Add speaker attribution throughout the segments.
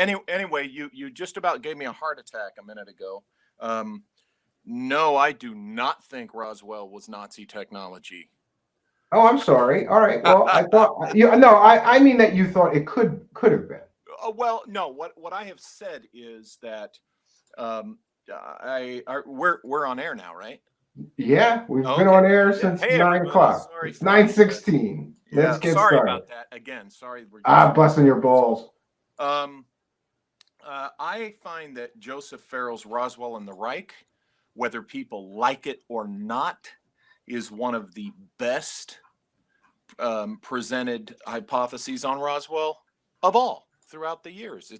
Speaker 1: Anyway, you just about gave me a heart attack a minute ago. Um, no, I do not think Roswell was Nazi technology.
Speaker 2: Oh, I'm sorry. All right. Well, I thought you. No, I mean that you thought it could have been.
Speaker 1: Well, no. What I have said is that um, we're on air now, right?
Speaker 2: Yeah, we've been
Speaker 1: Okay.
Speaker 2: on air
Speaker 1: Yeah.
Speaker 2: since
Speaker 1: Hey,
Speaker 2: nine
Speaker 1: everybody.
Speaker 2: o'clock.
Speaker 1: Sorry
Speaker 2: It's
Speaker 1: for the
Speaker 2: 9:16.
Speaker 1: yeah.
Speaker 2: Let's get
Speaker 1: Sorry
Speaker 2: started.
Speaker 1: about that again. Sorry, we're just
Speaker 2: Ah, busting your balls.
Speaker 1: um. I find that Joseph Farrell's Roswell and the Reich, whether people like it or not, is one of the best presented hypotheses on Roswell of all throughout the years.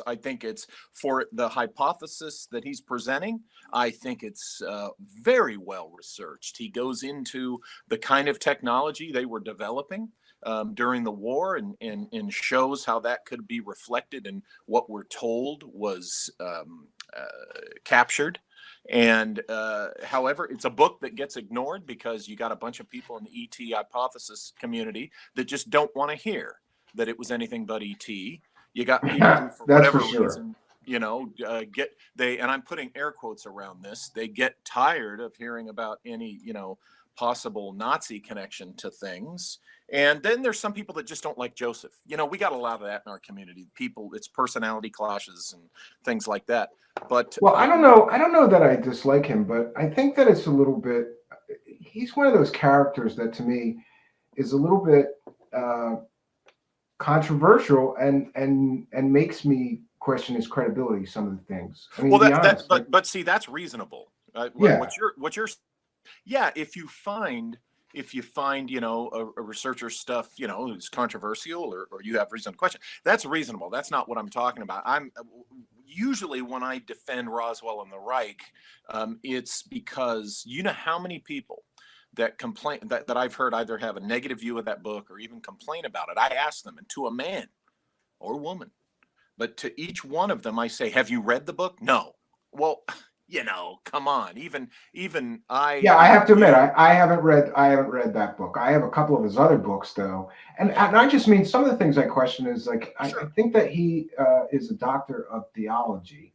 Speaker 1: I think it's for the hypothesis that he's presenting. I think it's very well researched. He goes into the kind of technology they were developing during the war and shows how that could be reflected in what we're told was captured. And however, it's a book that gets ignored because you got a bunch of people in the ET hypothesis community that just don't want to hear that it was anything but ET. You got people who, for
Speaker 2: That's for
Speaker 1: whatever
Speaker 2: sure.
Speaker 1: reason, and I'm putting air quotes around this, they get tired of hearing about any, possible Nazi connection to things. And then there's some people that just don't like Joseph. We got a lot of that in our community. People, it's personality clashes and things like that. But
Speaker 2: Well, I don't know. I don't know that I dislike him, but I think that it's a little bit. He's one of those characters that, to me, is a little bit uh, controversial and makes me question his credibility. Some of the things. I mean, to
Speaker 1: well,
Speaker 2: be
Speaker 1: that
Speaker 2: honest, like,
Speaker 1: but see, that's reasonable.
Speaker 2: yeah,
Speaker 1: What you're yeah, if you find a researcher's stuff is controversial, or you have reason to question, that's reasonable. That's not what I'm talking about. I'm usually, when I defend Roswell and the Reich, it's because how many people that complain that I've heard either have a negative view of that book or even complain about it. I ask them, and to a man or woman, but to each one of them I say, have you read the book? No. Well, come on. Even I,
Speaker 2: yeah. I have to admit,
Speaker 1: you.
Speaker 2: I haven't read that book. I have a couple of his other books though,
Speaker 1: Yeah,
Speaker 2: and I just mean some of the things I question is like I
Speaker 1: sure.
Speaker 2: think that he is a doctor of theology,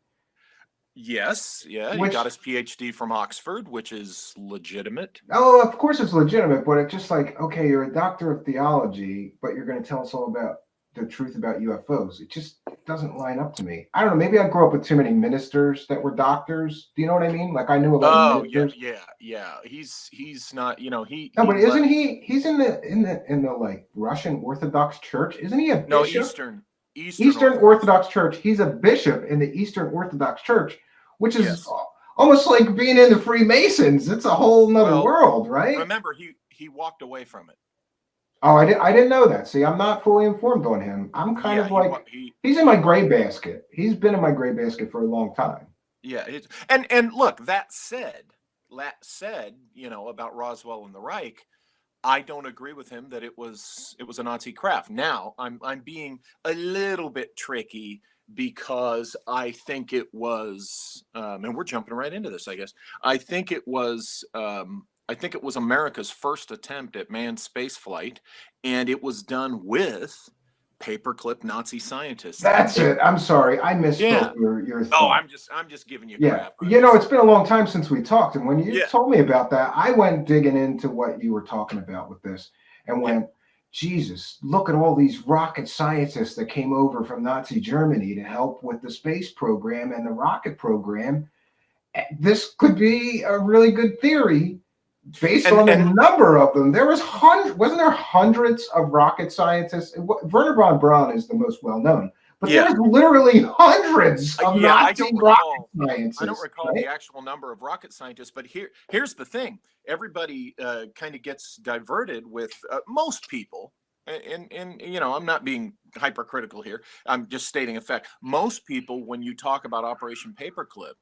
Speaker 1: Yes, yeah, he
Speaker 2: which
Speaker 1: got his PhD from Oxford, which is legitimate.
Speaker 2: oh, of course it's legitimate, but it's just like, okay, you're a doctor of theology, but you're going to tell us all about the truth about UFOs. It just doesn't line up to me. I don't know. Maybe I grew up with too many ministers that were doctors. Do you know what I mean? Like I knew a lot of
Speaker 1: Oh, yeah,
Speaker 2: ministers.
Speaker 1: yeah, yeah. He's not,
Speaker 2: No,
Speaker 1: he
Speaker 2: but isn't
Speaker 1: left.
Speaker 2: he? He's in the like Russian Orthodox Church. Isn't he a
Speaker 1: No,
Speaker 2: bishop?
Speaker 1: Eastern
Speaker 2: Eastern
Speaker 1: Orthodox.
Speaker 2: Orthodox Church. He's a bishop in the Eastern Orthodox Church, which is
Speaker 1: Yes.
Speaker 2: almost like being in the Freemasons. It's a whole nother
Speaker 1: Well,
Speaker 2: world, right?
Speaker 1: remember he walked away from it.
Speaker 2: Oh, I didn't know that. See, I'm not fully informed on him. I'm kind
Speaker 1: Yeah,
Speaker 2: of like he's in
Speaker 1: he
Speaker 2: my gray
Speaker 1: walked away.
Speaker 2: basket. He's been in my gray basket for a long time.
Speaker 1: Yeah, and look, that said, about Roswell and the Reich, I don't agree with him that it was a Nazi craft. Now, I'm being a little bit tricky because I think it was, and we're jumping right into this, I guess. I think it was America's first attempt at manned space flight, and it was done with paperclip Nazi scientists.
Speaker 2: That's it. I'm sorry, I misspoke
Speaker 1: Yeah.
Speaker 2: your
Speaker 1: Oh,
Speaker 2: thought.
Speaker 1: I'm just giving you
Speaker 2: Yeah,
Speaker 1: crap. I'm just
Speaker 2: it's been a long time since we talked, and when you
Speaker 1: yeah,
Speaker 2: told me about that, I went digging into what you were talking about with this, and
Speaker 1: yeah.
Speaker 2: went, Jesus, look at all these rocket scientists that came over from Nazi Germany to help with the space program and the rocket program. This could be a really good theory based
Speaker 1: And
Speaker 2: on the
Speaker 1: and
Speaker 2: number of them. There was wasn't there hundreds of rocket scientists? Werner von Braun is the most well known, but there
Speaker 1: yeah,
Speaker 2: was literally hundreds of
Speaker 1: yeah. I
Speaker 2: Nazi
Speaker 1: don't
Speaker 2: rocket
Speaker 1: recall. I don't
Speaker 2: scientists,
Speaker 1: recall the
Speaker 2: right?
Speaker 1: actual number of rocket scientists, but here's the thing. Everybody kind of gets diverted with most people. And I'm not being hypercritical here. I'm just stating a fact. Most people, when you talk about Operation Paperclip,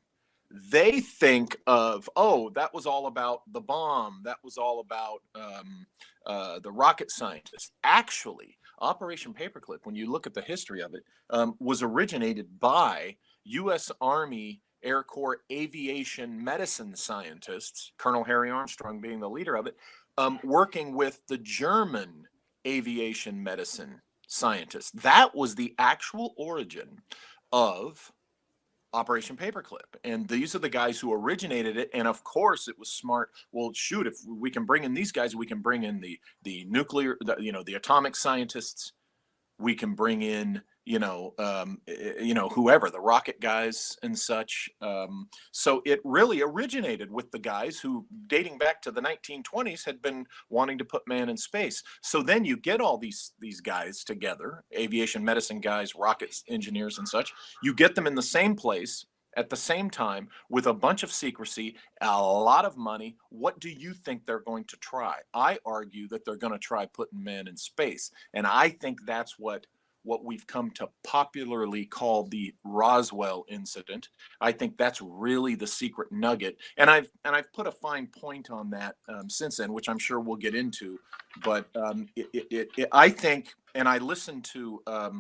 Speaker 1: they think of, oh, that was all about the bomb, that was all about the rocket scientists. Actually, Operation Paperclip, when you look at the history of it, was originated by U.S. Army Air Corps aviation medicine scientists, Colonel Harry Armstrong being the leader of it, working with the German aviation medicine scientists. That was the actual origin of Operation Paperclip. And these are the guys who originated it. And of course, it was smart. Well, shoot, if we can bring in these guys, we can bring in the nuclear, the atomic scientists. We can bring in, whoever, the rocket guys and such. So it really originated with the guys who, dating back to the 1920s, had been wanting to put man in space. So then you get all these guys together, aviation medicine guys, rockets engineers and such. You get them in the same place at the same time with a bunch of secrecy, a lot of money. What do you think they're going to try? I argue that they're going to try putting man in space. And I think that's what we've come to popularly call the Roswell incident. I think that's really the secret nugget. And I've put a fine point on that since then, which I'm sure we'll get into. But I think, and I listened to I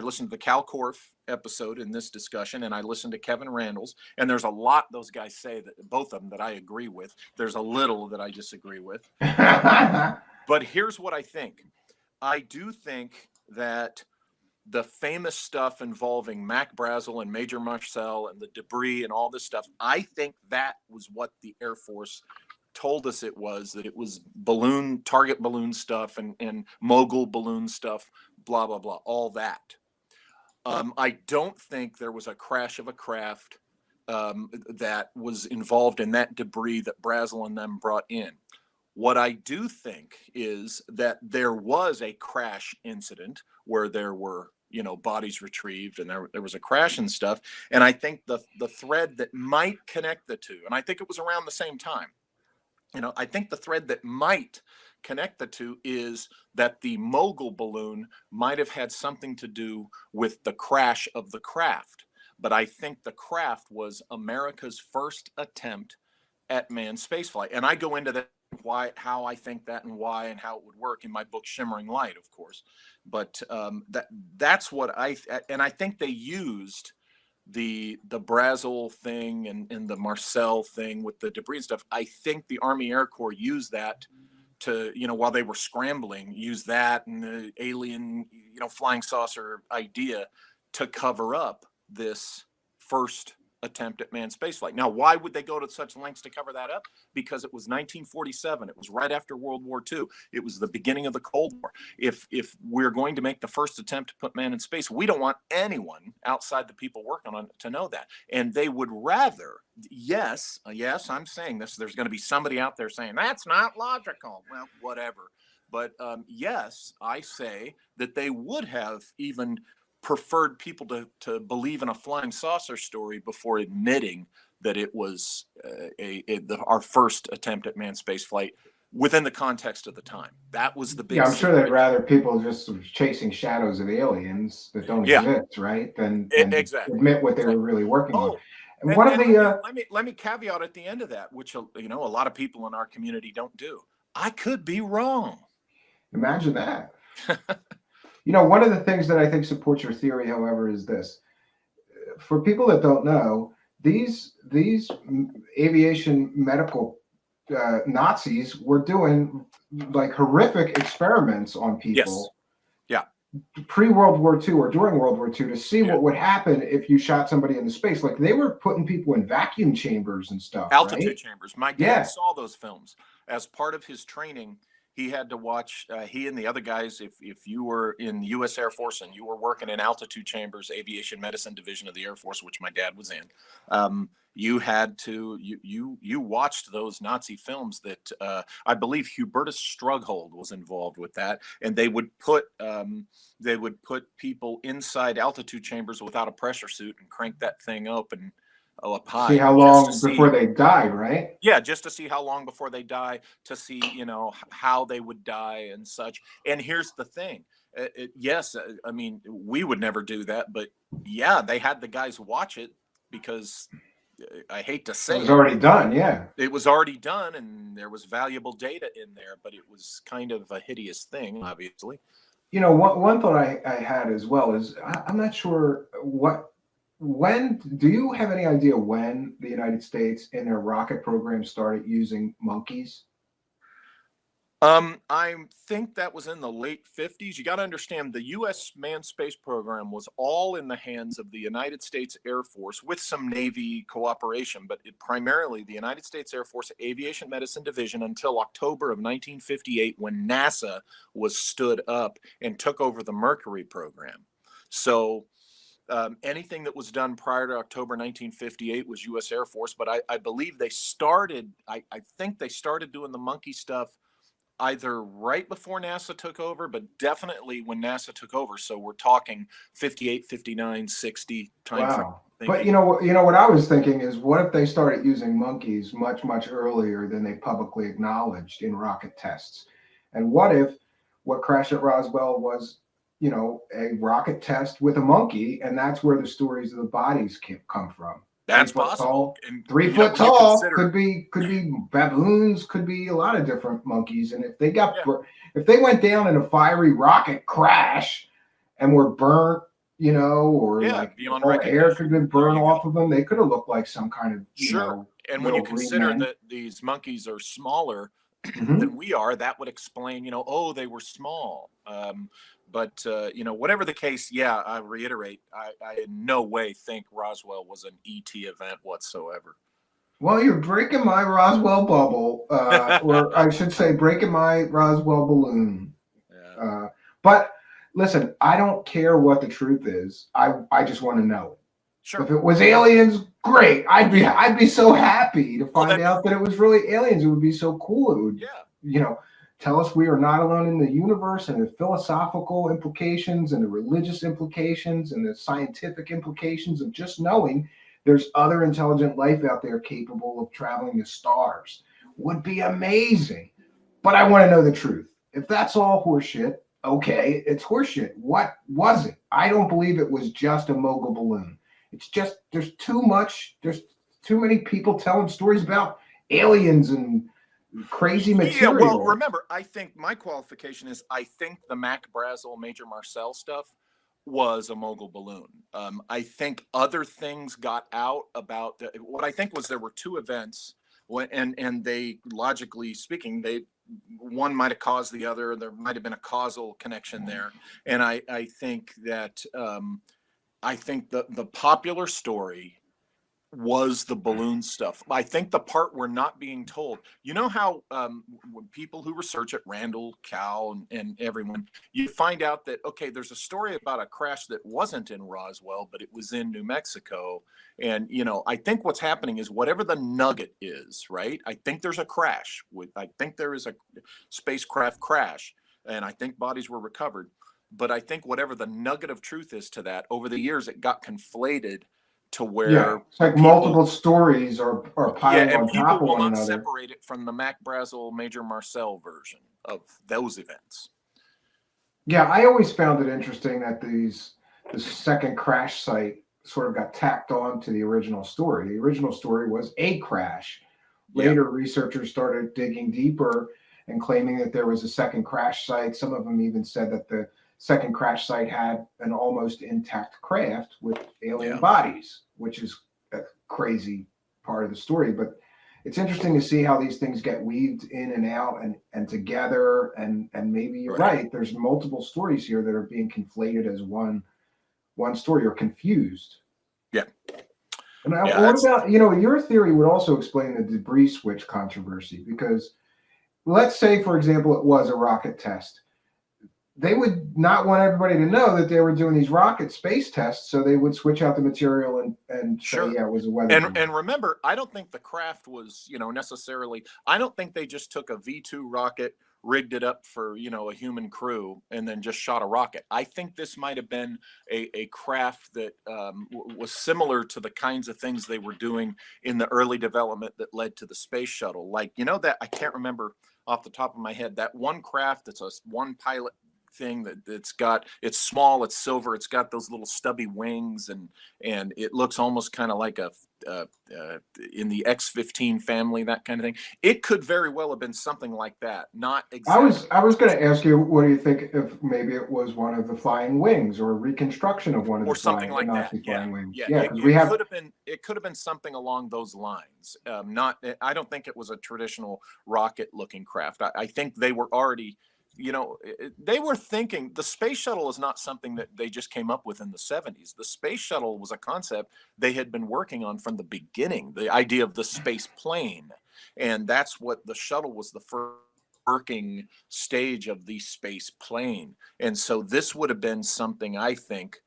Speaker 1: listened to the Cal Korff episode in this discussion, and I listened to Kevin Randall's, and there's a lot those guys say, that both of them, that I agree with. There's a little that I disagree with. But here's what I think. I do think that the famous stuff involving Mac Brazel and Major Marcel and the debris and all this stuff, I think that was what the Air Force told us it was, that it was target balloon stuff and mogul balloon stuff, blah, blah, blah, all that. I don't think there was a crash of a craft that was involved in that debris that Brazel and them brought in. What I do think is that there was a crash incident where there were, bodies retrieved, and there was a crash and stuff. And I think the thread that might connect the two, and I think it was around the same time, I think the thread that might connect the two is that the mogul balloon might have had something to do with the crash of the craft. But I think the craft was America's first attempt at manned spaceflight. And I go into that, how I think that and why and how it would work in my book Shimmering Light, of course. But that's what I think they used the Brazel thing and the Marcel thing with the debris and stuff. I think the Army Air Corps used that to, while they were scrambling, use that and the alien, flying saucer idea to cover up this first attempt at manned spaceflight. Now, why would they go to such lengths to cover that up? Because it was 1947. It was right after World War II. It was the beginning of the Cold War. If we're going to make the first attempt to put man in space, we don't want anyone outside the people working on it to know that. And they would rather, yes, I'm saying this, there's going to be somebody out there saying, that's not logical. Well, whatever. But yes, I say that they would have even preferred people to believe in a flying saucer story before admitting that it was our first attempt at manned space flight within the context of the time. That was the big.
Speaker 2: Yeah, I'm sure they'd rather people just sort of chasing shadows of aliens that don't exist, right? Than
Speaker 1: exactly
Speaker 2: admit what they were really working on.
Speaker 1: And one of the let me caveat at the end of that, which a lot of people in our community don't do. I could be wrong.
Speaker 2: Imagine that. One of the things that I think supports your theory, however, is this. For people that don't know, these aviation medical Nazis were doing like horrific experiments on people.
Speaker 1: Yes. Yeah.
Speaker 2: Pre-World War II or during World War II to see what would happen if you shot somebody into space. Like they were putting people in vacuum chambers and stuff.
Speaker 1: Altitude chambers. My dad saw those films as part of his training. He had to watch, he and the other guys, if you were in the U.S. Air Force and you were working in altitude chambers, aviation medicine division of the Air Force, which my dad was in, you had to, you watched those Nazi films that I believe Hubertus Strughold was involved with that. And they would put people inside altitude chambers without a pressure suit and crank that thing up and up high.
Speaker 2: See how long before they died, right?
Speaker 1: Yeah, just to see how long before they die, to see, how they would die and such. And here's the thing. Yes, I mean, we would never do that, but yeah, they had the guys watch it because I hate to say
Speaker 2: it was already done. Yeah,
Speaker 1: it was already done, and there was valuable data in there, but it was kind of a hideous thing, obviously.
Speaker 2: One thought I had as well is I'm not sure when do you have any idea when the United States in their rocket program started using monkeys?
Speaker 1: I think that was in the late 50s. You got to understand the U.S. manned space program was all in the hands of the United States Air Force with some Navy cooperation, but primarily the United States Air Force Aviation Medicine Division until October of 1958 when NASA was stood up and took over the Mercury program. So anything that was done prior to October 1958 was U.S. Air Force, but I believe they started, I think they started doing the monkey stuff either right before NASA took over, but definitely when NASA took over. So we're talking 58, 59, 60 time frame.
Speaker 2: Wow. But you know what I was thinking is, what if they started using monkeys much earlier than they publicly acknowledged in rocket tests? And what if what crashed at Roswell was, a rocket test with a monkey, and that's where the stories of the bodies come from?
Speaker 1: That's
Speaker 2: 3 foot
Speaker 1: possible.
Speaker 2: tall,
Speaker 1: And
Speaker 2: 3 foot tall, could be baboons, could be a lot of different monkeys. And if they went down in a fiery rocket crash and were burnt, or like
Speaker 1: beyond
Speaker 2: all air could have been burned off
Speaker 1: go.
Speaker 2: of them, they could have looked like some kind of
Speaker 1: And when you consider
Speaker 2: that
Speaker 1: these monkeys are smaller
Speaker 2: mm-hmm.
Speaker 1: than we are, that would explain, oh, they were small. But whatever the case, I reiterate, I in no way think Roswell was an ET event whatsoever.
Speaker 2: Well, you're breaking my Roswell bubble, or I should say, breaking my Roswell balloon.
Speaker 1: Yeah.
Speaker 2: But listen, I don't care what the truth is. I just want to know it.
Speaker 1: Sure.
Speaker 2: If it was aliens, great. I'd be so happy to find out that it was really aliens. It would be so cool. It would, tell us we are not alone in the universe, and the philosophical implications and the religious implications and the scientific implications of just knowing there's other intelligent life out there capable of traveling to stars would be amazing. But I want to know the truth. If that's all horseshit, okay, it's horseshit. What was it? I don't believe it was just a mogul balloon. It's just there's too many people telling stories about aliens and crazy material.
Speaker 1: Yeah, well, remember, I think my qualification is I think the Mac Brazel, Major Marcel stuff was a mogul balloon. I think other things got out about what I think was there were two events, and they, logically speaking, one might have caused the other. There might have been a causal connection there, and I think that I think the popular story was the balloon stuff. I think the part we're not being told, how when people who research at Randall, Cal, and everyone, you find out that, okay, there's a story about a crash that wasn't in Roswell, but it was in New Mexico. And, I think what's happening is whatever the nugget is, right? I think there's a crash. I think there is a spacecraft crash, and I think bodies were recovered. But I think whatever the nugget of truth is to that, over the years, it got conflated to where
Speaker 2: it's like multiple stories are piling on top of one another. And people will not
Speaker 1: separate it from the Mac Brazel, Major Marcel version of those events.
Speaker 2: Yeah, I always found it interesting that the second crash site sort of got tacked on to the original story. The original story was a crash. Later, researchers started digging deeper and claiming that there was a second crash site. Some of them even said that the second crash site had an almost intact craft with alien bodies, which is a crazy part of the story. But it's interesting to see how these things get weaved in and out and together. And maybe you're right. There's multiple stories here that are being conflated as one story or confused.
Speaker 1: Yeah.
Speaker 2: And what about, your theory would also explain the debris switch controversy, because let's say, for example, it was a rocket test. They would not want everybody to know that they were doing these rocket space tests, so they would switch out the material and say, it was a weather.
Speaker 1: And remember, I don't think the craft was, necessarily, I don't think they just took a V2 rocket, rigged it up for, a human crew, and then just shot a rocket. I think this might have been a craft that was similar to the kinds of things they were doing in the early development that led to the space shuttle. Like, that I can't remember off the top of my head, that one craft that's a one pilot thing it's small, it's silver, it's got those little stubby wings, and it looks almost kind of like in the X-15 family, that kind of thing. It could very well have been something like that. Not
Speaker 2: I
Speaker 1: exactly.
Speaker 2: was going to ask you, what do you think if maybe it was one of the flying wings or a reconstruction of one of
Speaker 1: Or something
Speaker 2: the
Speaker 1: like that.
Speaker 2: Nazi
Speaker 1: Yeah,
Speaker 2: flying wings?
Speaker 1: yeah.
Speaker 2: Yeah,
Speaker 1: It,
Speaker 2: because we
Speaker 1: it
Speaker 2: have.
Speaker 1: could have been. It could have been something along those lines. Not. I don't think it was a traditional rocket-looking craft. I think they were already. They were thinking the space shuttle is not something that they just came up with in the 70s. The space shuttle was a concept they had been working on from the beginning. The idea of the space plane, and that's what the shuttle was, the first working stage of the space plane. And so this would have been something, I think,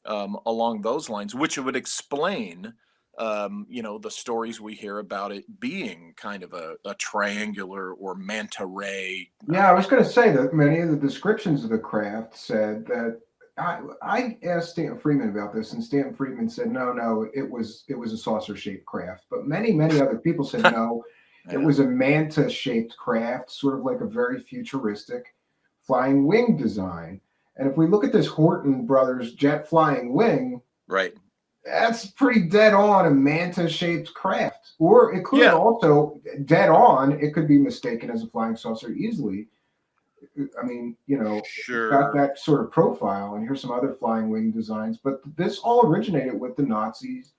Speaker 1: along those lines, which would explain, the stories we hear about it being kind of a triangular or manta ray.
Speaker 2: Yeah, I was going to say that many of the descriptions of the craft said that. I asked Stanton Friedman about this, and Stanton Friedman said, no, it was a saucer-shaped craft. But many other people said no, it
Speaker 1: Yeah.
Speaker 2: was a manta-shaped craft, sort of like a very futuristic flying wing design. And if we look at this Horton Brothers jet flying wing,
Speaker 1: Right.
Speaker 2: that's pretty dead on a manta-shaped craft. Or it could
Speaker 1: Yeah.
Speaker 2: also, dead on, it could be mistaken as a flying saucer easily. I mean, it's got
Speaker 1: Sure.
Speaker 2: that sort of profile, and here's some other flying wing designs. But this all originated with the Nazis,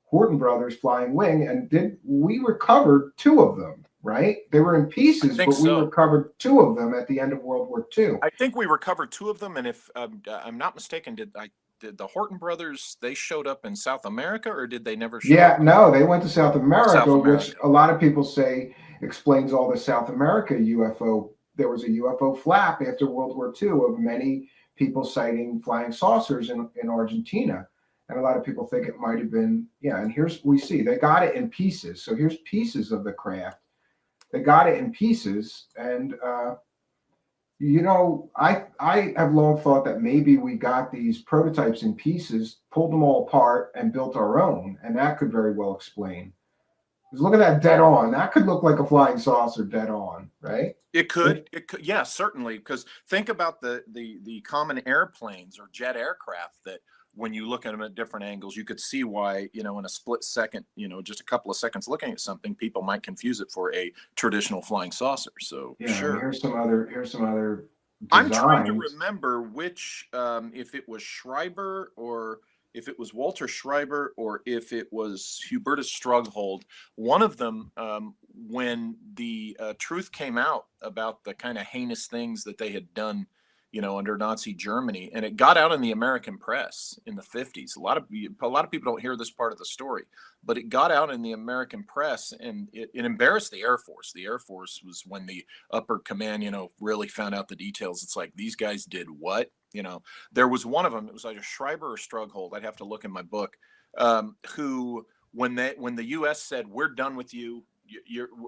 Speaker 2: Horton Brothers flying wing, and we recovered two of them, right? They were in
Speaker 1: I
Speaker 2: pieces,
Speaker 1: think
Speaker 2: but we
Speaker 1: so.
Speaker 2: recovered two of them at the end of World War II.
Speaker 1: I think we recovered two of them, and if I'm not mistaken, did the Horton brothers, they showed up in South America, or did they never show
Speaker 2: Yeah,
Speaker 1: up in
Speaker 2: no, they went to South
Speaker 1: South
Speaker 2: America, which
Speaker 1: America?
Speaker 2: a lot of people say explains all the South America UFO. There was a UFO flap after World War II of many people citing flying saucers in Argentina. And a lot of people think it might have been, yeah. And we see they got it in pieces. So here's pieces of the craft. They got it in pieces. And, I have long thought that maybe we got these prototypes in pieces, pulled them all apart, and built our own. And that could very well explain. Because look at that dead on. That could look like a flying saucer dead on, right?
Speaker 1: It
Speaker 2: If,
Speaker 1: could, yeah, certainly. Because think about the common airplanes or jet aircraft that when you look at them at different angles, you could see why, in a split second, just a couple of seconds looking at something, people might confuse it for a traditional flying saucer. So
Speaker 2: yeah, and
Speaker 1: sure.
Speaker 2: here's some other
Speaker 1: I'm trying to
Speaker 2: designs.
Speaker 1: remember which, if it was Schreiber or if it was Walter Schreiber or if it was Hubertus Strughold. One of them, when the truth came out about the kind of heinous things that they had done, under Nazi Germany, and it got out in the American press in the 50s. A lot of people don't hear this part of the story, but it got out in the American press, and it embarrassed the Air Force. The Air Force was when the upper command, really found out the details. It's like, these guys did what? There was one of them. It was like a Schreiber or Strughold. I'd have to look in my book. Who, when the U.S. said, "We're done with you.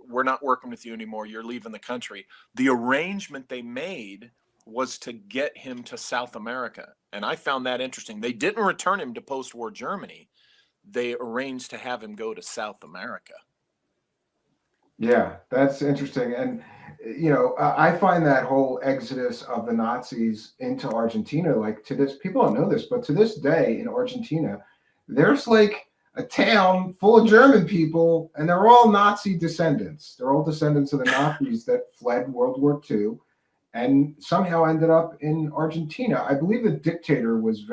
Speaker 1: We're not working with you anymore. You're leaving the country." The arrangement they made was to get him to South America, and I found that interesting. They didn't return him to post-war Germany. They arranged to have him go to South America.
Speaker 2: Yeah, that's interesting. And, I find that whole exodus of the Nazis into Argentina, like to this, people don't know this, but to this day in Argentina, there's like a town full of German people, and they're all Nazi descendants. They're all descendants of the Nazis that fled World War II and somehow ended up in Argentina. I believe the dictator was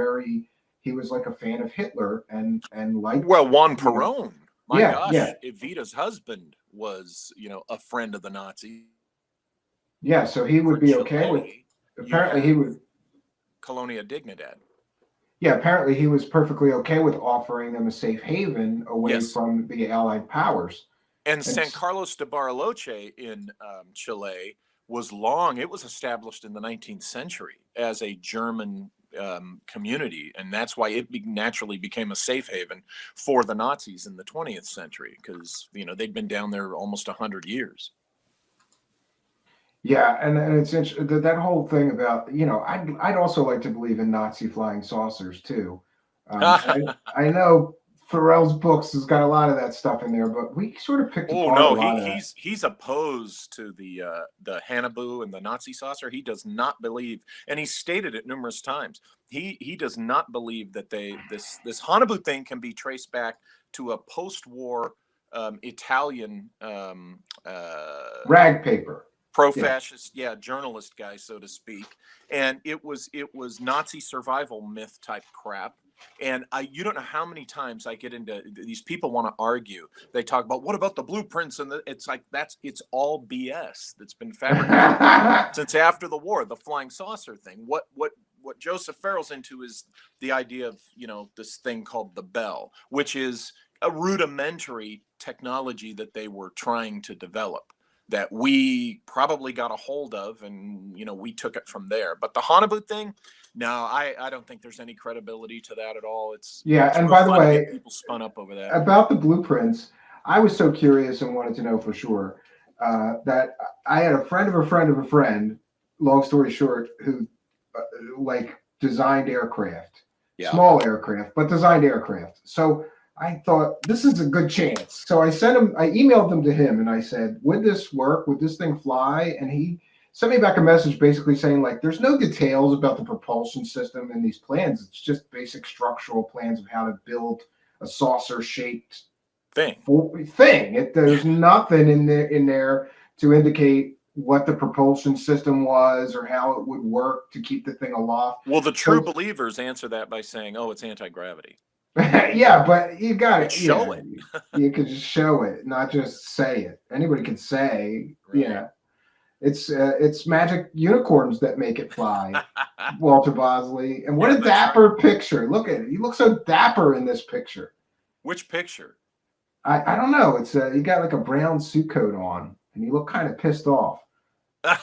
Speaker 2: he was like a fan of Hitler and liked,
Speaker 1: Well, Juan
Speaker 2: you know,
Speaker 1: Perón, my
Speaker 2: yeah, yeah,
Speaker 1: gosh, Evita's husband was, a friend of the Nazis.
Speaker 2: yeah. So he
Speaker 1: For
Speaker 2: would be okay with.
Speaker 1: Chile, you
Speaker 2: Apparently, he
Speaker 1: have
Speaker 2: would.
Speaker 1: Colonia Dignidad.
Speaker 2: Yeah, apparently he was perfectly okay with offering them a safe haven away
Speaker 1: Yes.
Speaker 2: from the Allied powers.
Speaker 1: And
Speaker 2: And
Speaker 1: San Carlos de Bariloche in Chile it was established in the 19th century as a German community. And that's why it naturally became a safe haven for the Nazis in the 20th century, because, they'd been down there almost 100 years.
Speaker 2: yeah, and it's interesting that whole thing about, I'd also like to believe in Nazi flying saucers too. I know Pharrell's books has got a lot of that stuff in there, but we sort of picked
Speaker 1: Oh
Speaker 2: apart a
Speaker 1: no,
Speaker 2: lot of that.
Speaker 1: he's opposed to the Hanabu and the Nazi saucer. He does not believe, and he's stated it numerous times. He does not believe that this Hanabu thing can be traced back to a post-war Italian
Speaker 2: Rag paper.
Speaker 1: pro-fascist, journalist guy, so to speak, and it was Nazi survival myth type crap. And you don't know how many times I get into these people want to argue. They talk about what about the blueprints, and it's like it's all BS that's been fabricated since after the war. The flying saucer thing. What Joseph Farrell's into is the idea of this thing called the Bell, which is a rudimentary technology that they were trying to develop, that we probably got a hold of, and we took it from there. But the Haunebu thing, no, I don't think there's any credibility to that at all. It's
Speaker 2: and by the way,
Speaker 1: people spun up over that.
Speaker 2: About the blueprints, I was so curious and wanted to know for sure that I had a friend of a friend of a friend, long story short, who designed aircraft, small aircraft, but designed aircraft. So I thought this is a good chance. So I emailed them to him and I said, would this work? Would this thing fly? And he sent me back a message basically saying, there's no details about the propulsion system in these plans. It's just basic structural plans of how to build a saucer-shaped thing. There's nothing in there to indicate what the propulsion system was or how it would work to keep the thing aloft.
Speaker 1: Well, the true believers answer that by saying, oh, it's anti-gravity.
Speaker 2: Yeah, but you got it.
Speaker 1: Show it.
Speaker 2: You could just show it, not just say it. Anybody can say, right. It's magic unicorns that make it fly. Walter Bosley, and what a dapper picture! Look at it. You look so dapper in this picture.
Speaker 1: Which picture?
Speaker 2: I don't know. It's you got like a brown suit coat on, and you look kind of pissed off. You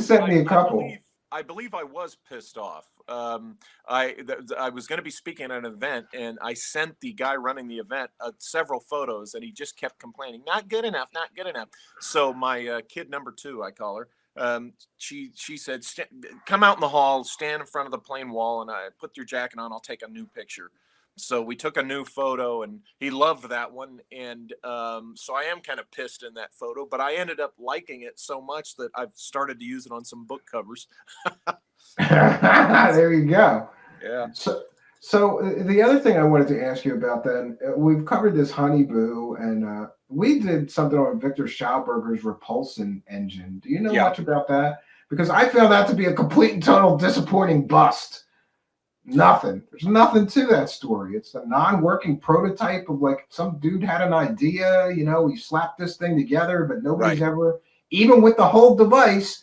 Speaker 2: sent me a couple.
Speaker 1: I believe I was pissed off. I was going to be speaking at an event, and I sent the guy running the event several photos, and he just kept complaining, not good enough, not good enough. So my kid number 2, I call her, she said, come out in the hall, stand in front of the plane wall, and I put your jacket on, I'll take a new picture. So we took a new photo, and he loved that one. And so I am kind of pissed in that photo, but I ended up liking it so much that I've started to use it on some book covers.
Speaker 2: There you go.
Speaker 1: Yeah.
Speaker 2: So the other thing I wanted to ask you about then, we've covered this Honeyboo, and we did something on Victor Schauberger's repulsion engine. Do you know much about that? Because I found that to be a complete and total disappointing bust. Nothing. There's nothing to that story. It's a non-working prototype of some dude had an idea, he slapped this thing together, but nobody's ever, even with the whole device,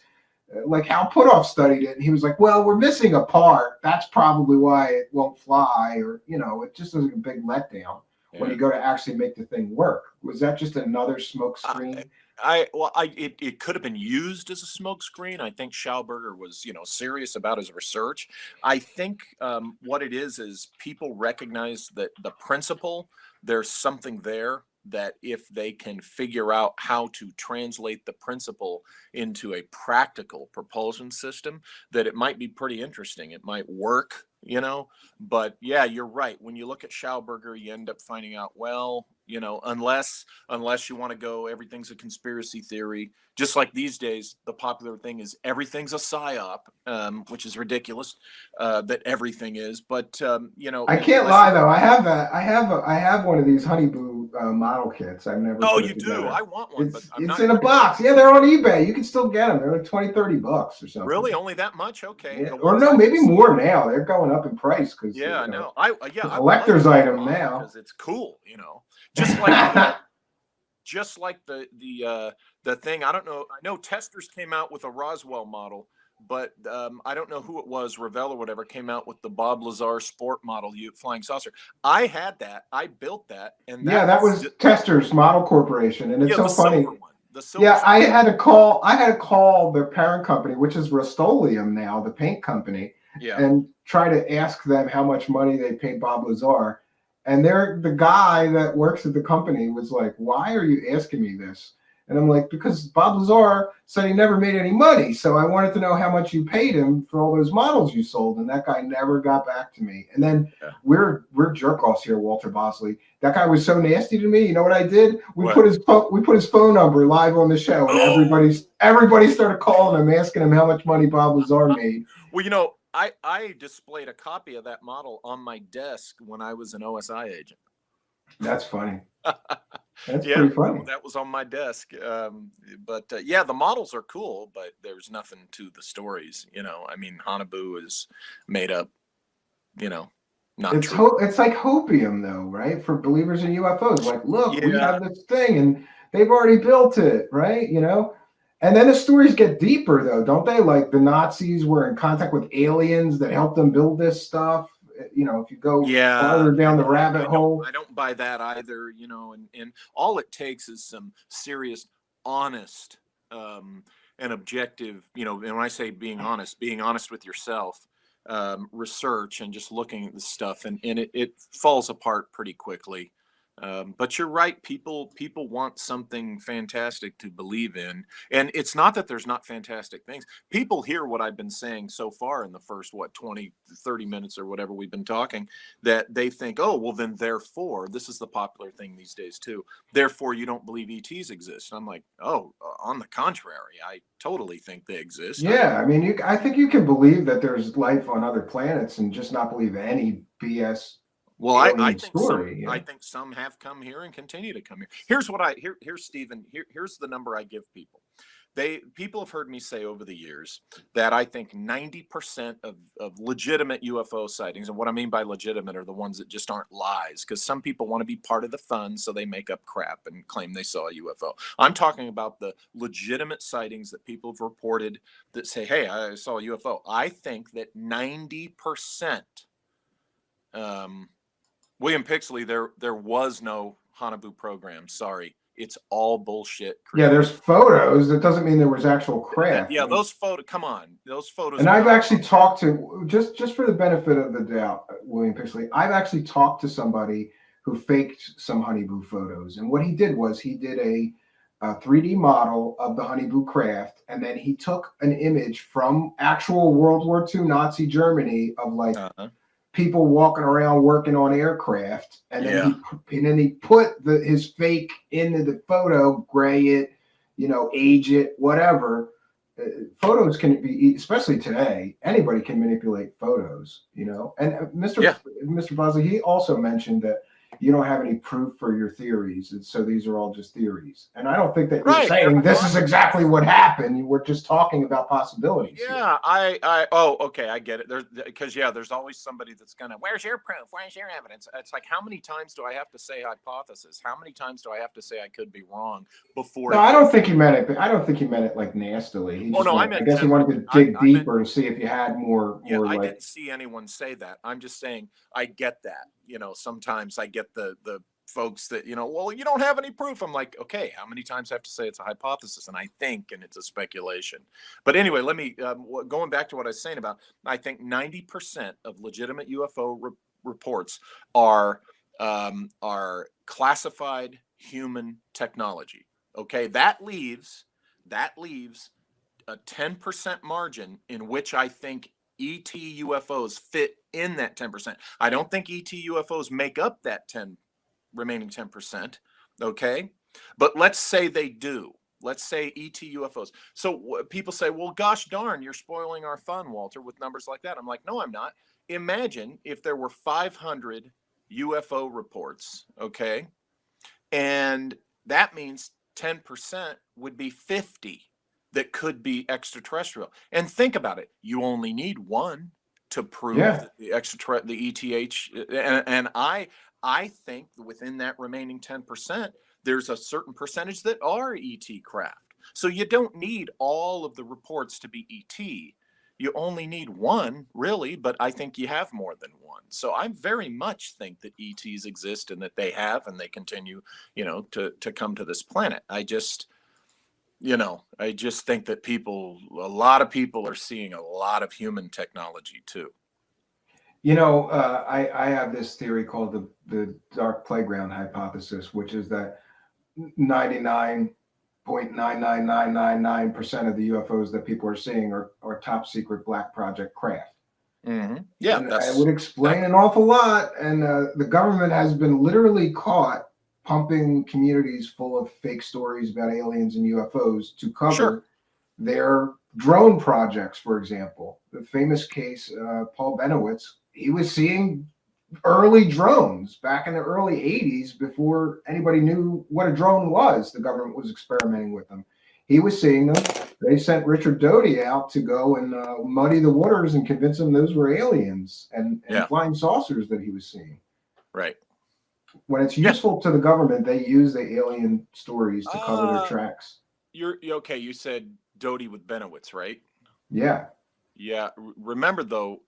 Speaker 2: Hal Puthoff studied it, and he was like, well, we're missing a part. That's probably why it won't fly, or, it just is a big letdown when you go to actually make the thing work. Was that just another smoke screen?
Speaker 1: It could have been used as a smoke screen. I think Schauberger was, serious about his research. I think what it is people recognize that the principle, there's something there that if they can figure out how to translate the principle into a practical propulsion system, that it might be pretty interesting. It might work, but yeah, you're right. When you look at Schauberger, you end up finding out, well, unless you want to go, everything's a conspiracy theory. Just like these days, the popular thing is everything's a psyop, which is ridiculous. That everything is, but
Speaker 2: I can't lie though. I have one of these Honeyboo model kits. I've never.
Speaker 1: Oh, you do? I want one.
Speaker 2: It's in a box. Yeah, they're on eBay. You can still get them. They're like $20-$30 or something.
Speaker 1: Really, only that much? Okay.
Speaker 2: Yeah. Or no, maybe more now. They're going up in price because
Speaker 1: I know.
Speaker 2: Collector's item now
Speaker 1: because it's cool. Just like the thing. I don't know. I know Testers came out with a Roswell model, but I don't know who it was. Revell or whatever came out with the Bob Lazar Sport model, flying saucer. I had that. I built that, and
Speaker 2: that was Testers Model Corporation, and it's so funny. I had to call their parent company, which is Rust-Oleum now, the paint company, and try to ask them how much money they paid Bob Lazar. And the guy that works at the company was like, why are you asking me this? And I'm like, because Bob Lazar said he never made any money. So I wanted to know how much you paid him for all those models you sold. And that guy never got back to me. And then we're jerk-offs here, Walter Bosley. That guy was so nasty to me. You know what I did? We put his phone number live on the show. And everybody started calling him, asking him how much money Bob Lazar made.
Speaker 1: Well, I displayed a copy of that model on my desk when I was an OSI agent.
Speaker 2: That's funny. That's
Speaker 1: Yeah,
Speaker 2: pretty funny.
Speaker 1: that was on my desk. Yeah, the models are cool, but there's nothing to the stories. I mean, Hanabu is made up. Not true.
Speaker 2: It's like hopium, though, right? For believers in UFOs. Like, look, we
Speaker 1: Yeah,
Speaker 2: have this thing, and they've already built it, right? And then the stories get deeper, though, don't they? Like the Nazis were in contact with aliens that helped them build this stuff. If you go
Speaker 1: yeah.
Speaker 2: farther down the rabbit hole.
Speaker 1: I don't buy that either. And all it takes is some serious, honest, and objective. And when I say being honest with yourself, research and just looking at the stuff, and it falls apart pretty quickly. But you're right. People want something fantastic to believe in, and it's not that there's not fantastic things. People hear what I've been saying so far in the first 20, 30 minutes or whatever we've been talking, that they think, oh, well, then therefore, this is the popular thing these days too. Therefore, you don't believe ETs exist. And I'm like, oh, on the contrary, I totally think they exist.
Speaker 2: Yeah, I mean, I think you can believe that there's life on other planets and just not believe any BS.
Speaker 1: Well, I think
Speaker 2: story,
Speaker 1: I think some have come here and continue to come here. Here's Stephen. Here's the number I give people. People have heard me say over the years that I think 90% of legitimate UFO sightings, and what I mean by legitimate are the ones that just aren't lies, because some people want to be part of the fun, so they make up crap and claim they saw a UFO. I'm talking about the legitimate sightings that people have reported that say, hey, I saw a UFO. I think that 90%. William Pixley, there was no Hanabu program. Sorry, it's all bullshit.
Speaker 2: Yeah, there's photos. That doesn't mean there was actual craft.
Speaker 1: Yeah, those photos. Come on, those photos.
Speaker 2: And I've actually talked to, just for the benefit of the doubt, William Pixley, I've actually talked to somebody who faked some Honeyboo photos, and what he did was he did a 3D model of the Honeyboo craft, and then he took an image from actual World War II Nazi Germany of like. People walking around working on aircraft, and then he put his fake into the photo, gray it, age it, whatever. Photos can be, especially today, anybody can manipulate photos, And Mr. Bosley, he also mentioned that you don't have any proof for your theories, and so these are all just theories. And I don't think that you're saying this is exactly what happened. We're just talking about possibilities.
Speaker 1: Yeah, okay, I get it. There's always somebody that's gonna, where's your proof? Where's your evidence? It's like, how many times do I have to say hypothesis? How many times do I have to say I could be wrong before?
Speaker 2: No, I don't think he meant it. But I don't think he meant it like nastily. I guess he wanted to dig deeper and see if you had more.
Speaker 1: Yeah, I didn't see anyone say that. I'm just saying I get that. Sometimes I get the folks that, well, you don't have any proof. I'm like, okay, how many times I have to say it's a hypothesis and I think, and it's a speculation. But anyway, let me, going back to what I was saying about, I think 90% of legitimate UFO reports are classified human technology. Okay, that leaves a 10% margin in which I think ET UFOs fit in that 10%. I don't think ET UFOs make up that remaining 10%. Okay, but let's say they do. Let's say ET UFOs. So people say, well, gosh darn, you're spoiling our fun, Walter, with numbers like that. I'm like, no, I'm not. Imagine if there were 500 UFO reports, okay, and that means 10% would be 50 that could be extraterrestrial. And think about it. You only need one to prove the ETH. And I think within that remaining 10%, there's a certain percentage that are ET craft. So you don't need all of the reports to be ET. You only need one, really, but I think you have more than one. So I very much think that ETs exist and that they have, and they continue, to come to this planet. I just think that a lot of people are seeing a lot of human technology too.
Speaker 2: I have this theory called the dark playground hypothesis, which is that 99.99999% of the UFOs that people are seeing are top secret black project craft.
Speaker 1: Mm-hmm. Yeah,
Speaker 2: and I would explain an awful lot. And the government has been literally caught pumping communities full of fake stories about aliens and UFOs to cover their drone projects, for example. the famous case, Paul Benowitz, he was seeing early drones back in the early 80s before anybody knew what a drone was. The government was experimenting with them. He was seeing them. They sent Richard Doty out to go and muddy the waters and convince him those were aliens and flying saucers that he was seeing.
Speaker 1: Right.
Speaker 2: When it's useful to the government, they use the alien stories to cover their tracks.
Speaker 1: You're okay. You said Doty with Benowitz, right?
Speaker 2: Yeah.
Speaker 1: Yeah. Remember though,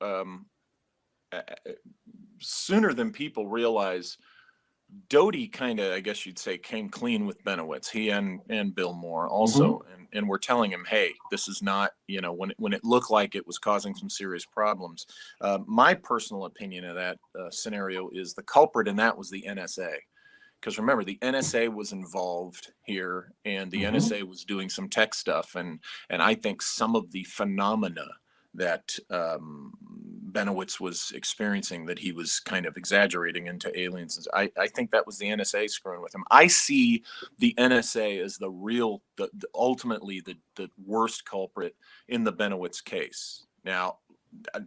Speaker 1: sooner than people realize, Doty kind of, I guess you'd say, came clean with Benowitz. He and Bill Moore also, and we're telling him, hey, this is not, when it looked like it was causing some serious problems. My personal opinion of that scenario is the culprit in that was the NSA. Because remember, the NSA was involved here, and the NSA was doing some tech stuff, and I think some of the phenomena that Benowitz was experiencing, that he was kind of exaggerating into aliens, I think that was the NSA screwing with him. I see the NSA as the real, ultimately the worst culprit in the Benowitz case. Now,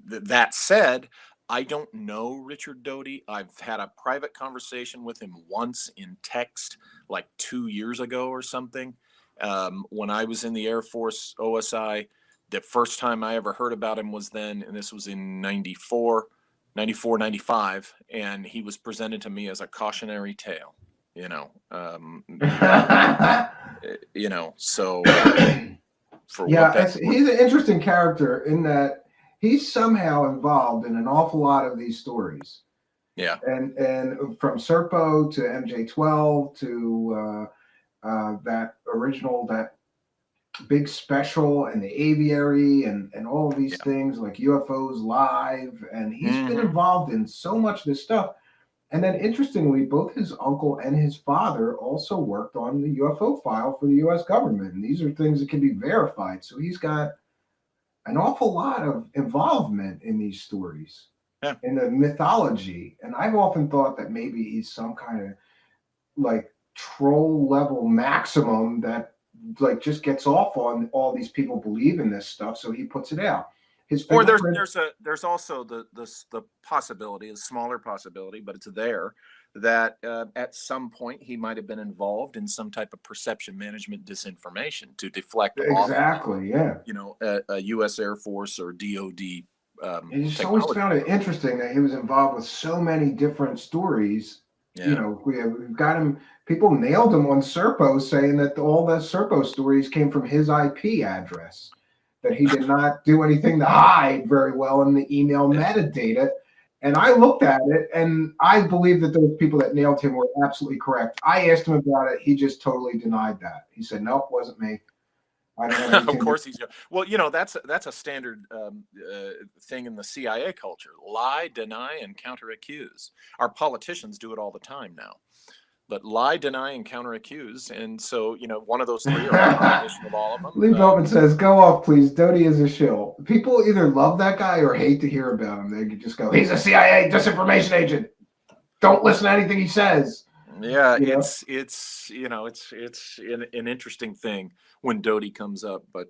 Speaker 1: that said, I don't know Richard Doty. I've had a private conversation with him once in text, like 2 years ago or something. When I was in the Air Force OSI, the first time I ever heard about him was then, and this was in 94, 95, and he was presented to me as a cautionary tale, so for
Speaker 2: he's an interesting character in that he's somehow involved in an awful lot of these stories.
Speaker 1: Yeah.
Speaker 2: And from Serpo to MJ12 to that big special and the aviary and all of these things like UFOs Live. And he's been involved in so much of this stuff. And then interestingly, both his uncle and his father also worked on the UFO file for the US government. And these are things that can be verified. So he's got an awful lot of involvement in these stories, in the mythology. And I've often thought that maybe he's some kind of like troll level maximum that like just gets off on all these people believe in this stuff. So he puts it out.
Speaker 1: Or there's also the possibility, a smaller possibility, but it's there, that at some point he might have been involved in some type of perception management disinformation to deflect off, a U.S. Air Force or DOD.
Speaker 2: I just always found it interesting that he was involved with so many different stories. Yeah. We've got him. People nailed him on Serpo, saying that all the Serpo stories came from his IP address, that he did not do anything to hide very well in the email metadata. And I looked at it, and I believe that those people that nailed him were absolutely correct. I asked him about it. He just totally denied that. He said, nope, wasn't me. I don't have
Speaker 1: of course he's. Well, that's a standard thing in the CIA culture: lie, deny, and counter-accuse. Our politicians do it all the time now. But lie, deny, and counter-accuse, and so one of those three are a combination of all of them.
Speaker 2: Lee Beltman says, "Go off, please. Doty is a shill." People either love that guy or hate to hear about him. They could just go, "He's a CIA disinformation agent. Don't listen to anything he says."
Speaker 1: Yeah, it's an interesting thing when Doty comes up, but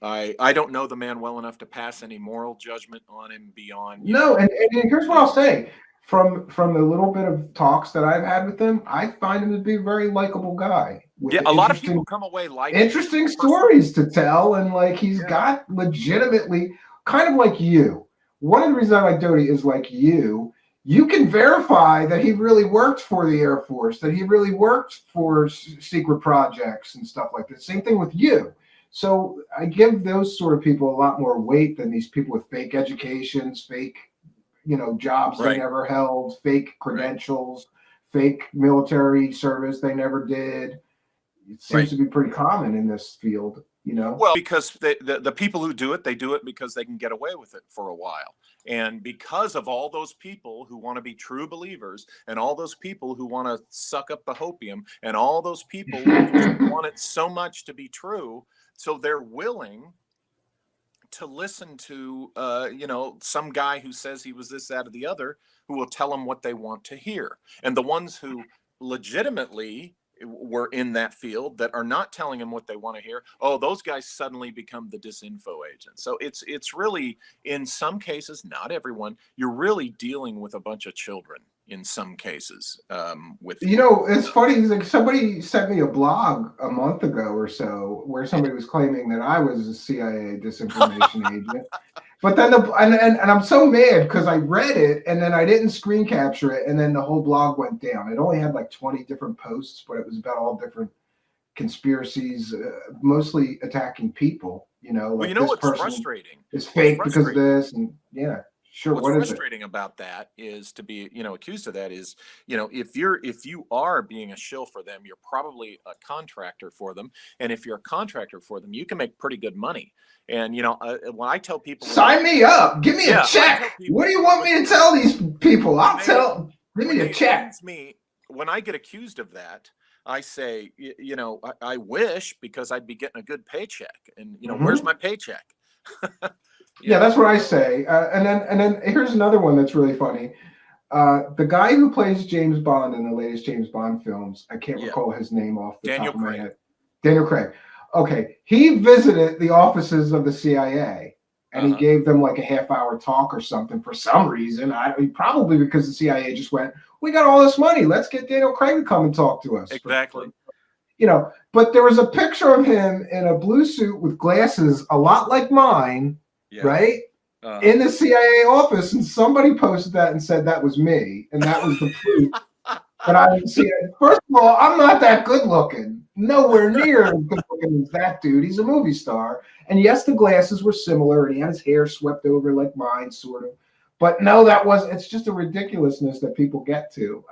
Speaker 1: I don't know the man well enough to pass any moral judgment on him beyond.
Speaker 2: No, and here's what I'll say. From the little bit of talks that I've had with him, I find him to be a very likable guy.
Speaker 1: A lot of people come away like
Speaker 2: interesting stories to tell, and like he's got legitimately kind of like you. One of the reasons I like Doty is like you. You can verify that he really worked for the Air Force, that he really worked for secret projects and stuff like that. Same thing with you. So I give those sort of people a lot more weight than these people with fake educations, fake jobs they never held, fake credentials, fake military service they never did. It seems to be pretty common in this field,
Speaker 1: Well, because the people who do it, they do it because they can get away with it for a while. And because of all those people who want to be true believers, and all those people who want to suck up the hopium, and all those people who want it so much to be true, so they're willing to listen to some guy who says he was this, that, or the other, who will tell them what they want to hear. And the ones who legitimately were in that field that are not telling them what they want to hear. Oh, those guys suddenly become the disinfo agents. So it's really, in some cases, not everyone, you're really dealing with a bunch of children in some cases.
Speaker 2: It's funny. Like, somebody sent me a blog a month ago or so where somebody was claiming that I was a CIA disinformation agent. But then and I'm so mad because I read it and then I didn't screen capture it, and then the whole blog went down. It only had like 20 different posts, but it was about all different conspiracies, mostly attacking people. Like,
Speaker 1: well, you know what's frustrating?
Speaker 2: Is fake because of this, and yeah. Sure.
Speaker 1: What's frustrating about that is to be, accused of that is, if you are being a shill for them, you're probably a contractor for them. And if you're a contractor for them, you can make pretty good money. And, when I tell people,
Speaker 2: sign me up, give me a check. People, what do you want me to tell these people? Give me a check.
Speaker 1: When I get accused of that, I say, I wish, because I'd be getting a good paycheck, and, where's my paycheck?
Speaker 2: Yeah, that's what I say. And then here's another one that's really funny. The guy who plays James Bond in the latest James Bond films, I can't recall his name off the top of my head. Daniel Craig. Okay, he visited the offices of the CIA, and he gave them like a half-hour talk or something for some reason. Probably because the CIA just went, "We got all this money. Let's get Daniel Craig to come and talk to us."
Speaker 1: Exactly.
Speaker 2: But there was a picture of him in a blue suit with glasses, a lot like mine. Yeah. Right? In the CIA office, and somebody posted that and said that was me, and that was the proof that I didn't see it. First of all, I'm not that good looking. Nowhere near as good looking as that dude. He's a movie star. And yes, the glasses were similar, and he had his hair swept over like mine, sort of. But no, it's just a ridiculousness that people get to.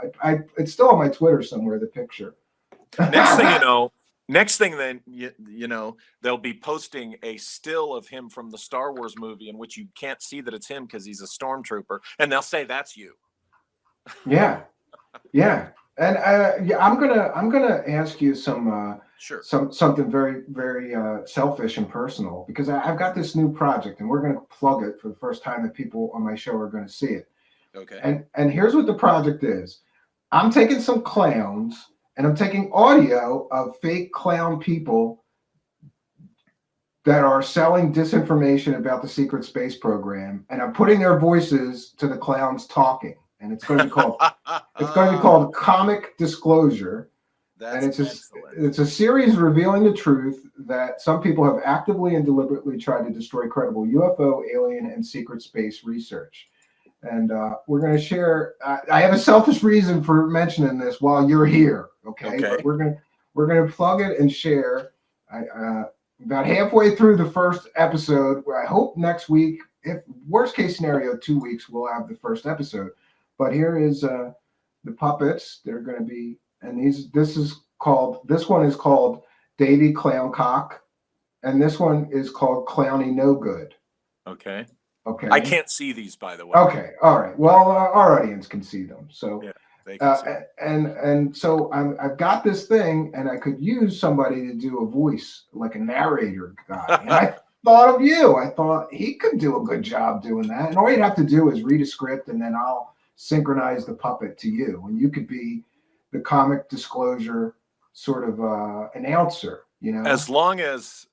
Speaker 2: It's still on my Twitter somewhere, the picture.
Speaker 1: Next thing, then, they'll be posting a still of him from the Star Wars movie in which you can't see that it's him because he's a stormtrooper, and they'll say that's you.
Speaker 2: Yeah. And I'm gonna ask you something very, very selfish and personal, because I've got this new project, and we're gonna plug it for the first time that people on my show are gonna see it.
Speaker 1: Okay.
Speaker 2: And here's what the project is. I'm taking some clowns, and I'm taking audio of fake clown people that are selling disinformation about the secret space program, and I'm putting their voices to the clowns talking. And it's going to be called Comic Disclosure. And it's a series revealing the truth that some people have actively and deliberately tried to destroy credible UFO, alien, and secret space research. And we're going to share. I have a selfish reason for mentioning this while you're here. Okay. But we're going to plug it and share. About halfway through the first episode, where I hope next week, if worst case scenario, 2 weeks, we'll have the first episode. But here is the puppets. They're going to be, and this one is called Davy Clowncock, and this one is called Clowny No Good.
Speaker 1: Okay. I can't see these, by the way.
Speaker 2: Okay. All right. Well, our audience can see them. So,
Speaker 1: yeah, they can see them.
Speaker 2: And so I've got this thing, and I could use somebody to do a voice, like a narrator guy. And I thought of you. I thought he could do a good job doing that. And all you'd have to do is read a script, and then I'll synchronize the puppet to you, and you could be the Comic Disclosure sort of announcer.
Speaker 1: As long as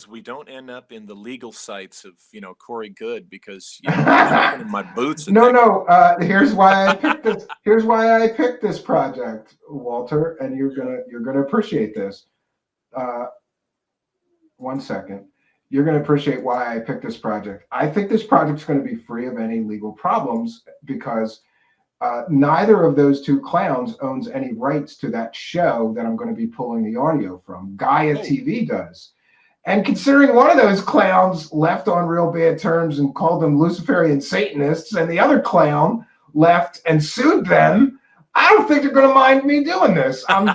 Speaker 1: we don't end up in the legal sites of Corey Good, because I'm in my boots.
Speaker 2: No. Here's why I picked this. Here's why I picked this project, Walter, and you're gonna appreciate this. 1 second. You're going to appreciate why I picked this project. I think this project's going to be free of any legal problems, because neither of those two clowns owns any rights to that show that I'm going to be pulling the audio from. Gaia TV does. And considering one of those clowns left on real bad terms and called them Luciferian Satanists, and the other clown left and sued them, I don't think they're going to mind me doing this. I'm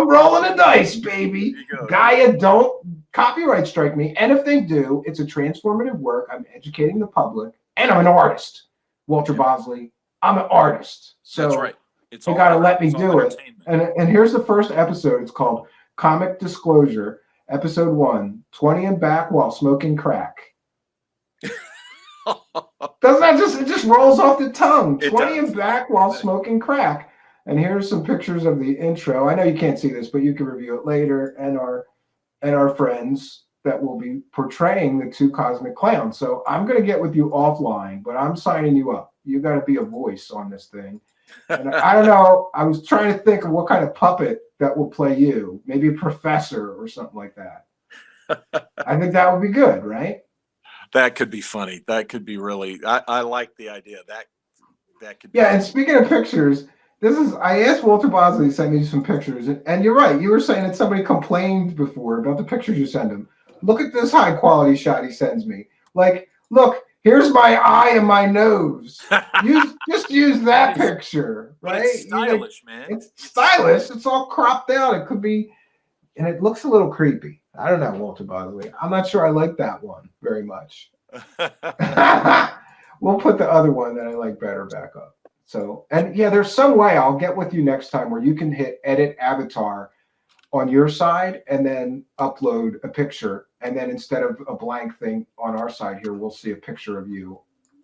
Speaker 2: rolling the dice, baby. Gaia, don't copyright strike me. And if they do, it's a transformative work. I'm educating the public, and I'm an artist. Walter Bosley, I'm an artist. So
Speaker 1: that's right.
Speaker 2: You got to let me do it. And here's the first episode. It's called Comic Disclosure, Episode 1, 20 and back while smoking crack. Doesn't that it just rolls off the tongue? 20 and back while smoking crack. And here's some pictures of the intro. I know you can't see this, but you can review it later. And our friends that will be portraying the two cosmic clowns. So I'm going to get with you offline, but I'm signing you up. You got to be a voice on this thing. And I don't know. I was trying to think of what kind of puppet that will play you. Maybe a professor or something like that. I think that would be good, right?
Speaker 1: That could be funny. That could be really. I like the idea. That could be.
Speaker 2: Yeah. And speaking of pictures, I asked Walter Bosley to send me some pictures, and you're right. You were saying that somebody complained before about the pictures you send him. Look at this high quality shot he sends me. Like, look, here's my eye and my nose. Just use that picture, right?
Speaker 1: But it's stylish, man.
Speaker 2: It's stylish. It's all cropped out. It could be, and it looks a little creepy. I don't know, Walter Bosley. I'm not sure I like that one very much. We'll put the other one that I like better back up. So, and yeah, there's some way I'll get with you next time where you can hit edit avatar on your side and then upload a picture. And then instead of a blank thing on our side here, we'll see a picture of you,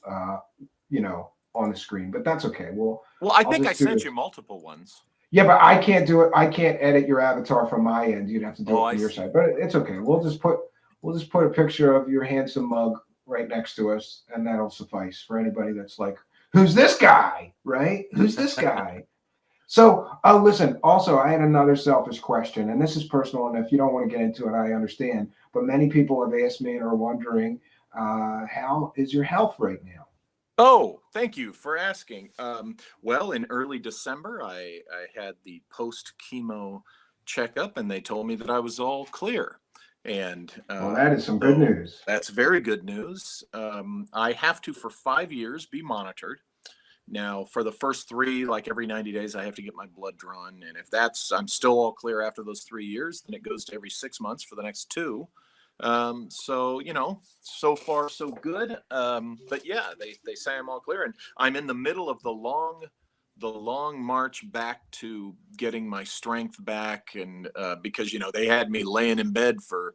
Speaker 2: on the screen. But that's okay.
Speaker 1: Well, I think I sent you multiple ones.
Speaker 2: Yeah, but I can't do it. I can't edit your avatar from my end. You'd have to do it from your side. But it's okay. We'll just put a picture of your handsome mug right next to us, and that'll suffice for anybody that's like, who's this guy? Right? Who's this guy? So, listen, also, I had another selfish question, and this is personal, and if you don't want to get into it, I understand. But many people have asked me and are wondering, how is your health right now?
Speaker 1: Oh, thank you for asking. Well, in early December, I had the post-chemo checkup, and they told me that I was all clear. And
Speaker 2: well, that is some good news.
Speaker 1: That's very good news. I have to, for 5 years, be monitored. Now, for the first 3, like every 90 days, I have to get my blood drawn. And if I'm still all clear after those 3 years, then it goes to every 6 months for the next 2. So, so far so good. But yeah, they say I'm all clear, and I'm in the middle of the long march back to getting my strength back. And, because, they had me laying in bed for,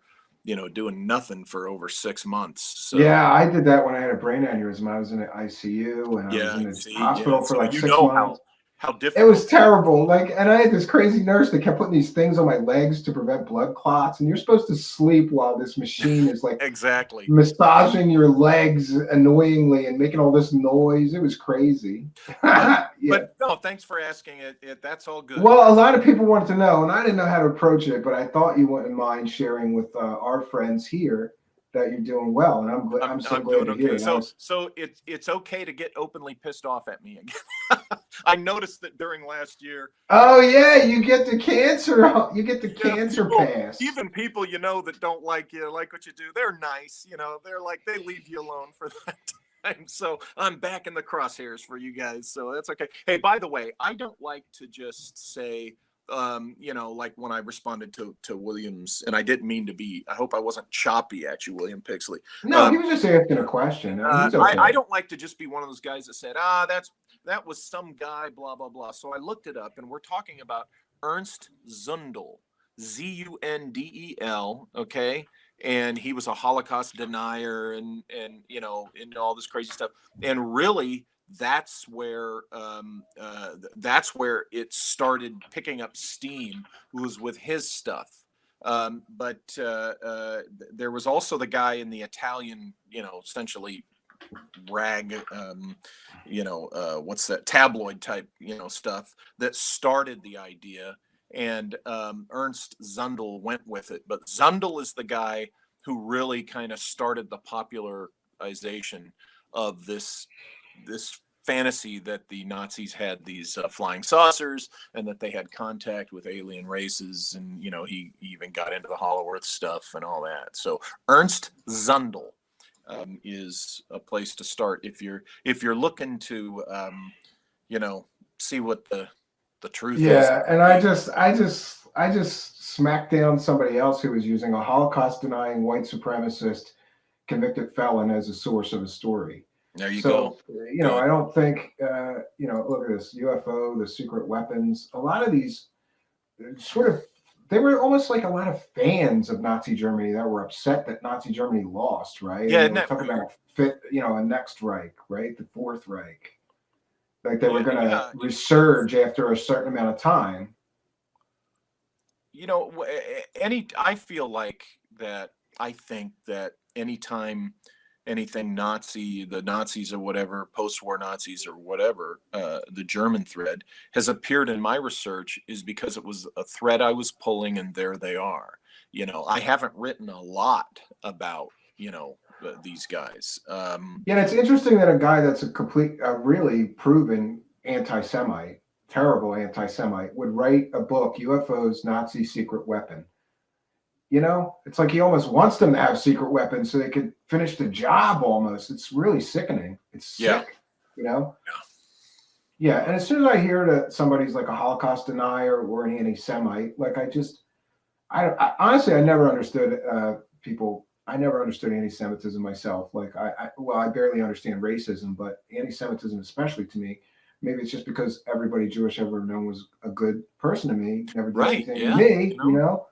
Speaker 1: doing nothing for over 6 months. So,
Speaker 2: yeah, I did that when I had a brain aneurysm. I was in the ICU and I was in the hospital for like 6 months.
Speaker 1: How difficult.
Speaker 2: It was terrible. And I had this crazy nurse that kept putting these things on my legs to prevent blood clots. And you're supposed to sleep while this machine is like
Speaker 1: exactly
Speaker 2: massaging your legs annoyingly and making all this noise. It was crazy.
Speaker 1: Yeah. But no, thanks for asking it. That's all good.
Speaker 2: Well, a lot of people wanted to know, and I didn't know how to approach it, but I thought you wouldn't mind sharing with our friends here that you're doing well, and I'm so glad to hear.
Speaker 1: So it's okay to get openly pissed off at me again. I noticed that during last year.
Speaker 2: Oh yeah, you get the cancer. You get the cancer pass.
Speaker 1: Even people that don't like you, like what you do, they're nice. They're like, they leave you alone for that time. So I'm back in the crosshairs for you guys. So that's okay. Hey, by the way, I don't like to just say, like when I responded to Williams, and I didn't mean to be, I hope I wasn't choppy at you, William Pixley.
Speaker 2: No, he was just asking a question. Okay.
Speaker 1: I don't like to just be one of those guys that said, that was some guy, blah, blah, blah. So I looked it up, and we're talking about Ernst Zundel, Zundel, okay? And he was a Holocaust denier and all this crazy stuff. And really, that's where it started picking up steam, was with his stuff. But there was also the guy in the Italian, essentially rag, what's that, tabloid type, stuff that started the idea. And Ernst Zundel went with it. But Zundel is the guy who really kind of started the popularization of this fantasy that the Nazis had these flying saucers, and that they had contact with alien races. And, he even got into the Hollow Earth stuff and all that. So Ernst Zundel is a place to start if you're looking to, see what the truth is.
Speaker 2: Yeah, and I just smacked down somebody else who was using a Holocaust denying white supremacist convicted felon as a source of a story.
Speaker 1: There you go.
Speaker 2: I don't think look at this UFO, the secret weapons. A lot of these they were almost like a lot of fans of Nazi Germany that were upset that Nazi Germany lost, right?
Speaker 1: Yeah,
Speaker 2: and talking about a next Reich, right? The Fourth Reich. Like they were going to
Speaker 1: Yeah,
Speaker 2: resurge after a certain amount of time.
Speaker 1: you know, I feel like that. I think that anytime anything Nazi, the Nazis or whatever, post-war Nazis or whatever, the German thread has appeared in my research is because it was a thread I was pulling, and there they are. You know, I haven't written a lot about, you know, these guys.
Speaker 2: Yeah, it's interesting that a guy that's a really proven anti-Semite, terrible anti-Semite, would write a book, UFOs, Nazi secret weapon. You know, it's like he almost wants them to have secret weapons so they could finish the job almost. It's really sickening. It's
Speaker 1: Yeah.
Speaker 2: sick, you know? Yeah. And as soon as I hear that somebody's like a Holocaust denier or an anti-Semite, like I honestly, I never understood people. I never understood anti-Semitism myself. Like well, I barely understand racism, but anti-Semitism, especially to me, maybe it's just because everybody Jewish I've ever known was a good person to me, never did
Speaker 1: Right.
Speaker 2: anything
Speaker 1: Yeah.
Speaker 2: to me,
Speaker 1: You know?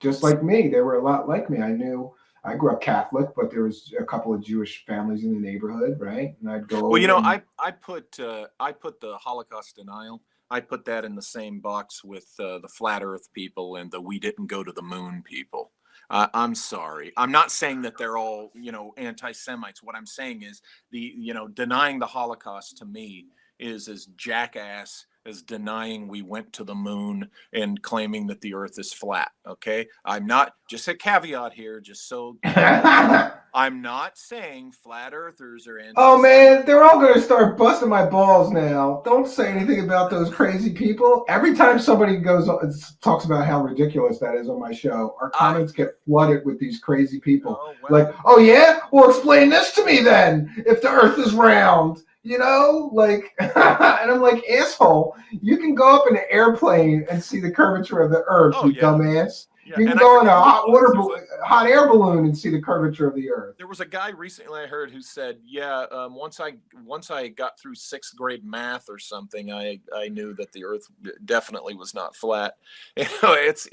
Speaker 2: just like me. They were a lot like me. I grew up Catholic, but there was a couple of Jewish families in the neighborhood, right? And I'd go
Speaker 1: Well, you
Speaker 2: over
Speaker 1: know,
Speaker 2: and
Speaker 1: I put the Holocaust denial. I put that in the same box with the flat Earth people and the we didn't go to the moon people. I'm sorry. I'm not saying that they're all, you know, anti-Semites. What I'm saying is you know, denying the Holocaust to me is as jackass as denying we went to the moon and claiming that the Earth is flat. Okay, I'm not, just a caveat here, just so you know. I'm not saying flat earthers are
Speaker 2: oh
Speaker 1: anti-Semitic.
Speaker 2: man, they're all gonna start busting my balls now. Don't say anything about those crazy people. Every time somebody talks about how ridiculous that is on my show, our
Speaker 1: I
Speaker 2: comments get flooded with these crazy people.
Speaker 1: Oh
Speaker 2: Like,
Speaker 1: well.
Speaker 2: oh yeah, well explain this to me then. If the Earth is round, you know, like, and I'm like, asshole, you can go up in an airplane and see the curvature of the Earth,
Speaker 1: Oh
Speaker 2: you
Speaker 1: yeah,
Speaker 2: dumbass.
Speaker 1: yeah.
Speaker 2: You can
Speaker 1: And I
Speaker 2: go in a
Speaker 1: forget who it was.
Speaker 2: hot air balloon and see the curvature of the Earth.
Speaker 1: There was a guy recently I heard who said, "Yeah, once I got through sixth grade math or something, I knew that the Earth definitely was not flat." You know, it's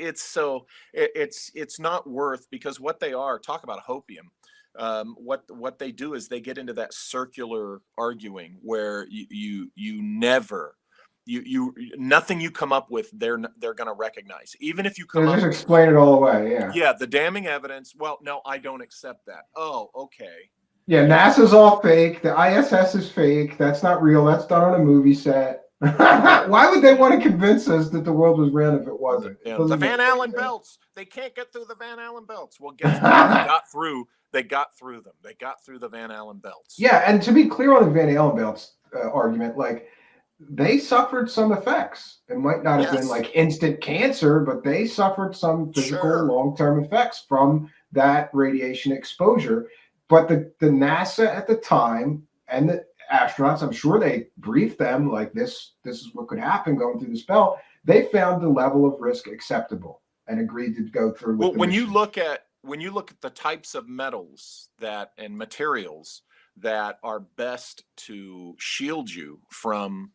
Speaker 1: not worth, because what they are, talk about hopium. What they do is they get into that circular arguing where you never nothing you come up with they're going to recognize, even if you
Speaker 2: They
Speaker 1: come up
Speaker 2: just
Speaker 1: with,
Speaker 2: explain it all away. Yeah.
Speaker 1: yeah, the damning evidence. Well, no, I don't accept that. Oh, okay.
Speaker 2: Yeah,
Speaker 1: You know,
Speaker 2: NASA's all fake. The ISS is fake. That's not real. That's done on a movie set. Why would they want to convince us that the world was round if it wasn't? It
Speaker 1: the
Speaker 2: doesn't make
Speaker 1: Van
Speaker 2: any
Speaker 1: Allen
Speaker 2: sense.
Speaker 1: belts. They can't get through the Van Allen belts. Well, guess what? They got through. They got through them. They got through the Van Allen belts.
Speaker 2: Yeah, and to be clear on the Van Allen belts argument, like they suffered some effects. It might not have been
Speaker 1: Yes,
Speaker 2: like instant cancer, but they suffered some physical
Speaker 1: sure.
Speaker 2: long-term effects from that radiation exposure. But the NASA at the time and the astronauts, I'm sure they briefed them like this is what could happen going through this belt. They found the level of risk acceptable and agreed to go through with
Speaker 1: Well,
Speaker 2: the mission.
Speaker 1: when you look at the types of metals that and materials that are best to shield you from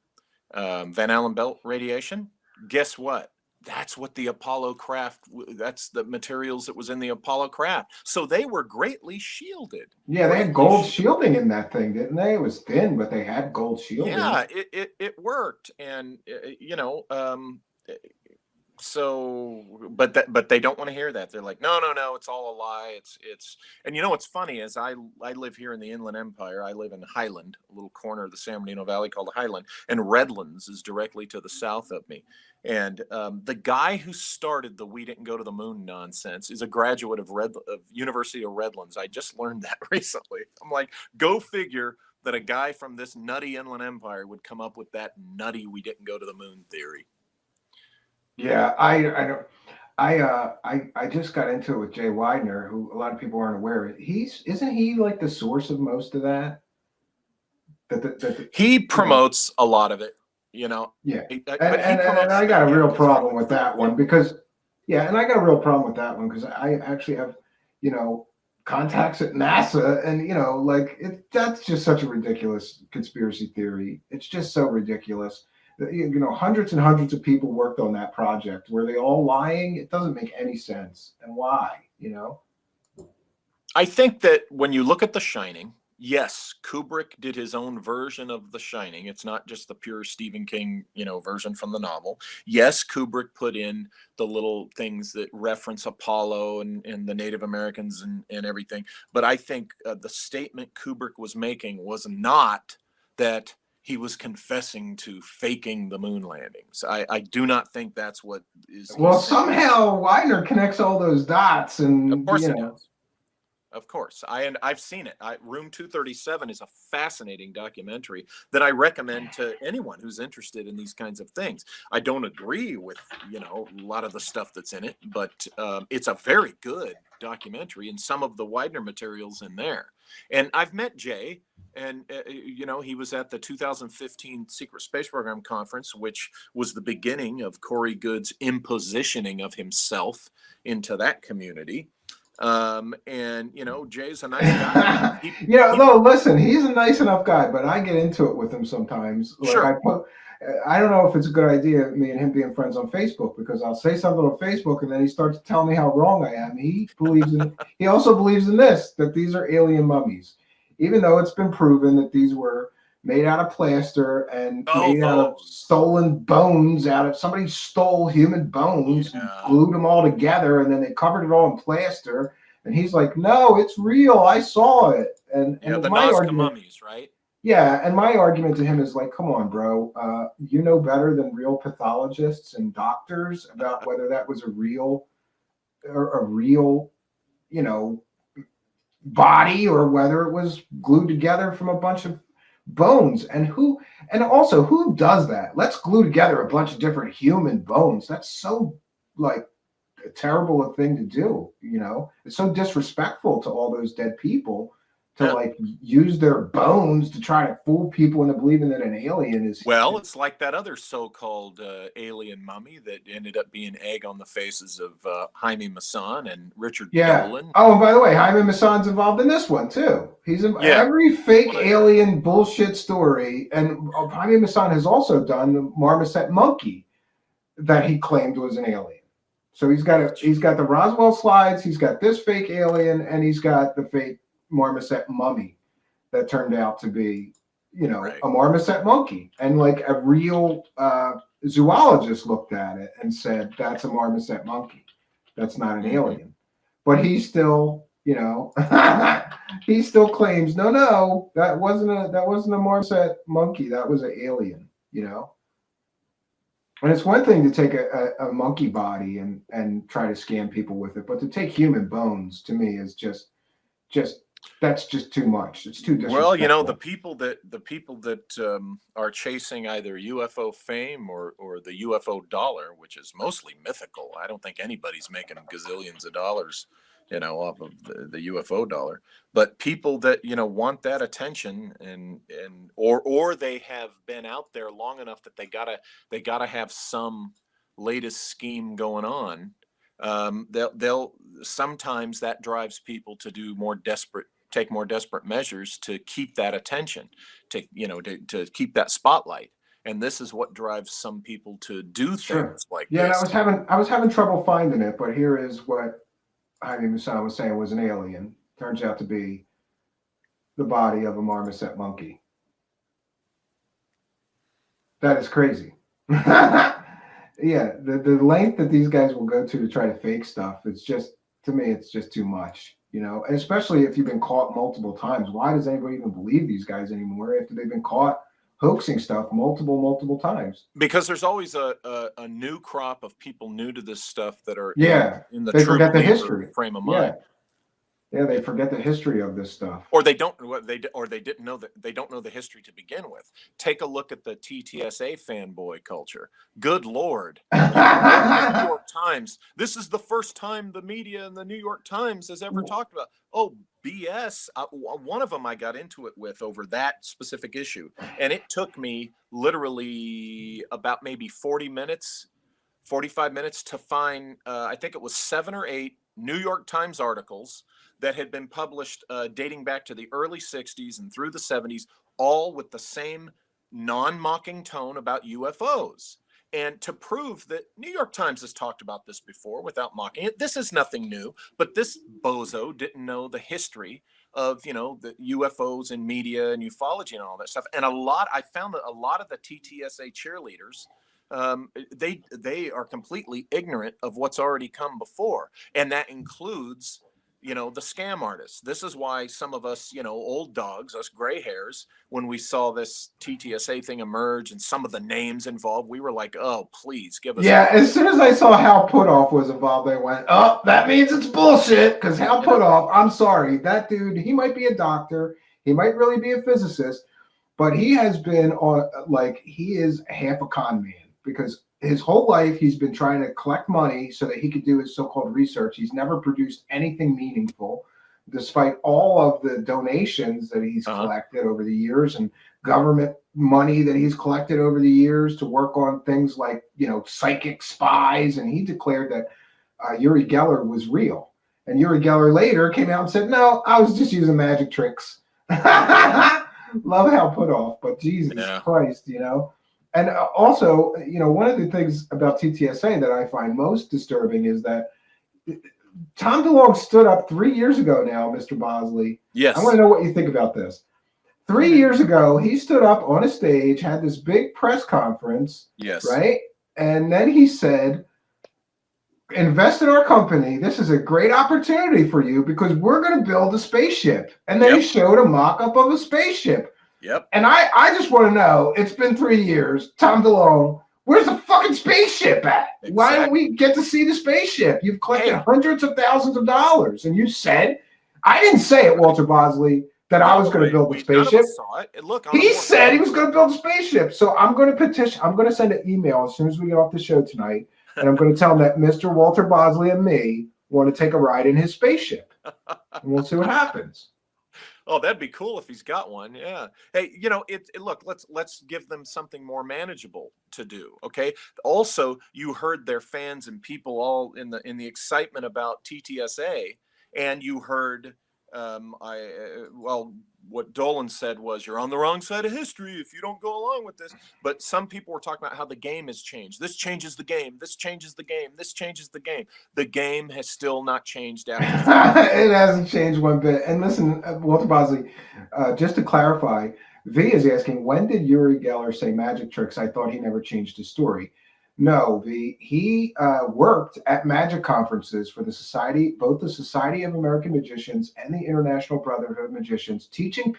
Speaker 1: Van Allen belt radiation, guess what? That's what the Apollo craft, that's the materials that was in the Apollo craft. So they were greatly shielded,
Speaker 2: Yeah, they had
Speaker 1: greatly
Speaker 2: gold
Speaker 1: shielded.
Speaker 2: shielding in that thing, didn't they? It was thin, but they had gold shielding.
Speaker 1: Yeah, it worked. And, you know, so but they don't want to hear that. They're like, no, it's all a lie. It's And you know what's funny is I live here in the Inland Empire. I live in Highland, a little corner of the San Bernardino Valley called Highland, and Redlands is directly to the south of me. And the guy who started the "we didn't go to the moon" nonsense is a graduate of University of Redlands. I just learned that recently. I'm like, go figure that a guy from this nutty Inland Empire would come up with that nutty "we didn't go to the moon" theory.
Speaker 2: Yeah, I don't. I just got into it with Jay Widener, who a lot of people aren't aware of. He's isn't he like the source of most of that?
Speaker 1: He
Speaker 2: You know,
Speaker 1: promotes a lot of it, you know,
Speaker 2: yeah.
Speaker 1: but he
Speaker 2: And
Speaker 1: promotes
Speaker 2: I
Speaker 1: the
Speaker 2: got a real
Speaker 1: areas from
Speaker 2: problem with that one because yeah, and I got a real problem with that one because I actually have, you know, contacts at NASA and like that's just such a ridiculous conspiracy theory. It's just so ridiculous. Hundreds and hundreds of people worked on that project. Were they all lying? It doesn't make any sense. And why,
Speaker 1: I think that when you look at The Shining, Yes, Kubrick did his own version of The Shining. It's not just the pure Stephen King, version from the novel. Yes, Kubrick put in the little things that reference Apollo and the Native Americans and everything. But I think the statement Kubrick was making was not that he was confessing to faking the moon landings. I do not think that's what is
Speaker 2: Well,
Speaker 1: he's saying.
Speaker 2: somehow Widener connects all those dots,
Speaker 1: Of
Speaker 2: and
Speaker 1: course he does. Of course. I've seen it. Room 237 is a fascinating documentary that I recommend to anyone who's interested in these kinds of things. I don't agree with, a lot of the stuff that's in it, but it's a very good documentary, and some of the Widener materials in there. And I've met Jay, and he was at the 2015 Secret Space Program conference, which was the beginning of Corey Goode's impositioning of himself into that community. And Jay's a nice guy.
Speaker 2: No, listen, he's a nice enough guy, but I get into it with him sometimes.
Speaker 1: Sure.
Speaker 2: I don't know if it's a good idea, me and him being friends on Facebook, because I'll say something on Facebook and then he starts to tell me how wrong I am. He also believes in this, that these are alien mummies, even though it's been proven that these were made out of plaster and made out of stolen bones. Somebody stole human bones and glued them all together, and then they covered it all in plaster. And he's like, "No, it's real. I saw it." And
Speaker 1: the
Speaker 2: my
Speaker 1: Nazca
Speaker 2: argument,
Speaker 1: mummies, right?
Speaker 2: yeah, and my argument to him is like, "Come on, bro. You know better than real pathologists and doctors about whether that was a real, body, or whether it was glued together from a bunch of bones." And also who does that? Let's glue together a bunch of different human bones. That's so like a terrible a thing to do. It's so disrespectful to all those dead people to like use their bones to try to fool people into believing that an alien is.
Speaker 1: Well, it's like that other so-called alien mummy that ended up being egg on the faces of Jaime Maussan and Richard Dolan.
Speaker 2: Oh, and by the way, Jaime Maussan's involved in this one too. He's in every fake alien bullshit story. And Jaime Maussan has also done the marmoset monkey that he claimed was an alien. So he's got the Roswell slides, he's got this fake alien, and he's got the fake marmoset mummy that turned out to be, a marmoset monkey. And like a real zoologist looked at it and said, "That's a marmoset monkey. That's not an alien." But he still, he still claims, no, that wasn't a marmoset monkey. That was an alien, And it's one thing to take a monkey body and try to scam people with it, but to take human bones, to me, is just that's just too much. It's too disrespectful.
Speaker 1: Well, the people that are chasing either UFO fame or the UFO dollar, which is mostly mythical. I don't think anybody's making gazillions of dollars, off of the UFO dollar. But people that want that attention or they have been out there long enough that they gotta have some latest scheme going on. They'll sometimes that drives people to take more desperate measures to keep that attention, to keep that spotlight. And this is what drives some people to do things like this.
Speaker 2: Yeah, I was having trouble finding it, but here is what Jaime Maussan was saying was an alien. Turns out to be the body of a marmoset monkey. That is crazy. Yeah, the length that these guys will go to try to fake stuff, it's just, to me, it's just too much, and especially if you've been caught multiple times. Why does anybody even believe these guys anymore after they've been caught hoaxing stuff multiple times?
Speaker 1: Because there's always a new crop of people new to this stuff that are in the
Speaker 2: they
Speaker 1: true
Speaker 2: forget the history
Speaker 1: frame of mind.
Speaker 2: Yeah, they forget the history of this stuff,
Speaker 1: or they don't know that they don't know the history to begin with. Take a look at the TTSA fanboy culture. Good Lord, the New York Times. This is the first time the media and the New York Times has ever talked about. Oh, BS. One of them I got into it with over that specific issue, and it took me literally about maybe 45 minutes to find. I think it was 7 or 8 New York Times articles that had been published dating back to the early 60s and through the 70s, all with the same non-mocking tone about UFOs. And to prove that New York Times has talked about this before without mocking it, this is nothing new, but this bozo didn't know the history of, the UFOs and media and ufology and all that stuff. And I found that a lot of the TTSA cheerleaders, they are completely ignorant of what's already come before. And that includes, the scam artists. This is why some of us, old dogs, us gray hairs, when we saw this TTSA thing emerge and some of the names involved, we were like, oh, please give us.
Speaker 2: Yeah, as soon as I saw Hal Puthoff was involved, I went, oh, that means it's bullshit. Because Hal Puthoff, I'm sorry, that dude, he might be a doctor, he might really be a physicist, but he has been he is half a con man, because his whole life he's been trying to collect money so that he could do his so-called research. He's never produced anything meaningful, despite all of the donations that he's collected over the years and government money that he's collected over the years to work on things like, psychic spies. And he declared that Uri Geller was real. And Uri Geller later came out and said, no, I was just using magic tricks. Love Hal Puthoff, but Jesus Christ, And also, one of the things about TTSA that I find most disturbing is that Tom DeLonge stood up 3 years ago now, Mr. Bosley.
Speaker 1: Yes.
Speaker 2: I want to know what you think about this. 3 years ago, he stood up on a stage, had this big press conference.
Speaker 1: Yes.
Speaker 2: Right? And then he said, invest in our company. This is a great opportunity for you because we're going to build a spaceship. And then he showed a mock-up of a spaceship.
Speaker 1: Yep.
Speaker 2: And I just want to know, it's been 3 years, Tom DeLonge, where's the fucking spaceship at? Exactly. Why don't we get to see the spaceship? You've collected hundreds of thousands of dollars. And you said, I didn't say it, Walter Bosley, that I was going to build a spaceship.
Speaker 1: Saw it. Look,
Speaker 2: he said he was going to build a spaceship. So I'm going to petition. I'm going to send an email as soon as we get off the show tonight. And I'm going to tell him that Mr. Walter Bosley and me want to take a ride in his spaceship. And we'll see what happens.
Speaker 1: Oh, that'd be cool if he's got one. Yeah. Hey, look, let's give them something more manageable to do. Okay. Also, you heard their fans and people all in the excitement about TTSA, and you heard what Dolan said was, you're on the wrong side of history if you don't go along with this. But some people were talking about how the game has changed. This changes the game. This changes the game. This changes the game. The game has still not changed after.
Speaker 2: It hasn't changed one bit. And listen, Walter Bosley, just to clarify, V is asking, when did Uri Geller say magic tricks? I thought he never changed his story. No, he worked at magic conferences for the society, both the Society of American Magicians and the International Brotherhood of Magicians, teaching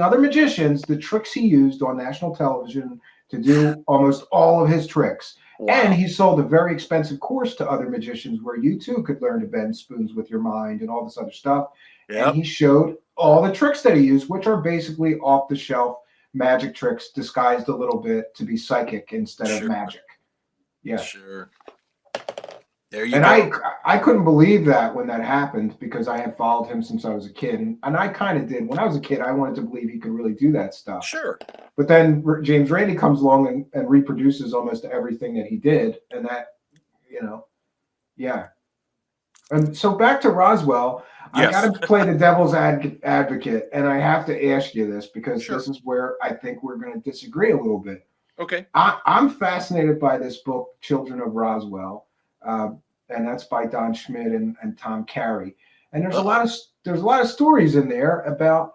Speaker 2: other magicians the tricks he used on national television to do almost all of his tricks. Wow. And he sold a very expensive course to other magicians where you too could learn to bend spoons with your mind and all this other stuff. Yep. And he showed all the tricks that he used, which are basically off the shelf magic tricks disguised a little bit to be psychic instead of magic. Yeah.
Speaker 1: Sure. There you
Speaker 2: go.
Speaker 1: And
Speaker 2: I couldn't believe that when that happened, because I had followed him since I was a kid. And I kind of did. When I was a kid, I wanted to believe he could really do that stuff.
Speaker 1: Sure.
Speaker 2: But then James Randi comes along and reproduces almost everything that he did. And that, yeah. And so back to Roswell. Yes. I got to play the devil's advocate, and I have to ask you this because this is where I think we're going to disagree a little bit.
Speaker 1: Okay.
Speaker 2: I'm fascinated by this book, Children of Roswell, and that's by Don Schmitt and Tom Carey. And there's a lot of stories in there about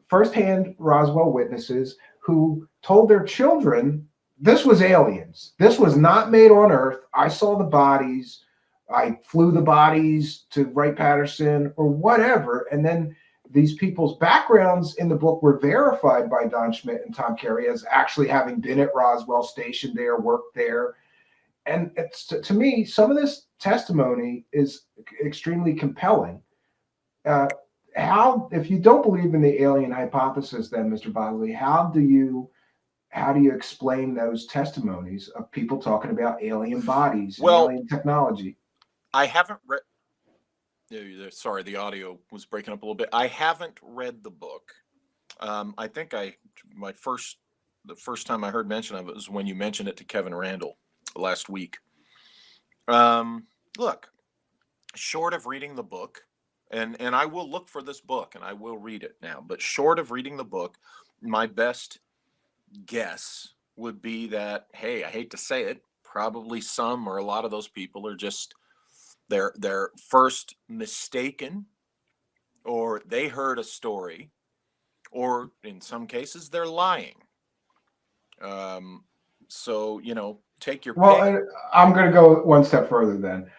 Speaker 2: firsthand Roswell witnesses who told their children this was aliens. This was not made on Earth. I saw the bodies. I flew the bodies to Wright-Patterson or whatever. And then these people's backgrounds in the book were verified by Don Schmitt and Tom Carey as actually having been at Roswell, stationed there, worked there. And it's, to me, some of this testimony is extremely compelling. If you don't believe in the alien hypothesis, then, Mr. Bosley, how do you explain those testimonies of people talking about alien bodies and alien technology?
Speaker 1: I haven't read. Sorry, the audio was breaking up a little bit. I haven't read the book. I think the first time I heard mention of it was when you mentioned it to Kevin Randall last week. Look, short of reading the book, and I will look for this book and I will read it now, but short of reading the book, my best guess would be that, hey, I hate to say it, probably some or a lot of those people are just they're first mistaken, or they heard a story, or in some cases they're lying. So, take your
Speaker 2: Well,
Speaker 1: pick.
Speaker 2: I'm going to go one step further then.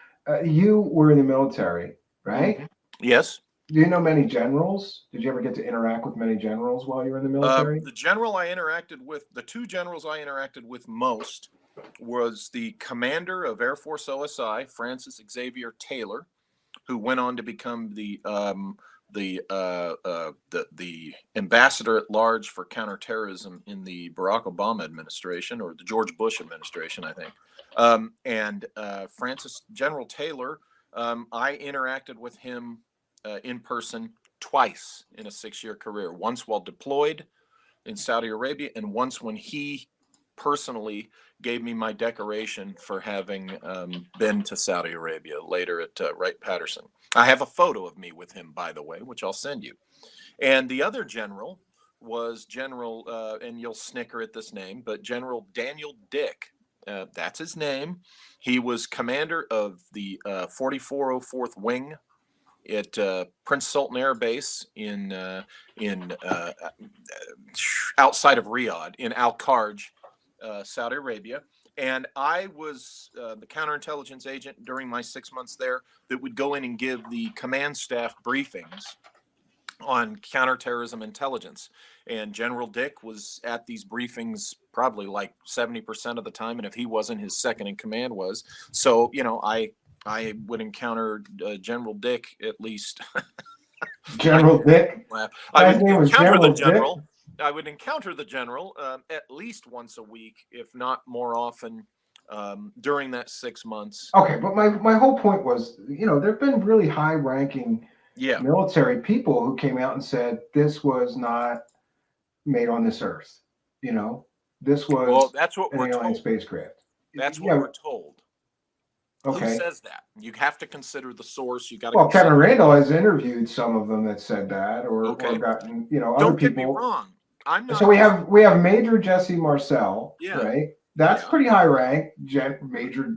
Speaker 2: You were in the military, right?
Speaker 1: Mhm. Yes.
Speaker 2: Do you know many generals? Did you ever get to interact with many generals while you were in the military?
Speaker 1: The two generals I interacted with most was the commander of Air Force OSI, Francis Xavier Taylor, who went on to become the ambassador at large for counterterrorism in the Barack Obama administration, or the George Bush administration, I think. And Francis General Taylor, I interacted with him in person twice in a 6-year career. Once while deployed in Saudi Arabia, and once when he personally gave me my decoration for having been to Saudi Arabia later at Wright-Patterson. I have a photo of me with him, by the way, which I'll send you. And the other general was General, and you'll snicker at this name, but General Daniel Dick. That's his name. He was commander of the 4404th Wing at Prince Sultan Air Base in outside of Riyadh, in Al Kharj, Saudi Arabia. And I was the counterintelligence agent during my 6 months there that would go in and give the command staff briefings on counterterrorism intelligence. And General Dick was at these briefings probably like 70% of the time, and if he wasn't, his second in command was. So, I would encounter General Dick at least.
Speaker 2: General Dick?
Speaker 1: I
Speaker 2: His
Speaker 1: would
Speaker 2: name was
Speaker 1: encounter the
Speaker 2: General Dick?
Speaker 1: general. I would encounter the general at least once a week, if not more often, during that 6 months.
Speaker 2: Okay, but my whole point was, there have been really high-ranking
Speaker 1: Yeah.
Speaker 2: military people who came out and said this was not made on this earth. This was
Speaker 1: Well, that's what
Speaker 2: an
Speaker 1: we're
Speaker 2: alien
Speaker 1: told.
Speaker 2: spacecraft.
Speaker 1: That's what
Speaker 2: Yeah,
Speaker 1: we're told. Who
Speaker 2: okay.
Speaker 1: says that? You have to consider the source. You got to
Speaker 2: Well,
Speaker 1: consider.
Speaker 2: Kevin Randall has interviewed some of them that said that, or
Speaker 1: Okay.
Speaker 2: gotten, other
Speaker 1: Don't get me
Speaker 2: people.
Speaker 1: wrong. I'm not.
Speaker 2: So we have Major Jesse Marcel,
Speaker 1: Yeah.
Speaker 2: right? That's
Speaker 1: Yeah.
Speaker 2: pretty high rank, Major.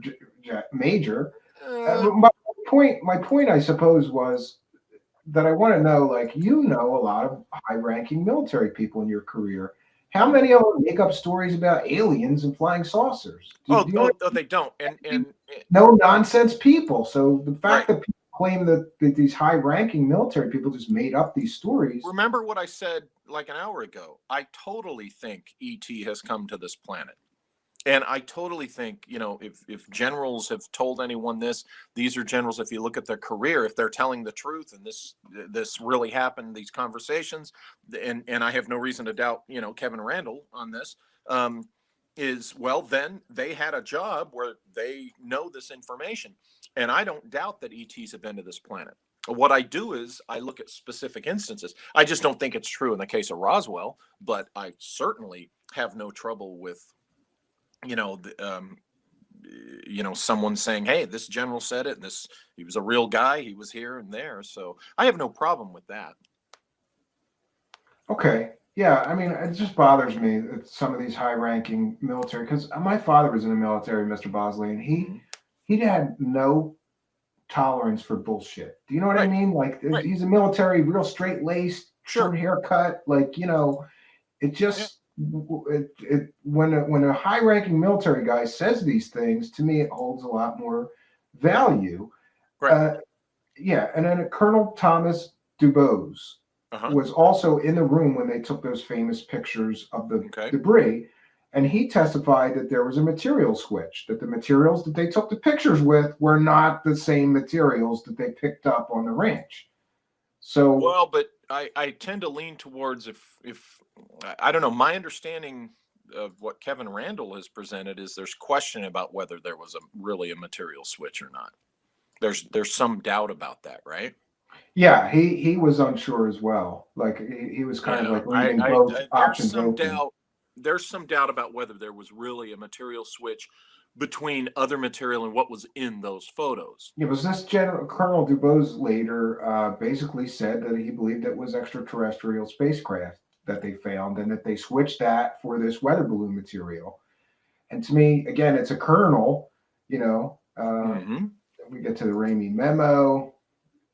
Speaker 1: Uh,
Speaker 2: My point, I suppose, was that I want to know, like, a lot of high-ranking military people in your career. How many of them make up stories about aliens and flying saucers? Do you know
Speaker 1: they don't. And
Speaker 2: no nonsense people. So the fact
Speaker 1: right.
Speaker 2: that people claim that these high-ranking military people just made up these stories.
Speaker 1: Remember what I said like an hour ago. I totally think ET has come to this planet. And I totally think, if generals have told anyone this, these are generals, if you look at their career, if they're telling the truth and this really happened, these conversations, and I have no reason to doubt, Kevin Randall on this, then they had a job where they know this information. And I don't doubt that ETs have been to this planet. What I do is I look at specific instances. I just don't think it's true in the case of Roswell, but I certainly have no trouble with someone saying, hey, this general said it, he was a real guy, he was here and there. So I have no problem with that.
Speaker 2: Okay. Yeah. I mean, it just bothers me that some of these high ranking military, because my father was in the military, Mr. Bosley, and he had no tolerance for bullshit. Do you know what I mean? Like, he's a military, real straight laced, short haircut. Like, it just, when a high-ranking military guy says these things, to me, it holds a lot more value.
Speaker 1: Right.
Speaker 2: And then Colonel Thomas Dubose was also in the room when they took those famous pictures of the debris, and he testified that there was a material switch, that the materials that they took the pictures with were not the same materials that they picked up on the ranch. So,
Speaker 1: well, but I tend to lean towards if I don't know, my understanding of what Kevin Randall has presented is there's question about whether there was really a material switch or not. There's some doubt about that, right?
Speaker 2: Yeah, he was unsure as well. Like he was kind of like leaving both options open.
Speaker 1: There's some doubt about whether there was really a material switch between other material and what was in those photos.
Speaker 2: Yeah, was this Colonel Dubose later basically said that he believed it was extraterrestrial spacecraft. that they found, and that they switched that for this weather balloon material. And to me, again, it's a kernel, you know.
Speaker 1: Hmm.
Speaker 2: We get to the Ramey memo.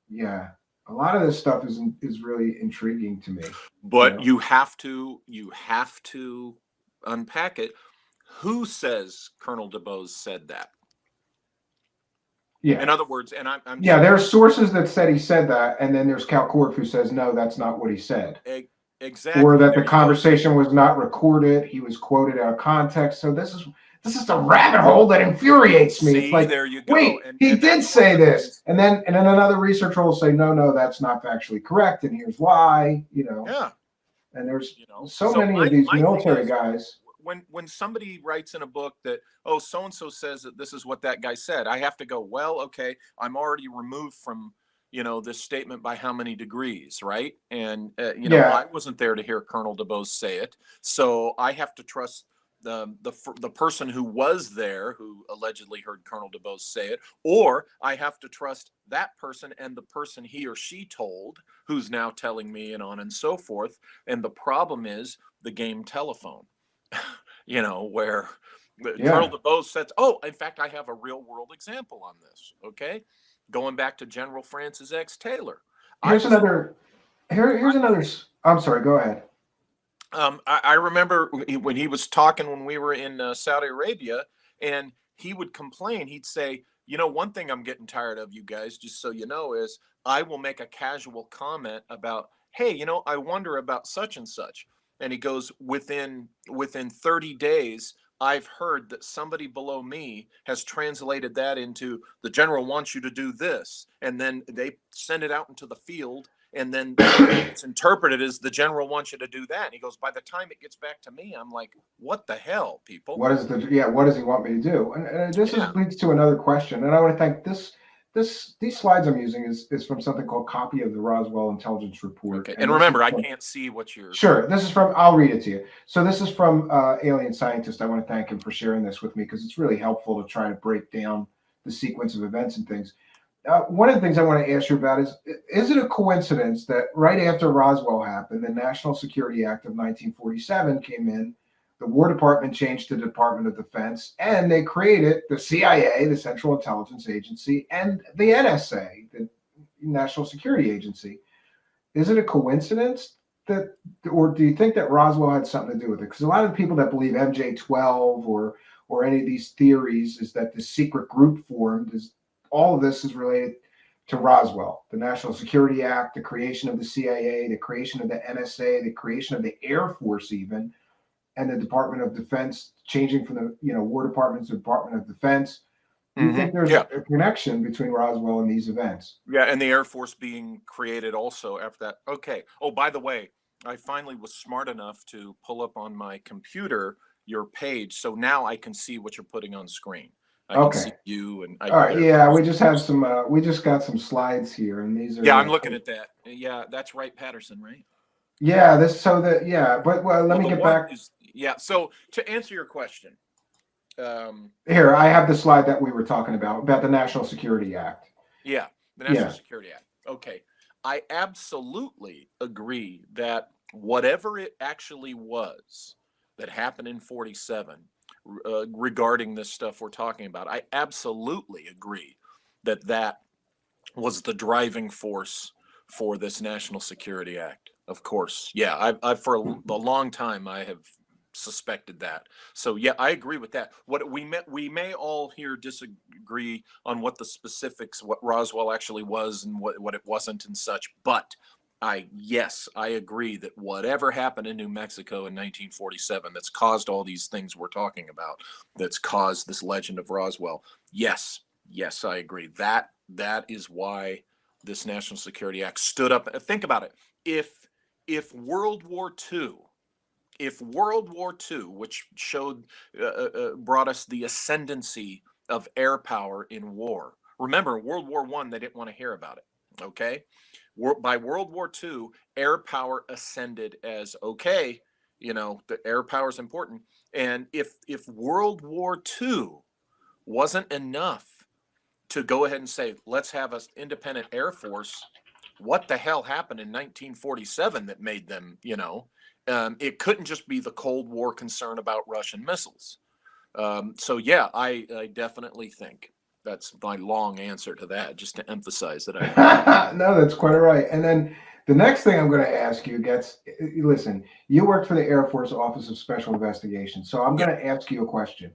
Speaker 2: Yeah, a lot of this stuff is really intriguing to me. You
Speaker 1: But
Speaker 2: know.
Speaker 1: you have to unpack it. Who says Colonel DuBose said that? In
Speaker 2: Yeah,
Speaker 1: other words, and I'm
Speaker 2: yeah.
Speaker 1: saying
Speaker 2: There's sources that said he said that, and then there's Cal Korff who says no, that's not what he said, or
Speaker 1: exactly.
Speaker 2: that
Speaker 1: There
Speaker 2: the
Speaker 1: you go.
Speaker 2: conversation was not recorded. He was quoted out of context. So this is the rabbit hole that infuriates me. It's
Speaker 1: See,
Speaker 2: like,
Speaker 1: there you go.
Speaker 2: wait,
Speaker 1: And
Speaker 2: he
Speaker 1: and
Speaker 2: did
Speaker 1: that's one of
Speaker 2: say
Speaker 1: the
Speaker 2: this,
Speaker 1: things.
Speaker 2: and then another researcher will say, no, no, that's not factually correct, and here's why. You know,
Speaker 1: Yeah.
Speaker 2: and there's so
Speaker 1: So
Speaker 2: many of these
Speaker 1: my thing
Speaker 2: military
Speaker 1: is,
Speaker 2: guys.
Speaker 1: when somebody writes in a book that, oh, so and so says that this is what that guy said, I have to go, well, okay, I'm already removed from this statement by how many degrees, right? And
Speaker 2: Yeah,
Speaker 1: I wasn't there to hear Colonel DuBose say it, so I have to trust the person who was there, who allegedly heard Colonel DuBose say it, or I have to trust that person and the person he or she told, who's now telling me, and on and so forth. And the problem is the game telephone, where Colonel
Speaker 2: yeah.
Speaker 1: DuBose said, oh, in fact, I have a real world example on this. Okay. Going back to General Francis X. Taylor. I
Speaker 2: Here's
Speaker 1: was in,
Speaker 2: another. Here's another. I'm sorry. Go ahead.
Speaker 1: I remember when he was talking when we were in Saudi Arabia, and he would complain. He'd say, one thing I'm getting tired of, you guys, just so you know, is I will make a casual comment about, hey, I wonder about such and such. And he goes, within 30 days, I've heard that somebody below me has translated that into the general wants you to do this. And then they send it out into the field, and then it's interpreted as the general wants you to do that. And he goes, by the time it gets back to me, I'm like, what the hell, people?
Speaker 2: What is the yeah? What does he want me to do? And this
Speaker 1: Yeah.
Speaker 2: leads to another question. And I want to thank these slides I'm using is from something called Copy of the Roswell Intelligence Report.
Speaker 1: Okay.
Speaker 2: And
Speaker 1: And
Speaker 2: this is
Speaker 1: remember, I
Speaker 2: from,
Speaker 1: can't see what you're.
Speaker 2: sure, this is from, I'll read it to you. So this is from Alienscientist. I want to thank him for sharing this with me because it's really helpful to try to break down the sequence of events and things. One of the things I want to ask you about is it a coincidence that right after Roswell happened, the National Security Act of 1947 came in, the War Department changed to the Department of Defense, and they created the CIA, the Central Intelligence Agency, and the NSA, the National Security Agency? Is it a coincidence that, or do you think that Roswell had something to do with it? Because a lot of the people that believe MJ12 or any of these theories is that the secret group formed, is all of this is related to Roswell, the National Security Act, the creation of the CIA, the creation of the NSA, the creation of the Air Force, even, and the Department of Defense changing from the War Department to Department of Defense. Do you think there's
Speaker 1: Yeah.
Speaker 2: a connection between Roswell and these events?
Speaker 1: Yeah. And the Air Force being created also after that. Okay. Oh, by the way, I finally was smart enough to pull up on my computer your page. So now I can see what you're putting on screen. I can see
Speaker 2: Okay.
Speaker 1: you, and
Speaker 2: All right.
Speaker 1: there.
Speaker 2: Yeah, we just have some. We just got some slides here, and these
Speaker 1: Yeah,
Speaker 2: are.
Speaker 1: I'm looking at that. Yeah, that's right, Patterson, right?
Speaker 2: Yeah, this so that yeah, but well, let
Speaker 1: Well,
Speaker 2: me
Speaker 1: the
Speaker 2: get
Speaker 1: one
Speaker 2: back
Speaker 1: is, yeah. So to answer your question, um,
Speaker 2: here. I have the slide that we were talking about the National Security Act.
Speaker 1: yeah, the National
Speaker 2: Yeah.
Speaker 1: Security Act. Okay, I absolutely agree that whatever it actually was that happened in 47 regarding this stuff we're talking about, I absolutely agree that that was the driving force for this National Security Act. Of course, yeah. I've for a long time I have suspected that. So yeah, I agree with that. What we may all here disagree on what the specifics, what Roswell actually was and what it wasn't and such. But I agree that whatever happened in New Mexico in 1947 that's caused all these things we're talking about, that's caused this legend of Roswell. Yes, I agree. That is why this National Security Act stood up. Think about it. If World War II, if World War II, which showed brought us the ascendancy of air power in war. Remember, World War I, they didn't want to hear about it. Okay, by World War II, air power ascended as okay. The air power is important. And if World War II wasn't enough to go ahead and say, let's have an independent Air Force, what the hell happened in 1947 that made them, It couldn't just be the Cold War concern about Russian missiles. So yeah, I definitely think that's my long answer to that, just to emphasize that I.
Speaker 2: No, that's quite all right. And then the next thing I'm going to ask you gets, listen, you worked for the Air Force Office of Special Investigations, so I'm
Speaker 1: Yeah.
Speaker 2: going to ask you a question.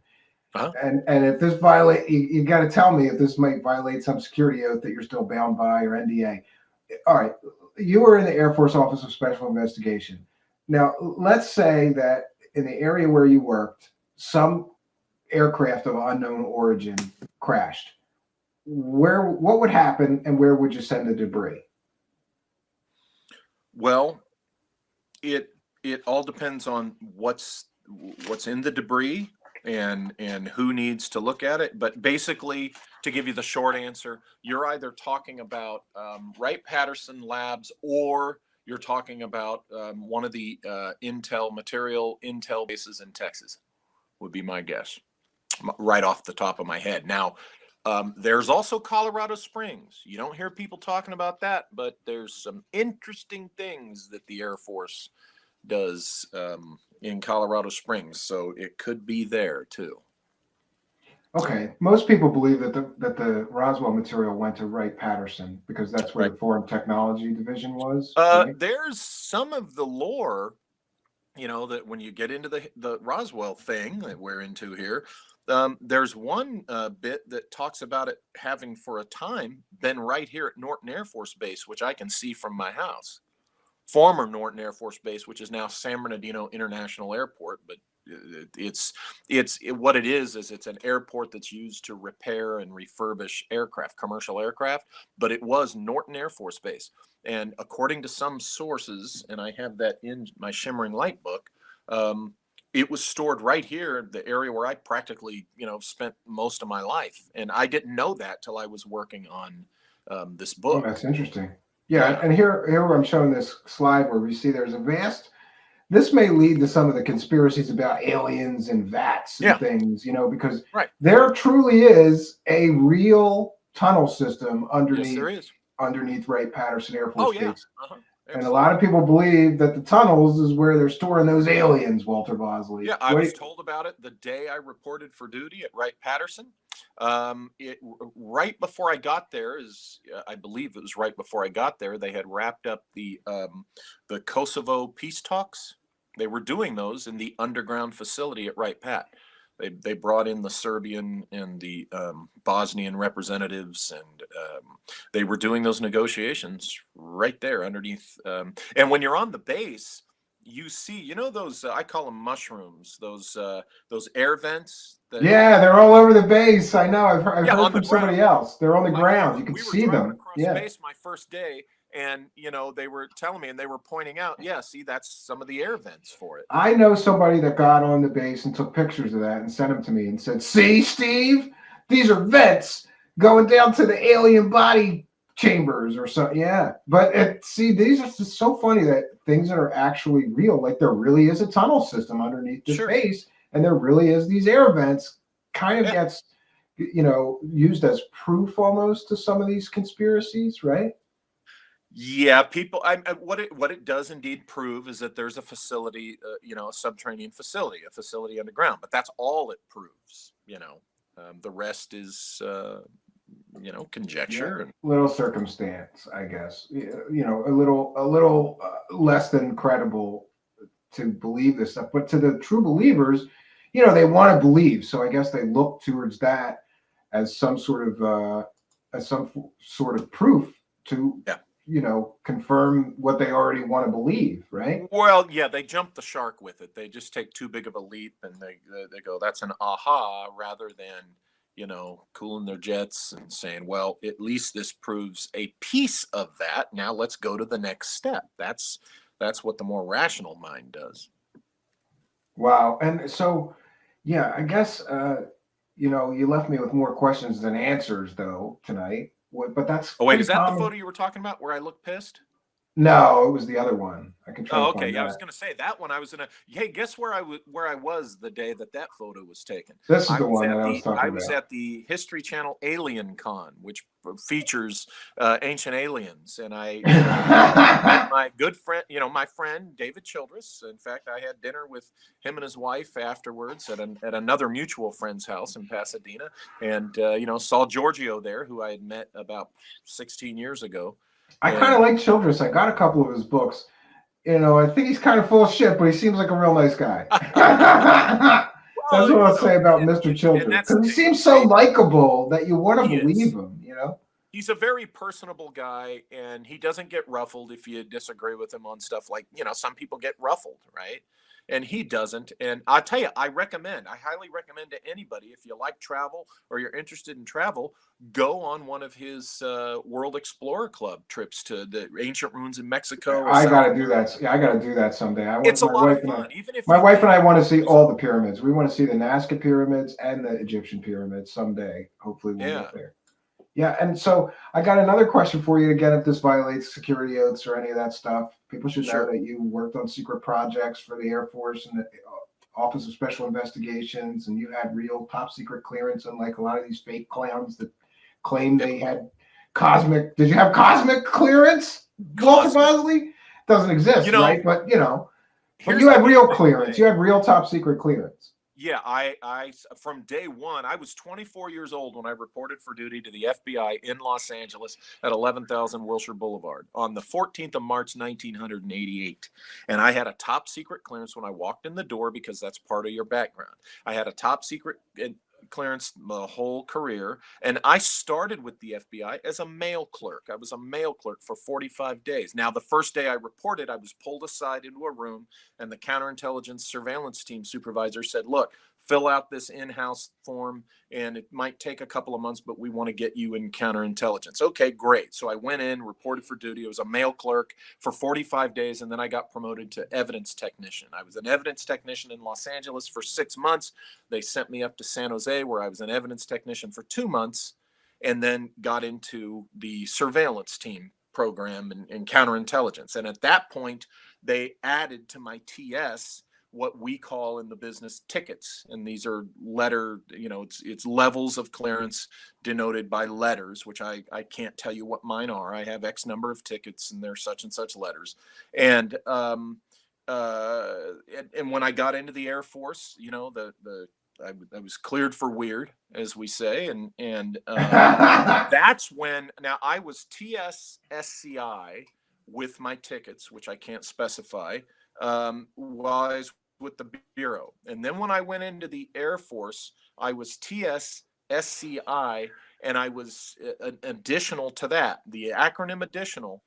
Speaker 1: Uh-huh.
Speaker 2: And if this violate, you got to tell me if this might violate some security oath that you're still bound by or NDA. All right, you were in the Air Force Office of Special Investigation. Now, let's say that in the area where you worked, some aircraft of unknown origin crashed. What would happen, and where would you send the debris?
Speaker 1: Well, it all depends on what's in the debris and who needs to look at it. But basically, to give you the short answer, you're either talking about Wright-Patterson labs, or you're talking about one of the Intel bases in Texas, would be my guess, right off the top of my head. Now, there's also Colorado Springs. You don't hear people talking about that, but there's some interesting things that the Air Force does in Colorado Springs, so it could be there too.
Speaker 2: Okay, most people believe that the Roswell material went to Wright-Patterson because that's where
Speaker 1: Right.
Speaker 2: the Foreign Technology Division was. Right?
Speaker 1: There's some of the lore, that when you get into the Roswell thing that we're into here, there's one bit that talks about it having for a time been right here at Norton Air Force Base, which I can see from my house. Former Norton Air Force Base, which is now San Bernardino International Airport, but what it is it's an airport that's used to repair and refurbish aircraft, commercial aircraft, but it was Norton Air Force Base. And according to some sources, and I have that in my Shimmering Light book, it was stored right here, the area where I practically, spent most of my life. And I didn't know that till I was working on this
Speaker 2: Oh,
Speaker 1: book.
Speaker 2: that's interesting. Yeah,
Speaker 1: Yeah.
Speaker 2: and here I'm showing this slide where we see there's a vast. This may lead to some of the conspiracies about aliens and VATS and
Speaker 1: Yeah.
Speaker 2: things, because
Speaker 1: Right.
Speaker 2: there truly is a real tunnel system
Speaker 1: Yes,
Speaker 2: underneath
Speaker 1: there is.
Speaker 2: Wright-Patterson Air
Speaker 1: Oh,
Speaker 2: Force
Speaker 1: yeah.
Speaker 2: Base.
Speaker 1: Uh-huh.
Speaker 2: And a lot of people believe that the tunnels is where they're storing those aliens, Walter Bosley.
Speaker 1: Yeah, I was told about it the day I reported for duty at Wright-Patterson. Right before I got there, I believe it was right before I got there, they had wrapped up the Kosovo peace talks. They were doing those in the underground facility at Wright-Pat. They brought in the Serbian and the Bosnian representatives, and they were doing those negotiations right there underneath. And when you're on the base, you see, those I call them mushrooms, those air vents.
Speaker 2: Yeah, they're all over the base. I know. I've heard from somebody
Speaker 1: ground.
Speaker 2: else. They're on the ground. You can
Speaker 1: We were
Speaker 2: see
Speaker 1: driving
Speaker 2: them.
Speaker 1: across
Speaker 2: Yeah.
Speaker 1: base my first day, and they were telling me, and they were pointing out, yeah, see, that's some of the air vents for it.
Speaker 2: I know somebody that got on the base and took pictures of that and sent them to me and said, "See, Steve, these are vents going down to the alien body chambers or something." Yeah, but see, these are just so funny that things that are actually real, like there really is a tunnel system underneath this base, and there really is these air vents, kind of gets, used as proof almost to some of these conspiracies, right?
Speaker 1: Yeah, people. What it does indeed prove is that there's a facility, a subterranean facility, a facility underground. But that's all it proves. The rest is, conjecture and
Speaker 2: little circumstance, I guess. A little less than credible to believe this stuff. But to the true believers, they want to believe. So I guess they look towards that as some sort of proof to. Yeah. Confirm what they already want to believe, right?
Speaker 1: Well, yeah, they jump the shark with it. They just take too big of a leap, and they go, "That's an aha," rather than cooling their jets and saying, "Well, at least this proves a piece of that. Now let's go to the next step." That's what the more rational mind does.
Speaker 2: Wow, and so, yeah, I guess you left me with more questions than answers though tonight. But that's
Speaker 1: wait, is that
Speaker 2: common.
Speaker 1: the photo you were talking about where I look pissed?
Speaker 2: No, it was the other one. I can try
Speaker 1: Oh,
Speaker 2: to
Speaker 1: okay.
Speaker 2: find
Speaker 1: Yeah, I was
Speaker 2: that.
Speaker 1: going to say that one. I was in a. Hey, guess where I was the day that that photo was taken?
Speaker 2: This is
Speaker 1: I
Speaker 2: the
Speaker 1: was
Speaker 2: one that
Speaker 1: at
Speaker 2: I was
Speaker 1: I
Speaker 2: talking
Speaker 1: was
Speaker 2: about.
Speaker 1: at the History Channel Alien Con, which features ancient aliens, and I met my good friend, my friend David Childress. In fact, I had dinner with him and his wife afterwards at another mutual friend's house in Pasadena, and saw Giorgio there, who I had met about 16 years ago,
Speaker 2: I kind
Speaker 1: and
Speaker 2: of like Childress. I got a couple of his books. I think he's kind of full of shit, but he seems like a real nice guy. That's
Speaker 1: well,
Speaker 2: what I'll say about Mr.
Speaker 1: and
Speaker 2: Childress,
Speaker 1: that's the
Speaker 2: because he
Speaker 1: thing,
Speaker 2: seems so
Speaker 1: right?
Speaker 2: likable that you want to
Speaker 1: He
Speaker 2: believe
Speaker 1: is.
Speaker 2: him.
Speaker 1: He's a very personable guy, and he doesn't get ruffled if you disagree with him on stuff like, some people get ruffled, right? And he doesn't. And I tell you, I highly recommend to anybody, if you like travel or you're interested in travel, go on one of his World Explorer Club trips to the ancient ruins in Mexico or
Speaker 2: I got
Speaker 1: South
Speaker 2: to do
Speaker 1: America.
Speaker 2: that. Yeah, I got to do that someday. I want
Speaker 1: It's a
Speaker 2: my
Speaker 1: lot of
Speaker 2: wife and I.
Speaker 1: fun, even if
Speaker 2: My
Speaker 1: you
Speaker 2: wife and
Speaker 1: think
Speaker 2: I want to
Speaker 1: it's
Speaker 2: see
Speaker 1: just,
Speaker 2: all the pyramids. We want to see the Nazca pyramids and the Egyptian pyramids someday. Hopefully, we'll
Speaker 1: yeah,
Speaker 2: get there. Yeah, and so I got another question for you. Again, if this violates security oaths or any of that stuff, people should know
Speaker 1: sure.
Speaker 2: that you worked on secret projects for the Air Force and the Office of Special Investigations, and you had real top secret clearance, unlike a lot of these fake clowns that claim
Speaker 1: Yep.
Speaker 2: they had cosmic. Did you have cosmic clearance, Walter
Speaker 1: Cosmic.
Speaker 2: Bosley? Doesn't exist, right? But but you
Speaker 1: Here's the
Speaker 2: had real
Speaker 1: interesting
Speaker 2: clearance. You
Speaker 1: thing.
Speaker 2: had real top secret clearance.
Speaker 1: Yeah, I from day one, I was 24 years old when I reported for duty to the FBI in Los Angeles at 11,000 Wilshire Boulevard on the 14th of March, 1988. And I had a top secret clearance when I walked in the door because that's part of your background. I had a top secret clearance the whole career. And I started with the FBI as a mail clerk. I was a mail clerk for 45 days. Now, the first day I reported, I was pulled aside into a room, and the counterintelligence surveillance team supervisor said, "Look, fill out this in-house form, and it might take a couple of months, but we want to get you in counterintelligence." Okay, great. So I went in, reported for duty. I was a mail clerk for 45 days, and then I got promoted to evidence technician. I was an evidence technician in Los Angeles for 6 months. They sent me up to San Jose, where I was an evidence technician for 2 months, and then got into the surveillance team program and counterintelligence. And at that point, they added to my TS what we call in the business tickets, and these are it's levels of clearance denoted by letters, which I can't tell you what mine are. I have X number of tickets, and they're such and such letters. And and when I got into the Air Force, I was cleared for weird, as we say, and that's when. Now I was TS SCI with my tickets, which I can't specify, while I was with the Bureau. And then when I went into the Air Force, I was TS SCI, and I was additional to that, the acronym additional.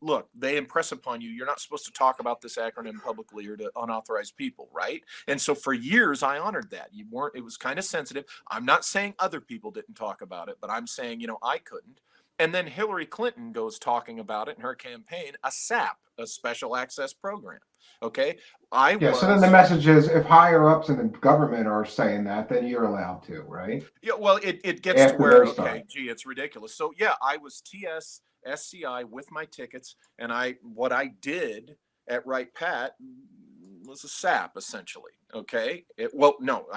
Speaker 1: Look, they impress upon you, you're not supposed to talk about this acronym publicly or to unauthorized people, right? And so for years, I honored that. It was kind of sensitive. I'm not saying other people didn't talk about it, but I'm saying, I couldn't. And then Hillary Clinton goes talking about it in her campaign, a SAP, a special access program. Okay. I
Speaker 2: Yeah, so then the
Speaker 1: was,
Speaker 2: message is if higher ups in the government are saying that, then you're allowed to, right?
Speaker 1: yeah, well, it gets to
Speaker 2: After
Speaker 1: where,
Speaker 2: they
Speaker 1: okay,
Speaker 2: start.
Speaker 1: gee, it's ridiculous. So yeah, I was TS SCI with my tickets, and what I did at Wright Pat was a SAP essentially. Okay. Well, no,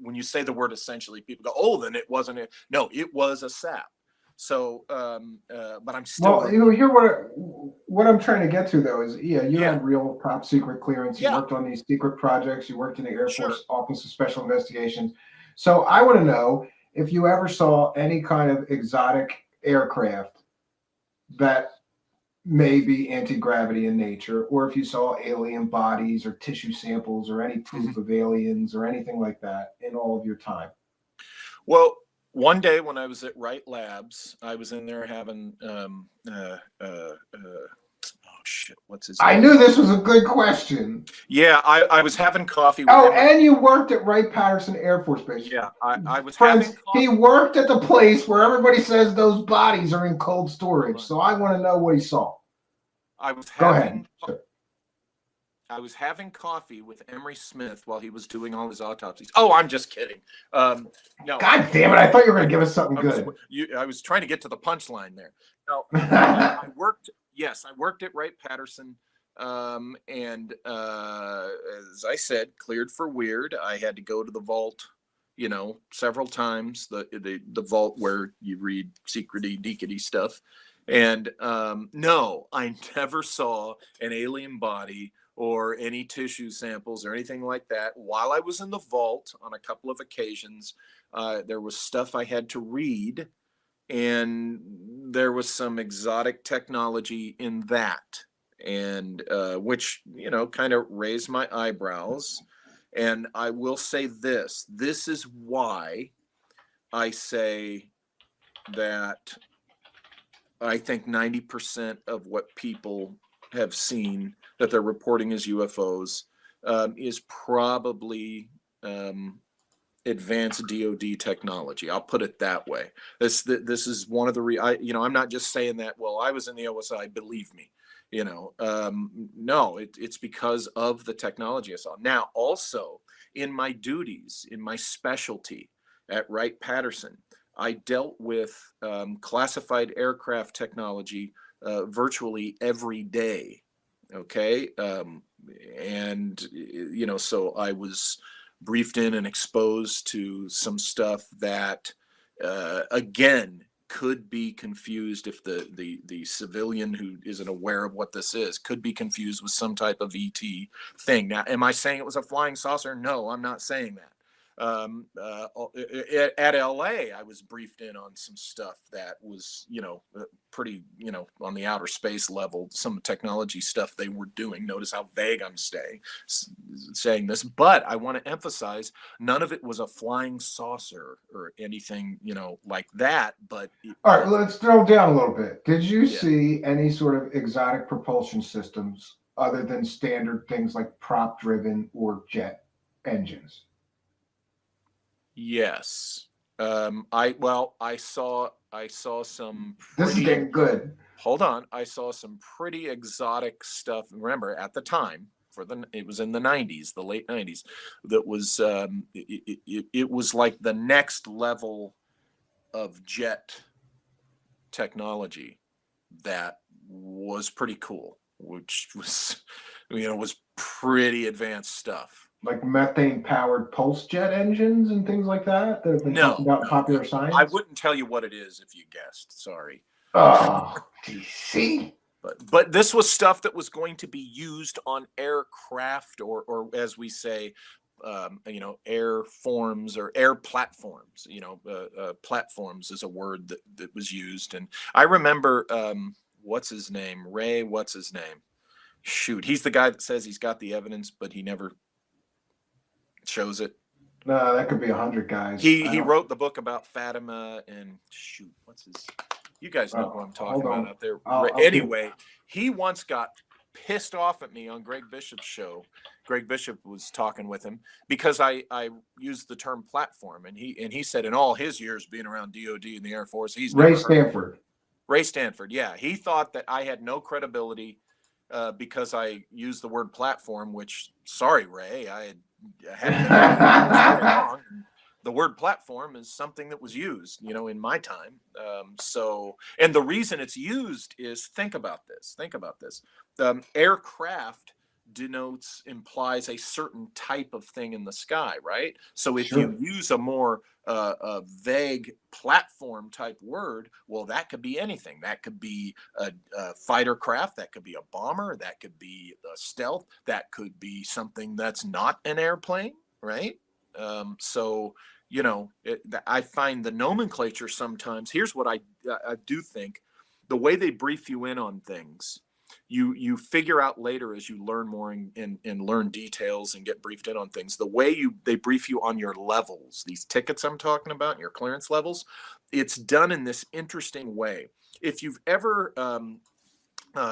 Speaker 1: when you say the word essentially, people go, "Oh, then it wasn't it." No, it was a SAP. So, but I'm still
Speaker 2: Well,
Speaker 1: remaining.
Speaker 2: here what I'm trying to get to though is, yeah, you
Speaker 1: Yeah.
Speaker 2: had real top secret clearance. You
Speaker 1: Yeah.
Speaker 2: worked on these secret projects. You worked in the Air
Speaker 1: Sure.
Speaker 2: Force Office of Special Investigations. So I want to know if you ever saw any kind of exotic aircraft that may be anti-gravity in nature, or if you saw alien bodies or tissue samples or any proof of aliens or anything like that in all of your time.
Speaker 1: Well, one day when I was at Wright Labs, I was in there having oh shit, what's his
Speaker 2: I
Speaker 1: name?
Speaker 2: knew this was a good question.
Speaker 1: Yeah, I was having coffee with
Speaker 2: Oh,
Speaker 1: Emery.
Speaker 2: and you worked at Wright-Patterson Air Force Base.
Speaker 1: Yeah, I was
Speaker 2: Friends,
Speaker 1: having
Speaker 2: he
Speaker 1: coffee.
Speaker 2: worked at the place where everybody says those bodies are in cold storage. So I want to know what he saw.
Speaker 1: I was
Speaker 2: Go ahead.
Speaker 1: having
Speaker 2: Sure.
Speaker 1: I was having coffee with Emery Smith while he was doing all his autopsies. Oh, I'm just kidding. No,
Speaker 2: God damn it! I thought you were going to give us something good.
Speaker 1: I was trying to get to the punchline there. No, I worked. yes, I worked at Wright-Patterson. And as I said, cleared for weird. I had to go to the vault, several times, the vault where you read secrety deekety stuff. And no, I never saw an alien body or any tissue samples or anything like that. While I was in the vault on a couple of occasions, there was stuff I had to read, and there was some exotic technology in that, and which kind of raised my eyebrows. And I will say this is why I say that I think 90% of what people have seen that they're reporting as UFOs is probably advanced DoD technology. I'll put it that way. This is one of the I'm not just saying that. Well, I was in the OSI. Believe me. No, it's because of the technology I saw. Now, also in my duties, in my specialty at Wright-Patterson, I dealt with classified aircraft technology virtually every day. Okay. And, so I was briefed in and exposed to some stuff that, again, could be confused if the civilian who isn't aware of what this is could be confused with some type of ET thing. Now, am I saying it was a flying saucer? No, I'm not saying that. At LA, I was briefed in on some stuff that was, pretty, on the outer space level, some technology stuff they were doing. Notice how vague I'm saying this, but I want to emphasize none of it was a flying saucer or anything, like that. But
Speaker 2: all right, let's drill down a little bit. Did you
Speaker 1: Yeah.
Speaker 2: see any sort of exotic propulsion systems other than standard things like prop driven or jet engines?
Speaker 1: Yes. I saw some
Speaker 2: This is
Speaker 1: pretty,
Speaker 2: getting good.
Speaker 1: hold on. I saw some pretty exotic stuff. Remember, at the time, it was in the 90s, the late 90s, that was, it was like the next level of jet technology that was pretty cool, which was, was pretty advanced stuff.
Speaker 2: Like methane powered pulse jet engines and things like that have been talked about in popular science?
Speaker 1: I wouldn't tell you what it is if you guessed. Sorry.
Speaker 2: Oh, do you see?
Speaker 1: But this was stuff that was going to be used on aircraft, or as we say, air forms or air platforms. Platforms is a word that was used. And I remember, what's his name? Ray, what's his name? Shoot, he's the guy that says he's got the evidence, but he never shows it.
Speaker 2: No, that could be 100 guys.
Speaker 1: He wrote the book about Fatima, and shoot, what's his? You guys know who I'm talking about out there. Anyway, he once got pissed off at me on Greg Bishop's show. Greg Bishop was talking with him because I used the term platform, and he said in all his years being around DoD and the Air Force, he's
Speaker 2: Ray
Speaker 1: never
Speaker 2: Stanford.
Speaker 1: Ray Stanford, yeah, he thought that I had no credibility because I used the word platform. Which, sorry, Ray, I had very long. The word platform is something that was used, in my time. And the reason it's used is, think about this. Aircraft implies a certain type of thing in the sky, right? So if you use a more vague platform type word, well, that could be anything. That could be a fighter craft, that could be a bomber, that could be a stealth, that could be something that's not an airplane, right? I find the nomenclature sometimes, here's what I do think, the way they brief you in on things, you figure out later as you learn more and learn details and get briefed in on things, the way they brief you on your levels, these tickets I'm talking about, your clearance levels, it's done in this interesting way. If you've ever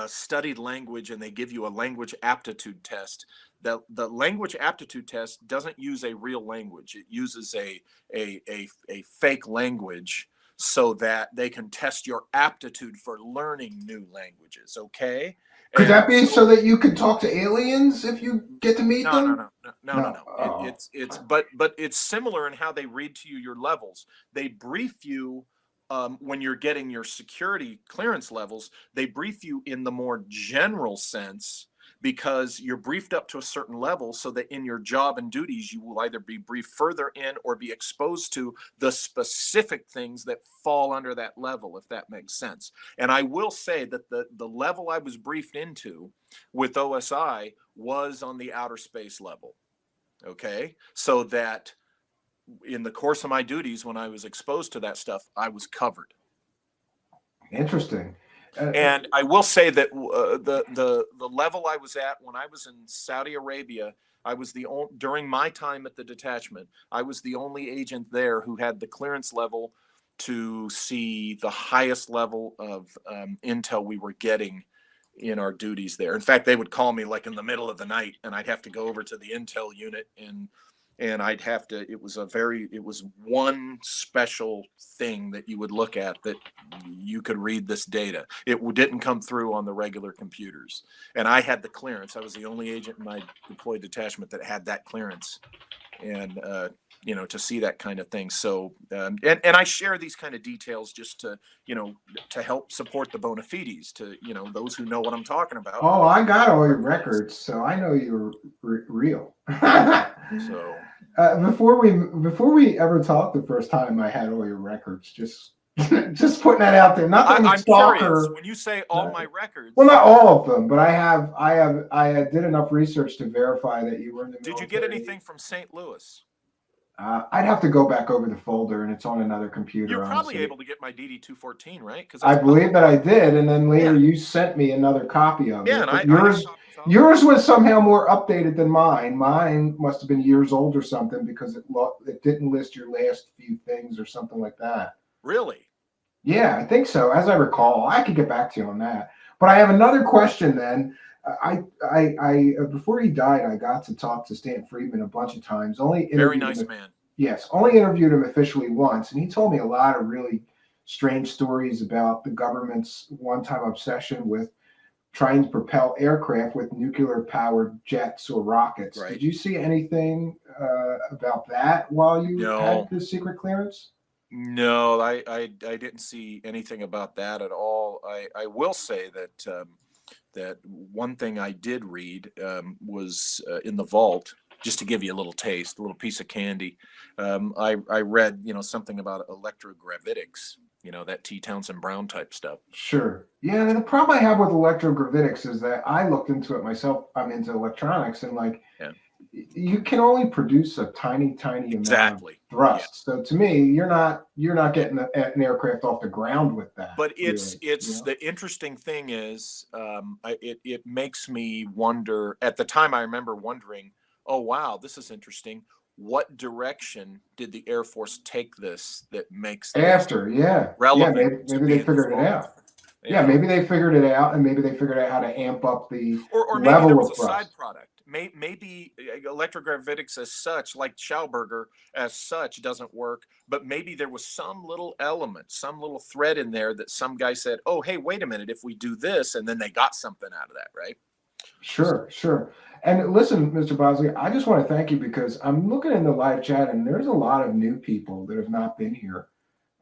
Speaker 1: studied language and they give you a language aptitude test, the language aptitude test doesn't use a real language. It uses a fake language so that they can test your aptitude for learning new languages. Okay.
Speaker 2: Could that be so that you could talk to aliens if you get to meet them?
Speaker 1: No. But it's similar in how they read to you your levels. They brief you when you're getting your security clearance levels, they brief you in the more general sense, because you're briefed up to a certain level so that in your job and duties, you will either be briefed further in or be exposed to the specific things that fall under that level, if that makes sense. And I will say that the level I was briefed into with OSI was on the outer space level. Okay. So that in the course of my duties, when I was exposed to that stuff, I was covered.
Speaker 2: Interesting.
Speaker 1: And I will say that the level I was at when I was in Saudi Arabia, I was the only, during my time at the detachment, I was the only agent there who had the clearance level to see the highest level of intel we were getting in our duties there. In fact, they would call me like in the middle of the night, and I'd have to go over to the intel unit, and I'd have to, it was one special thing that you would look at that you could read this data. It didn't come through on the regular computers. And I had the clearance. I was the only agent in my deployed detachment that had that clearance. And, to see that kind of thing. So, and I share these kind of details just to, to help support the bona fides, to, those who know what I'm talking about.
Speaker 2: Oh, I got all your records, so I know you're real.
Speaker 1: So
Speaker 2: before we ever talked the first time, I had all your records. Just putting that out there. Not that I'm stalker.
Speaker 1: Curious, when you say all my records.
Speaker 2: Well, not all of them, but I did enough research to verify that you were in the military.
Speaker 1: Did you get anything from St. Louis?
Speaker 2: I'd have to go back over the folder, and it's on another computer.
Speaker 1: You're probably able to get my DD-214, right? Because
Speaker 2: I believe that I did, and then later you sent me another copy of it.
Speaker 1: Yeah, and
Speaker 2: yours was somehow more updated than mine. Mine must have been years old or something, because it didn't list your last few things or something like that.
Speaker 1: Really?
Speaker 2: Yeah, I think so. As I recall, I could get back to you on that. But I have another question then. I before he died, I got to talk to Stan Friedman a bunch of times.
Speaker 1: Very nice man.
Speaker 2: Yes, only interviewed him officially once, and he told me a lot of really strange stories about the government's one-time obsession with trying to propel aircraft with nuclear-powered jets or rockets.
Speaker 1: Right.
Speaker 2: Did you see anything about that while you had the secret clearance?
Speaker 1: No, I didn't see anything about that at all. I will say that that one thing I did read was in the vault, just to give you a little taste, a little piece of candy. I read, something about electrogravitics, that T. Townsend Brown type stuff.
Speaker 2: Sure. Yeah, the problem I have with electrogravitics is that I looked into it myself. I'm into electronics, and you can only produce a tiny amount of thrust. Yeah. So to me, you're not getting an aircraft off the ground with that.
Speaker 1: But it's the interesting thing is, it makes me wonder. At the time, I remember wondering, oh wow, this is interesting. What direction did the Air Force take this that makes
Speaker 2: after? Yeah,
Speaker 1: relevant?
Speaker 2: Yeah, maybe they figured it out. Yeah, maybe they figured it out, and maybe they figured out how to amp up the
Speaker 1: or maybe
Speaker 2: level
Speaker 1: there was
Speaker 2: of
Speaker 1: a
Speaker 2: thrust.
Speaker 1: side product. Maybe electrogravitics as such, like Schauberger as such, doesn't work. But maybe there was some little element, some little thread in there that some guy said, "Oh, hey, wait a minute! If we do this," and then they got something out of that, right?
Speaker 2: Sure. And listen, Mr. Bosley, I just want to thank you, because I'm looking in the live chat, and there's a lot of new people that have not been here.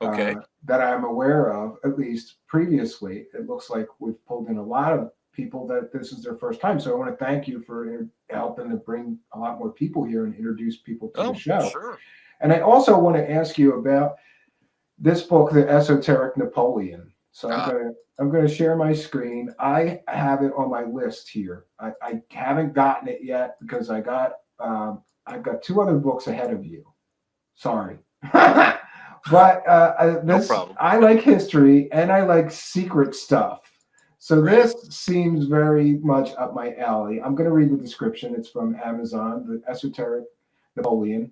Speaker 1: Okay.
Speaker 2: That I'm aware of, at least previously. It looks like we've pulled in a lot of people that this is their first time. So I want to thank you for helping to bring a lot more people here and introduce people to the show.
Speaker 1: Sure.
Speaker 2: And I also want to ask you about this book, The Esoteric Napoleon. So I'm going to share my screen. I have it on my list here. I haven't gotten it yet because I've got two other books ahead of you. Sorry. But no problem. I like history and I like secret stuff. So this seems very much up my alley. I'm going to read the description. It's from Amazon, The Esoteric Napoleon.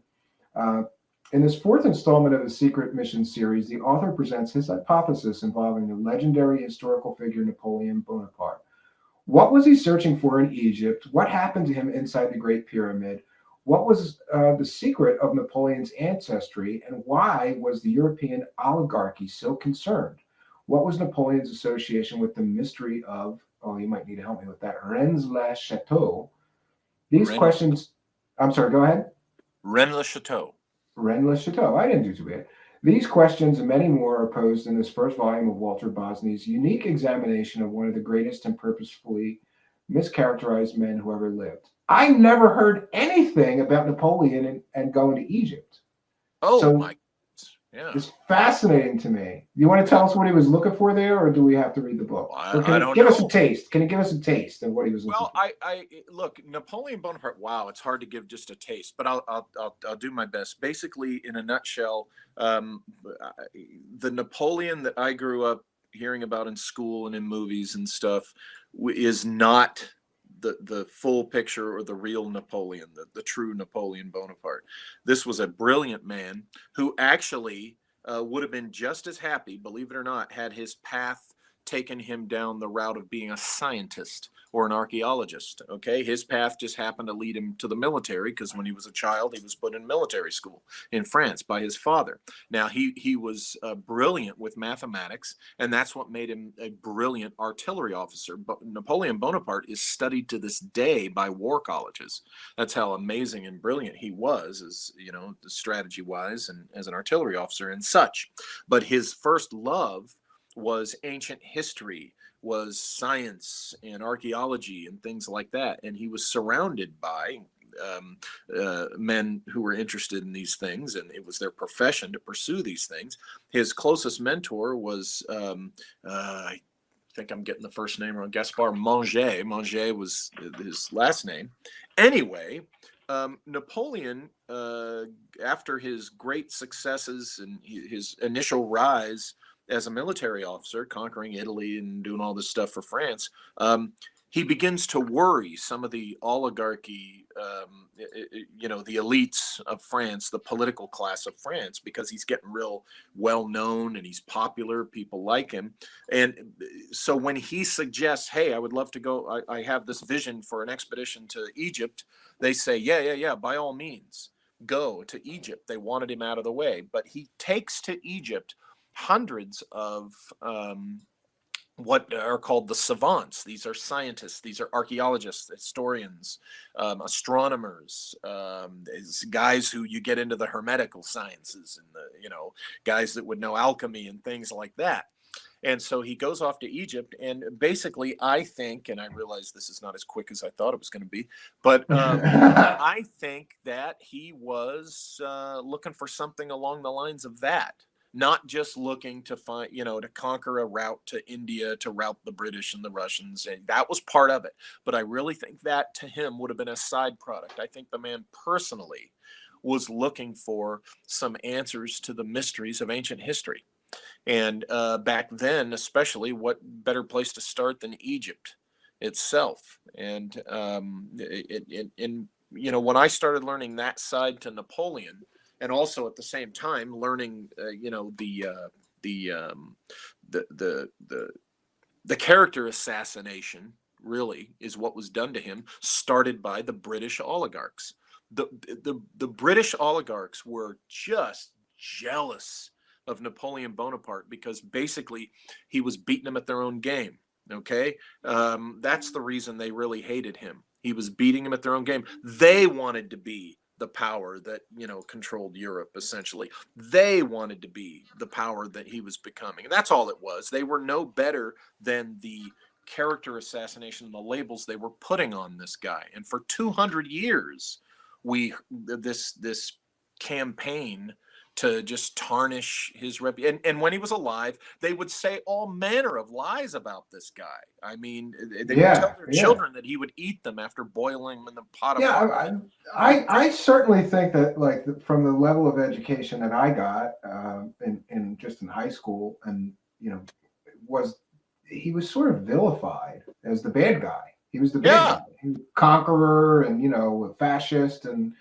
Speaker 2: In this fourth installment of the Secret Mission series, the author presents his hypothesis involving the legendary historical figure Napoleon Bonaparte. What was he searching for in Egypt? What happened to him inside the Great Pyramid? What was the secret of Napoleon's ancestry, and why was the European oligarchy so concerned? What was Napoleon's association with the mystery of, you might need to help me with that, Rennes-le-Château? These questions, I'm sorry, go ahead.
Speaker 1: Rennes-le-Château.
Speaker 2: Rennes-le-Château. I didn't do too bad. These questions and many more are posed in this first volume of Walter Bosley's unique examination of one of the greatest and purposefully mischaracterized men who ever lived. I never heard anything about Napoleon and going to Egypt.
Speaker 1: Oh
Speaker 2: So
Speaker 1: my, yeah.
Speaker 2: it's fascinating to me. You want to tell us what he was looking for there, or do we have to read the book? Or can
Speaker 1: I
Speaker 2: you
Speaker 1: don't
Speaker 2: give us a
Speaker 1: know.
Speaker 2: taste? Can you give us a taste of what he was looking
Speaker 1: Well,
Speaker 2: for?
Speaker 1: I look, Napoleon Bonaparte. Wow, it's hard to give just a taste, but I'll do my best. Basically, in a nutshell, the Napoleon that I grew up hearing about in school and in movies and stuff is not the full picture or the real Napoleon, the true Napoleon Bonaparte. This was a brilliant man who actually would have been just as happy, believe it or not, had his path taken him down the route of being a scientist or an archaeologist. Okay, his path just happened to lead him to the military because when he was a child, he was put in military school in France by his father. Now he was brilliant with mathematics, and that's what made him a brilliant artillery officer. But Napoleon Bonaparte is studied to this day by war colleges. That's how amazing and brilliant he was, as you know, strategy wise and as an artillery officer and such. But his first love was ancient history, was science and archaeology and things like that. And he was surrounded by men who were interested in these things, and it was their profession to pursue these things. His closest mentor was, I think I'm getting the first name wrong, Gaspard Monge. Monge was his last name. Anyway, Napoleon, after his great successes and his initial rise as a military officer, conquering Italy and doing all this stuff for France, he begins to worry some of the oligarchy, the elites of France, the political class of France, because he's getting real well known and he's popular. People like him. And so when he suggests, hey, I would love to go, I have this vision for an expedition to Egypt, they say, yeah, by all means, go to Egypt. They wanted him out of the way, but he takes to Egypt hundreds of what are called the savants. These are scientists, these are archaeologists, historians, astronomers, guys who you get into the hermetical sciences and the guys that would know alchemy and things like that. And so he goes off to Egypt, and basically, I think, and I realize this is not as quick as I thought it was going to be, but I think that he was looking for something along the lines of that, not just looking to find, to conquer a route to India, to rout the British and the Russians. And that was part of it. But I really think that to him would have been a side product. I think the man personally was looking for some answers to the mysteries of ancient history. And back then, especially, what better place to start than Egypt itself? And when I started learning that side to Napoleon, and also at the same time learning, the character assassination really is what was done to him, started by the British oligarchs. The British oligarchs were just jealous of Napoleon Bonaparte because basically he was beating them at their own game. Okay, that's the reason they really hated him. He was beating them at their own game. They wanted to be the power that controlled Europe. Essentially, they wanted to be the power that he was becoming, and that's all it was. They were no better than the character assassination and the labels they were putting on this guy. And for 200 years, this campaign to just tarnish his reputation. And when he was alive, they would say all manner of lies about this guy. I mean, they would tell their children that he would eat them after boiling them in the pot of water.
Speaker 2: I certainly think that, like, from the level of education that I got in just in high school, and he was sort of vilified as the bad guy. He was the bad guy, he was conqueror, and a fascist, and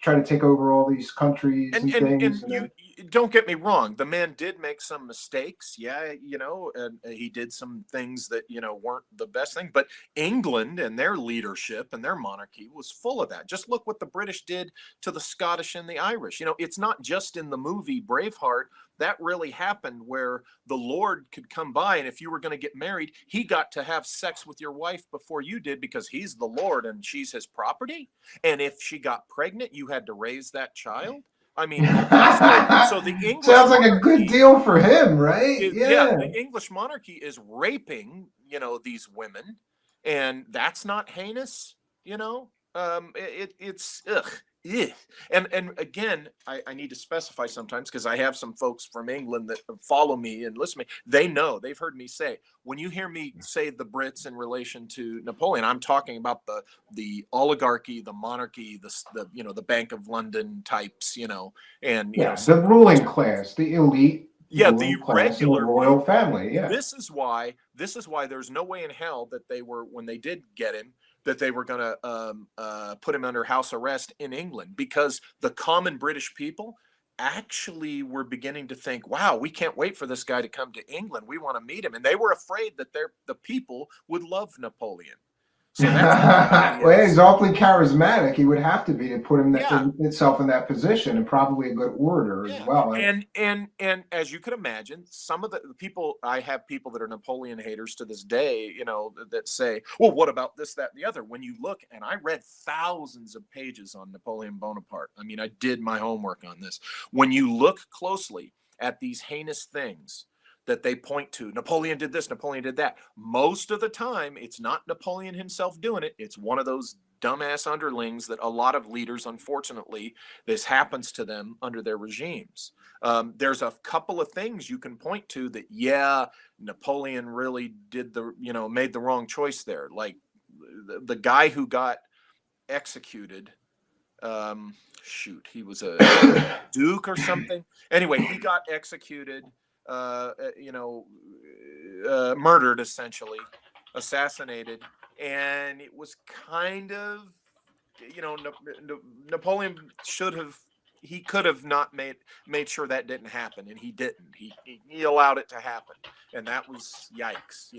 Speaker 2: try to take over all these countries and things.
Speaker 1: And you don't get me wrong, the man did make some mistakes, and he did some things that weren't the best thing. But England and their leadership and their monarchy was full of that. Just look what the British did to the Scottish and the Irish. It's not just in the movie Braveheart. That really happened, where the Lord could come by, and if you were going to get married, he got to have sex with your wife before you did, because he's the Lord and she's his property. And if she got pregnant, you had to raise that child. I mean, so the English
Speaker 2: sounds like a good
Speaker 1: monarchy
Speaker 2: deal for him, right?
Speaker 1: yeah, the English monarchy is raping, these women, and that's not heinous, it's ugh. Ugh. And again, I need to specify sometimes because I have some folks from England that follow me and listen to me. They know, they've heard me say, when you hear me say the Brits in relation to Napoleon, I'm talking about the oligarchy, the monarchy, the Bank of London types, and
Speaker 2: the ruling class, the elite
Speaker 1: yeah,
Speaker 2: ruling
Speaker 1: the
Speaker 2: class in the
Speaker 1: regular
Speaker 2: royal
Speaker 1: people.
Speaker 2: family. Yeah.
Speaker 1: This is why there's no way in hell that they were, when they did get him, that they were going to put him under house arrest in England, because the common British people actually were beginning to think, wow, we can't wait for this guy to come to England. We want to meet him. And they were afraid that the people would love Napoleon. So that's
Speaker 2: Well, he's awfully charismatic. He would have to be to put
Speaker 1: yeah.
Speaker 2: himself in that position, and probably a good orator as
Speaker 1: Yeah,
Speaker 2: well.
Speaker 1: and as you could imagine, some of the people, I have people that are Napoleon haters to this day, that say, well, what about this, that, and the other? When you look, and I read thousands of pages on Napoleon Bonaparte. I mean, I did my homework on this. When you look closely at these heinous things that they point to, Napoleon did this, Napoleon did that. Most of the time, it's not Napoleon himself doing it. It's one of those dumbass underlings that a lot of leaders, unfortunately, this happens to them under their regimes. There's a couple of things you can point to that, yeah, Napoleon really did made the wrong choice there. Like the guy who got executed, he was a duke or something. Anyway, he got executed, murdered, essentially, assassinated. And it was kind of, Napoleon could have not made sure that didn't happen, and he didn't. He allowed it to happen, and that was yikes.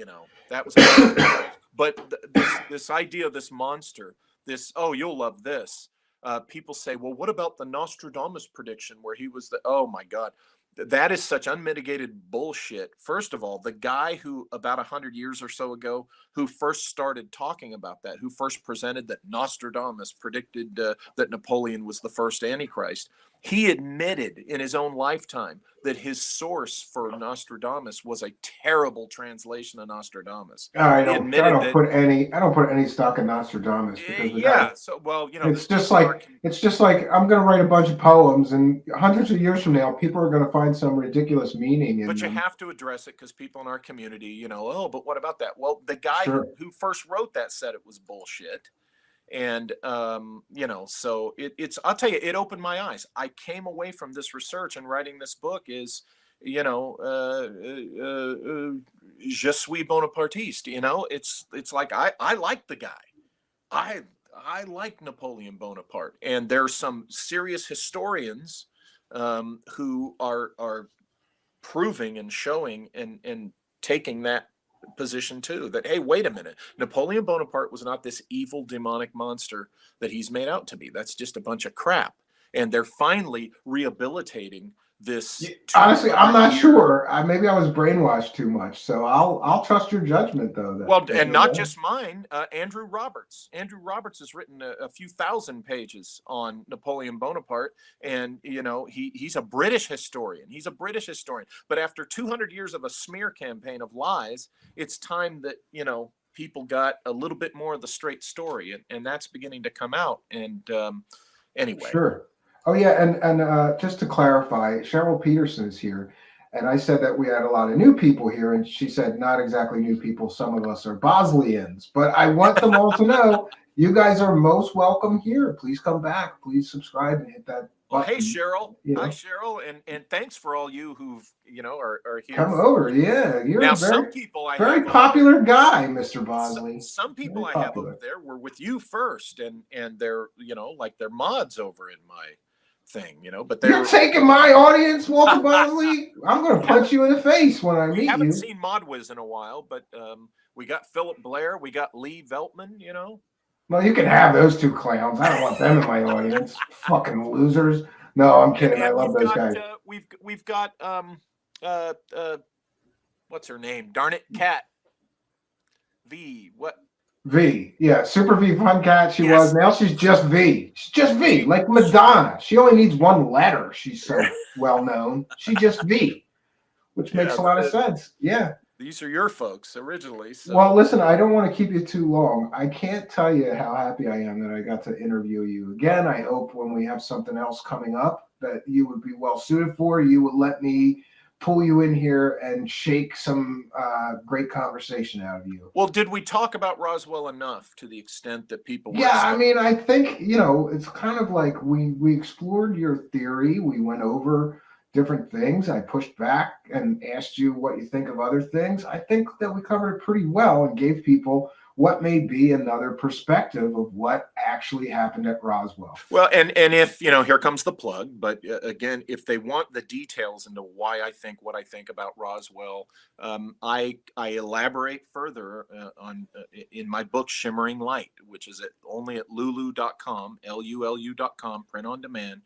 Speaker 1: That was. But this idea of this monster, you'll love this. People say, well, what about the Nostradamus prediction where he was oh my God. That is such unmitigated bullshit. First of all, the guy who about 100 years or so ago, who first started talking about that, who first presented that Nostradamus predicted that Napoleon was the first Antichrist, he admitted in his own lifetime that his source for Nostradamus was a terrible translation of Nostradamus.
Speaker 2: I
Speaker 1: He
Speaker 2: don't
Speaker 1: admitted
Speaker 2: put any stock in Nostradamus, because the guy,
Speaker 1: so well,
Speaker 2: it's just like I'm going to write a bunch of poems, and hundreds of years from now, people are going to find some ridiculous meaning in
Speaker 1: but you
Speaker 2: them.
Speaker 1: have to address it because people in our community, but what about that? Well, the guy
Speaker 2: Sure.
Speaker 1: who first wrote that said it was bullshit. And, so I'll tell you, it opened my eyes. I came away from this research and writing this book is, je suis Bonapartiste, it's like, I like the guy. I like Napoleon Bonaparte, and there's some serious historians, who are proving and showing and taking that position too, that, hey, wait a minute, Napoleon Bonaparte was not this evil demonic monster that he's made out to be. That's just a bunch of crap. And they're finally rehabilitating this.
Speaker 2: Honestly, I'm not sure. Maybe I was brainwashed too much, so I'll trust your judgment, though.
Speaker 1: Well, and not just mine. Andrew Roberts has written a few thousand pages on Napoleon Bonaparte, and he's a British historian. But after 200 years of a smear campaign of lies, it's time that people got a little bit more of the straight story, and that's beginning to come out. And anyway,
Speaker 2: sure. Oh yeah, and just to clarify, Cheryl Peterson is here, and I said that we had a lot of new people here, and she said not exactly new people. Some of us are Bosleyans, but I want them all to know you guys are most welcome here. Please come back. Please subscribe and hit that button.
Speaker 1: Well, hey Cheryl, hi Cheryl, and thanks for all you who've are here.
Speaker 2: Come over, yeah. You're
Speaker 1: now,
Speaker 2: some
Speaker 1: people
Speaker 2: very popular guy, Mr. Bosley.
Speaker 1: Some people I have over there were with you first, and they're like they're mods over in my thing, but
Speaker 2: you're taking my audience, Walter Bosley. I'm going to punch you in the face when I meet you.
Speaker 1: We haven't seen Modwiz in a while, but we got Philip Blair, we got Lee Veltman,
Speaker 2: Well, you can have those two clowns. I don't want them in my audience. Fucking losers. No, I'm kidding. I love those guys.
Speaker 1: We've got what's her name? Darn it, Cat.
Speaker 2: V. Yeah, Super V Fun Cat. She was.
Speaker 1: Yes.
Speaker 2: Now she's just V. She's just V,
Speaker 1: She,
Speaker 2: like Madonna. She only needs one letter. She's so well known. She just V, which
Speaker 1: yeah,
Speaker 2: makes a lot of sense. Yeah.
Speaker 1: these are your folks originally.
Speaker 2: Well,
Speaker 1: So
Speaker 2: listen, I don't want to keep you too long. I can't tell you how happy I am that I got to interview you again. I hope when we have something else coming up that you would be well suited for, you would let me pull you in here and shake some great conversation out of you.
Speaker 1: well, did we talk about Roswell enough to the extent that people were
Speaker 2: Yeah, I
Speaker 1: excited?
Speaker 2: mean, I think, it's kind of like we explored your theory. We went over different things. I pushed back and asked you what you think of other things. I think that we covered it pretty well and gave people what may be another perspective of what actually happened at Roswell.
Speaker 1: Well, and if here comes the plug, but again, if they want the details into why I think what I think about Roswell, I elaborate further on in my book Shimmering Light, which is only at lulu.com, lulu.com, print on demand.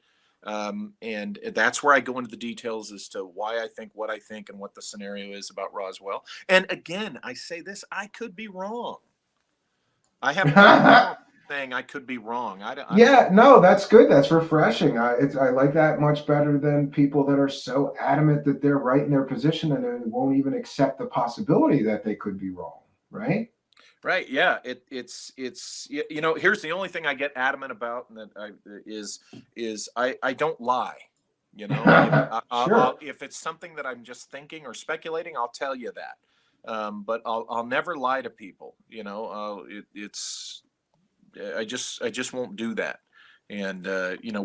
Speaker 1: And that's where I go into the details as to why I think what I think and what the scenario is about Roswell. And again, I say this, I could be wrong. I have no problem saying I could be wrong. I don't.
Speaker 2: Yeah, no, that's good. That's refreshing. I like that much better than people that are so adamant that they're right in their position and they won't even accept the possibility that they could be wrong, right?
Speaker 1: Right. Yeah. It's here's the only thing I get adamant about, and I don't lie.
Speaker 2: Sure.
Speaker 1: If it's something that I'm just thinking or speculating, I'll tell you that. But I'll never lie to people. I just won't do that. And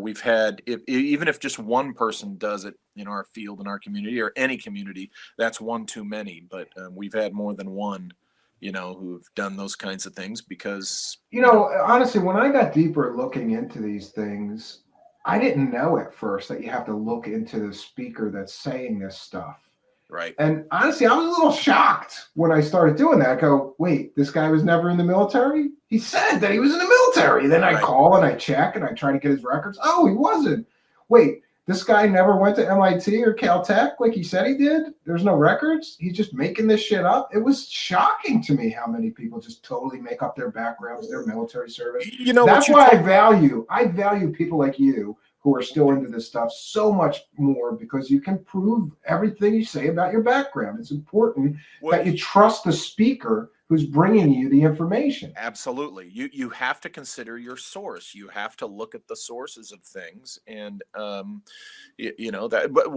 Speaker 1: we've had even if just one person does it in our field, in our community, or any community, that's one too many. But we've had more than one, who've done those kinds of things because
Speaker 2: Honestly, when I got deeper looking into these things, I didn't know at first that you have to look into the speaker that's saying this stuff.
Speaker 1: right.
Speaker 2: And honestly, I was a little shocked when I started doing that. I go, wait, this guy was never in the military? He said that he was in the military. Then I
Speaker 1: Right.
Speaker 2: call and I check and I try to get his records. Oh, he wasn't. Wait, this guy never went to MIT or Caltech like he said he did? There's no records? He's just making this shit up? It was shocking to me how many people just totally make up their backgrounds, their military service. That's why I value people like you who are still into this stuff so much more, because you can prove everything you say about your background. It's important that you trust the speaker who's bringing you the information.
Speaker 1: Absolutely. You have to consider your source. You have to look at the sources of things. And that, but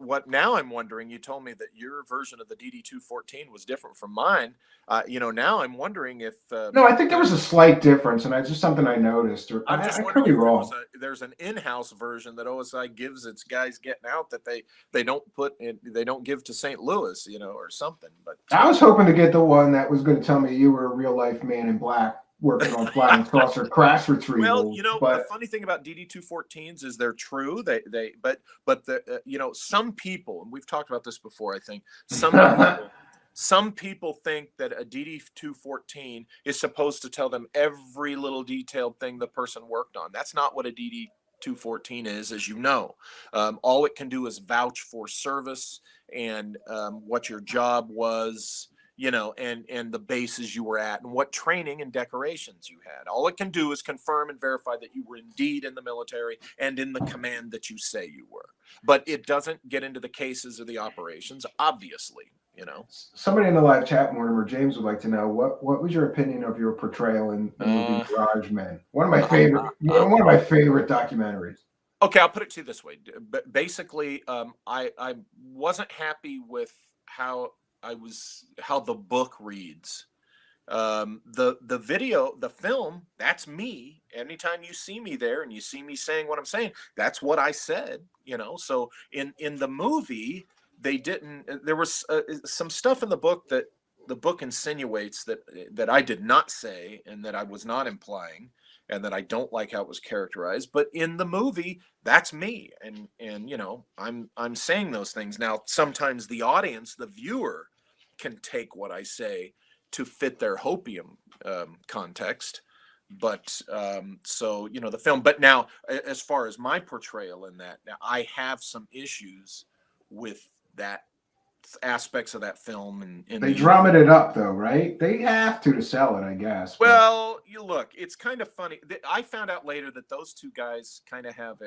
Speaker 1: what now I'm wondering, you told me that your version of the DD-214 was different from mine. Now I'm wondering if
Speaker 2: no, I think there was a slight difference, and it's just something I noticed. Or
Speaker 1: I'm just
Speaker 2: I
Speaker 1: wondering
Speaker 2: could be
Speaker 1: if
Speaker 2: wrong.
Speaker 1: there's an in-house version that OSI gives its guys getting out that they don't give to St. Louis, or something. But
Speaker 2: I was hoping to get the one that was going to tell me you were a real life man in black working on flying saucer crash retrieval.
Speaker 1: Well,
Speaker 2: but
Speaker 1: the funny thing about DD-214s is they're true. But some people, and we've talked about this before, I think some people think that a DD-214 is supposed to tell them every little detailed thing the person worked on. That's not what a DD-214 is, as you know. All it can do is vouch for service and what your job was, and the bases you were at and what training and decorations you had. All it can do is confirm and verify that you were indeed in the military and in the command that you say you were. But it doesn't get into the cases or the operations, obviously.
Speaker 2: Somebody in the live chat, Mortimer James, would like to know what was your opinion of your portrayal in the movie Garage Men? One of my favorite documentaries.
Speaker 1: Okay, I'll put it to you this way. But basically, I wasn't happy with how the book reads. The video, the film, that's me. Anytime you see me there and you see me saying what I'm saying, that's what I said. So in the movie, they didn't. There was some stuff in the book that the book insinuates that I did not say and that I was not implying, and that I don't like how it was characterized. But in the movie, that's me, and I'm saying those things. Now, sometimes the audience, the viewer, can take what I say to fit their hopium context. But so the film. But now, as far as my portrayal in that, now I have some issues with that aspects of that film, and
Speaker 2: They drumming it up though, right? They have to sell it, I guess.
Speaker 1: Well, you look, it's kind of funny. I found out later that those two guys kind of have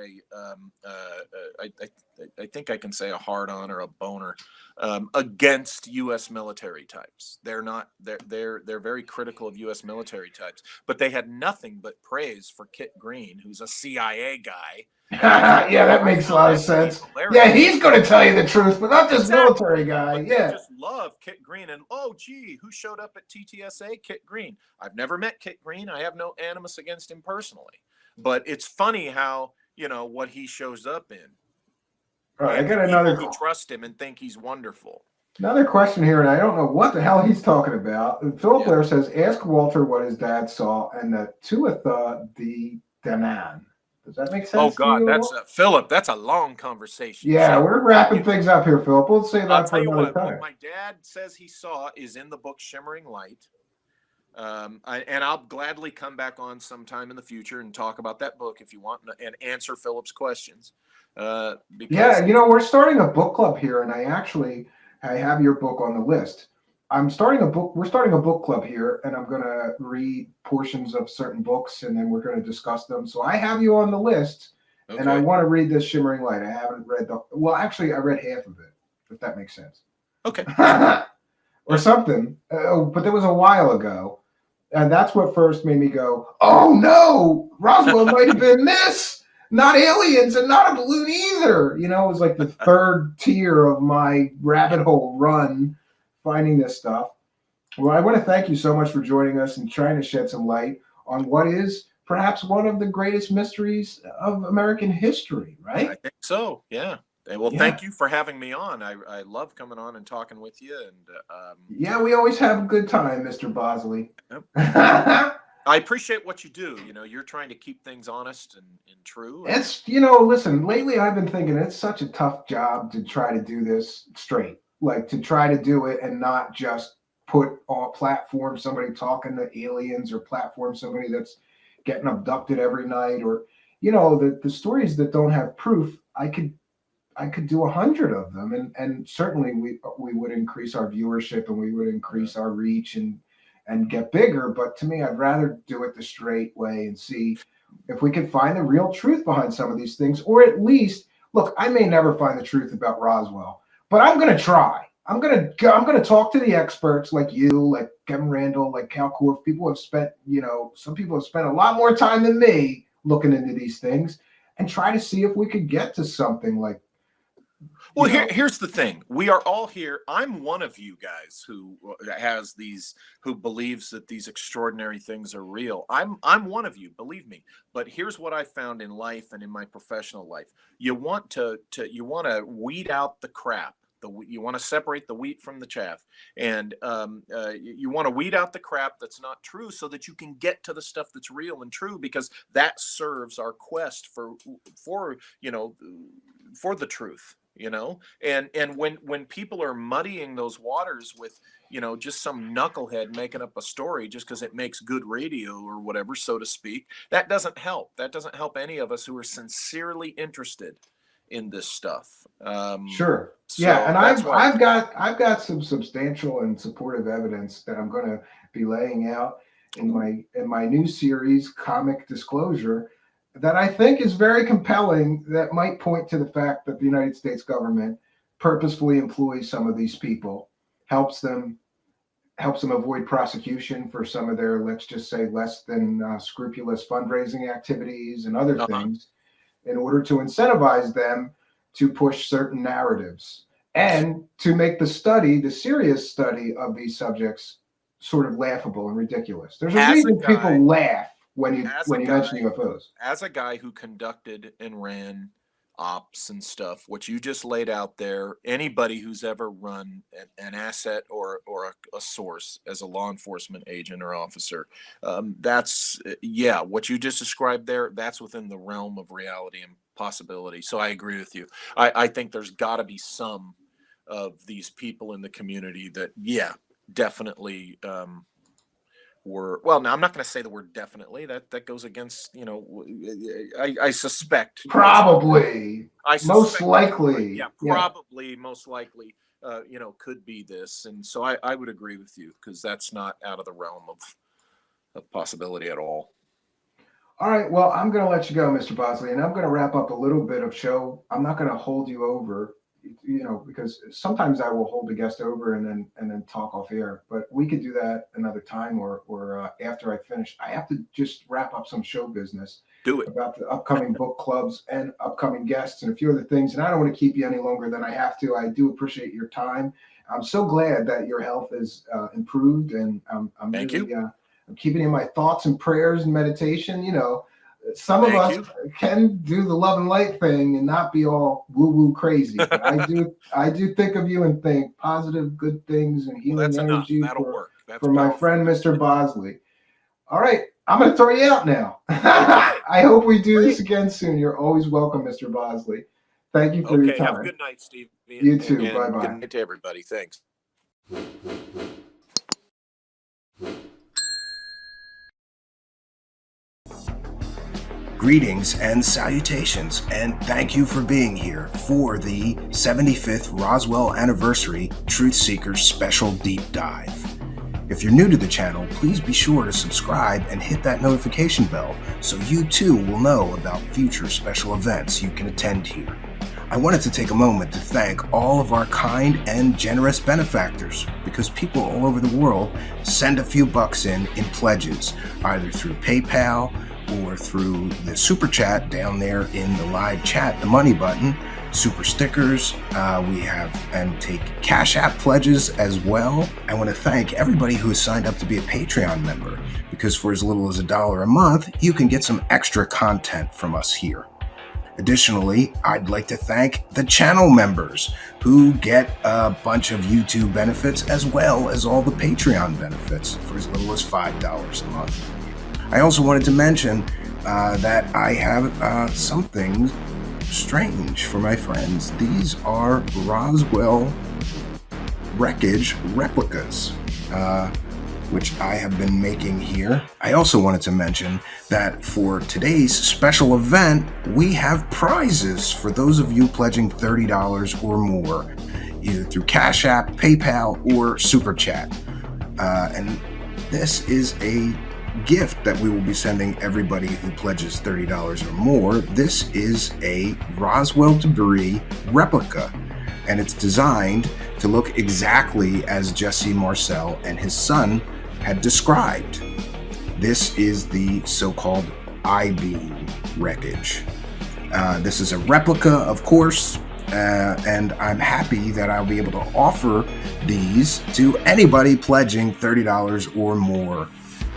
Speaker 1: I think I can say a hard on or a boner against U.S. military types. They're not. They're very critical of U.S. military types, but they had nothing but praise for Kit Green, who's a CIA guy.
Speaker 2: Yeah, that makes a lot of sense. Yeah, he's going to tell you the truth, but not this military guy.
Speaker 1: But they just love Kit Green, and oh, gee, who showed up at TTSA? Kit Green. I've never met Kit Green. I have no animus against him personally, but it's funny how what he shows up in.
Speaker 2: All right, I got another.
Speaker 1: Who trust him and think he's wonderful.
Speaker 2: Another question here, and I don't know what the hell he's talking about. Philip Blair says, "Ask Walter what his dad saw and the Tuatha De Danann." Does that make sense?
Speaker 1: Oh God, that's Philip. That's a long conversation.
Speaker 2: Yeah, so, we're wrapping things up here, Philip. We'll say that for another time.
Speaker 1: What my dad says he saw is in the book Shimmering Light, and I'll gladly come back on sometime in the future and talk about that book if you want and answer Philip's questions.
Speaker 2: Yeah, we're starting a book club here, and I have your book on the list. We're starting a book club here, and I'm going to read portions of certain books, and then we're going to discuss them. So I have you on the list, and I want to read this Shimmering Light. I haven't read actually, I read half of it, if that makes sense.
Speaker 1: Okay.
Speaker 2: Or something. But that was a while ago, and that's what first made me go, oh, no, Roswell might have been this. Not aliens and not a balloon either. It was like the third tier of my rabbit hole run finding this stuff. Well, I want to thank you so much for joining us and trying to shed some light on what is perhaps one of the greatest mysteries of American history, right?
Speaker 1: I think so, yeah. Well, thank you for having me on. I love coming on and talking with you. And
Speaker 2: yeah, we always have a good time, Mr. Bosley.
Speaker 1: Yep. I appreciate what you do. You're trying to keep things honest and true.
Speaker 2: It's, listen, lately I've been thinking it's such a tough job to try to do this straight. Like to try to do it and not just put on a platform somebody talking to aliens or platform somebody that's getting abducted every night, or the stories that don't have proof. I could do 100 of them, and certainly we would increase our viewership and we would increase our reach and get bigger. But to me, I'd rather do it the straight way and see if we can find the real truth behind some of these things, or at least look. I may never find the truth about Roswell, but I'm going to try. I'm going to talk to the experts like you, like Kevin Randall, like Cal Korff. Some people have spent a lot more time than me looking into these things and try to see if we could get to something like.
Speaker 1: Well, here's the thing. We are all here. I'm one of you guys who believes that these extraordinary things are real. I'm one of you, believe me. But here's what I found in life and in my professional life. You want to weed out the crap. You want to separate the wheat from the chaff, and you want to weed out the crap that's not true so that you can get to the stuff that's real and true, because that serves our quest for the truth. And when people are muddying those waters with just some knucklehead making up a story just because it makes good radio or whatever, so to speak, that doesn't help. That doesn't help any of us who are sincerely interested in this stuff.
Speaker 2: Sure. Yeah, and I've got some substantial and supportive evidence that I'm going to be laying out in my new series, Comic Disclosure, that I think is very compelling, that might point to the fact that the United States government purposefully employs some of these people, helps them avoid prosecution for some of their, let's just say, less than scrupulous fundraising activities and other things, in order to incentivize them to push certain narratives and to make the serious study of these subjects sort of laughable and ridiculous. There's a reason people laugh when you mention UFOs.
Speaker 1: As a guy who conducted and ran ops and stuff, what you just laid out there, anybody who's ever run an asset or a source as a law enforcement agent or officer, what you just described there, that's within the realm of reality and possibility. So I agree with you. I think there's got to be some of these people in the community that, definitely now I'm not going to say the word definitely. That goes against, I suspect.
Speaker 2: Probably.
Speaker 1: Most
Speaker 2: likely.
Speaker 1: Yeah, probably, most likely. could be this. And so I would agree with you, because that's not out of the realm of possibility at all.
Speaker 2: All right. Well, I'm going to let you go, Mr. Bosley, and I'm going to wrap up a little bit of show. I'm not going to hold you over, because sometimes I will hold the guest over and then talk off air. But we could do that another time, or after I finish. I have to just wrap up some show business.
Speaker 1: Do it.
Speaker 2: About the upcoming book clubs and upcoming guests and a few other things. And I don't want to keep you any longer than I have to. I do appreciate your time. I'm so glad that your health is improved, and I'm
Speaker 1: Thank
Speaker 2: really,
Speaker 1: you.
Speaker 2: I'm keeping in my thoughts and prayers and meditation. Some of us can do the love and light thing and not be all woo-woo crazy. But I do think of you and think positive, good things and healing energy for my friend, Mr. Bosley. All right. I'm going to throw you out now. I hope we do this again soon. You're always welcome, Mr. Bosley. Thank you for your time.
Speaker 1: Have a good night, Steve.
Speaker 2: You too. Bye-bye.
Speaker 1: Good night to everybody. Thanks.
Speaker 3: Greetings and salutations, and thank you for being here for the 75th Roswell Anniversary Truth Seekers Special Deep Dive. If you're new to the channel, please be sure to subscribe and hit that notification bell so you too will know about future special events you can attend here. I wanted to take a moment to thank all of our kind and generous benefactors, because people all over the world send a few bucks in pledges, either through PayPal or through the super chat down there in the live chat, the money button, super stickers. We have and take Cash App pledges as well. I want to thank everybody who has signed up to be a Patreon member, because for as little as $1 a month, you can get some extra content from us here. Additionally, I'd like to thank the channel members who get a bunch of YouTube benefits as well as all the Patreon benefits for as little as $5 a month. I also wanted to mention that I have something strange for my friends. These are Roswell wreckage replicas, which I have been making here. I also wanted to mention that for today's special event, we have prizes for those of you pledging $30 or more, either through Cash App, PayPal, or Super Chat. And this is a gift that we will be sending everybody who pledges $30 or more. This is a Roswell debris replica, and it's designed to look exactly as Jesse Marcel and his son had described. This is the so-called I-beam wreckage. This is a replica, of course, and I'm happy that I'll be able to offer these to anybody pledging $30 or more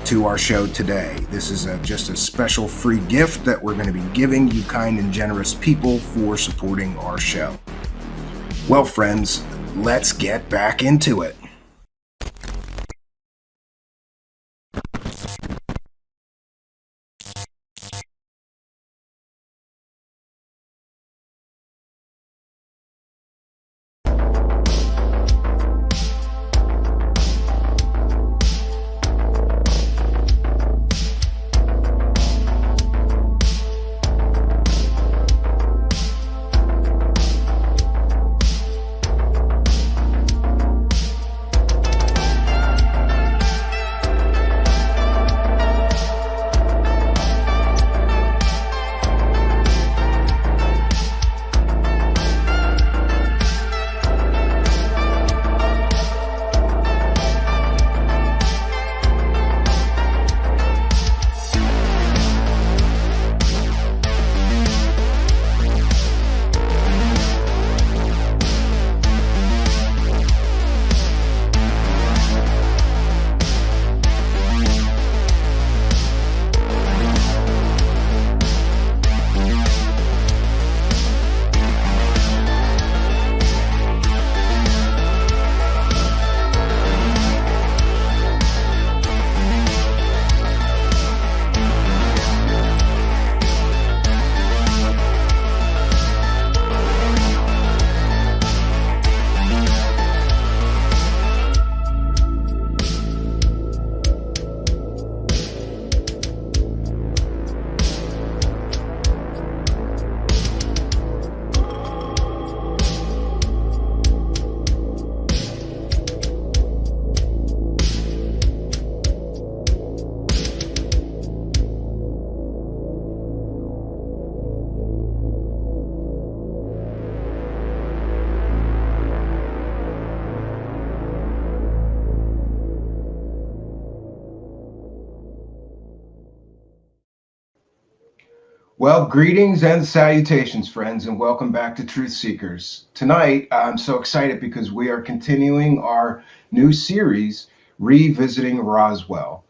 Speaker 3: to our show today. This is just a special free gift that we're going to be giving you kind and generous people for supporting our show. Well, friends, let's get back into it.
Speaker 2: Well, greetings and salutations, friends, and welcome back to Truth Seekers. Tonight, I'm so excited because we are continuing our new series, Revisiting Roswell.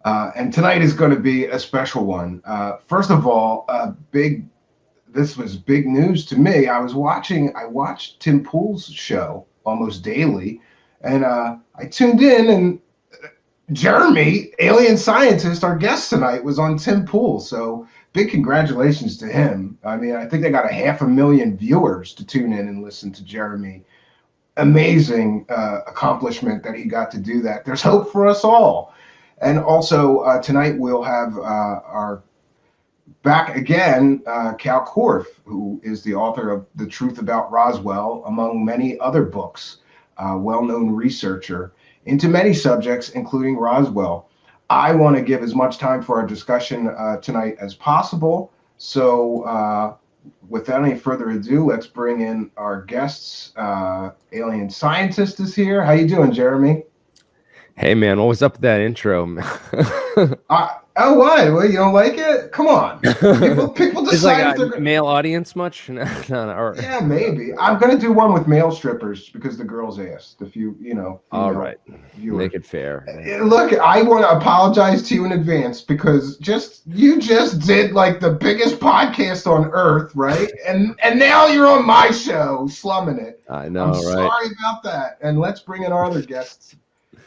Speaker 2: And tonight is going to be a special one. First of all, this was big news to me. I watched Tim Pool's show almost daily, and I tuned in, and Jeremy, Alienscientist, our guest tonight, was on Tim Pool. So big congratulations to him. I mean, I think they got 500,000 viewers to tune in and listen to Jeremy. Amazing accomplishment that he got to do that. There's hope for us all. And also tonight we'll have our back again, Cal Korff, who is the author of The Truth About Roswell, among many other books, well-known researcher into many subjects, including Roswell. I want to give as much time for our discussion tonight as possible. So without any further ado, let's bring in our guests. Alienscientist is here. How you doing, Jeremy?
Speaker 4: Hey, man, what was up with that intro?
Speaker 2: Oh, why? Well, you don't like it? Come on. People
Speaker 4: Is
Speaker 2: decide
Speaker 4: like a male audience much? No, or...
Speaker 2: Yeah, maybe. I'm going to do one with male strippers because the girls asked. If you
Speaker 4: All right.
Speaker 2: Viewers.
Speaker 4: Make it fair.
Speaker 2: Look, I want to apologize to you in advance because you just did like the biggest podcast on earth, right? And now you're on my show, slumming it.
Speaker 4: I know,
Speaker 2: I'm
Speaker 4: right?
Speaker 2: sorry about that. And let's bring in our other guests.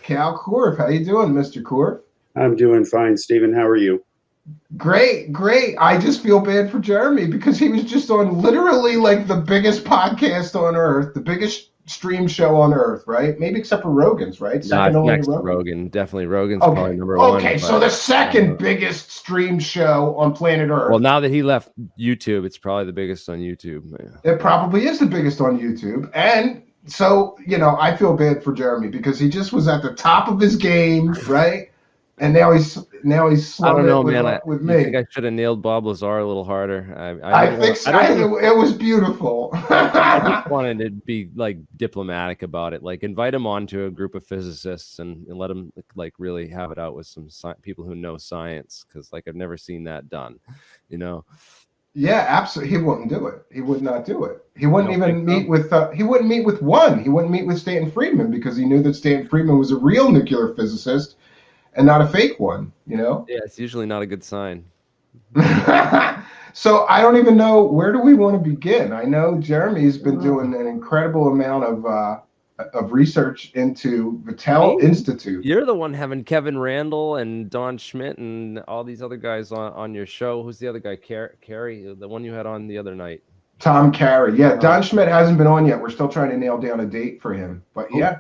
Speaker 2: Cal Korff, how you doing, Mr. Korff?
Speaker 5: I'm doing fine, Stephen. How are you?
Speaker 2: Great. I just feel bad for Jeremy because he was just on literally like the biggest podcast on earth, the biggest stream show on earth, right? Maybe except for Rogan's, right?
Speaker 4: Second only next to Rogan. Definitely Rogan's probably number one.
Speaker 2: Okay, so the second biggest stream show on planet Earth.
Speaker 4: Well, now that he left YouTube, it's probably the biggest on YouTube.
Speaker 2: Yeah. It probably is the biggest on YouTube. And so, I feel bad for Jeremy because he just was at the top of his game, right? And now he's
Speaker 4: I don't know, man.
Speaker 2: With me.
Speaker 4: I think I should have nailed Bob Lazar a little harder.
Speaker 2: I think so. It was beautiful.
Speaker 4: I just wanted to be like diplomatic about it. Like invite him on to a group of physicists and let him like really have it out with some people who know science, because like I've never seen that done,
Speaker 2: Yeah, absolutely. He wouldn't do it. He would not do it. He wouldn't even meet with. He wouldn't meet with one. He wouldn't meet with Stanton Friedman because he knew that Stanton Friedman was a real nuclear physicist and not a fake one.
Speaker 4: Yeah, it's usually not a good sign.
Speaker 2: So I don't even know, where do we want to begin? I know Jeremy's been doing an incredible amount of research into Battelle Institute.
Speaker 4: You're the one having Kevin Randall and Don Schmitt and all these other guys on your show. Who's the other guy? Carey, the one you had on the other night.
Speaker 2: Tom Carey. Yeah, Don Schmitt hasn't been on yet. We're still trying to nail down a date for him. But yeah.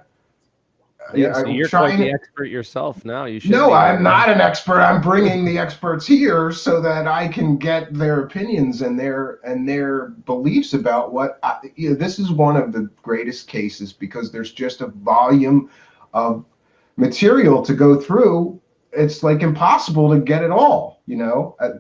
Speaker 4: Yeah, so you're quite the expert yourself now. You should.
Speaker 2: No, I'm not an expert. I'm bringing the experts here so that I can get their opinions and their beliefs about what. This is one of the greatest cases because there's just a volume of material to go through. It's like impossible to get it all.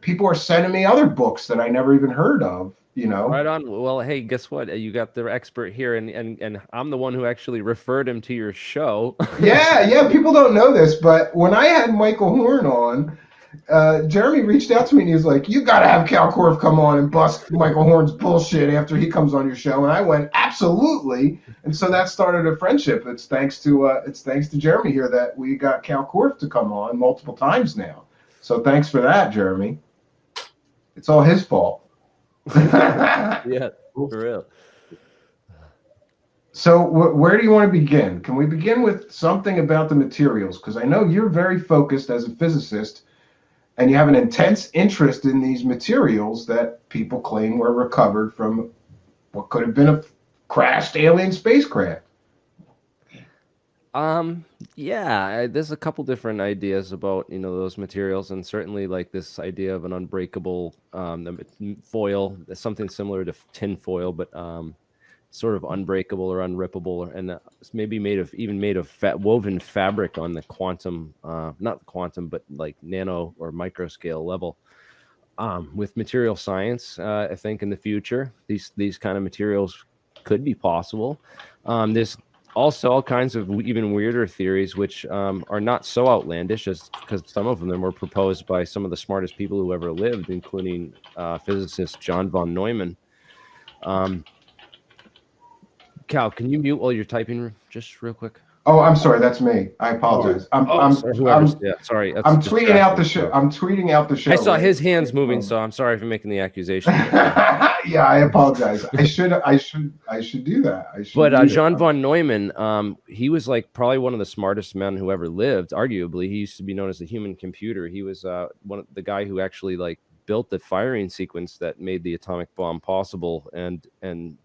Speaker 2: People are sending me other books that I never even heard of.
Speaker 4: Right on. Well, hey, guess what? You got the expert here, and I'm the one who actually referred him to your show.
Speaker 2: Yeah. People don't know this, but when I had Michael Horn on, Jeremy reached out to me and he was like, "You got to have Cal Korff come on and bust Michael Horn's bullshit after he comes on your show." And I went, "Absolutely!" And so that started a friendship. It's thanks to Jeremy here that we got Cal Korff to come on multiple times now. So thanks for that, Jeremy. It's all his fault.
Speaker 4: Yeah, for real.
Speaker 2: So where do you want to begin? Can we begin with something about the materials? Because I know you're very focused as a physicist, and you have an intense interest in these materials that people claim were recovered from what could have been a crashed alien spacecraft.
Speaker 4: Yeah, there's a couple different ideas about those materials, and certainly like this idea of an unbreakable foil, something similar to tin foil, but sort of unbreakable or unrippable, and maybe made of woven fabric on the quantum, not quantum, but like nano or micro scale level. With material science, I think in the future these kind of materials could be possible. There's also all kinds of even weirder theories, which are not so outlandish, as because some of them were proposed by some of the smartest people who ever lived, including physicist John von Neumann. Cal, can you mute while you're typing just real quick?
Speaker 2: Oh, I'm sorry. That's me. I apologize.
Speaker 4: Sorry, whoever's, yeah, sorry. That's
Speaker 2: I'm tweeting out the show.
Speaker 4: show.
Speaker 2: I'm tweeting out the show.
Speaker 4: I saw
Speaker 2: right?
Speaker 4: his hands moving, so I'm sorry for making the accusation.
Speaker 2: Yeah, I apologize. I should do that. I should.
Speaker 4: But
Speaker 2: do
Speaker 4: John
Speaker 2: that.
Speaker 4: von Neumann, he was like probably one of the smartest men who ever lived. Arguably, he used to be known as the human computer. He was one of the guy who actually like built the firing sequence that made the atomic bomb possible, and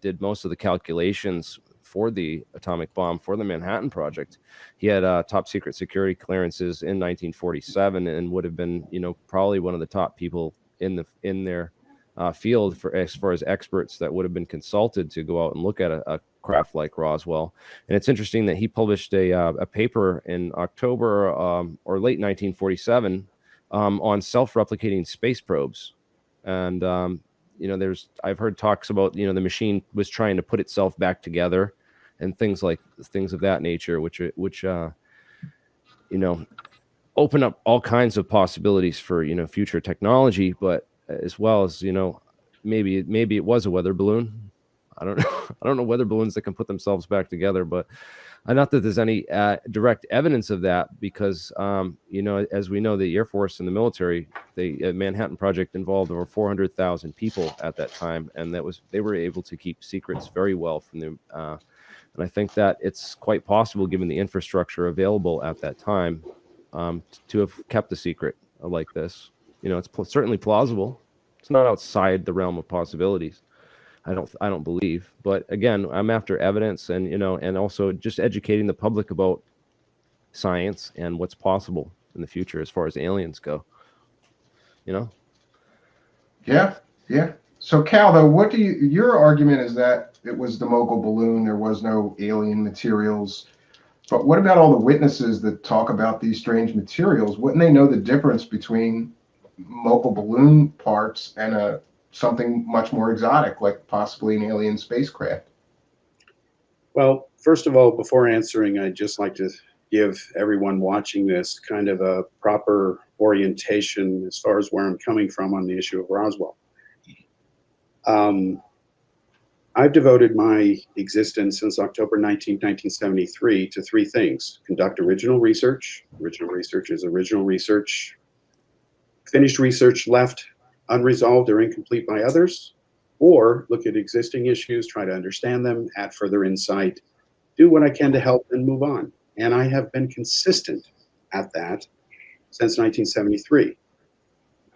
Speaker 4: did most of the calculations for the atomic bomb for the Manhattan Project. He had top secret security clearances in 1947, and would have been, probably one of the top people in their field for as far as experts that would have been consulted to go out and look at a craft like Roswell. And it's interesting that he published a paper in October or late 1947 on self-replicating space probes. And I've heard talks about the machine was trying to put itself back together and things of that nature, which open up all kinds of possibilities for future technology, but as well as maybe it was a weather balloon. I don't know. I don't know weather balloons that can put themselves back together, but not that there's any direct evidence of that, because as we know, the Air Force and the military, the Manhattan Project involved over 400,000 people at that time, and they were able to keep secrets very well from them. And I think that it's quite possible, given the infrastructure available at that time, to have kept a secret like this. It's certainly plausible. It's not outside the realm of possibilities. I don't believe. But again, I'm after evidence, and and also just educating the public about science and what's possible in the future as far as aliens go.
Speaker 2: Yeah. So Cal, though, your argument is that it was the mogul balloon, there was no alien materials. But what about all the witnesses that talk about these strange materials? Wouldn't they know the difference between mogul balloon parts and something much more exotic, like possibly an alien spacecraft?
Speaker 5: Well, first of all, before answering, I'd just like to give everyone watching this kind of a proper orientation as far as where I'm coming from on the issue of Roswell. I've devoted my existence since October 19, 1973 to three things: conduct original research. Original research is original research. Finished research left unresolved or incomplete by others, or look at existing issues, try to understand them, add further insight, do what I can to help, and move on. And I have been consistent at that since 1973.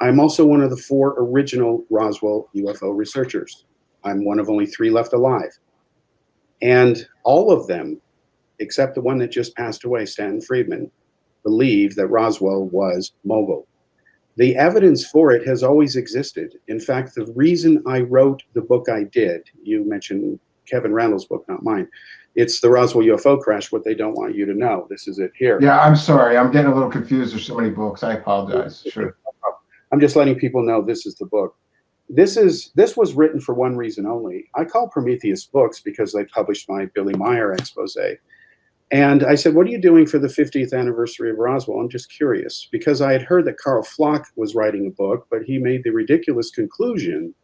Speaker 5: I'm also one of the 4 original Roswell UFO researchers. I'm one of only 3 left alive. And all of them, except the one that just passed away, Stanton Friedman, believe that Roswell was mogul. The evidence for it has always existed. In fact, the reason I wrote the book I did, you mentioned Kevin Randall's book, not mine. It's the Roswell UFO Crash, What They Don't Want You to Know. This is it here.
Speaker 2: Yeah, I'm sorry. I'm getting a little confused. There's so many books. I apologize. Sure.
Speaker 5: I'm just letting people know this is the book. This was written for one reason only. I call Prometheus books because they published my Billy Meyer expose. And I said, what are you doing for the 50th anniversary of Roswell? I'm just curious, because I had heard that Carl Flock was writing a book, but he made the ridiculous conclusion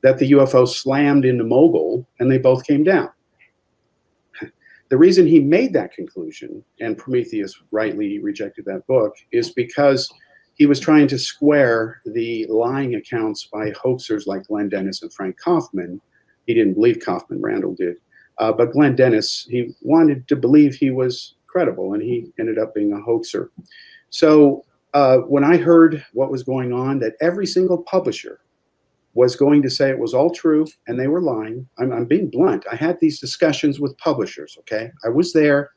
Speaker 5: that the UFO slammed into mogul and they both came down. The reason he made that conclusion, and Prometheus rightly rejected that book, is because he was trying to square the lying accounts by hoaxers like Glenn Dennis and Frank Kaufman. He didn't believe Kaufman, Randall did. But Glenn Dennis, he wanted to believe he was credible, and he ended up being a hoaxer. So when I heard what was going on, that every single publisher was going to say it was all true and they were lying, I'm being blunt. I had these discussions with publishers, okay? I was there,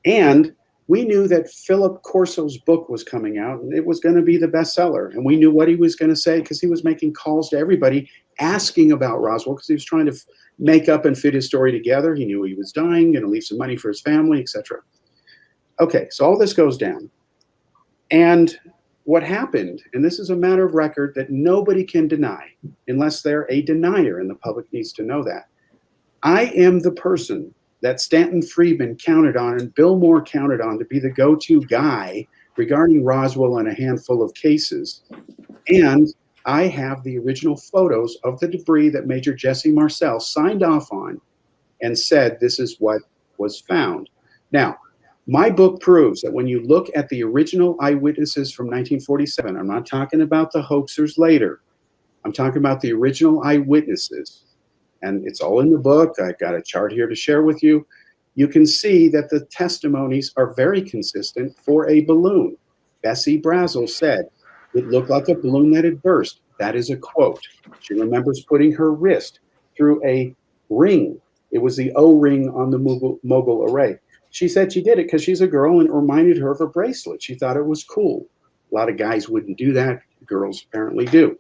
Speaker 5: and we knew that Philip Corso's book was coming out, and it was going to be the bestseller. And we knew what he was going to say because he was making calls to everybody asking about Roswell, because he was trying to make up and fit his story together. He knew he was dying, going to leave some money for his family, etc. Okay, so all this goes down. And what happened, and this is a matter of record that nobody can deny unless they're a denier, and the public needs to know that. I am the person that Stanton Friedman counted on and Bill Moore counted on to be the go-to guy regarding Roswell and a handful of cases. And I have the original photos of the debris that Major Jesse Marcel signed off on and said this is what was found. Now, my book proves that when you look at the original eyewitnesses from 1947, I'm not talking about the hoaxers later. I'm talking about the original eyewitnesses. And it's all in the book. I've got a chart here to share with you. You can see that the testimonies are very consistent for a balloon. Bessie Brazel said, it looked like a balloon that had burst. That is a quote. She remembers putting her wrist through a ring. It was the O-ring on the mogul array. She said she did it because she's a girl and it reminded her of a bracelet. She thought it was cool. A lot of guys wouldn't do that. Girls apparently do.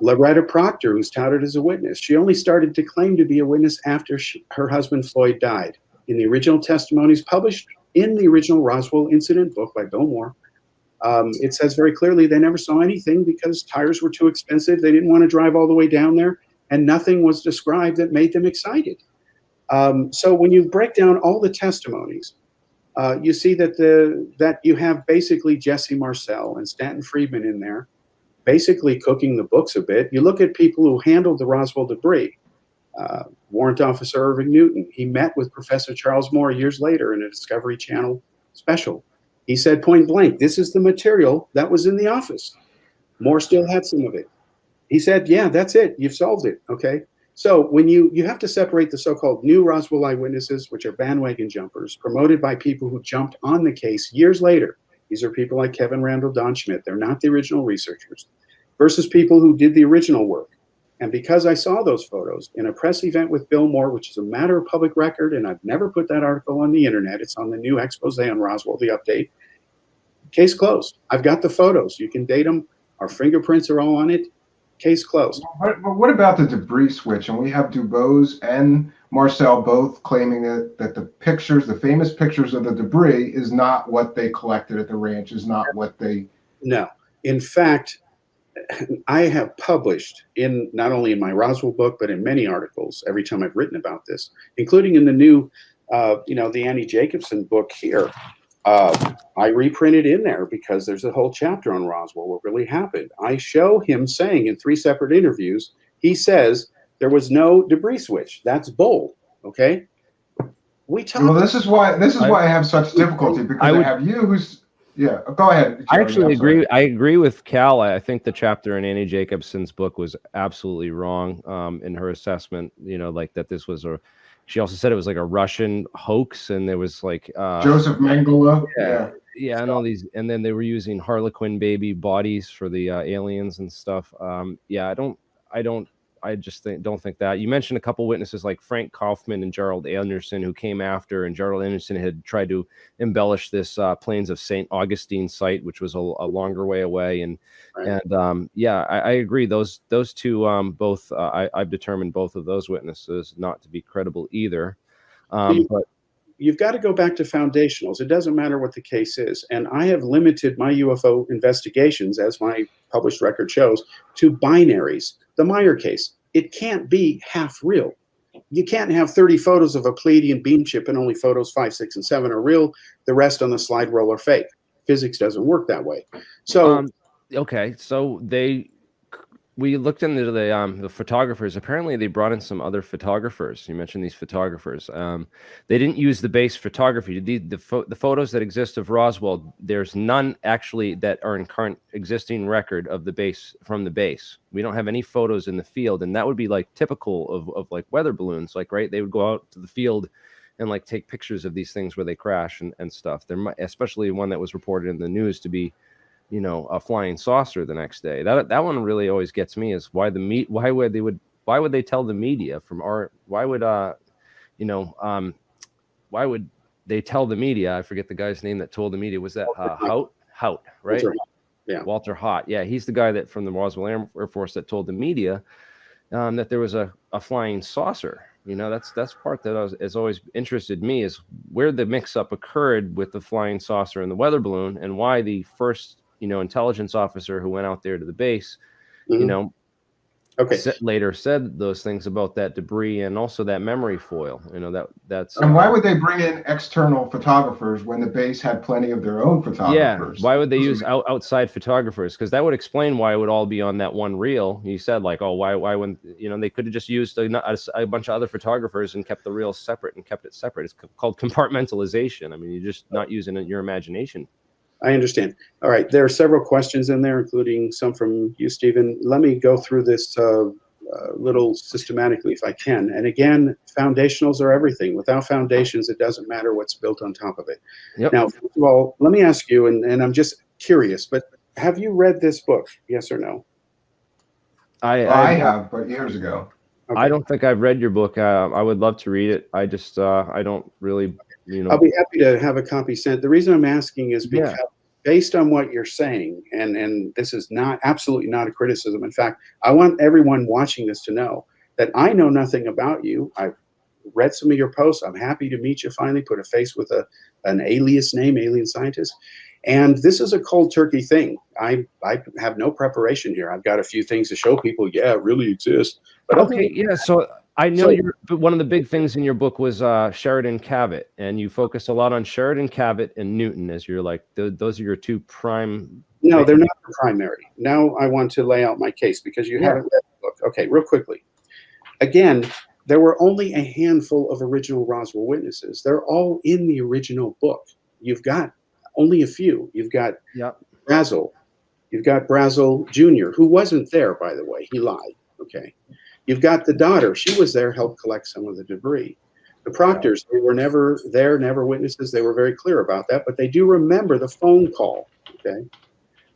Speaker 5: Loretta Proctor, who's touted as a witness, she only started to claim to be a witness after her husband Floyd died. In the original testimonies published in the original Roswell incident book by Bill Moore, it says very clearly they never saw anything because tires were too expensive. They didn't want to drive all the way down there, and nothing was described that made them excited. So when you break down all the testimonies, you see that you have basically Jesse Marcel and Stanton Friedman in there, basically cooking the books a bit. You look at people who handled the Roswell debris. Warrant Officer Irving Newton, he met with Professor Charles Moore years later in a Discovery Channel special. He said point blank, this is the material that was in the office. Moore still had some of it. He said, yeah, that's it. You've solved it. Okay. So when you have to separate the so-called new Roswell eyewitnesses, which are bandwagon jumpers, promoted by people who jumped on the case years later. These are people like Kevin Randall, Don Schmitt. They're not the original researchers, versus people who did the original work. And because I saw those photos in a press event with Bill Moore, which is a matter of public record, and I've never put that article on the internet. It's on the new expose on Roswell, the update. Case closed. I've got the photos. You can date them. Our fingerprints are all on it. Case closed.
Speaker 2: But what about the debris switch? And we have Dubose and Marcel both claiming that the pictures, the famous pictures of the debris, is not what they collected at the ranch, is not what they...
Speaker 5: No. In fact, I have published in not only in my Roswell book, but in many articles every time I've written about this, including in the new, the Annie Jacobson book here. I reprinted in there because there's a whole chapter on Roswell, what really happened. I show him saying in 3 separate interviews, he says there was no debris switch. That's bold. Okay.
Speaker 2: Well, this is why I have such difficulty, because I have you who's... Yeah, go ahead.
Speaker 4: I actually agree. I agree with Cal. I think the chapter in Annie Jacobson's book was absolutely wrong in her assessment. Like that this was she also said it was like a Russian hoax, and there was like
Speaker 2: Joseph Mengele.
Speaker 4: Yeah, and all these, and then they were using Harlequin baby bodies for the aliens and stuff. I just don't think that. You mentioned a couple witnesses like Frank Kaufman and Gerald Anderson, who came after, and Gerald Anderson had tried to embellish this Plains of St. Augustine site, which was a longer way away. And right. And I agree. Those two both I've determined both of those witnesses not to be credible either. But
Speaker 5: you've got to go back to foundationals. It doesn't matter what the case is. And I have limited my UFO investigations, as my published record shows, to binaries. The Meyer case, it can't be half real. You can't have 30 photos of a Pleiadian beam chip and only photos 5, 6, and 7 are real. The rest on the slide roll are fake. Physics doesn't work that way. So,
Speaker 4: okay. So we looked into the photographers. Apparently, they brought in some other photographers. You mentioned these photographers. They didn't use the base photography. The photos that exist of Roswell, there's none actually that are in current existing record of the base, from the base. We don't have any photos in the field, and that would be like typical of like weather balloons. Like, right, they would go out to the field and like take pictures of these things where they crash and stuff. There might, especially one that was reported in the news to be, a flying saucer the next day. That one really always gets me, is why would they tell the media why would they tell the media? I forget the guy's name that told the media. Was that Haut, right?
Speaker 5: Yeah.
Speaker 4: Walter Haut. Yeah. He's the guy that from the Roswell Air Force that told the media that there was a flying saucer. That's part that has always interested me, is where the mix-up occurred with the flying saucer and the weather balloon, and why the first intelligence officer who went out there to the base,
Speaker 5: Okay.
Speaker 4: later said those things about that debris and also that memory foil. You know, that's
Speaker 2: And why would they bring in external photographers when the base had plenty of their own photographers?
Speaker 4: Why would they use outside photographers? Because that would explain why it would all be on that one reel. You said like, oh, why wouldn't, you know, they could have just used a bunch of other photographers and kept the reel separate and kept it separate. It's called compartmentalization. I mean, you're just not using your imagination.
Speaker 5: I understand. All right. There are several questions in there, including some from you, Stephen. Let me go through this little systematically if I can. And again, foundationals are everything. Without foundations, it doesn't matter what's built on top of it.
Speaker 4: Yep.
Speaker 5: Now, first of all, let me ask you, and I'm just curious, but have you read this book? Yes or no?
Speaker 2: I have, but years ago.
Speaker 5: Okay.
Speaker 4: I don't think I've read your book. I would love to read it. I just, I don't really, you know.
Speaker 5: I'll be happy to have a copy sent. The reason I'm asking is because based on what you're saying, and this is not absolutely not a criticism. In fact, I want everyone watching this to know that I know nothing about you. I've read some of your posts. I'm happy to meet you finally, put a face with an alias name, Alienscientist. And this is a cold turkey thing. I have no preparation here. I've got a few things to show people. Yeah, it really exists. But
Speaker 4: okay, yeah. So I know but one of the big things in your book was Sheridan Cabot, and you focused a lot on Sheridan Cabot and Newton as your like those are your two prime.
Speaker 5: No, they're not the primary. Now I want to lay out my case because you haven't read the book. Okay, real quickly. Again, there were only a handful of original Roswell witnesses. They're all in the original book. You've got only a few. You've got Brazel. You've got Brazel Jr., who wasn't there, by the way. He lied. Okay. You've got the daughter. She was there, helped collect some of the debris. The Proctors, they were never there, never witnesses. They were very clear about that, but they do remember the phone call. Okay.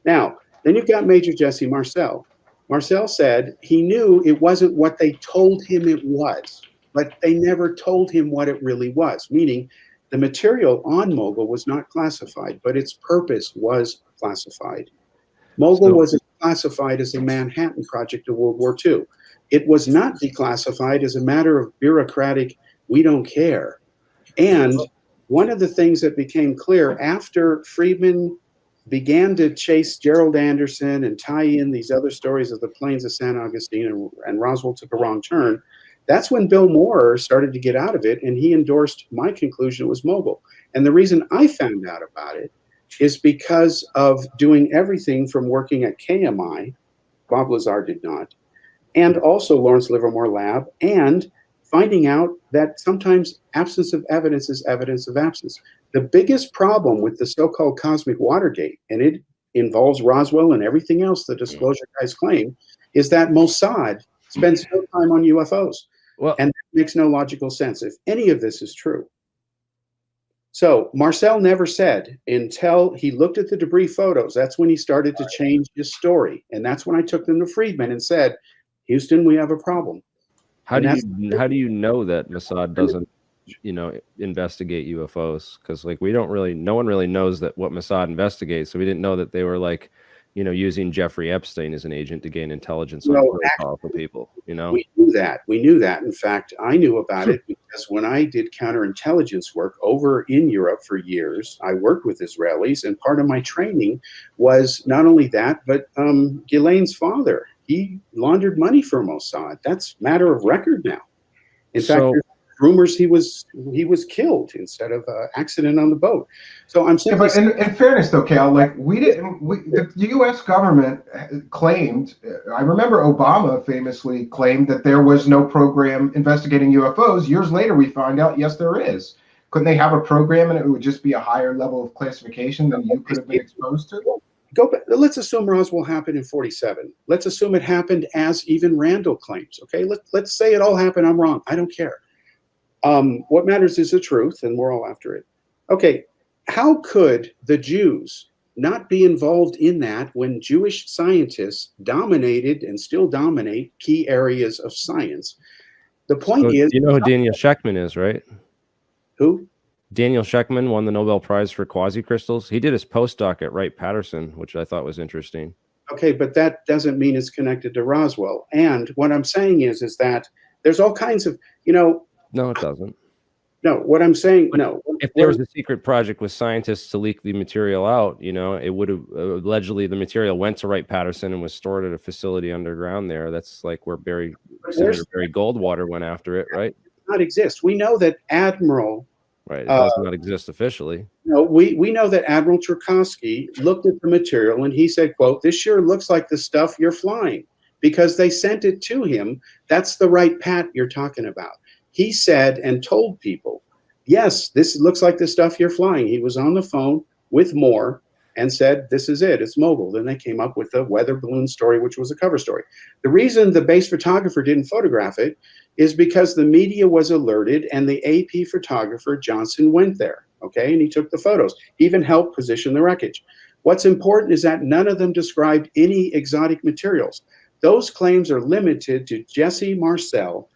Speaker 5: Now, then you've got Major Jesse Marcel. Marcel said he knew it wasn't what they told him it was, but they never told him what it really was, meaning the material on Mogul was not classified, but its purpose was classified. Mogul was classified as a Manhattan Project of World War II. It was not declassified as a matter of bureaucratic, we don't care. And one of the things that became clear after Friedman began to chase Gerald Anderson and tie in these other stories of the plains of San Augustine and Roswell took a wrong turn, that's when Bill Moore started to get out of it, and he endorsed my conclusion it was Mogul. And the reason I found out about it is because of doing everything from working at KMI, Bob Lazar did not, and also Lawrence Livermore Lab, and finding out that sometimes absence of evidence is evidence of absence. The biggest problem with the so-called cosmic Watergate, and it involves Roswell and everything else the disclosure guys claim, is that Mossad spends no time on UFOs. Well, and that makes no logical sense if any of this is true. So Marcel never said until he looked at the debris photos, that's when he started to change his story. And that's when I took them to Friedman and said, Houston, we have a problem.
Speaker 4: How do you know that Mossad doesn't, you know, investigate UFOs? Because like no one really knows that what Mossad investigates. So we didn't know that they were like, you know, using Jeffrey Epstein as an agent to gain intelligence on very powerful people. You know,
Speaker 5: we knew that. We knew that. In fact, I knew about it because when I did counterintelligence work over in Europe for years, I worked with Israelis, and part of my training was not only that, but Ghislaine's father. He laundered money for Mossad. That's matter of record now. In fact, there's rumors he was killed instead of accident on the boat. So I'm saying,
Speaker 2: but in fairness, though, Cal, like the U.S. government claimed. I remember Obama famously claimed that there was no program investigating UFOs. Years later, we find out yes, there is. Couldn't they have a program and it would just be a higher level of classification than you could have been exposed to?
Speaker 5: Go back. Let's assume Roswell happened in 47. Let's assume it happened as even Randall claims. Okay, let's say it all happened. I'm wrong. I don't care. What matters is the truth, and we're all after it. Okay, how could the Jews not be involved in that when Jewish scientists dominated and still dominate key areas of science? The point is,
Speaker 4: you know who Daniel Shechtman is, right?
Speaker 5: Who?
Speaker 4: Daniel Shechtman won the Nobel Prize for quasi-crystals. He did his postdoc at Wright-Patterson, which I thought was interesting.
Speaker 5: Okay, but that doesn't mean it's connected to Roswell. And what I'm saying is that there's all kinds of, you know.
Speaker 4: No, it doesn't.
Speaker 5: No, what I'm saying,
Speaker 4: But
Speaker 5: no.
Speaker 4: If there was a secret project with scientists to leak the material out, you know, it would have allegedly the material went to Wright-Patterson and was stored at a facility underground there. That's like where Senator Barry Goldwater went after it, right?
Speaker 5: Not exist. We know that Admiral.
Speaker 4: Right. It does not exist officially.
Speaker 5: No, we know that Admiral Tchaikovsky looked at the material and he said, quote, "This sure looks like the stuff you're flying," because they sent it to him. That's the Wright-Pat you're talking about. He said and told people, yes, this looks like the stuff you're flying. He was on the phone with Moore and said, this is it, it's Mogul. Then they came up with the weather balloon story, which was a cover story. The reason the base photographer didn't photograph it is because the media was alerted and the AP photographer, Johnson, went there, okay? And he took the photos. He even helped position the wreckage. What's important is that none of them described any exotic materials. Those claims are limited to Jesse Marcel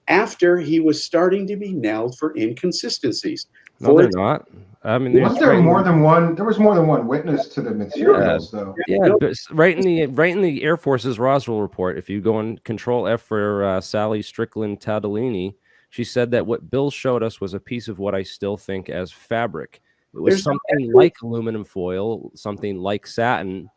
Speaker 5: after he was starting to be nailed for inconsistencies.
Speaker 4: No, they're not. I mean,
Speaker 2: Wasn't there more than one? There was more than one witness to the materials, though.
Speaker 4: Yeah, right in the Air Force's Roswell report. If you go and Control F for Sally Strickland Tadolini, she said that what Bill showed us was a piece of what I still think as fabric. It was something like aluminum foil, something like satin,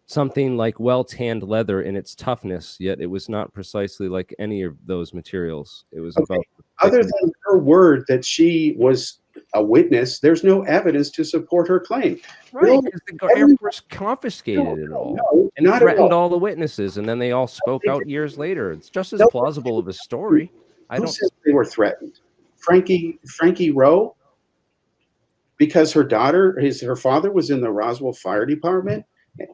Speaker 4: something like well-tanned leather in its toughness, yet it was not precisely like any of those materials. It was about...
Speaker 5: Other than her word that she was a witness, there's no evidence to support her claim.
Speaker 4: Right, because the Air Force confiscated it all and threatened all the witnesses, and then they all spoke out years later. It's just as plausible of a story.
Speaker 5: Who said they were threatened? Frankie Rowe? Because her father was in the Roswell Fire Department?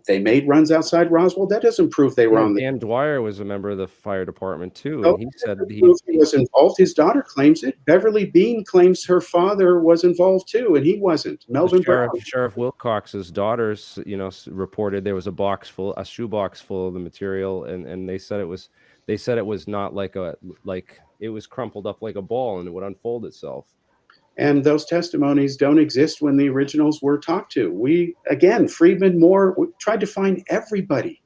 Speaker 5: They made runs outside Roswell. That doesn't prove they were on the...
Speaker 4: Dan Dwyer was a member of the fire department too.
Speaker 5: No,
Speaker 4: and he said
Speaker 5: he was involved. His daughter claims it. Beverly Bean claims her father was involved too, and he wasn't. Melvin Brown.
Speaker 4: Sheriff Wilcox's daughters, reported there was a shoebox full of the material, and they said it was not like it was crumpled up like a ball and it would unfold itself.
Speaker 5: And those testimonies don't exist when the originals were talked to. Friedman, Moore, we tried to find everybody.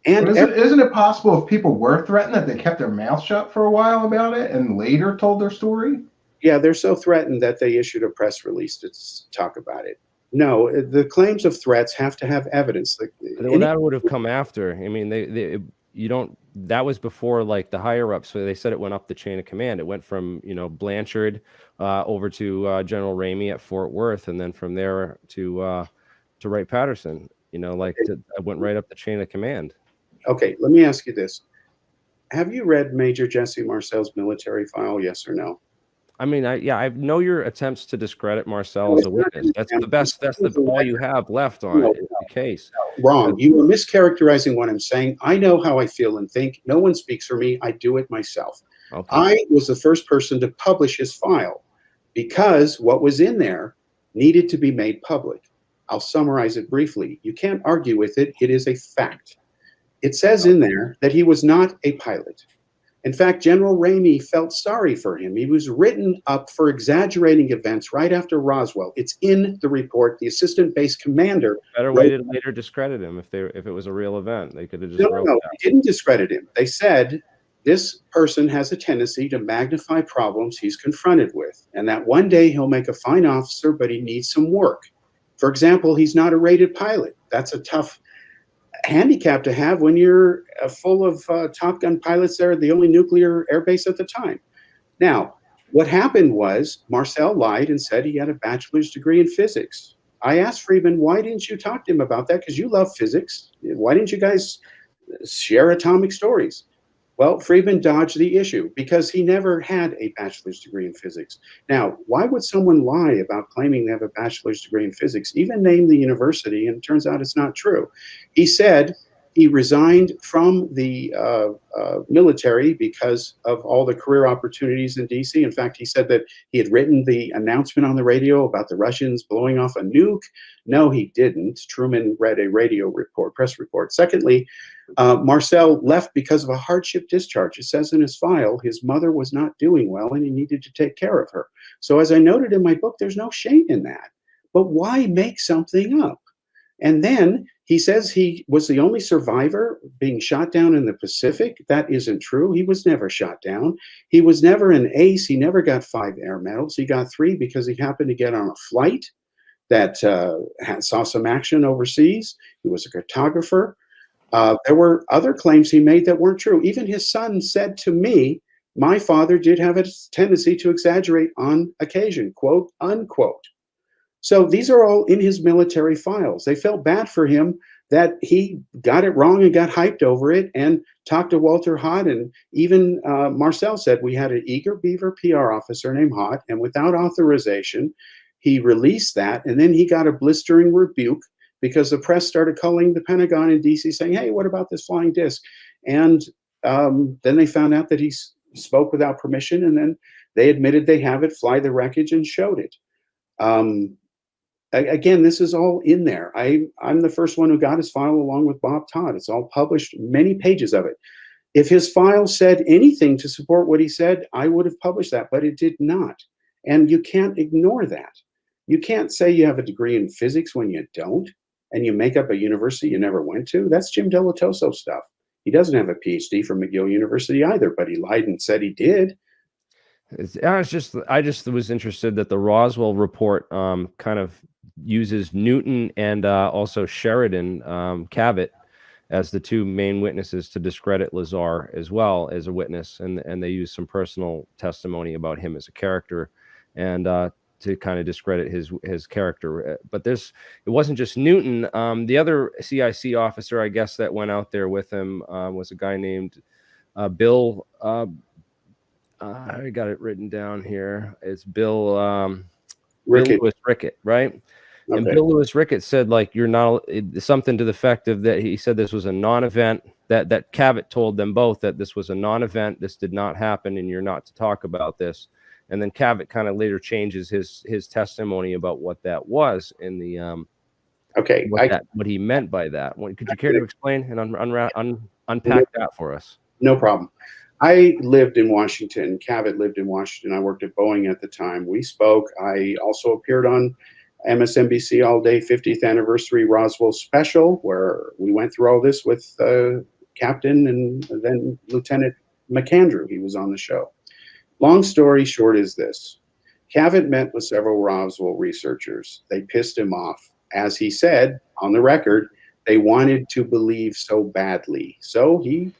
Speaker 5: And
Speaker 2: isn't it possible if people were threatened that they kept their mouth shut for a while about it and later told their story?
Speaker 5: Yeah, they're so threatened that they issued a press release to talk about it. No, the claims of threats have to have evidence.
Speaker 4: That would have come after. I mean, that was before like the higher ups. So they said it went up the chain of command. It went from Blanchard over to General Ramey at Fort Worth, and then from there to Wright-Patterson. It went right up the chain of command.
Speaker 5: Okay, let me ask you this: have you read Major Jesse Marcel's military file? Yes or no?
Speaker 4: I mean, I know your attempts to discredit Marcel as a witness. That's the best. That's all you have left on the case.
Speaker 5: Wrong. You are mischaracterizing what I'm saying. I know how I feel and think. No one speaks for me. I do it myself. Okay. I was the first person to publish his file because what was in there needed to be made public. I'll summarize it briefly. You can't argue with it. It is a fact. It says in there that he was not a pilot. In fact, General Ramey felt sorry for him. He was written up for exaggerating events right after Roswell. It's in the report. The assistant base commander...
Speaker 4: Better way to later discredit him if it was a real event. They could have just
Speaker 5: No, they didn't discredit him. They said this person has a tendency to magnify problems he's confronted with, and that one day he'll make a fine officer, but he needs some work. For example, he's not a rated pilot. That's a tough handicap to have when you're full of Top Gun pilots there, the only nuclear airbase at the time. Now, what happened was Marcel lied and said he had a bachelor's degree in physics. I asked Friedman, why didn't you talk to him about that? Because you love physics. Why didn't you guys share atomic stories? Well, Friedman dodged the issue because he never had a bachelor's degree in physics. Now, why would someone lie about claiming they have a bachelor's degree in physics, even name the university, and it turns out it's not true? He said he resigned from the military because of all the career opportunities in D.C. In fact, he said that he had written the announcement on the radio about the Russians blowing off a nuke. No, he didn't. Truman read a press report. Secondly, Marcel left because of a hardship discharge. It says in his file his mother was not doing well and he needed to take care of her. So as I noted in my book, there's no shame in that. But why make something up? And then He says he was the only survivor being shot down in the Pacific. That isn't true. He was never shot down. He was never an ace. He never got 5 air medals. He got 3 because he happened to get on a flight that saw some action overseas. He was a cartographer. There were other claims he made that weren't true. Even his son said to me, my father did have a tendency to exaggerate on occasion, quote, unquote. So these are all in his military files. They felt bad for him that he got it wrong and got hyped over it and talked to Walter Hott. And even Marcel said we had an eager beaver PR officer named Hott, and without authorization, he released that. And then he got a blistering rebuke because the press started calling the Pentagon in DC saying, hey, what about this flying disc? And then they found out that he spoke without permission, and then they admitted they have it, fly the wreckage, and showed it. Again, this is all in there. I'm the first one who got his file along with Bob Todd. It's all published, many pages of it. If his file said anything to support what he said, I would have published that, but it did not. And you can't ignore that. You can't say you have a degree in physics when you don't, and you make up a university you never went to. That's Jim Delatoso stuff. He doesn't have a PhD from McGill University either, but he lied and said he did.
Speaker 4: I just was interested that the Roswell report kind of uses Newton and also Sheridan Cavett as the 2 main witnesses to discredit Lazar as well as a witness, and they use some personal testimony about him as a character and to kind of discredit his character. But it wasn't just Newton. The other CIC officer, I guess, that went out there with him was a guy named Bill. I got it written down here. It's Bill Lewis Rickett, right? Okay. And Bill Lewis Rickett said, like, you're not something to the effect of that. He said this was a non-event. That Cavett told them both that this was a non-event. This did not happen, and you're not to talk about this. And then Cavett kind of later changes his testimony about what that was in the what he meant by that. Could you care to explain and unpack that for us?
Speaker 5: No problem. I lived in Washington. Cavett lived in Washington. I worked at Boeing at the time. We spoke. I also appeared on MSNBC All Day 50th Anniversary Roswell Special, where we went through all this with Captain and then Lieutenant McAndrew. He was on the show. Long story short is this. Cavett met with several Roswell researchers. They pissed him off. As he said on the record, they wanted to believe so badly. So he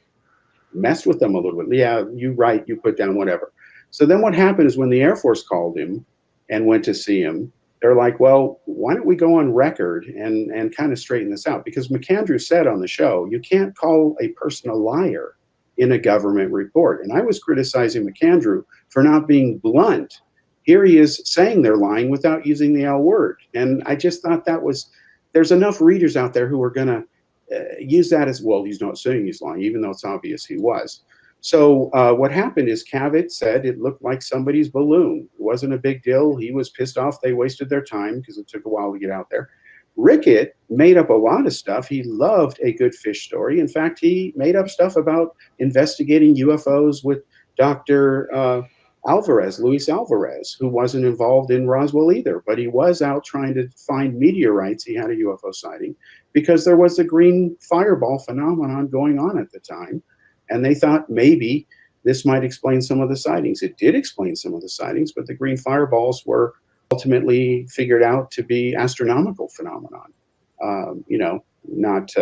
Speaker 5: messed with them a little bit. Yeah, you right, you put down whatever. So then what happened is when the Air Force called him and went to see him, they're like, well, why don't we go on record and kind of straighten this out? Because McAndrew said on the show, you can't call a person a liar in a government report. And I was criticizing McAndrew for not being blunt. Here he is saying they're lying without using the L word. And I just thought there's enough readers out there who are going to use that as, well, he's not saying he's lying, even though it's obvious he was. So what happened is Cavett said it looked like somebody's balloon. It wasn't a big deal. He was pissed off they wasted their time because it took a while to get out there. Rickett made up a lot of stuff. He loved a good fish story. In fact, he made up stuff about investigating UFOs with Dr. Luis Alvarez, who wasn't involved in Roswell either, but he was out trying to find meteorites. He had a UFO sighting because there was a green fireball phenomenon going on at the time. And they thought maybe this might explain some of the sightings. It did explain some of the sightings, but the green fireballs were ultimately figured out to be astronomical phenomenon, not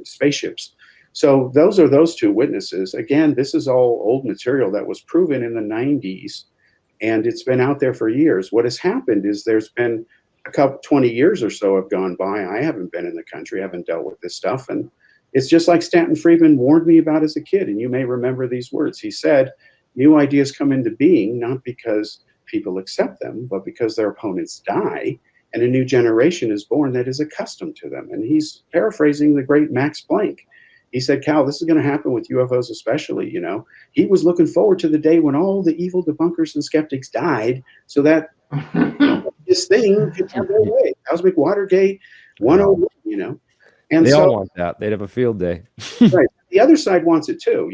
Speaker 5: spaceships. So those are those 2 witnesses. Again, this is all old material that was proven in the 90s, and it's been out there for years. What has happened is there's been 20 years or so have gone by. I haven't been in the country, I haven't dealt with this stuff. And it's just like Stanton Friedman warned me about as a kid, and you may remember these words. He said, new ideas come into being, not because people accept them, but because their opponents die, and a new generation is born that is accustomed to them. And he's paraphrasing the great Max Planck. He said, Cal, this is going to happen with UFOs especially, He was looking forward to the day when all the evil debunkers and skeptics died so that this thing could have their way. Cosmic Watergate 101, And
Speaker 4: they all want that. They'd have a field day.
Speaker 5: Right. The other side wants it too.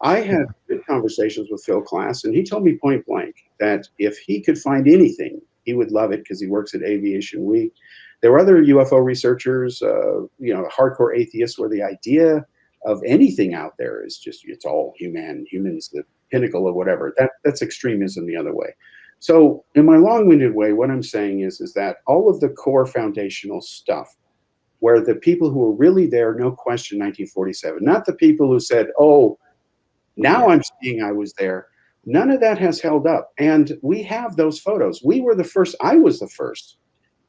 Speaker 5: I had good conversations with Phil Klass, and he told me point blank that if he could find anything He would love it because he works at Aviation Week. There were other UFO researchers, hardcore atheists, where the idea of anything out there is just, it's all humans, the pinnacle of whatever. That's extremism the other way. So in my long-winded way, what I'm saying is that all of the core foundational stuff, where the people who were really there, no question, 1947, not the people who said, oh, now I'm seeing I was there. None of that has held up. And we have those photos. We were the first, I was the first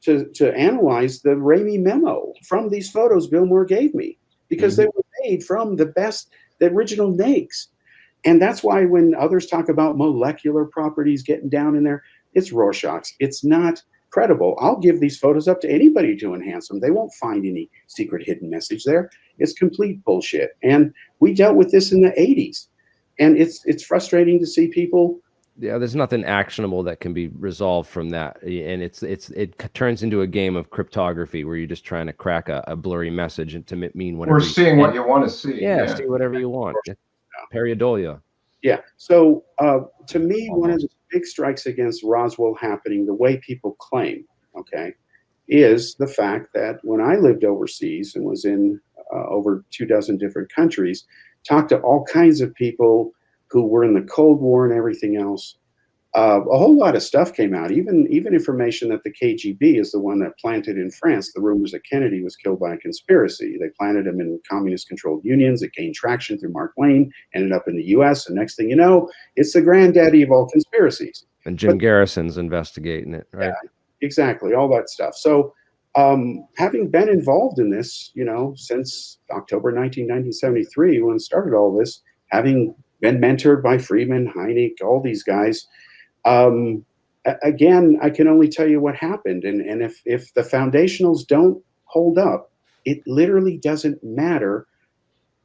Speaker 5: to analyze the Ramey memo from these photos Bill Moore gave me, because they were made from the original NAICS. And that's why when others talk about molecular properties getting down in there, it's Rorschach's. It's not credible. I'll give these photos up to anybody to enhance them. They won't find any secret hidden message there. It's complete bullshit. And we dealt with this in the 80s. And it's frustrating to see people.
Speaker 4: Yeah, there's nothing actionable that can be resolved from that, and it turns into a game of cryptography where you're just trying to crack a blurry message and to mean whatever.
Speaker 2: Or seeing what you want to see.
Speaker 4: Yeah, see whatever you want. Pareidolia.
Speaker 5: Yeah. So to me, one of the big strikes against Roswell happening, the way people claim, okay, is the fact that when I lived overseas and was in over 24 different countries, talked to all kinds of people who were in the Cold War and everything else. A whole lot of stuff came out, even information that the KGB is the one that planted in France the rumors that Kennedy was killed by a conspiracy. They planted him in communist-controlled unions. It gained traction through Mark Lane, ended up in the U.S., and next thing you know, it's the granddaddy of all conspiracies.
Speaker 4: And Jim Garrison's investigating it, right?
Speaker 5: Yeah, exactly, all that stuff. So having been involved in this, since October 1973, when it started all this, having been mentored by Friedman, Hynek, all these guys, again, I can only tell you what happened. And if the foundationals don't hold up, it literally doesn't matter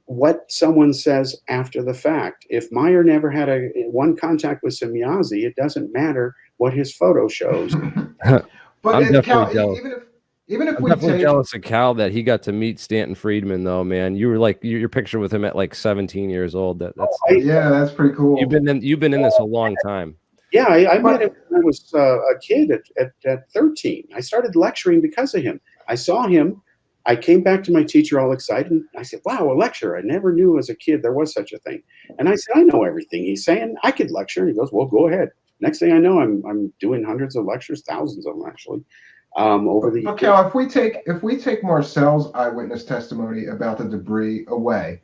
Speaker 5: what someone says after the fact. If Meyer never had one contact with Semyazi, it doesn't matter what his photo shows.
Speaker 2: But
Speaker 4: I'm definitely
Speaker 2: Cal,
Speaker 4: jealous.
Speaker 2: even if
Speaker 4: I'm
Speaker 2: we
Speaker 4: definitely
Speaker 2: take
Speaker 4: jealous of Cal that he got to meet Stanton Friedman, though, man. You were like your picture with him at like 17 years old.
Speaker 2: Yeah, that's pretty cool.
Speaker 4: You've been in this a long time.
Speaker 5: Yeah, I met him when I was a kid at 13. I started lecturing because of him. I saw him. I came back to my teacher all excited. And I said, wow, a lecture. I never knew as a kid there was such a thing. And I said, I know everything he's saying. I could lecture. And he goes, well, go ahead. Next thing I know, I'm doing hundreds of lectures, thousands of them actually. Over the
Speaker 2: years. Cal, if we take Marcel's eyewitness testimony about the debris away,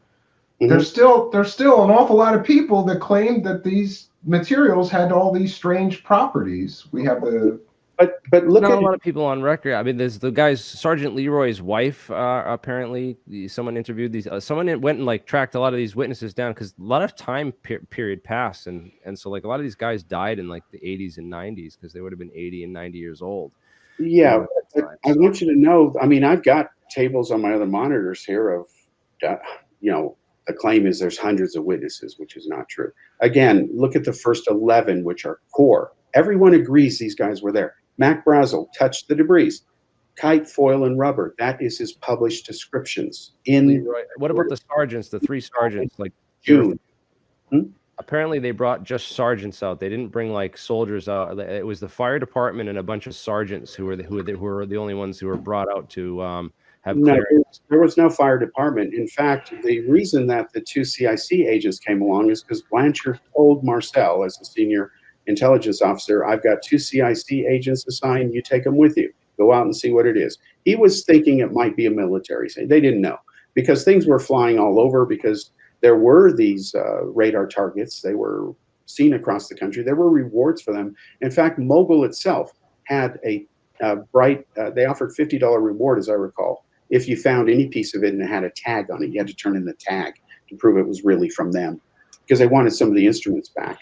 Speaker 2: there's still an awful lot of people that claim that these materials had all these strange properties. We have the
Speaker 5: but look
Speaker 4: not
Speaker 5: at
Speaker 4: a lot of people on record. I mean, there's the guy's Sergeant Leroy's wife. Apparently, someone interviewed these. Someone went and like tracked a lot of these witnesses down because a lot of time period passed, and so like a lot of these guys died in like the 80s and 90s because they would have been 80 and 90 years old.
Speaker 5: Yeah, I want you to know. I mean, I've got tables on my other monitors here of, the claim is there's hundreds of witnesses, which is not true. Again, look at the first 11, which are core. Everyone agrees these guys were there. Mac Brazel touched the debris. Kite, foil, and rubber. That is his published descriptions.
Speaker 4: What about the sergeants, the 3 sergeants? Like
Speaker 5: June.
Speaker 4: Apparently, they brought just sergeants out. They didn't bring like soldiers out. It was the fire department and a bunch of sergeants who were the only ones who were brought out to have clearance.
Speaker 5: There was no fire department. In fact, the reason that the 2 CIC agents came along is because Blanchard told Marcel, as the senior intelligence officer, I've got 2 CIC agents assigned. You take them with you. Go out and see what it is. He was thinking it might be a military thing. They didn't know because things were flying all over because there were these radar targets. They were seen across the country. There were rewards for them. In fact, Mogul itself had a they offered $50 reward, as I recall, if you found any piece of it and it had a tag on it. You had to turn in the tag to prove it was really from them because they wanted some of the instruments back.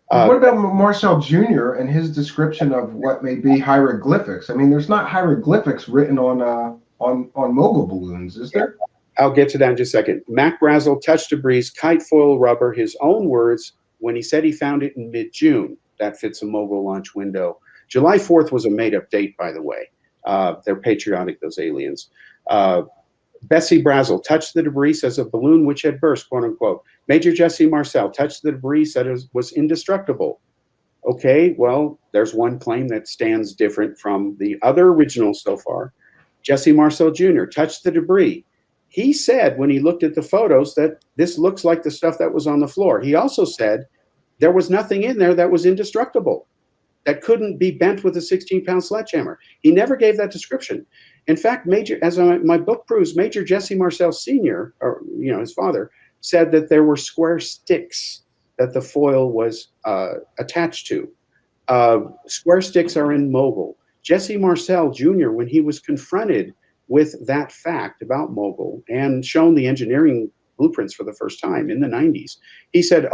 Speaker 2: What about Marcel Jr. and his description of what may be hieroglyphics? I mean, there's not hieroglyphics written on Mogul balloons, is there?
Speaker 5: I'll get to that in just a second. Mac Brazel touched debris, kite, foil, rubber, his own words, when he said he found it in mid-June. That fits a Mogul launch window. July 4th was a made-up date, by the way. They're patriotic, those aliens. Bessie Brazel touched the debris, says a balloon which had burst, quote unquote. Major Jesse Marcel touched the debris, said it was indestructible. Okay, well, there's one claim that stands different from the other originals so far. Jesse Marcel Jr. touched the debris. He said when he looked at the photos that this looks like the stuff that was on the floor. He also said there was nothing in there that was indestructible, that couldn't be bent with a 16-pound sledgehammer. He never gave that description. In fact, as my book proves, Major Jesse Marcel Sr., or his father, said that there were square sticks that the foil was attached to. Square sticks are immobile. Jesse Marcel Jr., when he was confronted with that fact about mobile and shown the engineering blueprints for the first time in the 90s, he said,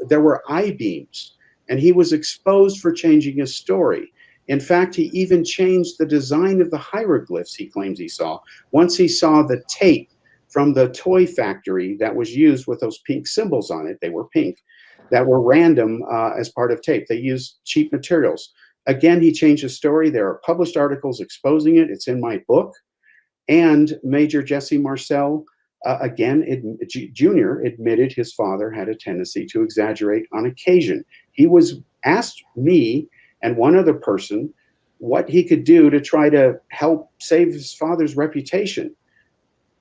Speaker 5: there were I-beams, and he was exposed for changing his story. In fact, he even changed the design of the hieroglyphs he claims he saw once he saw the tape from the toy factory that was used with those pink symbols on it. They were pink, that were random as part of tape. They used cheap materials. Again, he changed his story. There are published articles exposing it. It's in my book. And Major Jesse Marcel, Jr. admitted his father had a tendency to exaggerate on occasion. He was asked me and one other person what he could do to try to help save his father's reputation.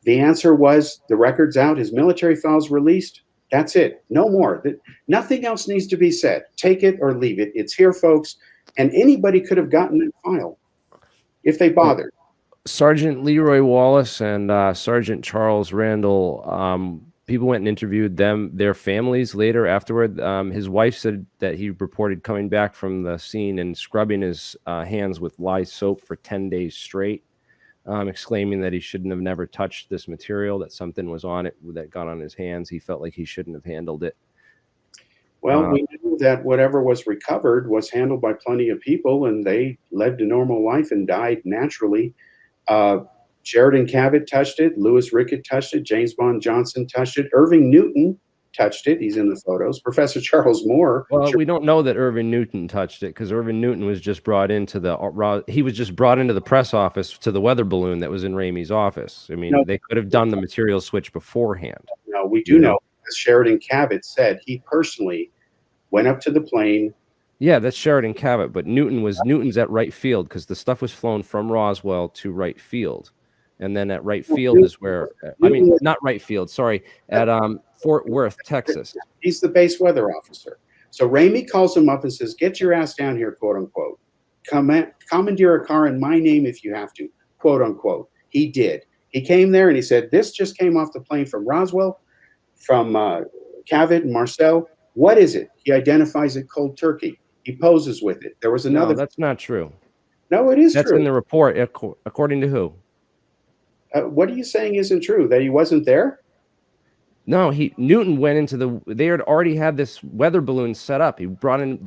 Speaker 5: The answer was the record's out, his military files released. That's it. No more. Nothing else needs to be said. Take it or leave it. It's here, folks. And anybody could have gotten that file if they bothered.
Speaker 4: Sergeant Leroy Wallace and Sergeant Charles Randall, people went and interviewed their families later afterward. His wife said that he reported coming back from the scene and scrubbing his hands with lye soap for 10 days straight, exclaiming that he shouldn't have never touched this material, that something was on it that got on his hands. He felt like he shouldn't have handled it.
Speaker 5: Well, we knew that whatever was recovered was handled by plenty of people, and they lived a normal life and died naturally. Sheridan Cavett touched it. Louis Rickett touched it. James Bond Johnson touched it. Irving Newton touched it. He's in the photos. Professor Charles Moore.
Speaker 4: Well, we don't know that Irving Newton touched it because Irving Newton was just brought into the press office to the weather balloon that was in Ramey's office. I mean, they could have done the material switch beforehand.
Speaker 5: No, we do know, as Sheridan Cavett said, he personally went up to the plane.
Speaker 4: Yeah, that's Sheridan Cavett, but Newton's at right field because the stuff was flown from Roswell to right field. And then at right field is where, not right field, sorry, at Fort Worth, Texas.
Speaker 5: He's the base weather officer. So Ramey calls him up and says, get your ass down here, quote unquote. Commandeer a car in my name if you have to, quote unquote. He did. He came there and he said, this just came off the plane from Roswell, from Cavett and Marcel. What is it? He identifies it cold turkey. He poses with it. There was another.
Speaker 4: No, that's not true.
Speaker 5: No, it is true.
Speaker 4: That's in the report. According to who?
Speaker 5: What are you saying isn't true? That he wasn't there?
Speaker 4: No, Newton went into they had already had this weather balloon set up. They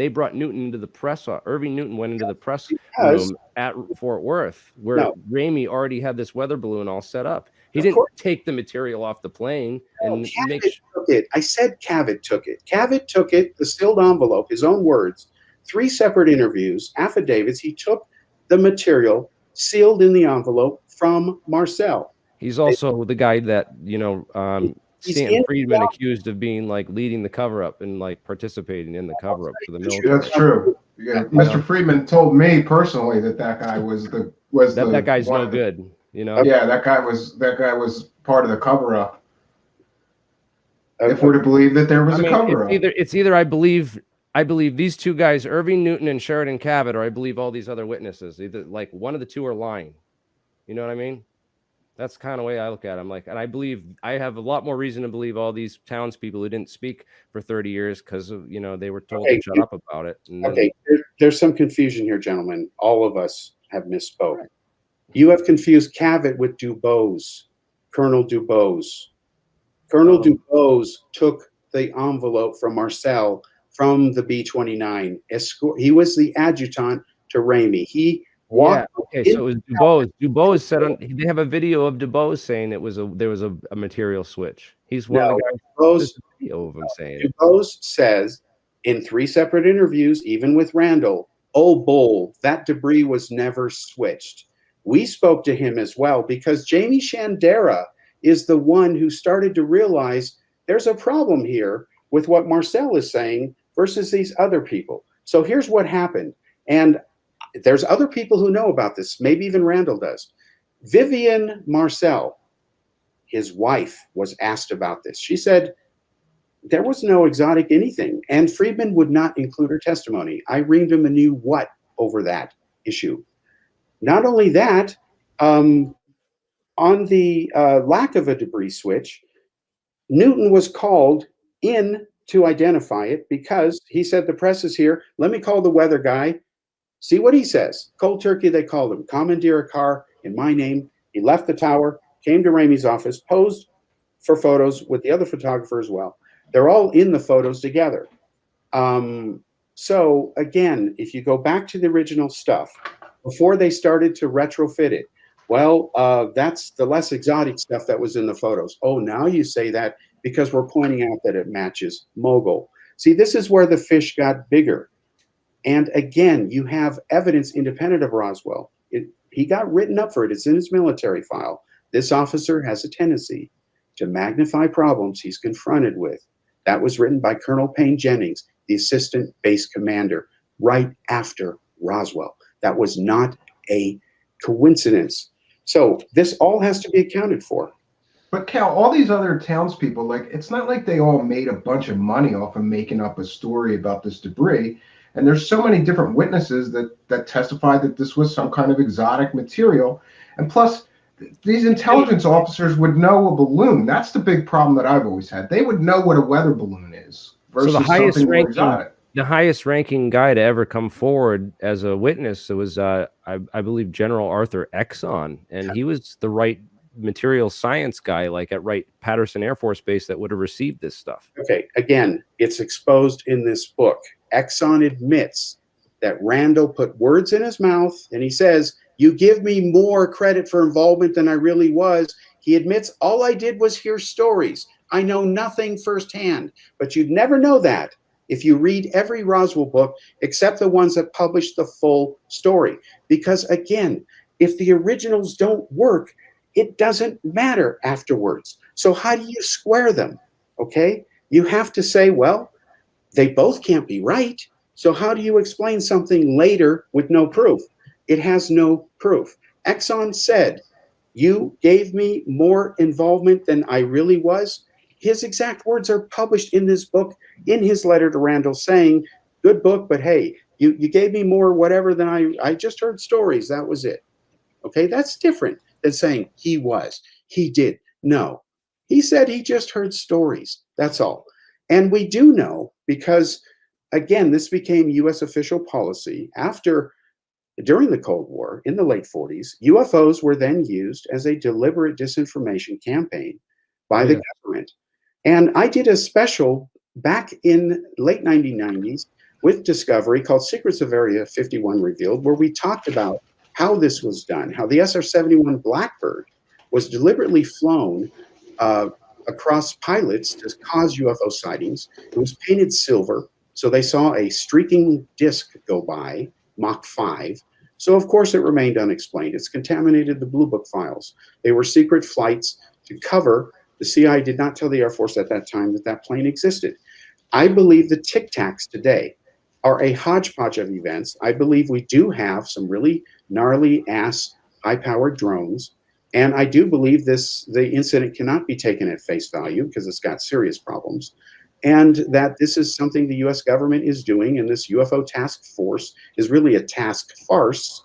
Speaker 4: brought Newton into the press. Irving Newton went into the press room at Fort Worth, where Ramey already had this weather balloon all set up. He didn't take the material off the plane and
Speaker 5: took it. I said Cavett took it. Cavett took it, the sealed envelope, his own words, 3 separate interviews, affidavits. He took the material sealed in the envelope from Marcel.
Speaker 4: He's also the guy that, Stanton Friedman accused of being like leading the cover up and like participating in the cover up for the military.
Speaker 2: That's true. Yeah, Mr. Friedman told me personally that guy that
Speaker 4: guy's no good.
Speaker 2: Yeah, that guy was part of the cover up. If we're to believe that there was a cover up,
Speaker 4: it's either I believe these two guys, Irving Newton and Sheridan Cavett, or I believe all these other witnesses. Either like one of the two are lying. You know what I mean? That's the kind of way I look at it. I'm like, and I have a lot more reason to believe all these townspeople who didn't speak for 30 years because they were told to shut up about it.
Speaker 5: There's some confusion here, gentlemen. All of us have misspoke. You have confused Cavett with Dubose, Colonel Dubose. Colonel Dubose took the envelope from Marcel from the B-29. He was the adjutant to Ramey. He walked.
Speaker 4: Yeah, okay, so it was Dubose. Dubose said they have a video of Dubose saying there was a material switch. He's one of the guys. Dubose, video of him saying
Speaker 5: Dubose says in 3 separate interviews, even with Randall, "Oh, bull, that debris was never switched." We spoke to him as well because Jamie Shandera is the one who started to realize there's a problem here with what Marcel is saying versus these other people. So here's what happened. And there's other people who know about this. Maybe even Randall does. Vivian Marcel, his wife, was asked about this. She said, there was no exotic anything. And Friedman would not include her testimony. I reamed him a new what over that issue. Not only that, on the lack of a debris switch, Newton was called in to identify it because he said, the press is here. Let me call the weather guy. See what he says. Cold turkey, they called him. Commandeer a car in my name. He left the tower, came to Ramey's office, posed for photos with the other photographer as well. They're all in the photos together. So again, if you go back to the original stuff, before they started to retrofit it, well, that's the less exotic stuff that was in the photos. Oh, now you say that because we're pointing out that it matches Mogul. See, this is where the fish got bigger. And again, you have evidence independent of Roswell. He got written up for it. It's in his military file. This officer has a tendency to magnify problems he's confronted with. That was written by Colonel Payne Jennings, the assistant base commander, right after Roswell. That was not a coincidence. So this all has to be accounted for.
Speaker 2: But Cal, all these other townspeople, like, it's not like they all made a bunch of money off of making up a story about this debris. And there's so many different witnesses that testified that this was some kind of exotic material. And plus, these intelligence officers would know a balloon. That's the big problem that I've always had. They would know what a weather balloon is versus something more exotic.
Speaker 4: The highest ranking guy to ever come forward as a witness was, I believe, General Arthur Exon. And he was the right material science guy, like at Wright-Patterson Air Force Base, that would have received this stuff.
Speaker 5: Okay, again, it's exposed in this book. Exon admits that Randall put words in his mouth, and he says, you give me more credit for involvement than I really was. He admits, all I did was hear stories. I know nothing firsthand, but you'd never know that if you read every Roswell book except the ones that publish the full story. Because again, if the originals don't work, it doesn't matter afterwards. So how do you square them? Okay, you have to say, well, they both can't be right. So how do you explain something later with no proof? It has no proof. Exon said, you gave me more involvement than I really was. His exact words are published in this book, in his letter to Randall, saying, good book, but hey, you gave me more whatever than I just heard stories. That was it. Okay, that's different than saying he was, he did. No, he said he just heard stories. That's all. And we do know because, again, this became U.S. official policy during the Cold War in the late 40s. UFOs were then used as a deliberate disinformation campaign by the government. And I did a special back in late 1990s with Discovery called Secrets of Area 51 Revealed, where we talked about how this was done, how the SR-71 Blackbird was deliberately flown across pilots to cause UFO sightings. It was painted silver, so they saw a streaking disc go by, Mach 5. So, of course, it remained unexplained. It's contaminated the Blue Book files. They were secret flights to cover. The CIA did not tell the Air Force at that time that that plane existed. I believe the Tic Tacs today are a hodgepodge of events. I believe we do have some really gnarly ass high-powered drones. And I do believe the incident cannot be taken at face value because it's got serious problems. And that this is something the US government is doing, and this UFO task force is really a task farce.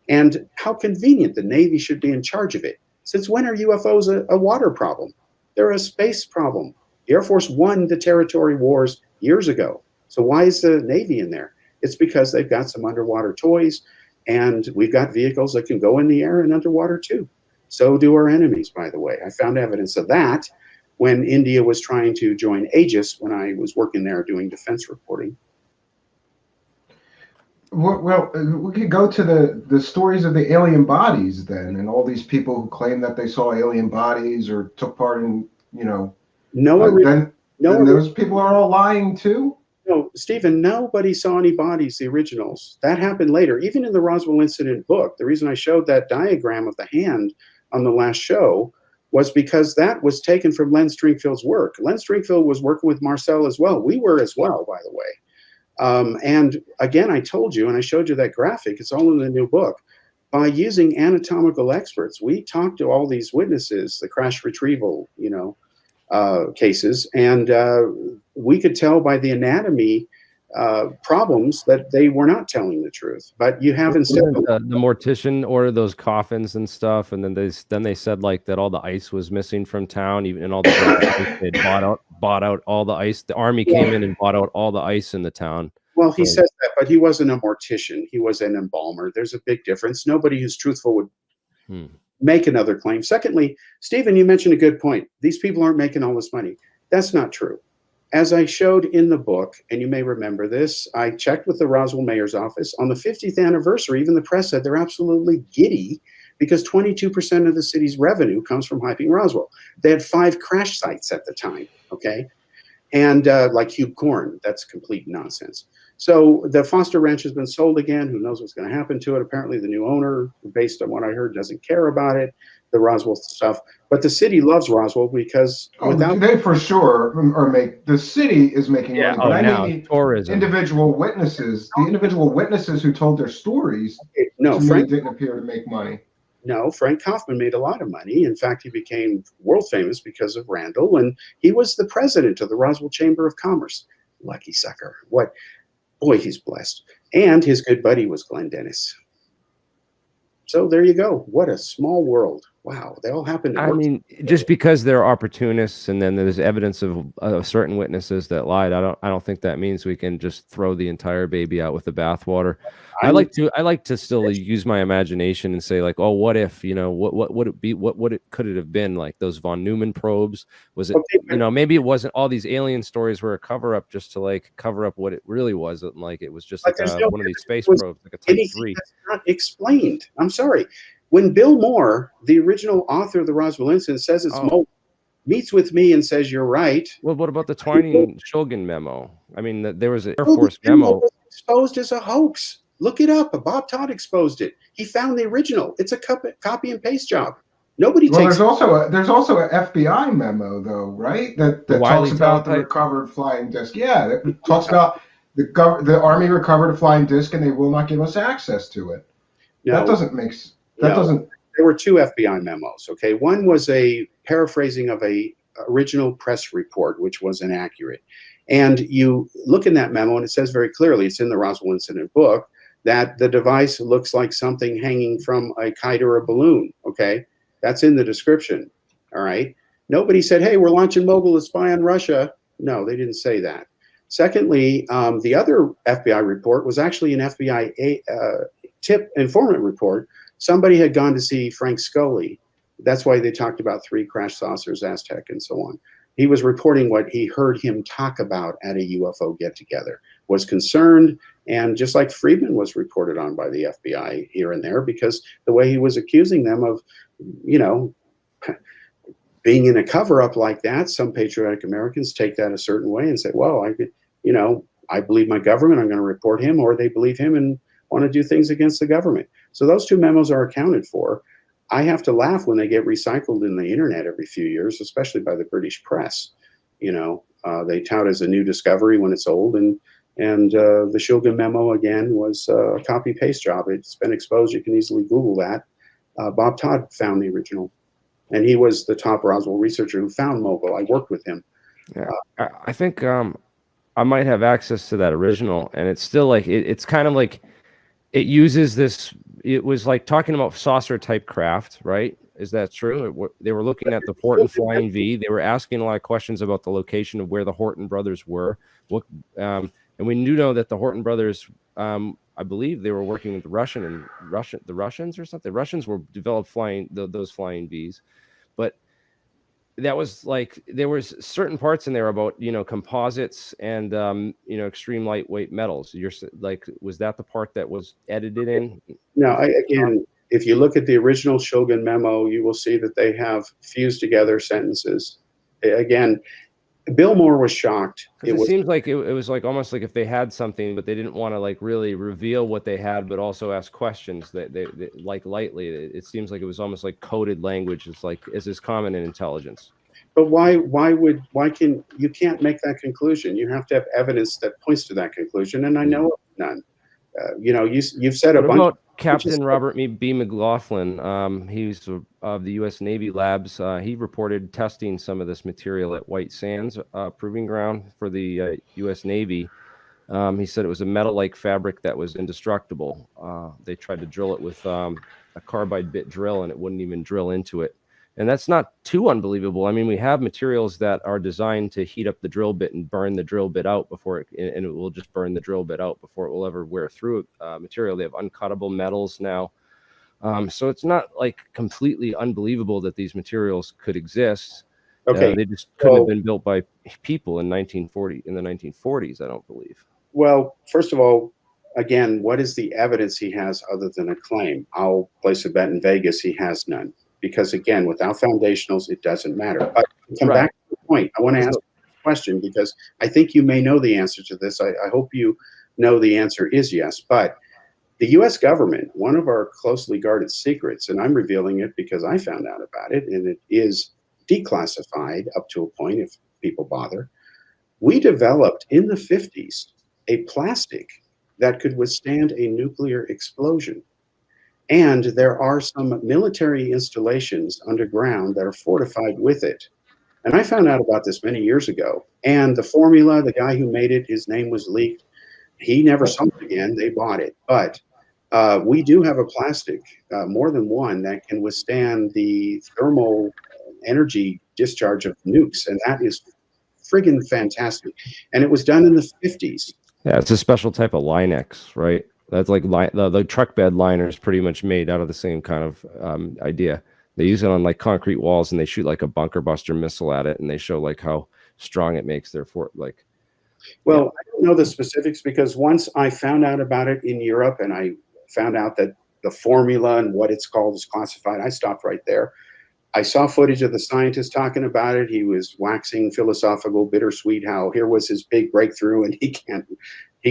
Speaker 5: And how convenient the Navy should be in charge of it. Since when are UFOs a water problem? They're a space problem. The Air Force won the territory wars years ago. So why is the Navy in there? It's because they've got some underwater toys, and we've got vehicles that can go in the air and underwater too. So do our enemies, by the way. I found evidence of that when India was trying to join Aegis when I was working there doing defense reporting.
Speaker 2: Well, we could go to the stories of the alien bodies then, and all these people who claim that they saw alien bodies or took part in, then those people are all lying too?
Speaker 5: No, Stephen, nobody saw any bodies, the originals. That happened later. Even in the Roswell incident book, the reason I showed that diagram of the hand on the last show was because that was taken from Len Stringfield's work. Len Stringfield was working with Marcel as well. We were as well, by the way. And again, I told you, and I showed you that graphic, it's all in the new book. By using anatomical experts, we talked to all these witnesses, the crash retrieval, cases, and we could tell by the anatomy problems that they were not telling the truth. But you have instead
Speaker 4: the mortician ordered those coffins and stuff, and then they said like that all the ice was missing from town, even and all the they bought out all the ice. The army came in and bought out all the ice in the town.
Speaker 5: Well, he says that, but he wasn't a mortician. He was an embalmer. There's a big difference. Nobody who's truthful would make another claim. Secondly, Stephen, you mentioned a good point. These people aren't making all this money. That's not true. As I showed in the book, and you may remember this, I checked with the Roswell mayor's office. On the 50th anniversary, even the press said they're absolutely giddy because 22% of the city's revenue comes from hyping Roswell. They had 5 crash sites at the time, okay? And like Hugh Corn, that's complete nonsense. So the Foster Ranch has been sold again. Who knows what's going to happen to it? Apparently the new owner, based on what I heard, doesn't care about it, the Roswell stuff. But the city loves Roswell because
Speaker 2: they for sure the city is making money. But I mean
Speaker 4: tourism.
Speaker 2: Individual witnesses, the individual witnesses who told their stories, Frank didn't appear to make money.
Speaker 5: No, Frank Kaufman made a lot of money. In fact, he became world famous because of Randall, and he was the president of the Roswell Chamber of Commerce. Lucky sucker. What? Boy, he's blessed. And his good buddy was Glenn Dennis. So there you go. What a small world. Wow. They all happen to work.
Speaker 4: I mean, just because they're opportunists and then there's evidence of certain witnesses that lied, I don't think that means we can just throw the entire baby out with the bathwater. I like to still use my imagination and say like, oh, what if, what would it be? Could it have been like those von Neumann probes? Was it, maybe it wasn't all these alien stories were a cover up just to like cover up what it really was. Like it was just like one of these space probes, like a Type 3.
Speaker 5: That's not explained. I'm sorry. When Bill Moore, the original author of the Roswell incident, says it's meets with me and says you're right.
Speaker 4: Well, what about the Twining-Shulgin memo? I mean, there was an Air Force memo.
Speaker 5: Was exposed as a hoax. Look it up. Bob Todd exposed it. He found the original. It's a copy and paste job. Nobody takes.
Speaker 2: There's also an FBI memo though, right? That talks about the recovered flying disc. Yeah, that talks about the Army recovered a flying disc and they will not give us access to it. No, that doesn't make sense.
Speaker 5: There were 2 FBI memos. Okay, one was a paraphrasing of a original press report, which was inaccurate. And you look in that memo, and it says very clearly, it's in the Roswell incident book, that the device looks like something hanging from a kite or a balloon. Okay, that's in the description. All right. Nobody said, "Hey, we're launching mobile to spy on Russia." No, they didn't say that. Secondly, the other FBI report was actually an FBI tip informant report. Somebody had gone to see Frank Scully. That's why they talked about 3 crash saucers, Aztec, and so on. He was reporting what he heard him talk about at a UFO get-together, was concerned, and just like Friedman was reported on by the FBI here and there, because the way he was accusing them of, being in a cover-up like that, some patriotic Americans take that a certain way and say, well, I believe my government, I'm going to report him, or they believe him and want to do things against the government. So those 2 memos are accounted for. I have to laugh when they get recycled in the internet every few years, especially by the British press. They tout as a new discovery when it's old, and the Shulgin memo again was a copy paste job. It's been exposed. You can easily Google that. Bob Todd found the original, and he was the top Roswell researcher who found mobile. I worked with him.
Speaker 4: Yeah, I think I might have access to that original, and it's still like it's kind of like it uses this. It was like talking about saucer type craft, right? Is that true? They were looking at the Horton Flying V. They were asking a lot of questions about the location of where the Horton brothers were. And we do know that the Horton brothers, I believe they were working with the Russians or something. Russians were developed those flying Vs, but that was like there was certain parts in there about composites and extreme lightweight metals. You're like, was that the part that was edited in?
Speaker 5: No, again, if you look at the original Shulgin memo, you will see that they have fused together sentences. Again, Bill Moore was shocked.
Speaker 4: It seems like it was like almost like if they had something, but they didn't want to like really reveal what they had, but also ask questions that they like lightly. It seems like it was almost like coded language. It's like, is this common in intelligence?
Speaker 5: But why can you can't make that conclusion? You have to have evidence that points to that conclusion, and I know of none. You've said a
Speaker 4: What
Speaker 5: bunch.
Speaker 4: about Captain Robert B. McLaughlin? He's of the U.S. Navy labs. He reported testing some of this material at White Sands Proving Ground for the U.S. Navy. He said it was a metal-like fabric that was indestructible. They tried to drill it with a carbide bit drill, and it wouldn't even drill into it. And that's not too unbelievable. I mean, we have materials that are designed to heat up the drill bit and burn the drill bit out before and it will just burn the drill bit out before it will ever wear through material. They have uncuttable metals now. So it's not like completely unbelievable that these materials could exist.
Speaker 5: Okay.
Speaker 4: They just couldn't have been built by people in the 1940s, I don't believe.
Speaker 5: Well, first of all, again, what is the evidence he has other than a claim? I'll place a bet in Vegas he has none. Because again, without foundationals, it doesn't matter. But to come back to the point, I want to ask a question because I think you may know the answer to this. I hope you know the answer is yes. But the U.S. government, one of our closely guarded secrets, and I'm revealing it because I found out about it, and it is declassified up to a point if people bother. We developed in the 50s a plastic that could withstand a nuclear explosion. And there are some military installations underground that are fortified with it. And I found out about this many years ago. And the formula, the guy who made it, his name was leaked. He never saw it again. They bought it. But we do have a plastic, more than one, that can withstand the thermal energy discharge of nukes. And that is friggin' fantastic. And it was done in the 50s.
Speaker 4: Yeah, it's a special type of Linex, right? That's like the truck bed liner is pretty much made out of the same kind of idea. They use it on like concrete walls and they shoot like a bunker buster missile at it and they show like how strong it makes their fort. Like,
Speaker 5: well, yeah. I don't know the specifics because once I found out about it in Europe and I found out that the formula and what it's called is classified, I stopped right there. I saw footage of the scientist talking about it. He was waxing philosophical, bittersweet, how here was his big breakthrough and he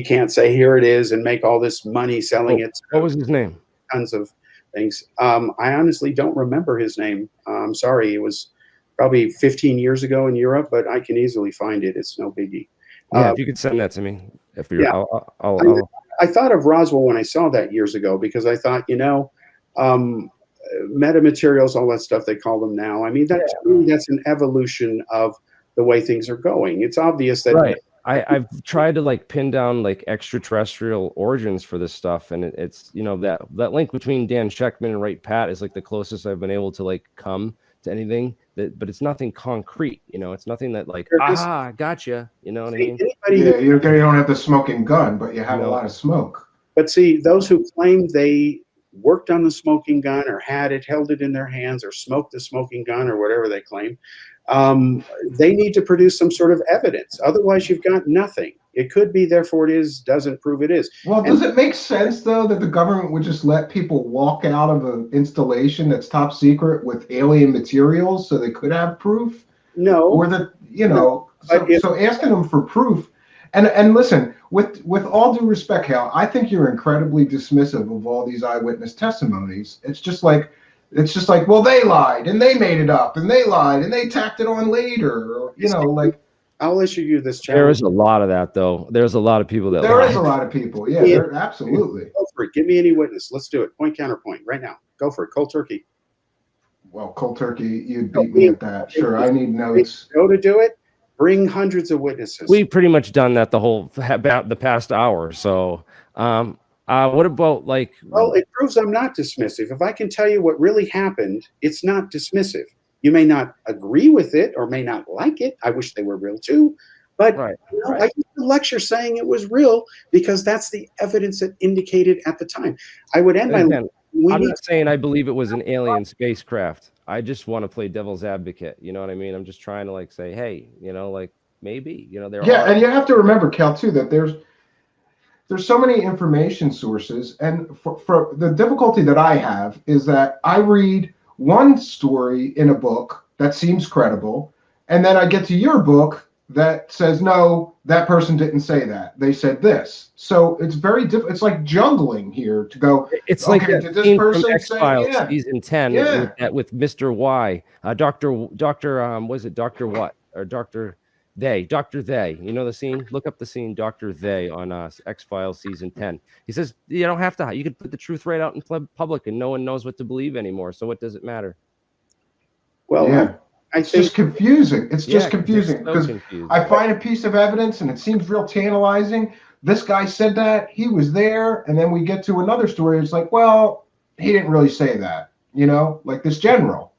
Speaker 5: can't say here it is and make all this money selling it.
Speaker 4: What was his name?
Speaker 5: Tons of things. I honestly don't remember his name. I'm sorry. It was probably 15 years ago in Europe, but I can easily find it. It's no biggie.
Speaker 4: Yeah, if you could send that to me. If you're,
Speaker 5: yeah. I thought of Roswell when I saw that years ago because I thought, metamaterials, all that stuff they call them now. I mean, that's an evolution of the way things are going. It's obvious that
Speaker 4: right. I've tried to like pin down like extraterrestrial origins for this stuff, and it's that link between Dan Sheckman and Wright Pat is like the closest I've been able to like come to anything but it's nothing concrete. It's nothing that like gotcha. You know what I mean?
Speaker 2: Yeah, you don't have the smoking gun, but you have a lot of smoke.
Speaker 5: But see, those who claim they worked on the smoking gun or had it, held it in their hands, or smoked the smoking gun, or whatever they claim, they need to produce some sort of evidence. Otherwise, you've got nothing. It could be, therefore it is, doesn't prove it is.
Speaker 2: Well, does it make sense, though, that the government would just let people walk out of an installation that's top secret with alien materials so they could have proof?
Speaker 5: No.
Speaker 2: Or that, so asking them for proof. And listen, with all due respect, Hal, I think you're incredibly dismissive of all these eyewitness testimonies. It's just like, well, they lied and they made it up and they lied and they tacked it on later. Or, like.
Speaker 5: I'll issue you this challenge.
Speaker 4: There is a lot of that, though. There's a lot of people that
Speaker 2: There
Speaker 4: lie.
Speaker 2: is a lot of people. Yeah, absolutely.
Speaker 5: Go for it. Give me any witness. Let's do it. Point, counterpoint, right now. Go for it. Cold turkey.
Speaker 2: Well, cold turkey, you'd beat me at that. Sure, I need notes.
Speaker 5: Go to do it. Bring hundreds of witnesses.
Speaker 4: We've pretty much done that the past hour. So, what about like?
Speaker 5: Well, it proves I'm not dismissive. If I can tell you what really happened, it's not dismissive. You may not agree with it or may not like it. I wish they were real too. But I did a lecture saying it was real because that's the evidence that indicated at the time. I would end
Speaker 4: I'm not saying I believe it was an alien spacecraft. I just want to play devil's advocate. You know what I mean? I'm just trying to like say, hey, like maybe, there are.
Speaker 2: And you have to remember, Cal, too, that there's so many information sources. And for the difficulty that I have is that I read one story in a book that seems credible, and then I get to your book that says, no, that person didn't say that. They said this. So it's very different. It's like jungling here to go,
Speaker 4: It's
Speaker 2: okay,
Speaker 4: like that
Speaker 2: did this
Speaker 4: scene from
Speaker 2: person say,
Speaker 4: X-Files
Speaker 2: yeah,
Speaker 4: season 10
Speaker 2: yeah.
Speaker 4: with Mr. Y, Doctor was it Doctor what or Doctor They? You know the scene? Look up the scene Doctor They on X-Files season 10. He says you don't have to. You could put the truth right out in public, and no one knows what to believe anymore. So what does it matter?
Speaker 5: Well,
Speaker 2: Yeah.
Speaker 5: I
Speaker 2: It's
Speaker 5: think
Speaker 2: just confusing. It's just
Speaker 4: Yeah, 'cause it's
Speaker 2: confusing
Speaker 4: so
Speaker 2: because
Speaker 4: confusing.
Speaker 2: I find a piece of evidence and it seems real tantalizing. This guy said that, he was there, and then we get to another story. It's like, well, he didn't really say that, like this general.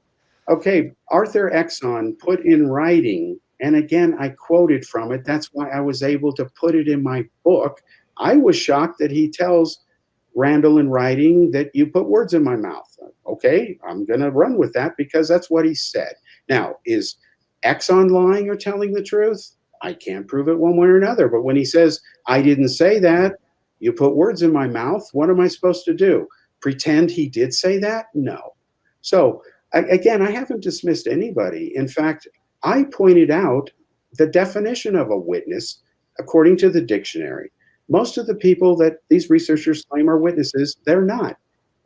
Speaker 5: okay, Arthur Exon put in writing, and again, I quoted from it. That's why I was able to put it in my book. I was shocked that he tells Randall in writing that you put words in my mouth. Okay, I'm going to run with that because that's what he said. Now, is Exxon lying or telling the truth? I can't prove it one way or another. But when he says, I didn't say that, you put words in my mouth, what am I supposed to do? Pretend he did say that? No. So, again, I haven't dismissed anybody. In fact, I pointed out the definition of a witness according to the dictionary. Most of the people that these researchers claim are witnesses, they're not.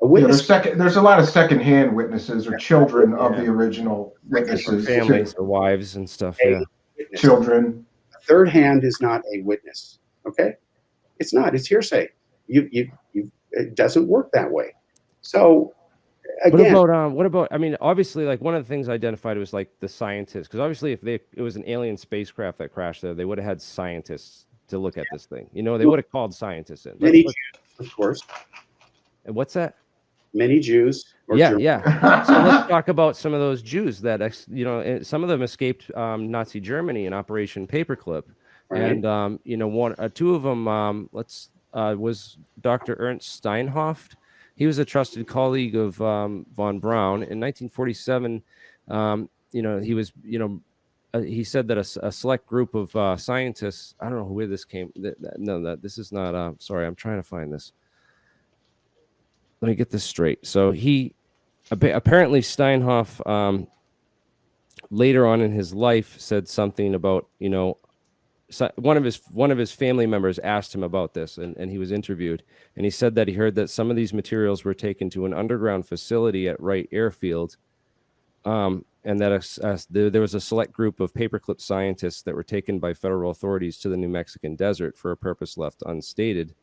Speaker 5: A witness,
Speaker 2: There's a lot of secondhand witnesses or children of the original witnesses.
Speaker 4: Families or wives and stuff.
Speaker 5: a
Speaker 4: Yeah.
Speaker 5: witness.
Speaker 2: Children.
Speaker 5: A third hand is not a witness. Okay, it's not. It's hearsay. It doesn't work that way. So again,
Speaker 4: What about? I mean, obviously, like one of the things identified was like the scientists, because obviously, if it was an alien spacecraft that crashed there, they would have had scientists to look at this thing. They would have called scientists in.
Speaker 5: many Jews, of course,
Speaker 4: And what's that?
Speaker 5: many Jews.
Speaker 4: Yeah. So let's talk about some of those Jews that some of them escaped Nazi Germany in Operation Paperclip,
Speaker 5: Right.
Speaker 4: and two of them was Dr. Ernst Steinhoff. He was a trusted colleague of von Braun in 1947. He was he said that a select group of scientists. I don't know where this came. This is not. Sorry, I'm trying to find this. Let me get this straight. So he apparently Steinhoff later on in his life said something about one of his family members asked him about this, and he was interviewed, and he said that he heard that some of these materials were taken to an underground facility at Wright Airfield, and that there was a select group of paperclip scientists that were taken by federal authorities to the New Mexican desert for a purpose left unstated.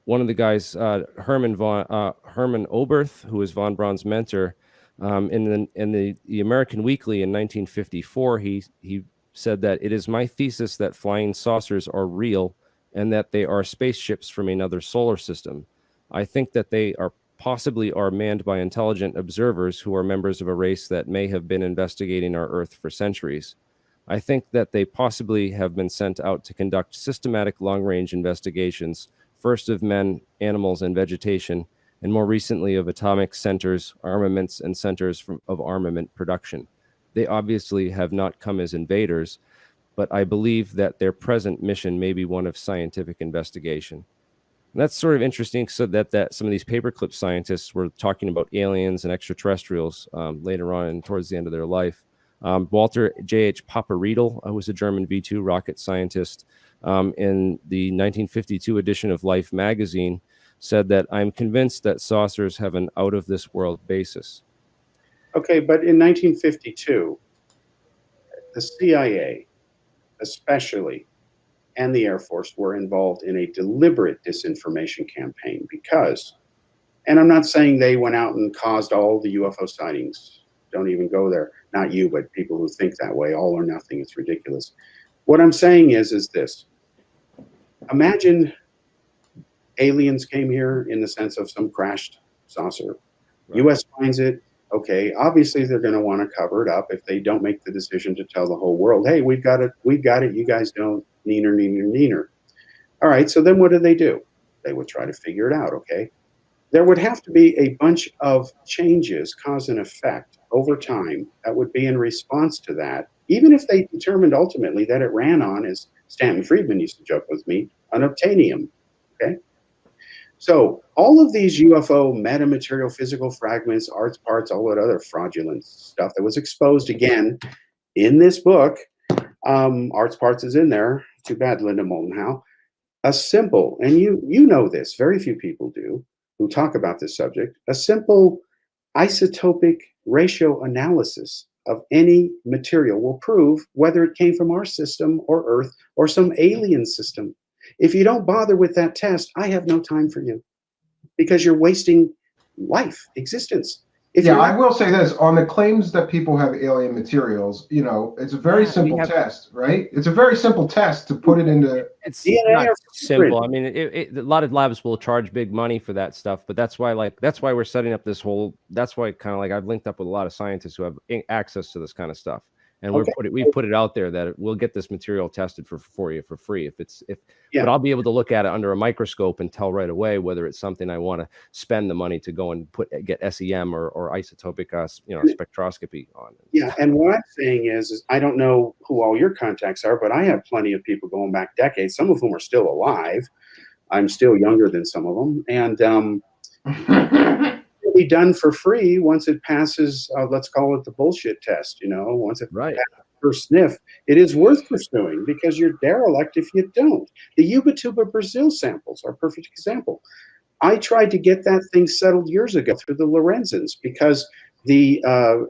Speaker 4: One of the guys, Herman Oberth, who was von Braun's mentor, in the American Weekly in 1954, he said that it is my thesis that flying saucers are real and that they are spaceships from another solar system. I think that they are possibly manned by intelligent observers who are members of a race that may have been investigating our Earth for centuries. I think that they possibly have been sent out to conduct systematic long-range investigations, first of men, animals, and vegetation, and more recently of atomic centers, armaments, and centers of armament production. They obviously have not come as invaders, but I believe that their present mission may be one of scientific investigation. And that's sort of interesting, so that some of these paperclip scientists were talking about aliens and extraterrestrials later on and towards the end of their life. Walter J.H. Paparidel was a German V2 rocket scientist. In the 1952 edition of Life magazine, said that I'm convinced that saucers have an out-of-this-world basis.
Speaker 5: Okay, but in 1952, the CIA, especially, and the Air Force were involved in a deliberate disinformation campaign because, and I'm not saying they went out and caused all the UFO sightings. Don't even go there. Not you, but people who think that way, all or nothing. It's ridiculous. What I'm saying is this. Imagine aliens came here in the sense of some crashed saucer.
Speaker 4: Right.
Speaker 5: U.S. finds it. Okay, obviously they're going to want to cover it up if they don't make the decision to tell the whole world, hey, we've got it, you guys don't, neener. All right, so then what do? They would try to figure it out, okay? There would have to be a bunch of changes, cause and effect, over time that would be in response to that, even if they determined ultimately that it ran on, as Stanton Friedman used to joke with me, unobtainium, okay? So all of these UFO metamaterial, physical fragments, arts parts, all that other fraudulent stuff that was exposed again in this book, Arts Parts is in there. Too bad, Linda Moulton Howe. A simple, and you know this, very few people do who talk about this subject, a simple isotopic ratio analysis of any material will prove whether it came from our system or Earth or some alien system. If you don't bother with that test, I have no time for you because you're wasting life, existence.
Speaker 2: Yeah, I will say this on the claims that people have alien materials. It's a very simple test, right? It's a very simple test to put it into.
Speaker 4: It's
Speaker 5: DNA
Speaker 4: not
Speaker 5: or
Speaker 4: simple. I mean, a lot of labs will charge big money for that stuff, but that's why we're setting up this whole. That's why kind of like I've linked up with a lot of scientists who have access to this kind of stuff, and we've put it out there that we'll get this material tested for you for free but I'll be able to look at it under a microscope and tell right away whether it's something I want to spend the money to go and get SEM or isotopic spectroscopy on.
Speaker 5: Yeah, and what I'm saying is I don't know who all your contacts are, but I have plenty of people going back decades, some of whom are still alive. I'm still younger than some of them, and it'll be done for free once it passes. Let's call it the bullshit test. Once it passes first sniff, it is worth pursuing because you're derelict if you don't. The Ubatuba Brazil samples are a perfect example. I tried to get that thing settled years ago through the Lorenzens because the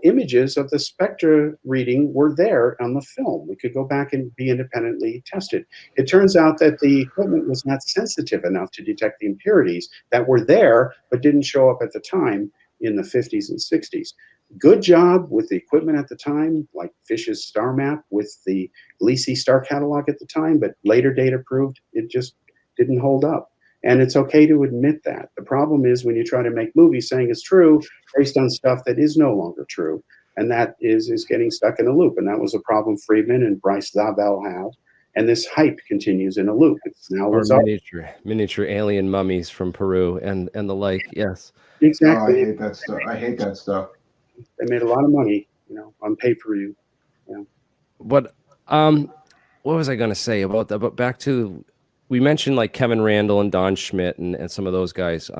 Speaker 5: images of the spectra reading were there on the film. We could go back and be independently tested. It turns out that the equipment was not sensitive enough to detect the impurities that were there but didn't show up at the time in the 50s and 60s. Good job with the equipment at the time, like Fish's star map with the Lisi star catalog at the time, but later data proved it just didn't hold up. And it's okay to admit that. The problem is when you try to make movies saying it's true based on stuff that is no longer true. And that is getting stuck in a loop. And that was a problem Friedman and Bryce Zabel have. And this hype continues in a loop. It's now
Speaker 4: miniature alien mummies from Peru and the like. Yes,
Speaker 5: exactly.
Speaker 2: Oh, I hate that stuff. I hate that stuff.
Speaker 5: They made a lot of money, on pay-per-view.
Speaker 4: But what was I going to say about that? But back to, we mentioned like Kevin Randall and Don Schmitt and some of those guys.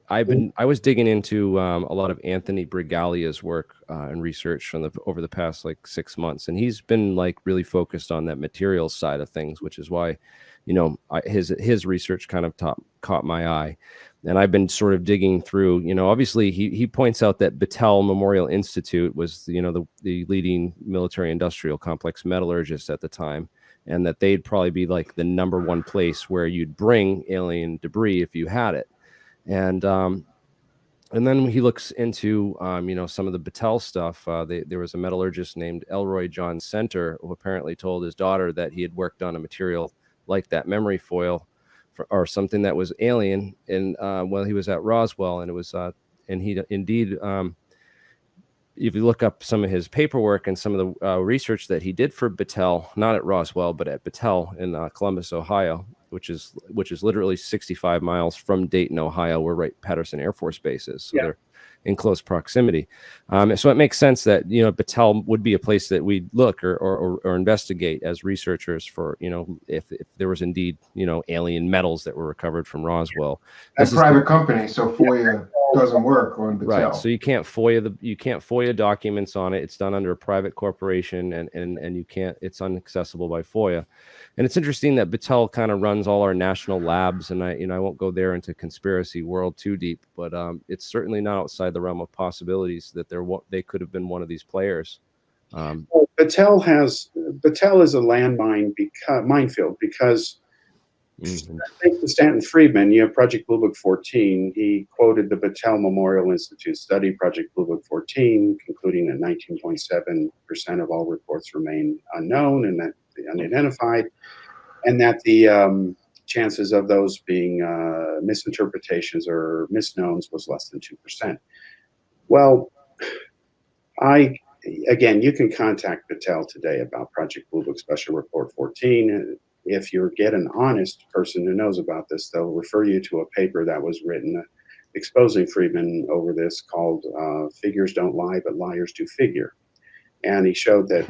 Speaker 4: I was digging into a lot of Anthony Brigalia's work and research over the past like 6 months, and he's been like really focused on that materials side of things, which is why, his research kind of caught my eye. And I've been sort of digging through, obviously he points out that Battelle Memorial Institute was, the leading military industrial complex metallurgist at the time, and that they'd probably be like the #1 place where you'd bring alien debris if you had it. And then he looks into, some of the Battelle stuff. There was a metallurgist named Elroy John Center who apparently told his daughter that he had worked on a material like that memory foil or something that was alien. And while he was at Roswell, and it was, and he indeed, if you look up some of his paperwork and some of the research that he did for Battelle, not at Roswell, but at Battelle in Columbus, Ohio, which is literally 65 miles from Dayton, Ohio, where Wright Patterson Air Force Base is. So they're in close proximity. So it makes sense that, Battelle would be a place that we'd look or investigate as researchers for, if there was indeed, alien metals that were recovered from Roswell.
Speaker 2: That's a private company, so FOIA doesn't work on Battelle.
Speaker 4: Right. So you can't FOIA documents on it. It's done under a private corporation, and you can't. It's inaccessible by FOIA. And it's interesting that Battelle kind of runs all our national labs, and I won't go there into conspiracy world too deep, but it's certainly not outside the realm of possibilities that they could have been one of these players.
Speaker 5: Battelle is a landmine minefield because thanks to Stanton Friedman, you have Project Blue Book 14. He quoted the Battelle Memorial Institute study, Project Blue Book 14, concluding that 19.7% of all reports remain unknown and that unidentified, and that the chances of those being misinterpretations or misknowns was less than 2%. Well, again, you can contact Battelle today about Project Blue Book Special Report 14. If you get an honest person who knows about this, they'll refer you to a paper that was written exposing Friedman over this called Figures Don't Lie, but Liars Do Figure. And he showed that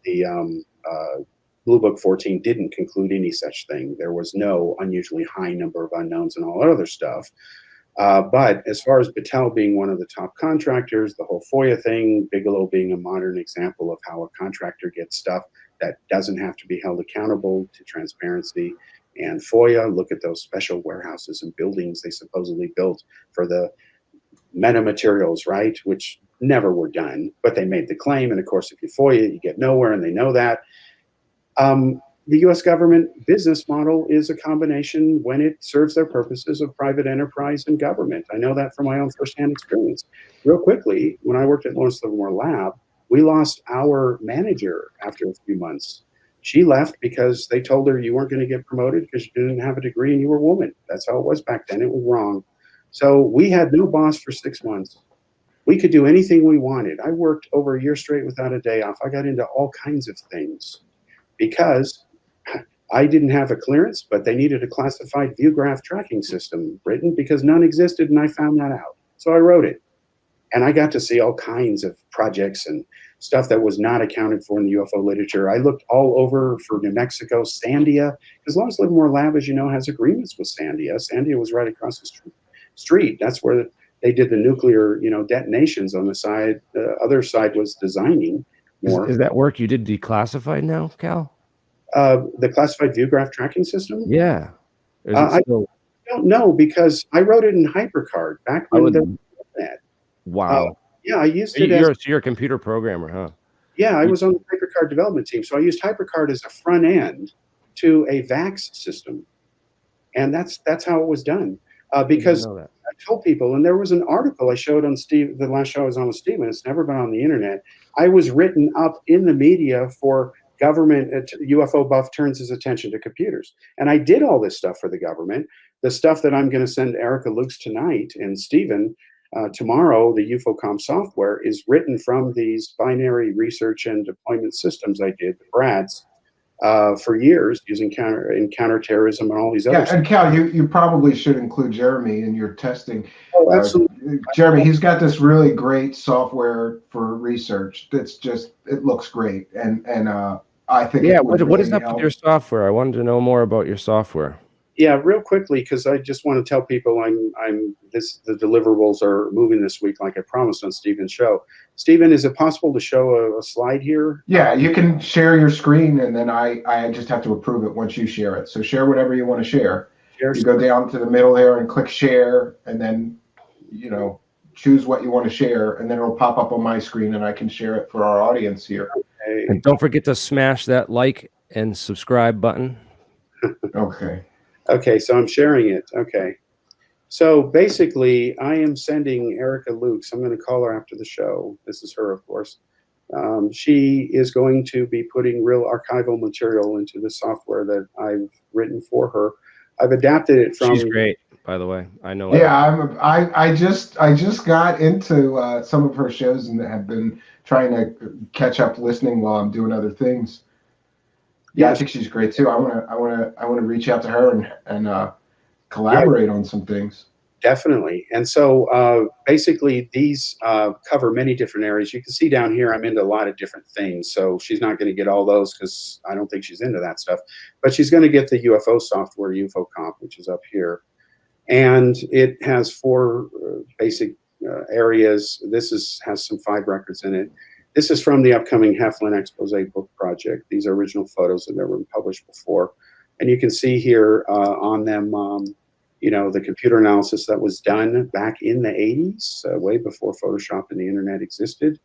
Speaker 5: the Blue Book 14 didn't conclude any such thing. There was no unusually high number of unknowns and all that other stuff. But as far as Battelle being one of the top contractors, the whole FOIA thing, Bigelow being a modern example of how a contractor gets stuff that doesn't have to be held accountable to transparency and FOIA. Look at those special warehouses and buildings they supposedly built for the metamaterials, right? Which never were done, but they made the claim. And of course, if you FOIA, you get nowhere, and they know that. The U.S. government business model is a combination, when it serves their purposes, of private enterprise and government. I know that from my own firsthand experience. Real quickly, when I worked at Lawrence Livermore Lab, we lost our manager after a few months. She left because they told her you weren't going to get promoted because you didn't have a degree and you were a woman. That's how it was back then. It was wrong. So we had no boss for 6 months. We could do anything we wanted. I worked over a year straight without a day off. I got into all kinds of things because I didn't have a clearance, but they needed a classified view graph tracking system written because none existed, and I found that out. So I wrote it. And I got to see all kinds of projects and stuff that was not accounted for in the UFO literature. I looked all over for New Mexico, Sandia, because Lawrence Livermore Lab, as you know, has agreements with Sandia. Sandia was right across the street. That's where they did the nuclear, detonations on the side. The other side was designing more.
Speaker 4: Is that work you did declassified now, Cal?
Speaker 5: The classified view graph tracking system?
Speaker 4: Yeah.
Speaker 5: I don't know, because I wrote it in HyperCard back when there was that.
Speaker 4: Wow.
Speaker 5: Yeah, I used it
Speaker 4: you're a computer programmer, huh?
Speaker 5: Yeah, I was on the HyperCard development team. So I used HyperCard as a front end to a VAX system. And that's how it was done. Because I told people, and there was an article I showed on Steve, the last show I was on with Steven, it's never been on the internet. I was written up in the media for government. UFO buff turns his attention to computers. And I did all this stuff for the government. The stuff that I'm going to send Erica Lukes tonight and Steven tomorrow, the UFOCOM software, is written from these binary research and deployment systems I did, the BRADs, for years, using counterterrorism and all these other
Speaker 2: stuff. And Cal, you probably should include Jeremy in your testing.
Speaker 5: Oh, absolutely.
Speaker 2: Jeremy, he's got this really great software for research that's just, it looks great. And I think
Speaker 4: what is up with your software? I wanted to know more about your software.
Speaker 5: Yeah, real quickly, because I just want to tell people the deliverables are moving this week, like I promised on Steven's show. Steven, is it possible to show a slide here?
Speaker 2: Yeah, you can share your screen, and then I just have to approve it once you share it. So share whatever you want to share. You go down to the middle there and click share, and then choose what you want to share, and then it'll pop up on my screen, and I can share it for our audience here.
Speaker 5: Okay.
Speaker 4: And don't forget to smash that like and subscribe button.
Speaker 2: Okay.
Speaker 5: Okay, so I'm sharing it. Okay. So basically, I am sending Erica Lukes. I'm going to call her after the show. This is her, of course. She is going to be putting real archival material into the software that I've written for her. I've adapted it from.
Speaker 4: She's great, by the way. I know.
Speaker 2: Yeah, I just got into some of her shows and have been trying to catch up listening while I'm doing other things. Yeah, I think she's great too. I want to reach out to her and collaborate on some things.
Speaker 5: Definitely. And so basically these cover many different areas. You can see down here I'm into a lot of different things. So she's not going to get all those because I don't think she's into that stuff. But she's going to get the UFO software, UFOComp, which is up here. And it has 4 basic areas. This has some 5 records in it. This is from the upcoming Heflin Expose book project. These are original photos that never been published before. And you can see here on them, the computer analysis that was done back in the 80s, way before Photoshop and the internet existed.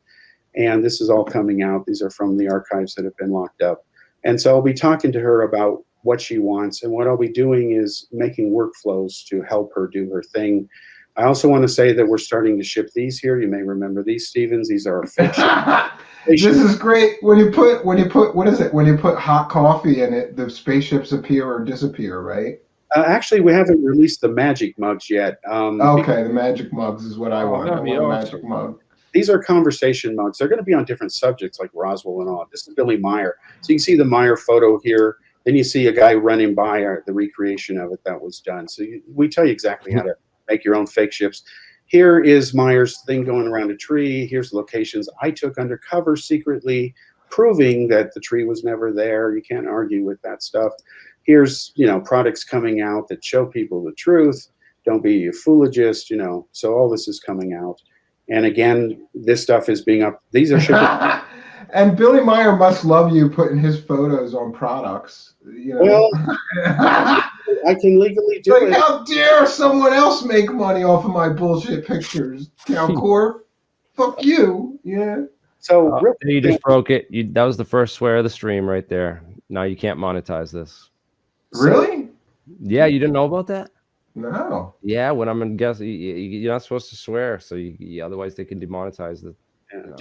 Speaker 5: And this is all coming out. These are from the archives that have been locked up. And so I'll be talking to her about what she wants. And what I'll be doing is making workflows to help her do her thing. I also want to say that we're starting to ship these here. You may remember these, Stevens. These are fiction.
Speaker 2: This is great. When you put what is it? When you put hot coffee in it, the spaceships appear or disappear, right?
Speaker 5: Actually, we haven't released the magic mugs yet.
Speaker 2: Okay, the magic mugs is what I want. I want a magic mug.
Speaker 5: These are conversation mugs. They're going to be on different subjects like Roswell and all. This is Billy Meyer. So you can see the Meyer photo here. Then you see a guy running by the recreation of it that was done. So we tell you exactly how to make your own fake ships. Here is Meyer's thing going around a tree. Here's locations I took undercover secretly, proving that the tree was never there. You can't argue with that stuff. Here's, products coming out that show people the truth. Don't be a foologist, So all this is coming out. And again, this stuff is being up. These are shipping.
Speaker 2: And Billy Meyer must love you putting his photos on products. You know,
Speaker 5: Well, I can legally do
Speaker 2: like,
Speaker 5: it.
Speaker 2: how dare someone else make money off of my bullshit pictures? Town Korff, fuck you. Yeah.
Speaker 5: So real
Speaker 4: You just broke it. That was the first swear of the stream right there. Now you can't monetize this.
Speaker 2: Really?
Speaker 4: Yeah, you didn't know about that?
Speaker 2: No.
Speaker 4: Yeah, when I'm gonna guess, you're not supposed to swear, so otherwise they can demonetize it.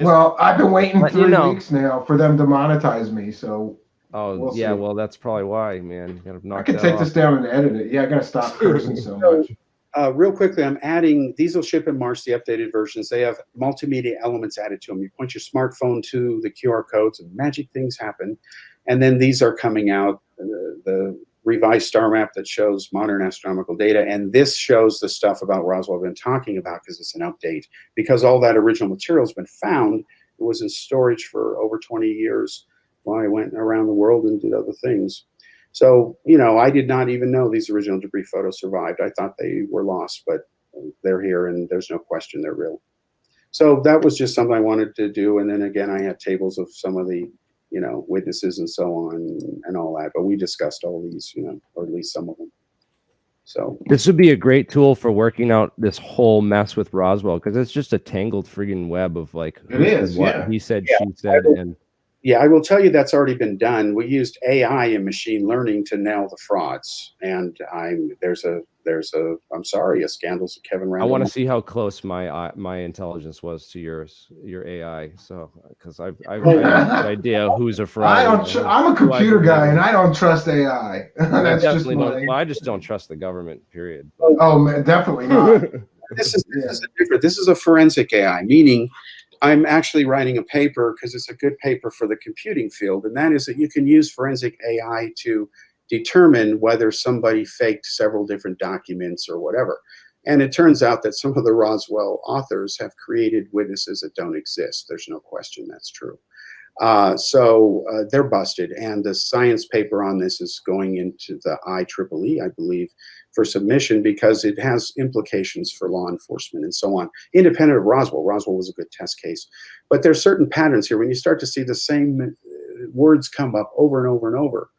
Speaker 2: Well, I've been waiting
Speaker 4: Let
Speaker 2: 3
Speaker 4: you know.
Speaker 2: weeks now for them to monetize me, so
Speaker 4: Oh,
Speaker 2: we'll
Speaker 4: yeah,
Speaker 2: see.
Speaker 4: well, that's probably why, man. You gotta knock
Speaker 2: I can
Speaker 4: that
Speaker 2: take
Speaker 4: off.
Speaker 2: this down and edit it. Yeah, I gotta stop cursing so much.
Speaker 5: real quickly, I'm adding, these will ship in March, the updated versions. They have multimedia elements added to them. You point your smartphone to the QR codes and magic things happen. And then these are coming out, the revised star map that shows modern astronomical data. And this shows the stuff about Roswell I've been talking about because it's an update. Because all that original material has been found. It was in storage for over 20 years while I went around the world and did other things. So, you know, I did not even know these original debris photos survived. I thought they were lost, but they're here and there's no question they're real. So that was just something I wanted to do. And then again, I had tables of some of the, you know, witnesses and so on and all that. But we discussed all these, you know, or at least some of them. So
Speaker 4: this would be a great tool for working out this whole mess with Roswell, because it's just a tangled friggin' web of like,
Speaker 2: It is,
Speaker 4: what
Speaker 2: yeah.
Speaker 4: he said, she said, and
Speaker 5: yeah, I will tell you that's already been done. We used AI and machine learning to nail the frauds. And there's a scandals of Kevin
Speaker 4: I
Speaker 5: Randall.
Speaker 4: want to see how close my intelligence was to your AI. So, because I've got a good idea who's a fraud.
Speaker 2: I'm a computer guy, and I don't trust AI. That's just
Speaker 4: I just don't trust the government. Period.
Speaker 2: Oh man, definitely not.
Speaker 5: This is a forensic AI, meaning I'm actually writing a paper because it's a good paper for the computing field, and that is that you can use forensic AI to determine whether somebody faked several different documents or whatever. And it turns out that some of the Roswell authors have created witnesses that don't exist. There's no question that's true. So they're busted, and the science paper on this is going into the IEEE, I believe, for submission because it has implications for law enforcement and so on, independent of Roswell. Roswell was a good test case. But there's certain patterns here. When you start to see the same words come up over and over and over,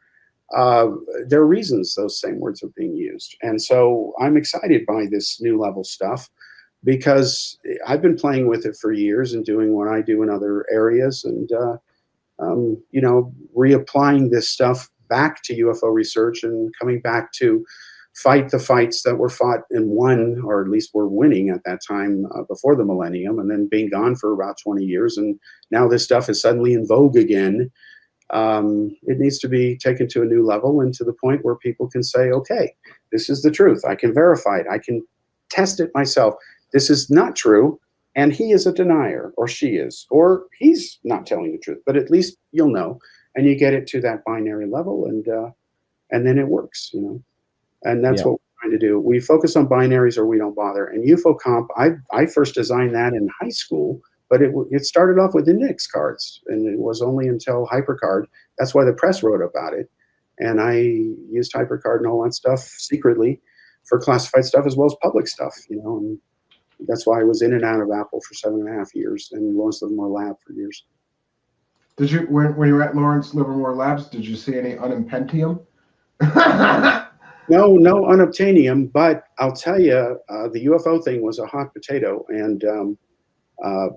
Speaker 5: there are reasons those same words are being used. And so I'm excited by this new level stuff because I've been playing with it for years and doing what I do in other areas and, you know, reapplying this stuff back to UFO research and coming back to fight the fights that were fought and won, or at least were winning at that time before the millennium, and then being gone for about 20 years. And now this stuff is suddenly in vogue again. It needs to be taken to a new level and to the point where people can say, okay, this is the truth. I can verify it. I can test it myself. This is not true. And he is a denier, or she is, or he's not telling the truth, but at least you'll know, and you get it to that binary level, and then it works, you know, and that's what we're trying to do. We focus on binaries or we don't bother. And UFO Comp, I first designed that in high school, but it started off with index cards, and it was only until HyperCard. That's why the press wrote about it, and I used HyperCard and all that stuff secretly for classified stuff as well as public stuff, you know, and that's why I was in and out of Apple for 7.5 years and Lawrence Livermore Lab for years.
Speaker 2: Did you, when you were at Lawrence Livermore Labs, did you see any unobtainium?
Speaker 5: No unobtainium, but I'll tell you, the UFO thing was a hot potato. And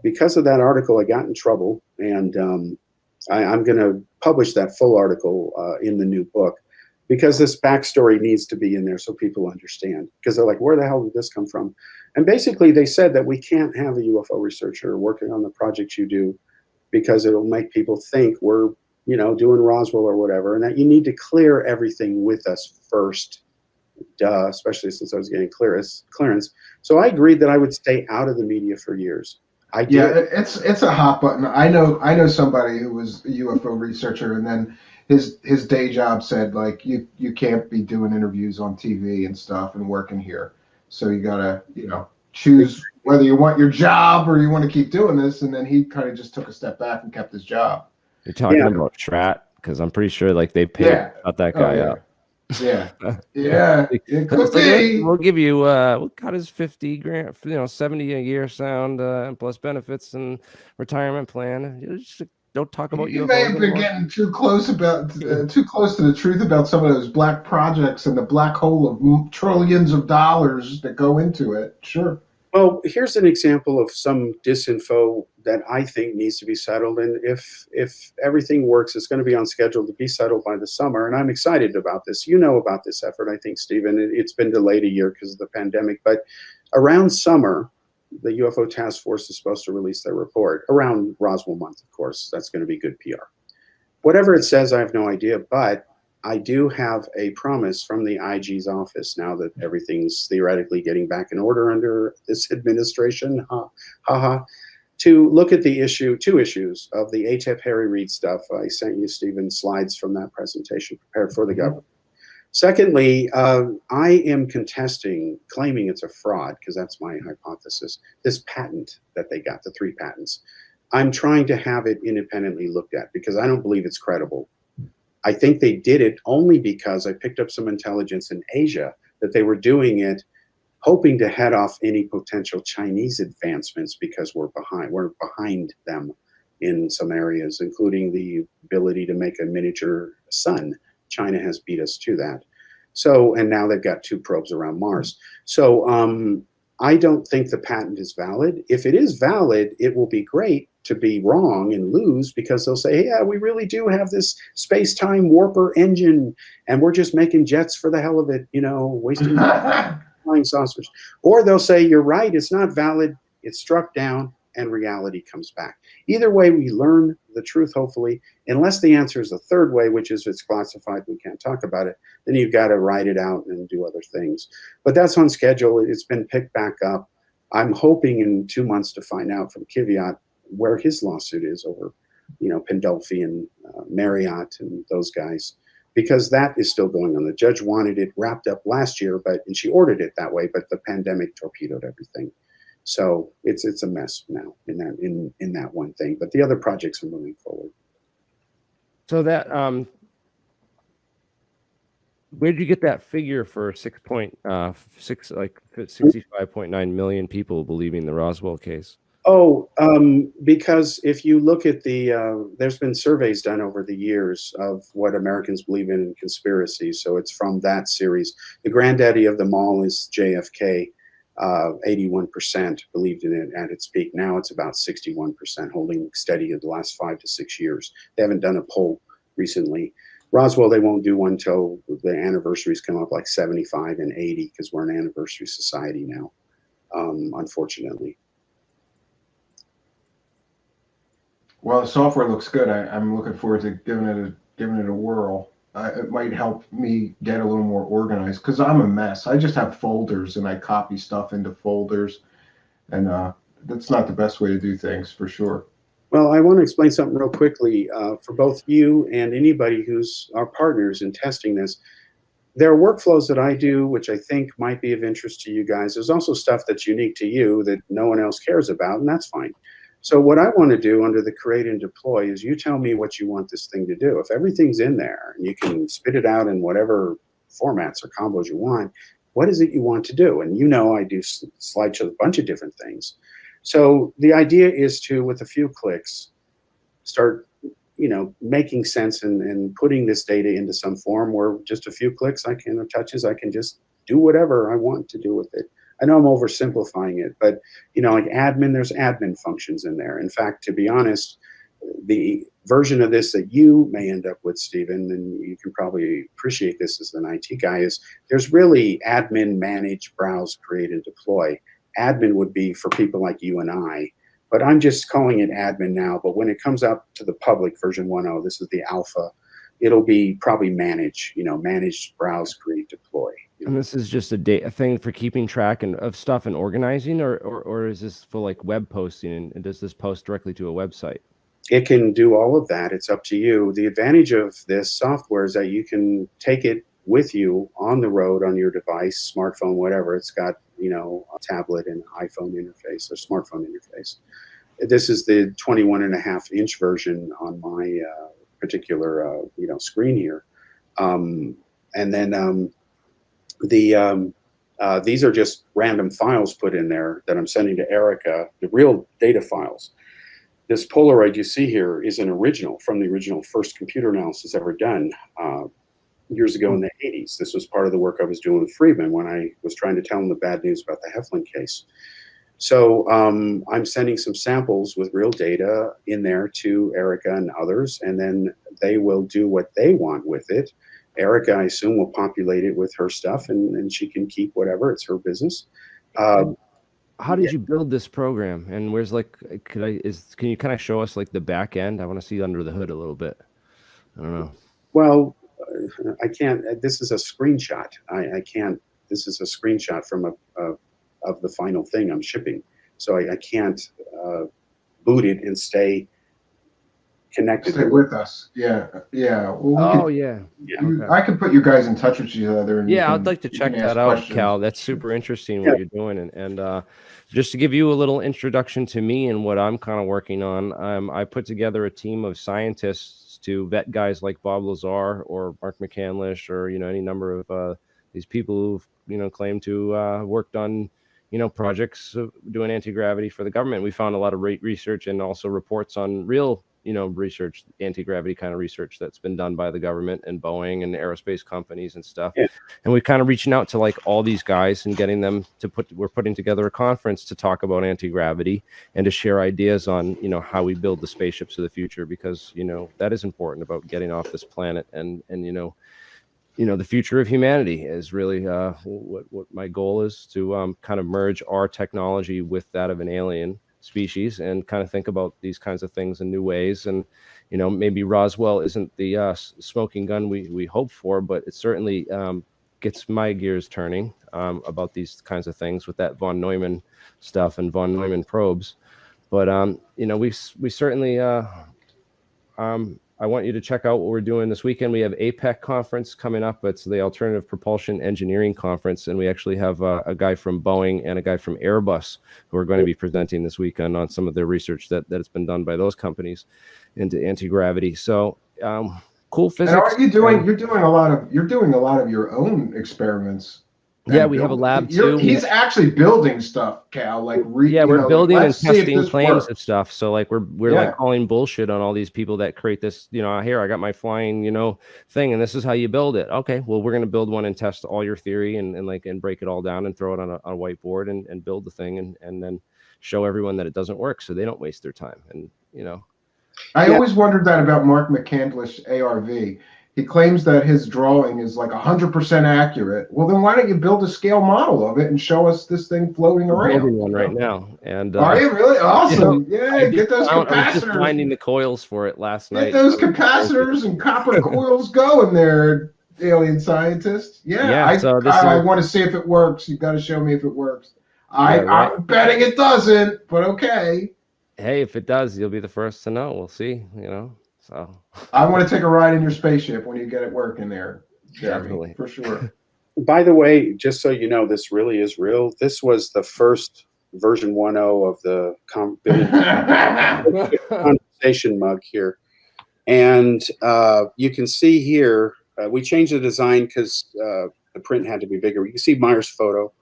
Speaker 5: because of that article, I got in trouble. And I'm going to publish that full article in the new book because this backstory needs to be in there so people understand. Because they're like, where the hell did this come from? And basically, they said that we can't have a UFO researcher working on the project you do because it'll make people think we're, you know, doing Roswell or whatever, and that you need to clear everything with us first. Duh, especially since I was getting clearance. So I agreed that I would stay out of the media for years. I did.
Speaker 2: Yeah, it's a hot button. I know somebody who was a UFO researcher, and then his day job said, like, you can't be doing interviews on TV and stuff and working here. So you gotta, you know, choose whether you want your job or you want to keep doing this. And then he kind of just took a step back and kept his job.
Speaker 4: You're talking about Strat, because I'm pretty sure like they paid cut that guy up.
Speaker 2: Yeah, yeah. It could be.
Speaker 4: We'll give you we'll cut his 50 grand, you know, 70 a year sound plus benefits and retirement plan. Just don't talk about
Speaker 2: You
Speaker 4: UFOs
Speaker 2: may have been
Speaker 4: anymore?
Speaker 2: getting too close to the truth about some of those black projects and the black hole of trillions of dollars that go into it. Sure.
Speaker 5: Well, here's an example of some disinfo that I think needs to be settled. And if everything works, it's going to be on schedule to be settled by the summer. And I'm excited about this. You know about this effort, I think, Stephen. It's been delayed a year because of the pandemic. But around summer, the UFO Task Force is supposed to release their report. Around Roswell month, of course. That's going to be good PR. Whatever it says, I have no idea. But I do have a promise from the IG's office now that everything's theoretically getting back in order under this administration, to look at the two issues of the ATEP Harry Reid stuff. I sent you, Stephen, slides from that presentation prepared for the government. Secondly, I am claiming it's a fraud, because that's my hypothesis, this patent that they got, the 3 patents. I'm trying to have it independently looked at because I don't believe it's credible. I think they did it only because I picked up some intelligence in Asia that they were doing it hoping to head off any potential Chinese advancements because we're behind them in some areas, including the ability to make a miniature sun. China has beat us to that. So, and now they've got 2 probes around Mars. So I don't think the patent is valid. If it is valid, it will be great to be wrong and lose, because they'll say, hey, yeah, we really do have this space-time warper engine and we're just making jets for the hell of it, wasting flying saucers. Or they'll say, you're right, it's not valid, it's struck down, and reality comes back. Either way, we learn the truth, hopefully, unless the answer is the third way, which is it's classified, we can't talk about it, then you've got to write it out and do other things. But that's on schedule. It's been picked back up. I'm hoping in 2 months to find out from Kiviat where his lawsuit is over, Pandolfi and Marriott and those guys, because that is still going on. The judge wanted it wrapped up last year, and she ordered it that way, but the pandemic torpedoed everything. So it's a mess now in that one thing, but the other projects are moving forward.
Speaker 4: So that where did you get that figure for 65.9 million people believing the Roswell case?
Speaker 5: Oh, because if you look at there's been surveys done over the years of what Americans believe in conspiracy. So it's from that series. The granddaddy of them all is JFK. 81% believed in it at its peak. Now it's about 61%, holding steady in the last 5 to 6 years. They haven't done a poll recently. Roswell, they won't do one until the anniversaries come up, like 75 and 80, because we're an anniversary society now, unfortunately.
Speaker 2: Well, the software looks good. I'm looking forward to giving it a whirl. It might help me get a little more organized, because I'm a mess. I just have folders and I copy stuff into folders, and that's not the best way to do things, for sure.
Speaker 5: Well, I want to explain something real quickly for both you and anybody who's our partners in testing this. There are workflows that I do, which I think might be of interest to you guys. There's also stuff that's unique to you that no one else cares about, and that's fine. So what I want to do under the create and deploy is you tell me what you want this thing to do. If everything's in there and you can spit it out in whatever formats or combos you want, what is it you want to do? And I do slideshows, a bunch of different things. So the idea is to, with a few clicks, start making sense and putting this data into some form where just a few clicks or touches, I can just do whatever I want to do with it. I know I'm oversimplifying it, but like admin, there's admin functions in there. In fact, to be honest, the version of this that you may end up with, Stephen, and you can probably appreciate this as an IT guy, is there's really admin, manage, browse, create, and deploy. Admin would be for people like you and I, but I'm just calling it admin now. But when it comes out to the public, version 1.0, this is the alpha, it'll be probably manage, manage, browse, create, deploy.
Speaker 4: And this is just a thing for keeping track of stuff and organizing, or is this for like web posting? And does this post directly to a website?
Speaker 5: It can do all of that. It's up to you. The advantage of this software is that you can take it with you on the road on your device, smartphone, whatever. It's got, a tablet and iPhone interface or smartphone interface. This is the 21.5-inch version on my particular, screen here. And then these are just random files put in there that I'm sending to Erica, the real data files. this Polaroid you see here is an original from the original first computer analysis ever done years ago in the 80s. This was part of the work I was doing with Friedman when I was trying to tell him the bad news about the Heflin case. So I'm sending some samples with real data in there to Erica and others, and then they will do what they want with it. Erica, I assume, will populate it with her stuff, and she can keep whatever. It's her business.
Speaker 4: How did you build this program? And where's like, can you kind of show us like the back end? I want to see under the hood a little bit. I don't know.
Speaker 5: Well, I can't. This is a screenshot. I can't. This is a screenshot from of the final thing I'm shipping, so I can't boot it and stay connected.
Speaker 2: Stay with us. Yeah, yeah. Well,
Speaker 4: yeah.
Speaker 2: Okay. I could put you guys in touch with each other. And
Speaker 4: yeah, I'd like to check that out, questions. Cal. That's super interesting what you're doing. And just to give you a little introduction to me and what I'm kind of working on, I put together a team of scientists to vet guys like Bob Lazar or Mark McCandlish or, any number of these people who've, claimed to worked on, projects doing anti-gravity for the government. We found a lot of research and also reports on real research, anti-gravity kind of research that's been done by the government and Boeing and aerospace companies and stuff. Yeah. And we're kind of reaching out to like all these guys and getting them to we're putting together a conference to talk about anti-gravity and to share ideas on, how we build the spaceships of the future, because, that is important about getting off this planet and the future of humanity is really what my goal is, to kind of merge our technology with that of an alien species and kind of think about these kinds of things in new ways. And maybe Roswell isn't the smoking gun we hope for, but it certainly gets my gears turning about these kinds of things with that von Neumann stuff and von Neumann probes. But we certainly I want you to check out what we're doing this weekend. We have APEC conference coming up. It's the Alternative Propulsion Engineering Conference. And we actually have a guy from Boeing and a guy from Airbus who are going to be presenting this weekend on some of the research that has been done by those companies into anti-gravity. So cool physics.
Speaker 2: And are you doing, you're doing a lot of your own experiments.
Speaker 4: Yeah, we have a lab too.
Speaker 2: He's actually building stuff, Cal.
Speaker 4: We're building and testing claims of stuff. So like we're like calling bullshit on all these people that create this. Here I got my flying thing, and this is how you build it. Okay, well we're gonna build one and test all your theory and break it all down and throw it on a whiteboard and build the thing and then show everyone that it doesn't work, so they don't waste their time. And
Speaker 2: I always wondered that about Mark McCandlish ARV. He claims that his drawing is like 100% accurate. Well, then why don't you build a scale model of it and show us this thing floating around?
Speaker 4: I'm building one right now. And
Speaker 2: are you really awesome? Yeah, get those capacitors.
Speaker 4: I was just finding the coils for it last night.
Speaker 2: Get those capacitors and copper coils going there, alien scientist. Yeah, I want to see if it works. You've got to show me if it works. I'm betting it doesn't, but okay.
Speaker 4: Hey, if it does, you'll be the first to know. We'll see. So
Speaker 2: I want to take a ride in your spaceship when you get it working there, Jeremy,
Speaker 4: definitely,
Speaker 2: for sure.
Speaker 5: By the way, just so you know, this really is real. This was the first version 1.0 of the conversation mug here, and you can see here we changed the design because the print had to be bigger. You can see Meyer's photo,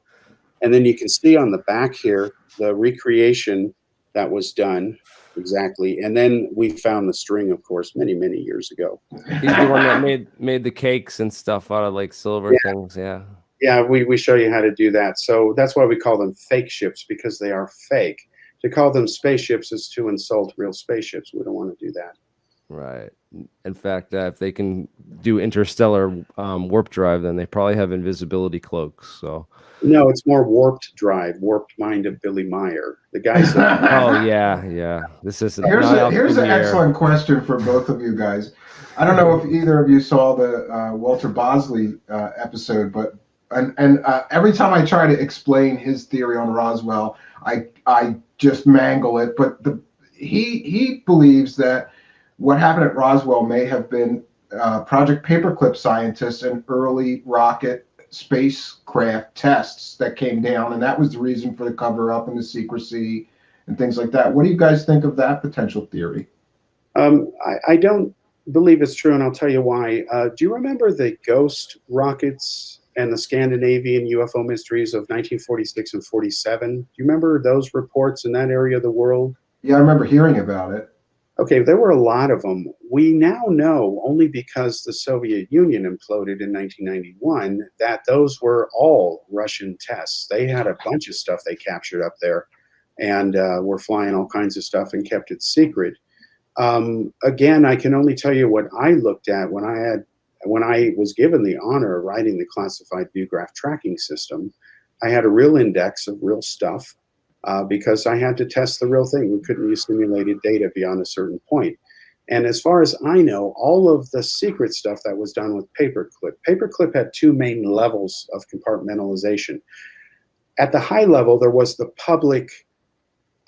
Speaker 5: and then you can see on the back here the recreation that was done. Exactly, and then we found the string, of course, many years ago.
Speaker 4: He's the one that made the cakes and stuff out of like silver things. Yeah,
Speaker 5: we show you how to do that. So that's why we call them fake ships, because they are fake. To call them spaceships is to insult real spaceships. We don't want to do that.
Speaker 4: Right. In fact, if they can do interstellar warp drive, then they probably have invisibility cloaks. So
Speaker 5: no, it's more warped drive, warped mind of Billy Meyer. The guys.
Speaker 4: Oh yeah. This is
Speaker 2: here's an excellent question for both of you guys. I don't know if either of you saw the Walter Bosley episode, but every time I try to explain his theory on Roswell, I just mangle it. But he believes that what happened at Roswell may have been Project Paperclip scientists and early rocket spacecraft tests that came down, and that was the reason for the cover-up and the secrecy and things like that. What do you guys think of that potential theory?
Speaker 5: I don't believe it's true, and I'll tell you why. Do you remember the ghost rockets and the Scandinavian UFO mysteries of 1946 and 47? Do you remember those reports in that area of the world?
Speaker 2: Yeah, I remember hearing about it.
Speaker 5: Okay, there were a lot of them. We now know, only because the Soviet Union imploded in 1991, that those were all Russian tests. They had a bunch of stuff they captured up there, and were flying all kinds of stuff and kept it secret. Again, I can only tell you what I looked at when I was given the honor of writing the classified Bugraph tracking system. I had a real index of real stuff. Because I had to test the real thing. We couldn't use simulated data beyond a certain point. And as far as I know, all of the secret stuff that was done with Paperclip. Paperclip had two main levels of compartmentalization. At the high level, there was the public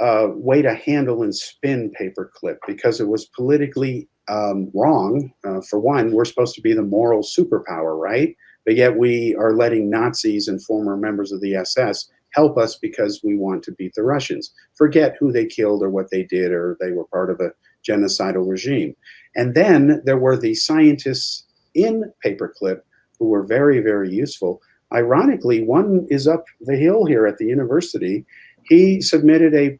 Speaker 5: way to handle and spin Paperclip because it was politically wrong. For one, we're supposed to be the moral superpower, right? But yet we are letting Nazis and former members of the SS help us because we want to beat the Russians. Forget who they killed or what they did, or they were part of a genocidal regime. And then there were the scientists in Paperclip who were very, very useful. Ironically, one is up the hill here at the university. He submitted a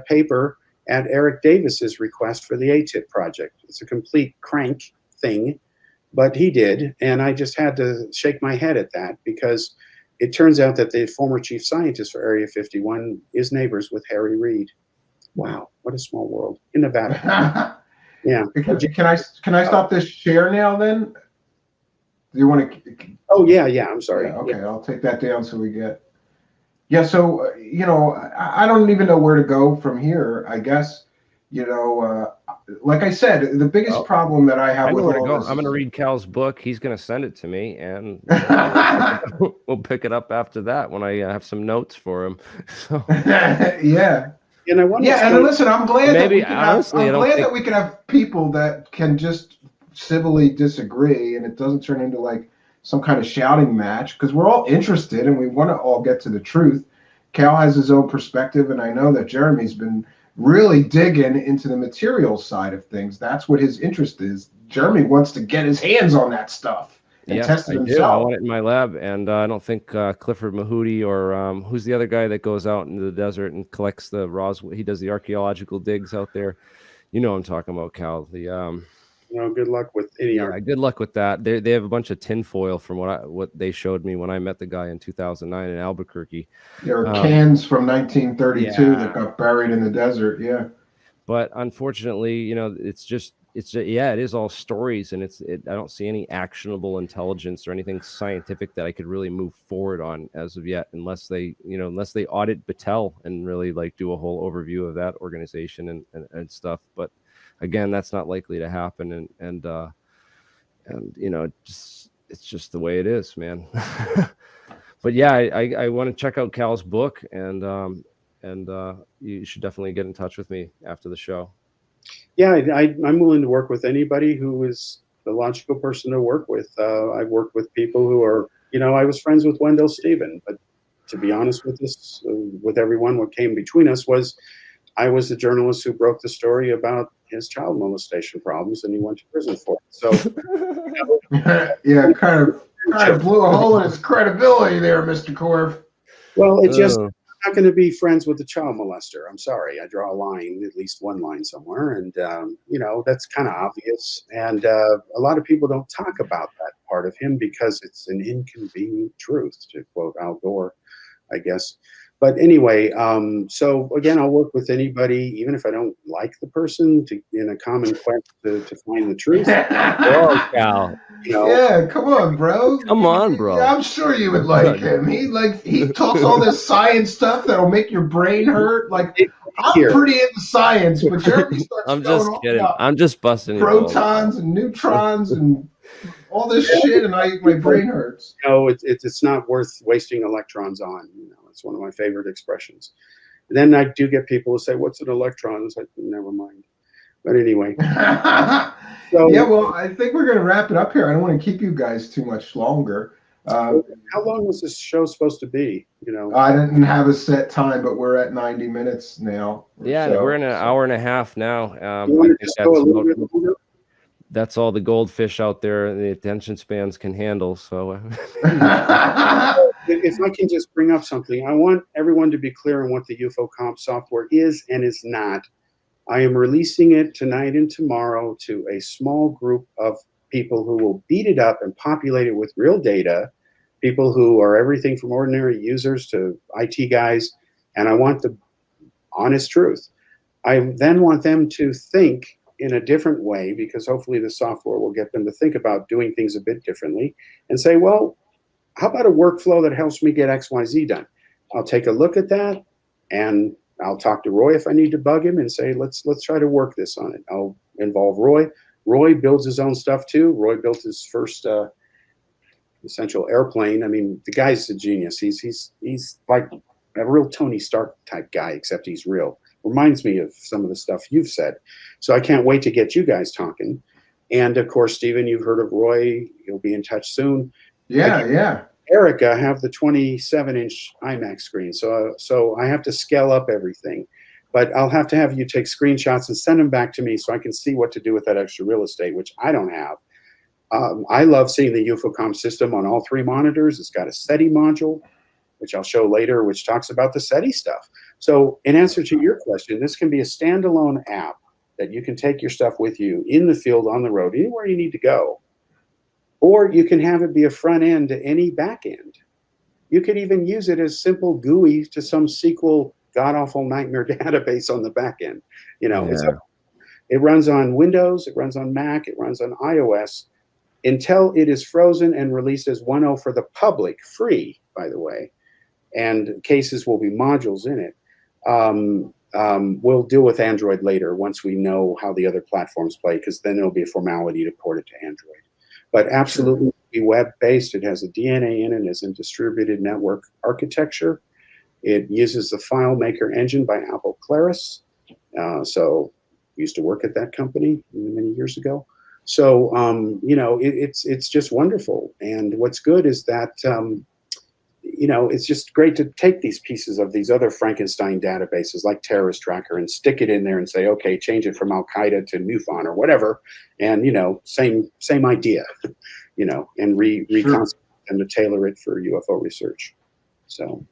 Speaker 5: paper at Eric Davis's request for the ATIP project. It's a complete crank thing, but he did, and I just had to shake my head at that because it turns out that the former chief scientist for Area 51 is neighbors with Harry Reid. Wow, what a small world in Nevada. Yeah.
Speaker 2: Can I stop this share now then? Do you want to?
Speaker 5: Oh yeah, I'm sorry.
Speaker 2: Yeah, okay, I'll take that down so we get. Yeah, so I don't even know where to go from here. I guess like I said, the biggest problem that I have with all this.
Speaker 4: I'm going to read Cal's book. He's going to send it to me, and we'll pick it up after that when I have some notes for him. So.
Speaker 2: Yeah.
Speaker 5: And I want
Speaker 2: and listen, I'm glad
Speaker 4: maybe,
Speaker 2: that we can have people that can just civilly disagree, and it doesn't turn into like some kind of shouting match, because we're all interested and we want to all get to the truth. Cal has his own perspective, and I know that Jeremy's been really digging into the material side of things. That's what his interest is. Jeremy wants to get his hands on that stuff and test it himself.
Speaker 4: I want it in my lab, and I don't think Clifford Mahooty or who's the other guy that goes out into the desert and collects the Roswell. He does the archaeological digs out there. You know what I'm talking about, Cal.
Speaker 5: Good luck with any.
Speaker 4: Good luck with that. They have a bunch of tinfoil from what they showed me when I met the guy in 2009 in Albuquerque.
Speaker 2: There are cans from 1932 that got buried in the desert. Yeah.
Speaker 4: But unfortunately, it is all stories, and I don't see any actionable intelligence or anything scientific that I could really move forward on as of yet, unless they audit Battelle and really like do a whole overview of that organization and stuff. But again, that's not likely to happen, and it's just the way it is, man. But yeah, I want to check out Cal's book, and you should definitely get in touch with me after the show.
Speaker 5: Yeah, I'm willing to work with anybody who is the logical person to work with. I've worked with people who are, I was friends with Wendell Stephen, but to be honest with everyone, what came between us was I was the journalist who broke the story about his child molestation problems, and he went to prison for it. So,
Speaker 2: yeah, kind of blew a hole in his credibility there, Mr. Korff.
Speaker 5: Well, it just I'm not going to be friends with the child molester. I'm sorry. I draw a line, at least one line somewhere, and that's kind of obvious. And a lot of people don't talk about that part of him because it's an inconvenient truth, to quote Al Gore, I guess. But anyway, so again, I'll work with anybody, even if I don't like the person, in a common quest to find the truth.
Speaker 4: Oh, Cal.
Speaker 2: Yeah, come on, bro.
Speaker 4: Come on, bro.
Speaker 2: Yeah, I'm sure you would like him. He talks all this science stuff that'll make your brain hurt. Like, I'm pretty into science, but Jeremy starts
Speaker 4: I'm just kidding. I'm just busting
Speaker 2: protons and neutrons and all this shit, and my brain hurts.
Speaker 5: It's not worth wasting electrons on. It's one of my favorite expressions. And then I do get people who say, "What's an electron?" It's like, never mind. But anyway.
Speaker 2: Well, I think we're going to wrap it up here. I don't want to keep you guys too much longer.
Speaker 5: How long was this show supposed to be?
Speaker 2: I didn't have a set time, but we're at 90 minutes now.
Speaker 4: Yeah, we're in an hour and a half now. That's all the goldfish out there and the attention spans can handle. So
Speaker 5: if I can just bring up something, I want everyone to be clear on what the UFO comp software is and is not. I am releasing it tonight and tomorrow to a small group of people who will beat it up and populate it with real data, people who are everything from ordinary users to IT guys, and I want the honest truth. I then want them to think in a different way, because hopefully the software will get them to think about doing things a bit differently and say, well, how about a workflow that helps me get XYZ done? I'll take a look at that, and I'll talk to Roy if I need to bug him and say, let's try to work this on it. I'll involve Roy. Roy builds his own stuff too. Roy built his first essential airplane. I mean, the guy's a genius. He's like a real Tony Stark type guy, except he's real. Reminds me of some of the stuff you've said. So I can't wait to get you guys talking. And of course, Stephen, you've heard of Roy. He'll be in touch soon.
Speaker 2: Yeah.
Speaker 5: Eric, I have the 27-inch IMAX screen, so I have to scale up everything. But I'll have to have you take screenshots and send them back to me so I can see what to do with that extra real estate, which I don't have. I love seeing the UFOCOM system on all 3 monitors. It's got a SETI module, which I'll show later, which talks about the SETI stuff. So in answer to your question, this can be a standalone app that you can take your stuff with you in the field, on the road, anywhere you need to go. Or you can have it be a front end to any back end. You could even use it as simple GUI to some SQL god-awful nightmare database on the back end. You know, it runs on Windows, it runs on Mac, it runs on iOS until it is frozen and released as 1.0 for the public, free, by the way. And cases will be modules in it. We'll deal with Android later once we know how the other platforms play, because then it'll be a formality to port it to Android. But absolutely be web-based. It has a DNA in it. It's in distributed network architecture. It uses the FileMaker engine by Apple Claris. So used to work at that company many years ago. So, you know, it's just wonderful. And what's good is that, you know, it's just great to take these pieces of these other Frankenstein databases like Terrorist Tracker and stick it in there and say, okay, change it from Al-Qaeda to MUFON or whatever. And, you know, same idea, you know, and reconstruct and to tailor it for UFO research. So.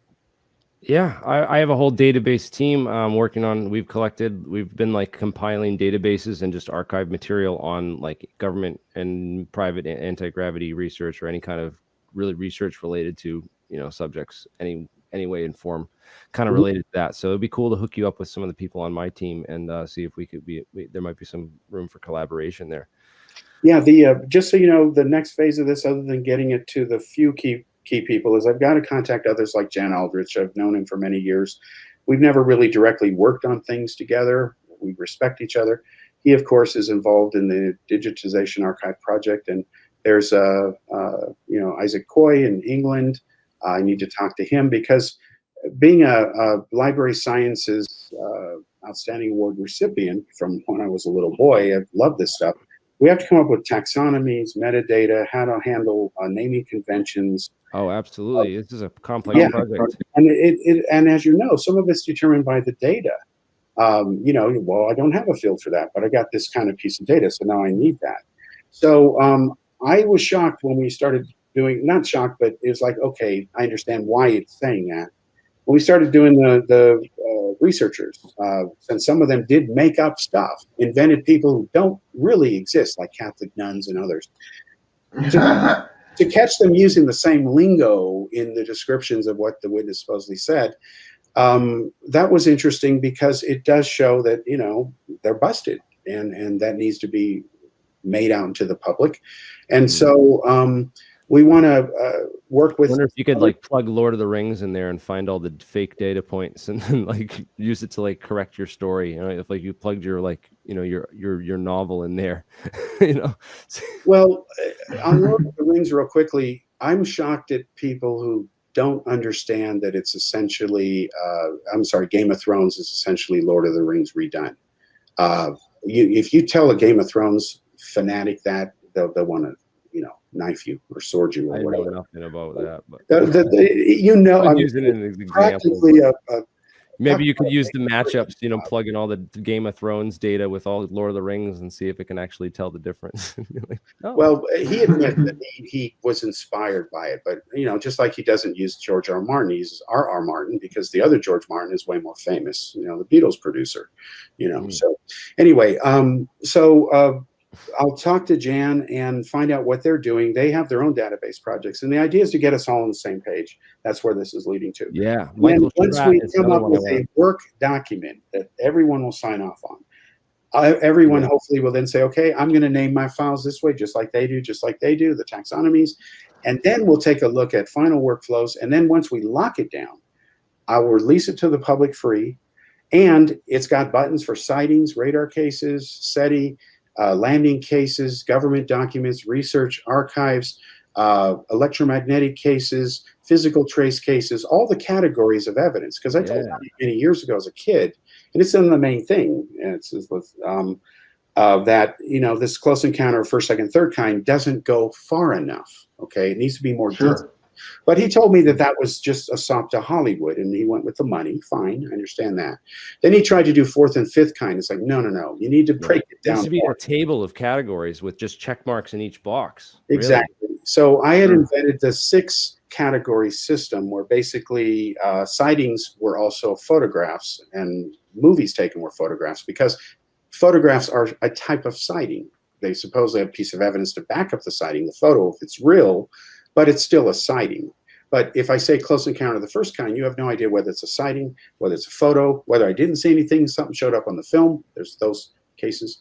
Speaker 4: Yeah, I have a whole database team working on. We've been like compiling databases and just archive material on like government and private anti-gravity research or any kind of really research related to, you know, subjects any way and form kind of related to that. So it'd be cool to hook you up with some of the people on my team and see if we could there might be some room for collaboration there. Yeah,
Speaker 5: just so you know, the next phase of this, other than getting it to the few key people, is I've got to contact others like Jan Aldrich. I've known him for many years. We've never really directly worked on things together. We respect each other. He, of course, is involved in the Digitization Archive project, and there's you know, Isaac Coy in England. I need to talk to him because being a library sciences outstanding award recipient from when I was a little boy, I've loved this stuff. We have to come up with taxonomies, metadata, how to handle naming conventions.
Speaker 4: Oh, absolutely. This is a complex project.
Speaker 5: And and as you know, some of it's determined by the data. You know, well, I don't have a field for that, but I got this kind of piece of data, so now I need that. So I was shocked when we started doing, not shocked, but it was like, okay, I understand why it's saying that. When we started doing the researchers, and some of them did make up stuff, invented people who don't really exist, like Catholic nuns and others. To catch them using the same lingo in the descriptions of what the witness supposedly said, that was interesting because it does show that, you know, they're busted, and that needs to be made out into the public. And so we want to work with.
Speaker 4: I wonder if you could like plug Lord of the Rings in there and find all the fake data points and then like use it to like correct your story. You know, if like you plugged your like, you know, your novel in there, you know.
Speaker 5: Well, on Lord of the Rings, real quickly, I'm shocked at people who don't understand that it's essentially, I'm sorry, Game of Thrones is essentially Lord of the Rings redone. If you tell a Game of Thrones fanatic that, they'll want to, you know, knife you or sword you or whatever.
Speaker 4: I know nothing about that, but
Speaker 5: you know, I'm
Speaker 4: using it as an example.
Speaker 5: practically
Speaker 4: Maybe you could use the matchups, you know, plug in all the Game of Thrones data with all Lord of the Rings and see if it can actually tell the difference. Like, oh.
Speaker 5: Well, he admits that he was inspired by it, but you know, just like he doesn't use George R. Martin, he uses R. Martin because the other George Martin is way more famous. You know, the Beatles producer. You know, so anyway, I'll talk to Jan and find out what they're doing. They have their own database projects, and the idea is to get us all on the same page. That's where this is leading to.
Speaker 4: Yeah.
Speaker 5: Once we come up with a work document that everyone will sign off on, everyone hopefully will then say, okay, I'm going to name my files this way, just like they do, the taxonomies. And then we'll take a look at final workflows. And then once we lock it down, I will release it to the public free. And it's got buttons for sightings, radar cases, SETI, landing cases, government documents, research archives, electromagnetic cases, physical trace cases, all the categories of evidence. Because I told you many years ago as a kid, and it's in the main thing, and it's with, that, you know, this close encounter of first, second, third kind doesn't go far enough. Okay, it needs to be more detailed. But he told me that that was just a sop to Hollywood, and he went with the money. Fine, I understand that. Then he tried to do fourth and fifth kind. It's like, no, you need to break it down.
Speaker 4: There needs to be a table of categories with just check marks in each box.
Speaker 5: Exactly. Really. So I had invented the 6 category system where basically sightings were also photographs and movies taken were photographs, because photographs are a type of sighting. They supposedly have a piece of evidence to back up the sighting, the photo, if it's real, but it's still a sighting. But if I say close encounter of the first kind, you have no idea whether it's a sighting, whether it's a photo, whether I didn't see anything, something showed up on the film. There's those cases.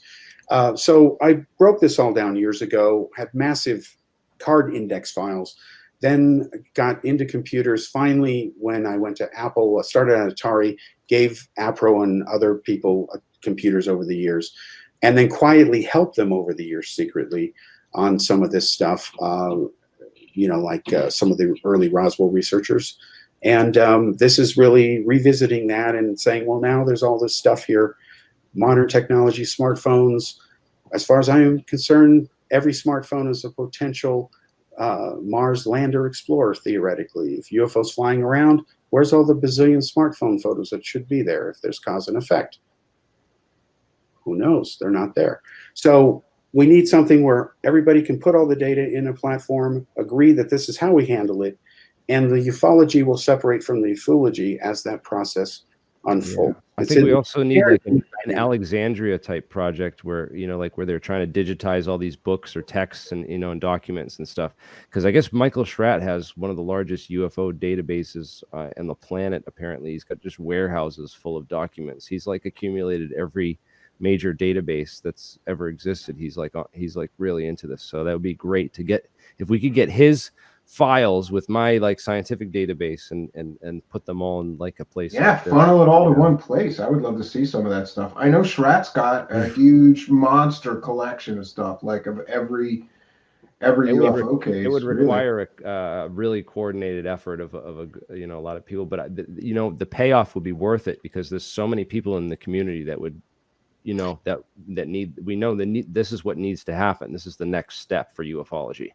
Speaker 5: So I broke this all down years ago, had massive card index files, then got into computers. Finally, when I went to Apple, started at Atari, gave APRO and other people computers over the years, and then quietly helped them over the years secretly on some of this stuff. You know, like some of the early Roswell researchers. And this is really revisiting that and saying, well, now there's all this stuff here, modern technology, smartphones. As far as I'm concerned, every smartphone is a potential Mars lander explorer, theoretically. If UFO's flying around, where's all the bazillion smartphone photos that should be there if there's cause and effect? Who knows? They're not there. So we need something where everybody can put all the data in a platform, agree that this is how we handle it, and the ufology will separate from the ufology as that process unfolds.
Speaker 4: Yeah. I think we also need like an Alexandria type project where, you know, like where they're trying to digitize all these books or texts and, you know, and documents and stuff. Because I guess Michael Schratt has one of the largest UFO databases on the planet. Apparently, he's got just warehouses full of documents. He's like accumulated every major database that's ever existed. He's like really into this, so that would be great to get if we could get his files with my like scientific database and put them all in like a place.
Speaker 2: Yeah, funnel it all to one place. I would love to see some of that stuff. I know Schratt's got a huge monster collection of stuff, like of every UFO case.
Speaker 4: It would require a really coordinated effort of a you know, a lot of people, but you know, the payoff would be worth it because there's so many people in the community that would, you know, that need, we know this is what needs to happen. This is the next step for ufology.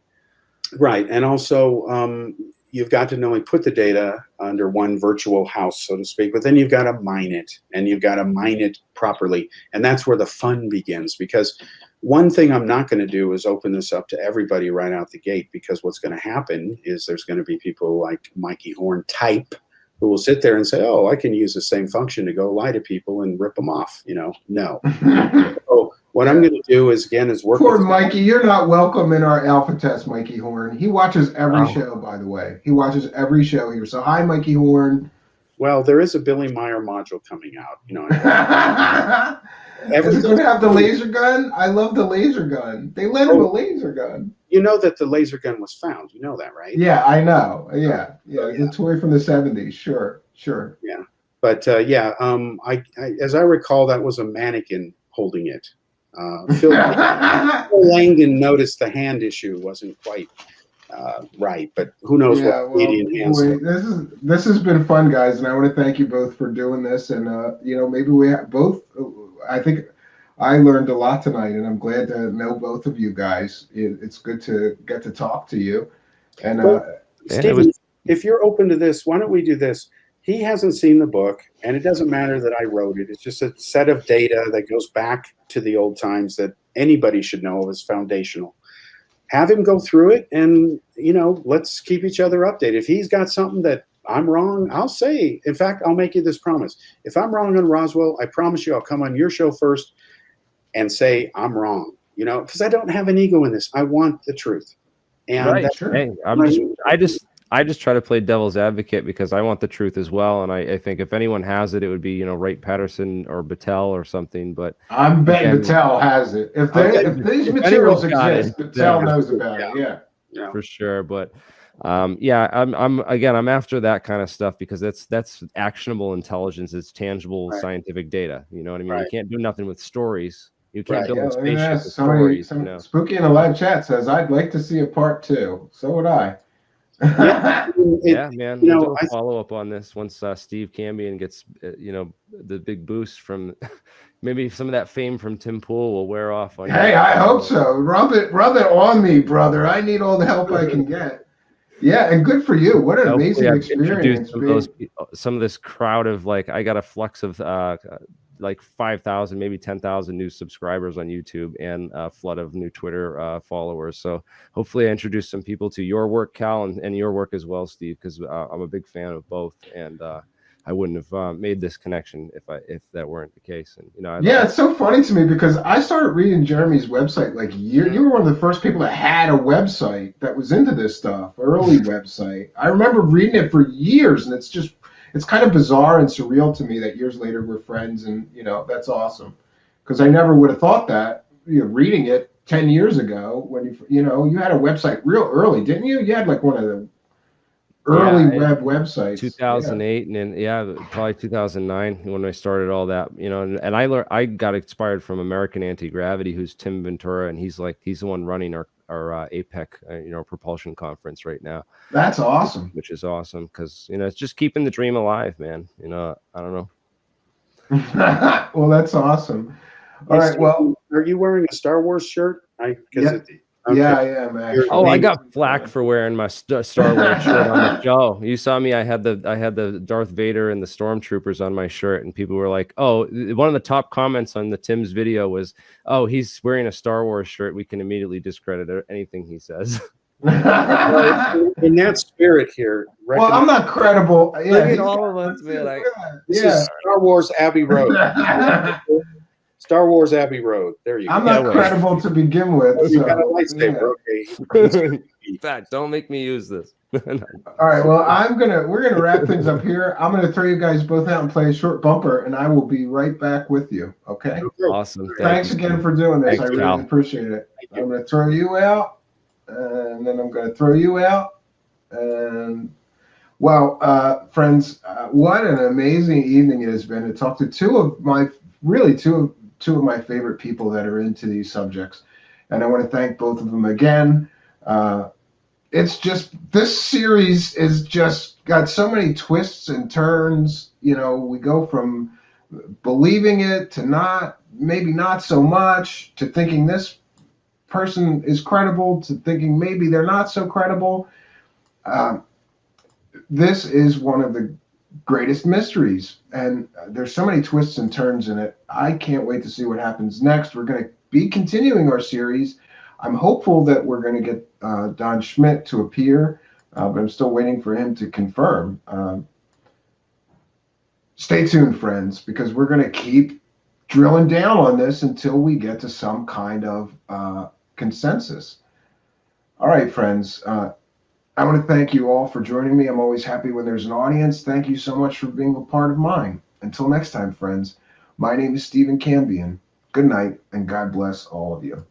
Speaker 5: Right. And also, you've got to not only put the data under one virtual house, so to speak, but then you've got to mine it, and you've got to mine it properly. And that's where the fun begins, because one thing I'm not going to do is open this up to everybody right out the gate, because what's going to happen is there's going to be people like Mikey Horn type who will sit there and say, oh, I can use the same function to go lie to people and rip them off. You know, no. So what I'm going to do is, again, is work.
Speaker 2: Poor Mikey, you're not welcome in our alpha test, Mikey Horn. He watches every show, by the way. He watches every show here. So hi, Mikey Horn.
Speaker 5: Well, there is a Billy Meyer module coming out. You know,
Speaker 2: is it going to have the laser gun? I love the laser gun. They let him a laser gun.
Speaker 5: You know that the laser gun was found. You know that, right?
Speaker 2: Yeah, I know. Yeah. The toy from the 70s. Sure.
Speaker 5: Yeah, but I as I recall, that was a mannequin holding it. Phil Langdon noticed the hand issue wasn't quite right, but who knows what Canadian hands.
Speaker 2: This has been fun, guys, and I want to thank you both for doing this. And you know, maybe we have both. I think I learned a lot tonight, and I'm glad to know both of you guys. It's good to get to talk to you. And
Speaker 5: Stephen, if you're open to this, why don't we do this? He hasn't seen the book, and it doesn't matter that I wrote it. It's just a set of data that goes back to the old times that anybody should know is foundational. Have him go through it, and, you know, let's keep each other updated. If he's got something that I'm wrong, I'll say. In fact, I'll make you this promise. If I'm wrong on Roswell, I promise you I'll come on your show first and say I'm wrong, you know, because I don't have an ego in this. I want the truth. And
Speaker 4: Right.
Speaker 5: that's
Speaker 2: Sure.
Speaker 4: Hey, I just try to play devil's advocate because I want the truth as well. And I think if anyone has it, it would be, you know, Wright Patterson or Battelle or something. But
Speaker 2: I'm betting
Speaker 4: Again-
Speaker 2: Battelle has it. If these
Speaker 4: If
Speaker 2: materials
Speaker 4: anyone's got
Speaker 2: exist,
Speaker 4: it,
Speaker 2: Battelle
Speaker 4: yeah.
Speaker 2: knows about it. Yeah.
Speaker 5: yeah.
Speaker 4: for sure. But yeah, I'm after that kind of stuff because that's actionable intelligence. It's tangible
Speaker 5: Right.
Speaker 4: scientific data. You know what I mean?
Speaker 5: Right.
Speaker 4: You can't do nothing with stories. You can't
Speaker 5: Right.
Speaker 4: build
Speaker 2: Yeah,
Speaker 4: a
Speaker 2: let me
Speaker 4: spaceship
Speaker 2: ask
Speaker 4: with
Speaker 2: somebody,
Speaker 4: stories.
Speaker 2: some
Speaker 4: You know?
Speaker 2: Spooky in the live chat says, I'd like to see a part 2. So would I.
Speaker 4: Yeah, man.
Speaker 5: you know,
Speaker 4: We'll do a follow up on this once Steve Cambion gets, you know, the big boost from maybe some of that fame from Tim Pool will wear off. On
Speaker 2: Hey, I hope so. Rub it on me, brother. I need all the help I can get. Yeah, and good for you. What an
Speaker 4: Hopefully
Speaker 2: amazing
Speaker 4: I've
Speaker 2: experience.
Speaker 4: introduced some of this crowd of like I got a flux of like 5,000, maybe 10,000 new subscribers on YouTube and a flood of new Twitter followers. So hopefully I introduced some people to your work, Cal, and your work as well, Steve, because I'm a big fan of both. And I wouldn't have made this connection if that weren't the case. And you know,
Speaker 2: Yeah, it's so funny to me because I started reading Jeremy's website like you were one of the first people that had a website that was into this stuff, early website. I remember reading it for years, and it's kind of bizarre and surreal to me that years later we're friends, and you know, that's awesome because I never would have thought that, you know, reading it 10 years ago when you had a website real early, didn't you? You had like one of the early websites,
Speaker 4: 2008 and then probably 2009 when I started all that, you know, and I got inspired from American Anti-Gravity, who's Tim Ventura, and he's the one running our APEC propulsion conference right now.
Speaker 2: That's awesome.
Speaker 4: Which is awesome because, you know, it's just keeping the dream alive, man. You know, I don't know.
Speaker 2: Well, that's awesome. All right, well,
Speaker 5: are you wearing a Star Wars shirt?
Speaker 2: Yeah, I am actually.
Speaker 4: Oh, I got flack for wearing my Star Wars shirt on the show. You saw me. I had the Darth Vader and the Stormtroopers on my shirt, and people were like, "Oh!" One of the top comments on the Tim's video was, "Oh, he's wearing a Star Wars shirt. We can immediately discredit anything he says."
Speaker 5: In that spirit here.
Speaker 2: Well, I'm not credible. Yeah,
Speaker 4: Look at all of us, man.
Speaker 5: This is Star Wars Abbey Road. Star Wars Abbey Road. There you go.
Speaker 2: I'm not credible to begin with.
Speaker 5: You got a lightsaber, okay.
Speaker 4: In fact, don't make me use this.
Speaker 2: All right, well, we're gonna wrap things up here. I'm gonna throw you guys both out and play a short bumper, and I will be right back with you. Okay.
Speaker 4: Awesome.
Speaker 2: Thanks again for doing this.
Speaker 4: Thanks,
Speaker 2: I really
Speaker 4: Cal.
Speaker 2: appreciate it. I'm gonna throw you out, and then I'm gonna throw you out, and well, friends, what an amazing evening it has been to talk to two of my favorite people that are into these subjects, and I want to thank both of them again. It's just, this series is just got so many twists and turns. You know, we go from believing it to maybe not so much, to thinking this person is credible, to thinking maybe they're not so credible. This is one of the greatest mysteries, and there's so many twists and turns in it. I can't wait to see what happens next. We're going to be continuing our series. I'm hopeful that we're going to get Don Schmitt to appear, but I'm still waiting for him to confirm. Stay tuned, friends, because we're going to keep drilling down on this until we get to some kind of consensus. All right, friends. I want to thank you all for joining me. I'm always happy when there's an audience. Thank you so much for being a part of mine. Until next time, friends, my name is Stephen Cambion. Good night, and God bless all of you.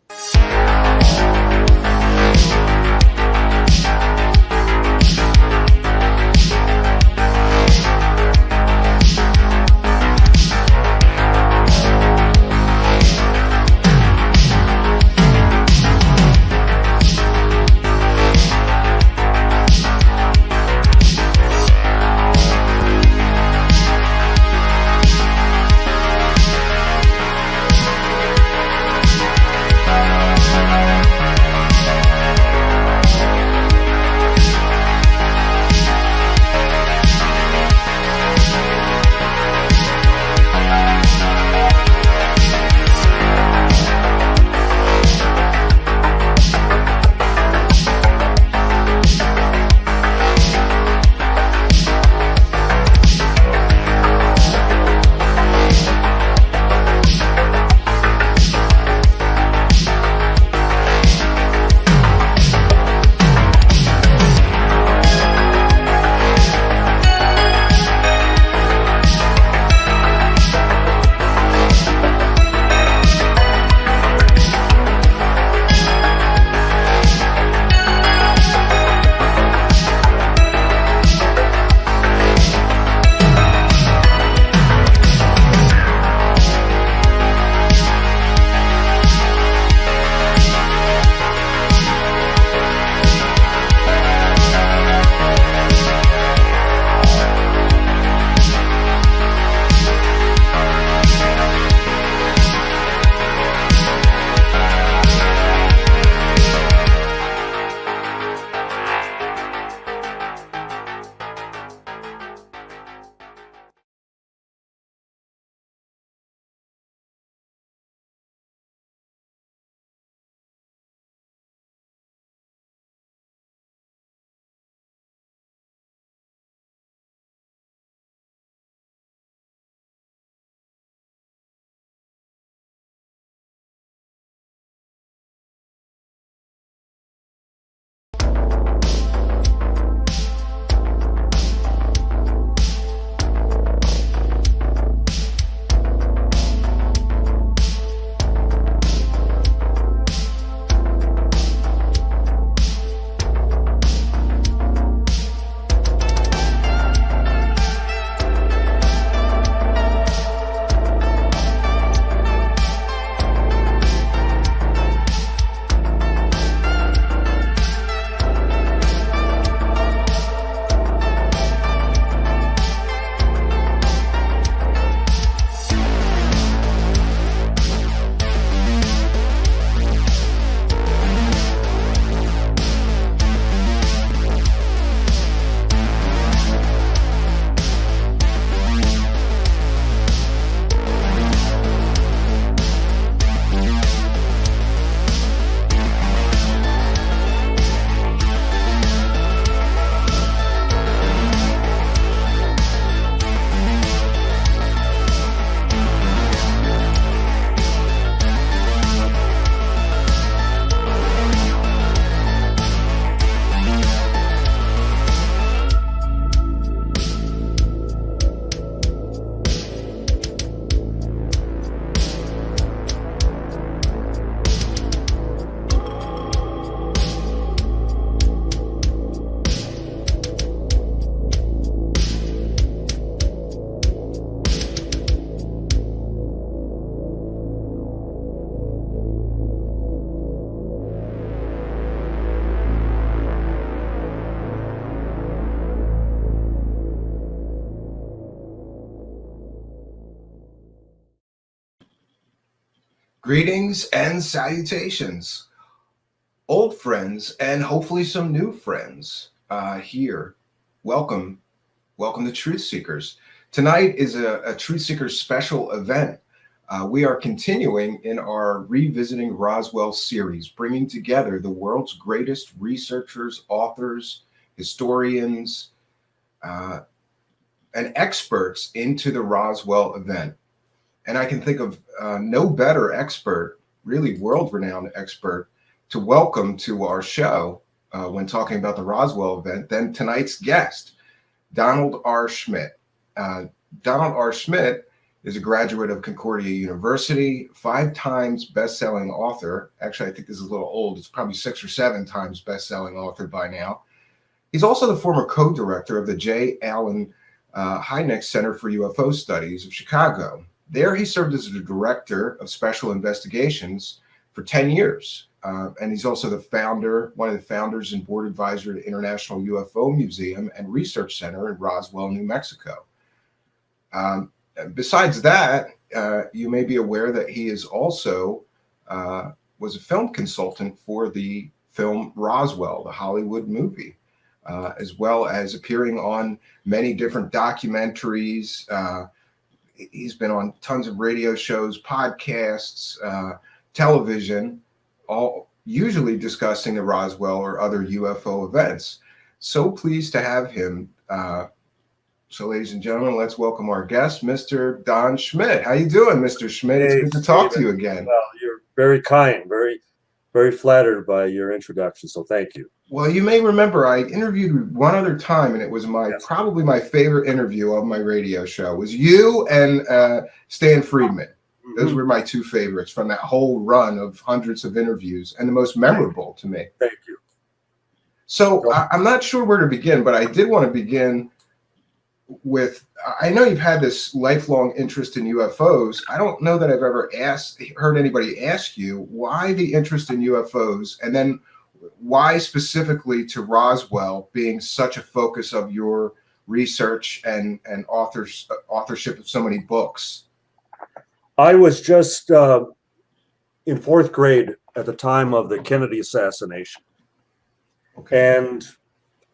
Speaker 3: Greetings and salutations, old friends and hopefully some new friends here. Welcome to Truth Seekers. Tonight is a Truth Seekers special event. We are continuing in our Revisiting Roswell series, bringing together the world's greatest researchers, authors, historians, and experts into the Roswell event. And I can think of no better expert, really world-renowned expert, to welcome to our show when talking about the Roswell event than tonight's guest, Donald R. Schmitt. Donald R. Schmitt is a graduate of Concordia University, 5 times best-selling author. Actually, I think this is a little old. It's probably 6 or 7 times best-selling author by now. He's also the former co-director of the J. Allen Hynek Center for UFO Studies of Chicago. There, he served as the director of special investigations for 10 years. And he's also one of the founders and board advisor to the International UFO Museum and Research Center in Roswell, New Mexico. Besides that, you may be aware that he is also was a film consultant for the film Roswell, the Hollywood movie, as well as appearing on many different documentaries. He's been on tons of radio shows, podcasts, television, all usually discussing the Roswell or other UFO events. So pleased to have him. So ladies and gentlemen, let's welcome our guest, Mr. Don Schmitt. How you doing, Mr. Schmitt? It's good to talk to you again.
Speaker 6: Well, you're very kind, very flattered by your introduction, so thank you.
Speaker 3: Well, you may remember I interviewed you one other time, and it was probably my favorite interview of my radio show. It was you and Stan Friedman. Those were my 2 favorites from that whole run of hundreds of interviews, and the most memorable to me.
Speaker 6: Thank you.
Speaker 3: So I'm not sure where to begin, but I did want to begin with, I know you've had this lifelong interest in UFOs. I don't know that I've ever heard anybody ask you why the interest in UFOs, and then why specifically to Roswell being such a focus of your research and authorship of so many books.
Speaker 6: I was just in 4th grade at the time of the Kennedy assassination.
Speaker 3: Okay.
Speaker 6: And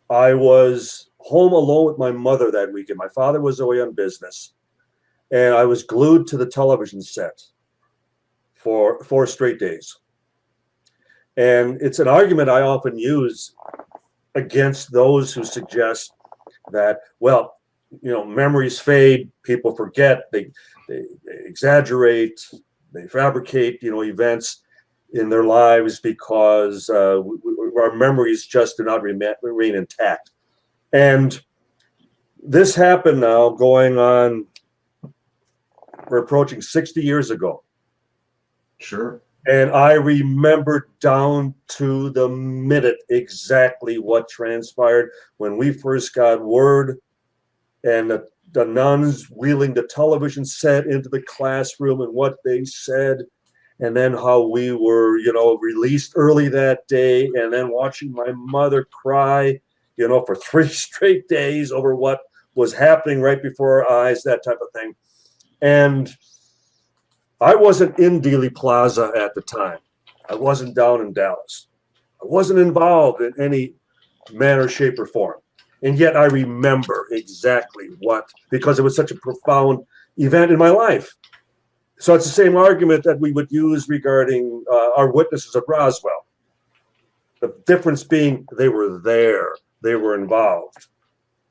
Speaker 6: I was home alone with my mother that weekend. My father was away on business, and I was glued to the television set for 4 straight days. And it's an argument I often use against those who suggest that, well, memories fade, people forget, they exaggerate, they fabricate, events in their lives because our memories just do not remain intact. And this happened now we're approaching 60 years ago.
Speaker 3: Sure.
Speaker 6: And I remember down to the minute exactly what transpired when we first got word, and the nuns wheeling the television set into the classroom and what they said, and then how we were, released early that day, and then watching my mother cry, for 3 straight days over what was happening right before our eyes, that type of thing. And I wasn't in Dealey Plaza at the time. I wasn't down in Dallas. I wasn't involved in any manner, shape, or form. And yet I remember exactly because it was such a profound event in my life. So it's the same argument that we would use regarding our witnesses at Roswell. The difference being they were there, they were involved.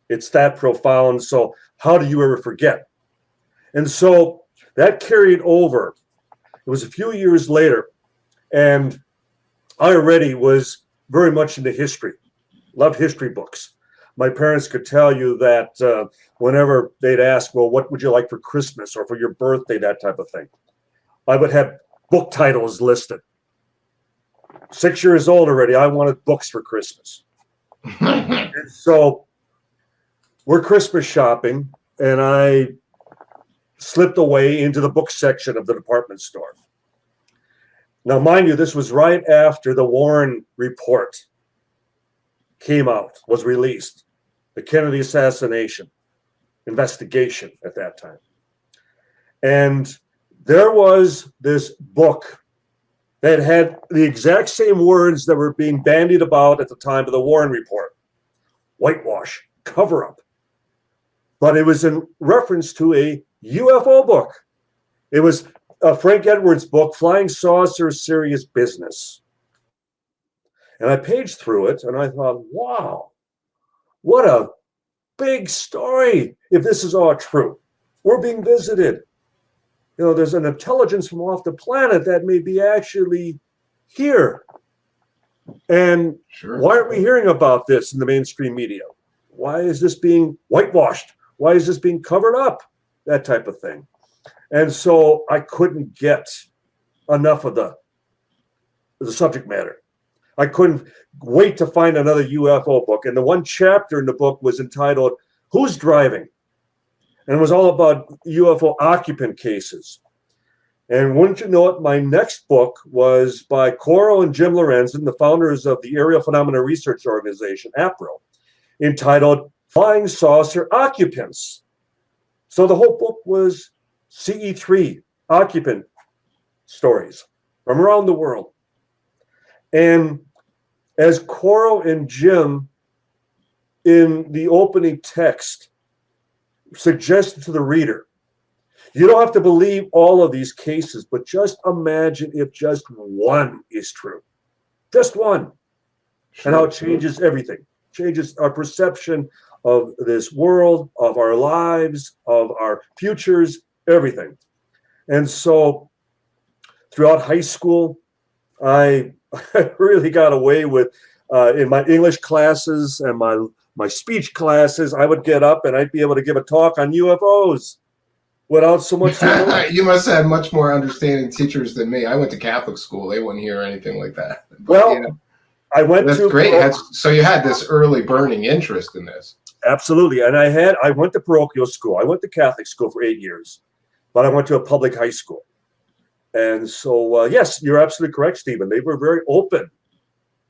Speaker 6: It's that profound. So how do you ever forget? And so that carried over. It was a few years later, and I already was very much into history, loved history books. My parents could tell you that whenever they'd ask, well, what would you like for Christmas or for your birthday, that type of thing, I would have book titles listed. 6 years old already, I wanted books for Christmas. And so we're Christmas shopping, and I slipped away into the book section of the department store. Now, mind you, this was right after the Warren report came out, was released, the Kennedy assassination investigation at that time. And there was this book that had the exact same words that were being bandied about at the time of the Warren Report: whitewash, cover up. But it was in reference to a UFO book. It was Frank Edwards' book, Flying Saucers, Serious Business. And I paged through it and I thought, wow, what a big story if this is all true. We're being visited. You know, there's an intelligence from off the planet that may be actually here. And
Speaker 2: Sure.
Speaker 6: why aren't we hearing about this in the mainstream media? Why is this being whitewashed? Why is this being covered up? That type of thing. And so I couldn't get enough of the subject matter. I couldn't wait to find another UFO book. And the one chapter in the book was entitled, Who's Driving? And it was all about UFO occupant cases. And wouldn't you know it, my next book was by Korff and Jim Lorenzen, the founders of the Aerial Phenomena Research Organization, APRO, entitled Flying Saucer Occupants. So the whole book was CE3 occupant stories from around the world. And as Korff and Jim, in the opening text, suggested to the reader, you don't have to believe all of these cases, but just imagine if just one is true. Just one.
Speaker 2: Sure.
Speaker 6: And how it changes everything. Changes our perception of this world, of our lives, of our futures, everything. And so throughout high school, I really got away with, in my English classes and my speech classes, I would get up and I'd be able to give a talk on UFOs without so much.
Speaker 2: You must have much more understanding teachers than me. I went to Catholic school. They wouldn't hear anything like that. But,
Speaker 6: well,
Speaker 2: you know,
Speaker 6: I went
Speaker 2: that's
Speaker 6: to
Speaker 2: great. So you had this early burning interest in this.
Speaker 6: Absolutely. And I went to parochial school. I went to Catholic school for 8 years, but I went to a public high school. And so, yes, you're absolutely correct, Stephen. They were very open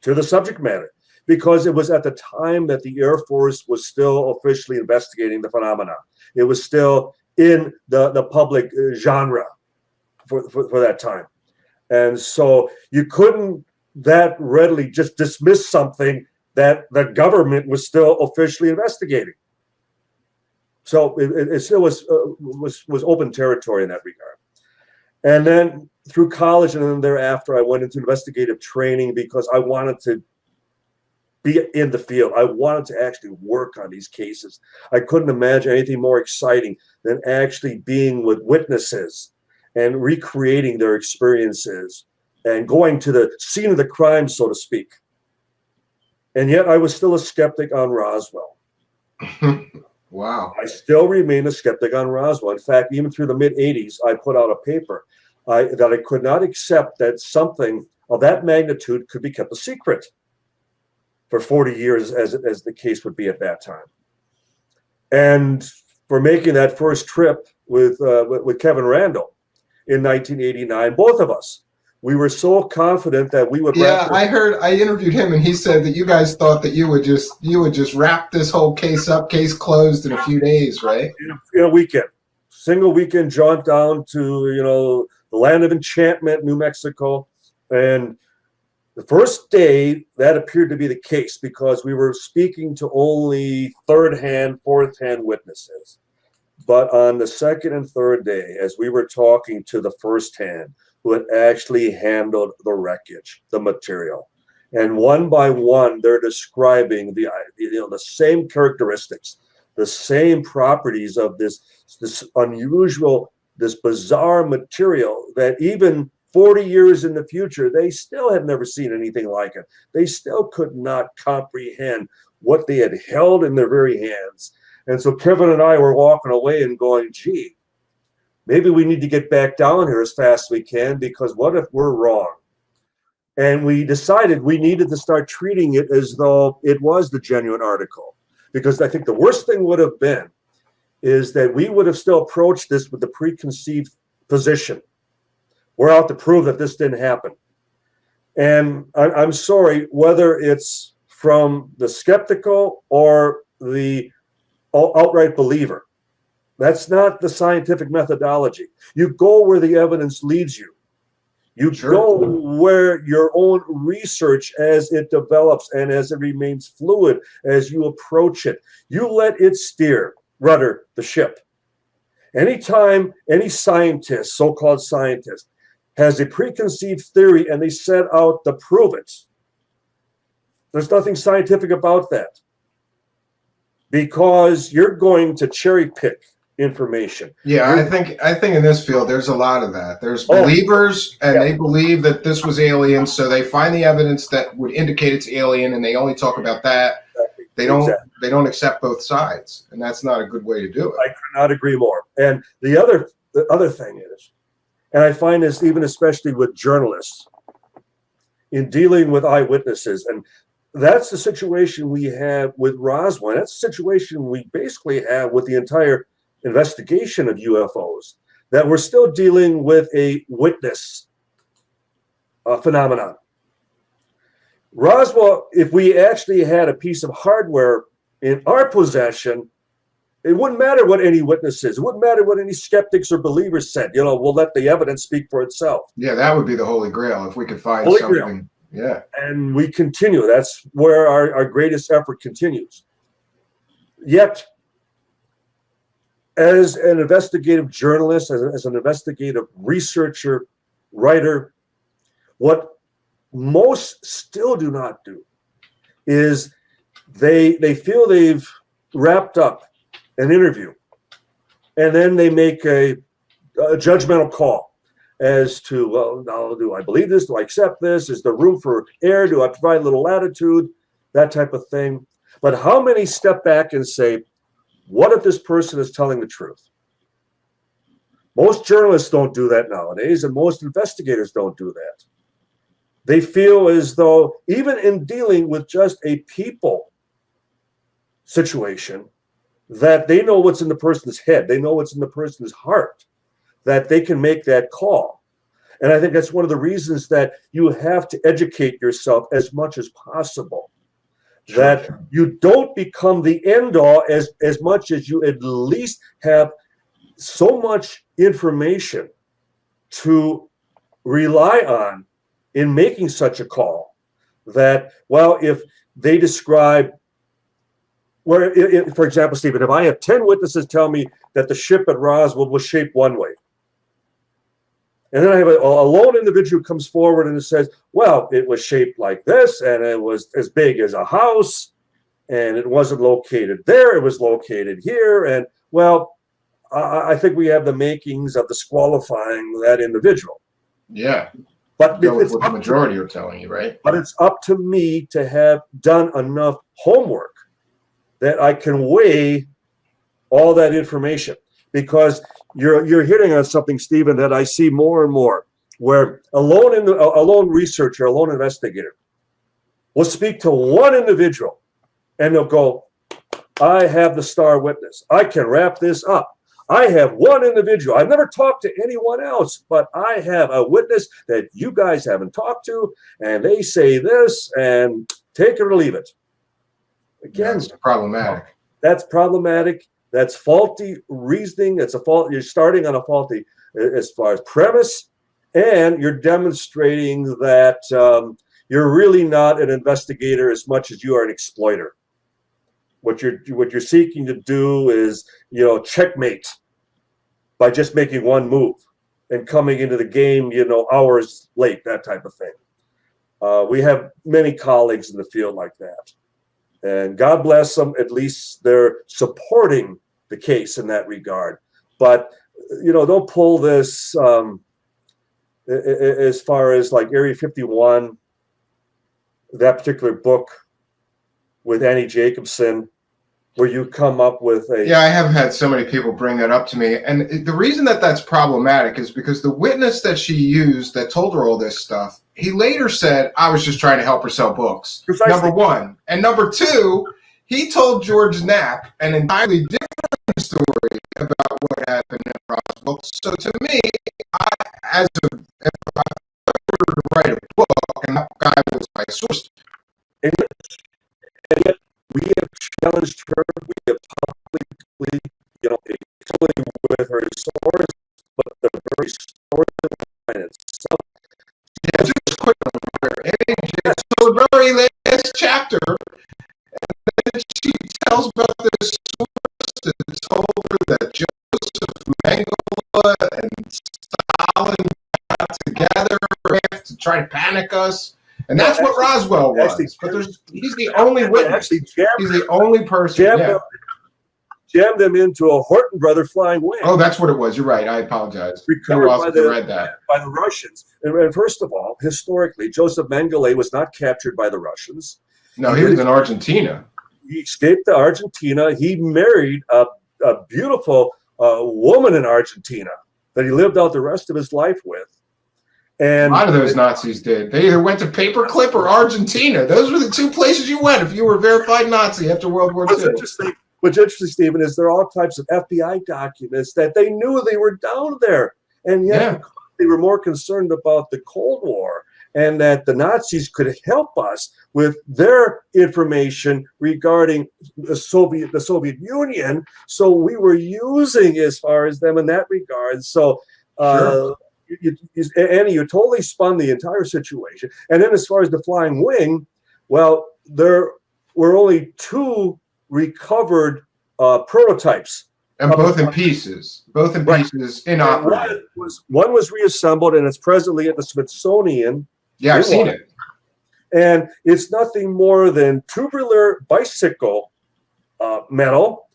Speaker 6: to the subject matter because it was at the time that the Air Force was still officially investigating the phenomena. It was still in the public genre for that time. And so you couldn't that readily just dismiss something that the government was still officially investigating. So it still was open territory in that regard. And then through college and then thereafter, I went into investigative training because I wanted to be in the field. I wanted to actually work on these cases. I couldn't imagine anything more exciting than actually being with witnesses and recreating their experiences and going to the scene of the crime, so to speak. And yet I was still a skeptic on Roswell.
Speaker 2: Wow.
Speaker 6: I still remain a skeptic on Roswell. In fact, even through the mid-'80s, I put out a paper that I could not accept that something of that magnitude could be kept a secret for 40 years, as the case would be at that time. And for making that first trip with Kevin Randall in 1989, both of us, we were so confident that we would.
Speaker 2: Yeah, I interviewed him, and he said that you guys thought that you would just wrap this whole case up, case closed in a few days, right?
Speaker 6: In a weekend, single weekend jaunt down to the land of enchantment, New Mexico, and the first day that appeared to be the case because we were speaking to only third-hand, fourth-hand witnesses. But on the second and third day, as we were talking to the first-hand, who had actually handled the wreckage, the material. And one by one, they're describing the same characteristics, the same properties of this unusual, this bizarre material that even 40 years in the future, they still had never seen anything like it. They still could not comprehend what they had held in their very hands. And so Kevin and I were walking away and going, gee, maybe we need to get back down here as fast as we can, because what if we're wrong? And we decided we needed to start treating it as though it was the genuine article. Because I think the worst thing would have been is that we would have still approached this with the preconceived position. We're out to prove that this didn't happen. And I'm sorry, whether it's from the skeptical or the outright believer, That's not the scientific methodology. You go where the evidence leads you. You go where your own research, as it develops and as it remains fluid, as you approach it, you let it rudder the ship. Anytime any scientist, so-called scientist, has a preconceived theory and they set out to prove it, there's nothing scientific about that, because you're going to cherry pick information.
Speaker 2: Yeah, I think in this field there's a lot of that. There's believers, and they believe that this was alien, so they find the evidence that would indicate it's alien, and they only talk about that. They don't accept both sides, and that's not a good way to do it.
Speaker 6: I could not agree more. And the other thing is, and I find this even especially with journalists in dealing with eyewitnesses, and that's the situation we have with Roswell. And that's the situation we basically have with the entire investigation of UFOs, that we're still dealing with a witness phenomenon. Roswell, if we actually had a piece of hardware in our possession, it wouldn't matter what any witnesses, it wouldn't matter what any skeptics or believers said. We'll let the evidence speak for itself.
Speaker 2: Yeah, that would be the Holy Grail if we could find
Speaker 6: Holy
Speaker 2: something.
Speaker 6: Grail.
Speaker 2: Yeah.
Speaker 6: And we continue. That's where our greatest effort continues. Yet, as an investigative journalist, as an investigative researcher, writer, what most still do not do is they feel they've wrapped up an interview, and then they make a judgmental call as to, well, now, do I believe this? Do I accept this? Is there room for error? Do I provide a little latitude? That type of thing. But how many step back and say, what if this person is telling the truth? Most journalists don't do that nowadays, and most investigators don't do that. They feel as though, even in dealing with just a people situation, that they know what's in the person's head, they know what's in the person's heart, that they can make that call. And I think that's one of the reasons that you have to educate yourself as much as possible. That you don't become the end all as much as you at least have so much information to rely on in making such a call, that, well, if they describe, for example, Stephen, if I have 10 witnesses tell me that the ship at Roswell was shaped one way, and then I have a lone individual who comes forward and says, well, it was shaped like this, and it was as big as a house, and it wasn't located there, it was located here. And, well, I think we have the makings of disqualifying that individual.
Speaker 2: Yeah.
Speaker 6: But
Speaker 2: It's what the majority are telling you, right?
Speaker 6: But it's up to me to have done enough homework that I can weigh all that information. Because you're hitting on something, Stephen, that I see more and more, where a lone researcher, a lone investigator will speak to one individual, and they'll go, I have the star witness. I can wrap this up. I have one individual. I've never talked to anyone else, but I have a witness that you guys haven't talked to, and they say this, and take it or leave it. Again,
Speaker 2: That's problematic.
Speaker 6: That's problematic. That's faulty reasoning. That's a fault. You're starting on a faulty as far as premise, and you're demonstrating that you're really not an investigator as much as you are an exploiter. What you're seeking to do is, checkmate by just making one move and coming into the game, hours late, that type of thing. We have many colleagues in the field like that. And God bless them, at least they're supporting the case in that regard. But, don't pull this as far as like Area 51, that particular book with Annie Jacobson, where you come up with a...
Speaker 2: Yeah, I have had so many people bring that up to me. And the reason that that's problematic is because the witness that she used that told her all this stuff, he later said, I was just trying to help her sell books.
Speaker 6: Precisely.
Speaker 2: Number one. And number two, he told George Knapp an entirely different story about what happened at Roswell. So to me, if I were to write a book and that guy was my source.
Speaker 6: And yet we have challenged her. We have publicly,
Speaker 2: chapter, and she tells about this source that told her that Joseph Mengele and Stalin got together to try to panic us. And that's what Roswell was. But he's the only witness. He's the only person.
Speaker 6: Jammed them into a Horton brother flying wing.
Speaker 2: Oh, that's what it was. You're right. I apologize.
Speaker 6: Recovered by the Russians. And first of all, historically, Joseph Mengele was not captured by the Russians.
Speaker 2: No, he was in Argentina.
Speaker 6: He escaped to Argentina. He married a beautiful woman in Argentina that he lived out the rest of his life with. And
Speaker 2: a lot of those Nazis did. They either went to Paperclip or Argentina. Those were the two places you went if you were a verified Nazi after World War II.
Speaker 6: What's interesting, Stephen, is there are all types of FBI documents that they knew they were down there. And yet they were more concerned about the Cold War and that the Nazis could help us with their information regarding the Soviet Union. So we were using as far as them in that regard. So Annie, you totally spun the entire situation. And then as far as the flying wing, well, there were only 2 recovered prototypes.
Speaker 2: And both in pieces. Both in pieces, inoperable.
Speaker 6: One was reassembled, and it's presently at the Smithsonian.
Speaker 2: Yeah, I've seen it.
Speaker 6: And it's nothing more than tubular bicycle metal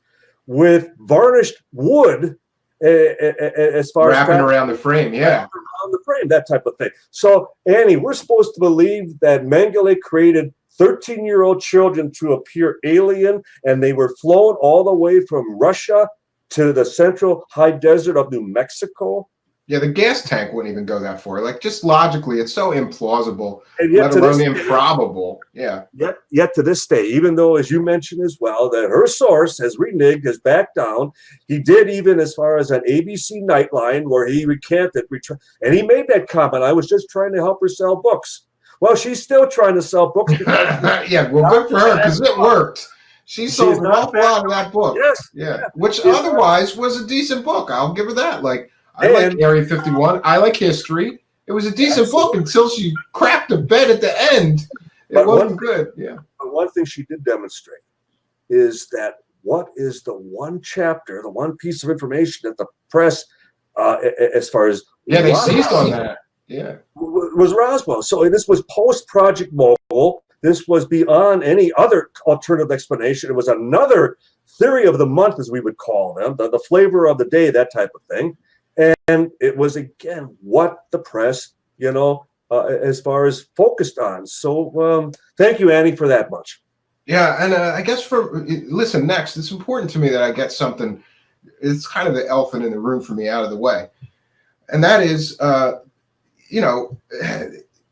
Speaker 6: with varnished wood as far
Speaker 2: wrapping
Speaker 6: as
Speaker 2: around the frame,
Speaker 6: around the frame, that type of thing. So, Annie, we're supposed to believe that Mengele created 13-year-old children to appear alien, and they were flown all the way from Russia to the central high desert of New Mexico.
Speaker 2: Yeah, the gas tank wouldn't even go that far. Like, just logically, it's so implausible,
Speaker 6: and yet
Speaker 2: let alone improbable. Yeah.
Speaker 6: Yet to this day, even though, as you mentioned as well, that her source has reneged, has backed down. He did even as far as an ABC Nightline where he recanted, and he made that comment, I was just trying to help her sell books. Well, she's still trying to sell books.
Speaker 2: Yeah, well, good for her, because it worked. She sold an awful lot of that book.
Speaker 6: Yes.
Speaker 2: Yeah. Which otherwise was a decent book. I'll give her that. Like, I like Area 51. I like history. It was a decent book until she crapped the bed at the end. It wasn't good. Yeah.
Speaker 6: But one thing she did demonstrate is that what is the one chapter, the one piece of information that the press, as far as
Speaker 2: they seized on that. Yeah,
Speaker 6: was Roswell. So this was post Project Mogul. This was beyond any other alternative explanation. It was another theory of the month, as we would call them, the flavor of the day, that type of thing. And it was, again, what the press, as far as focused on. So thank you, Annie, for that much.
Speaker 2: Yeah, and I guess listen, next, it's important to me that I get something, it's kind of the elephant in the room for me out of the way. And that is,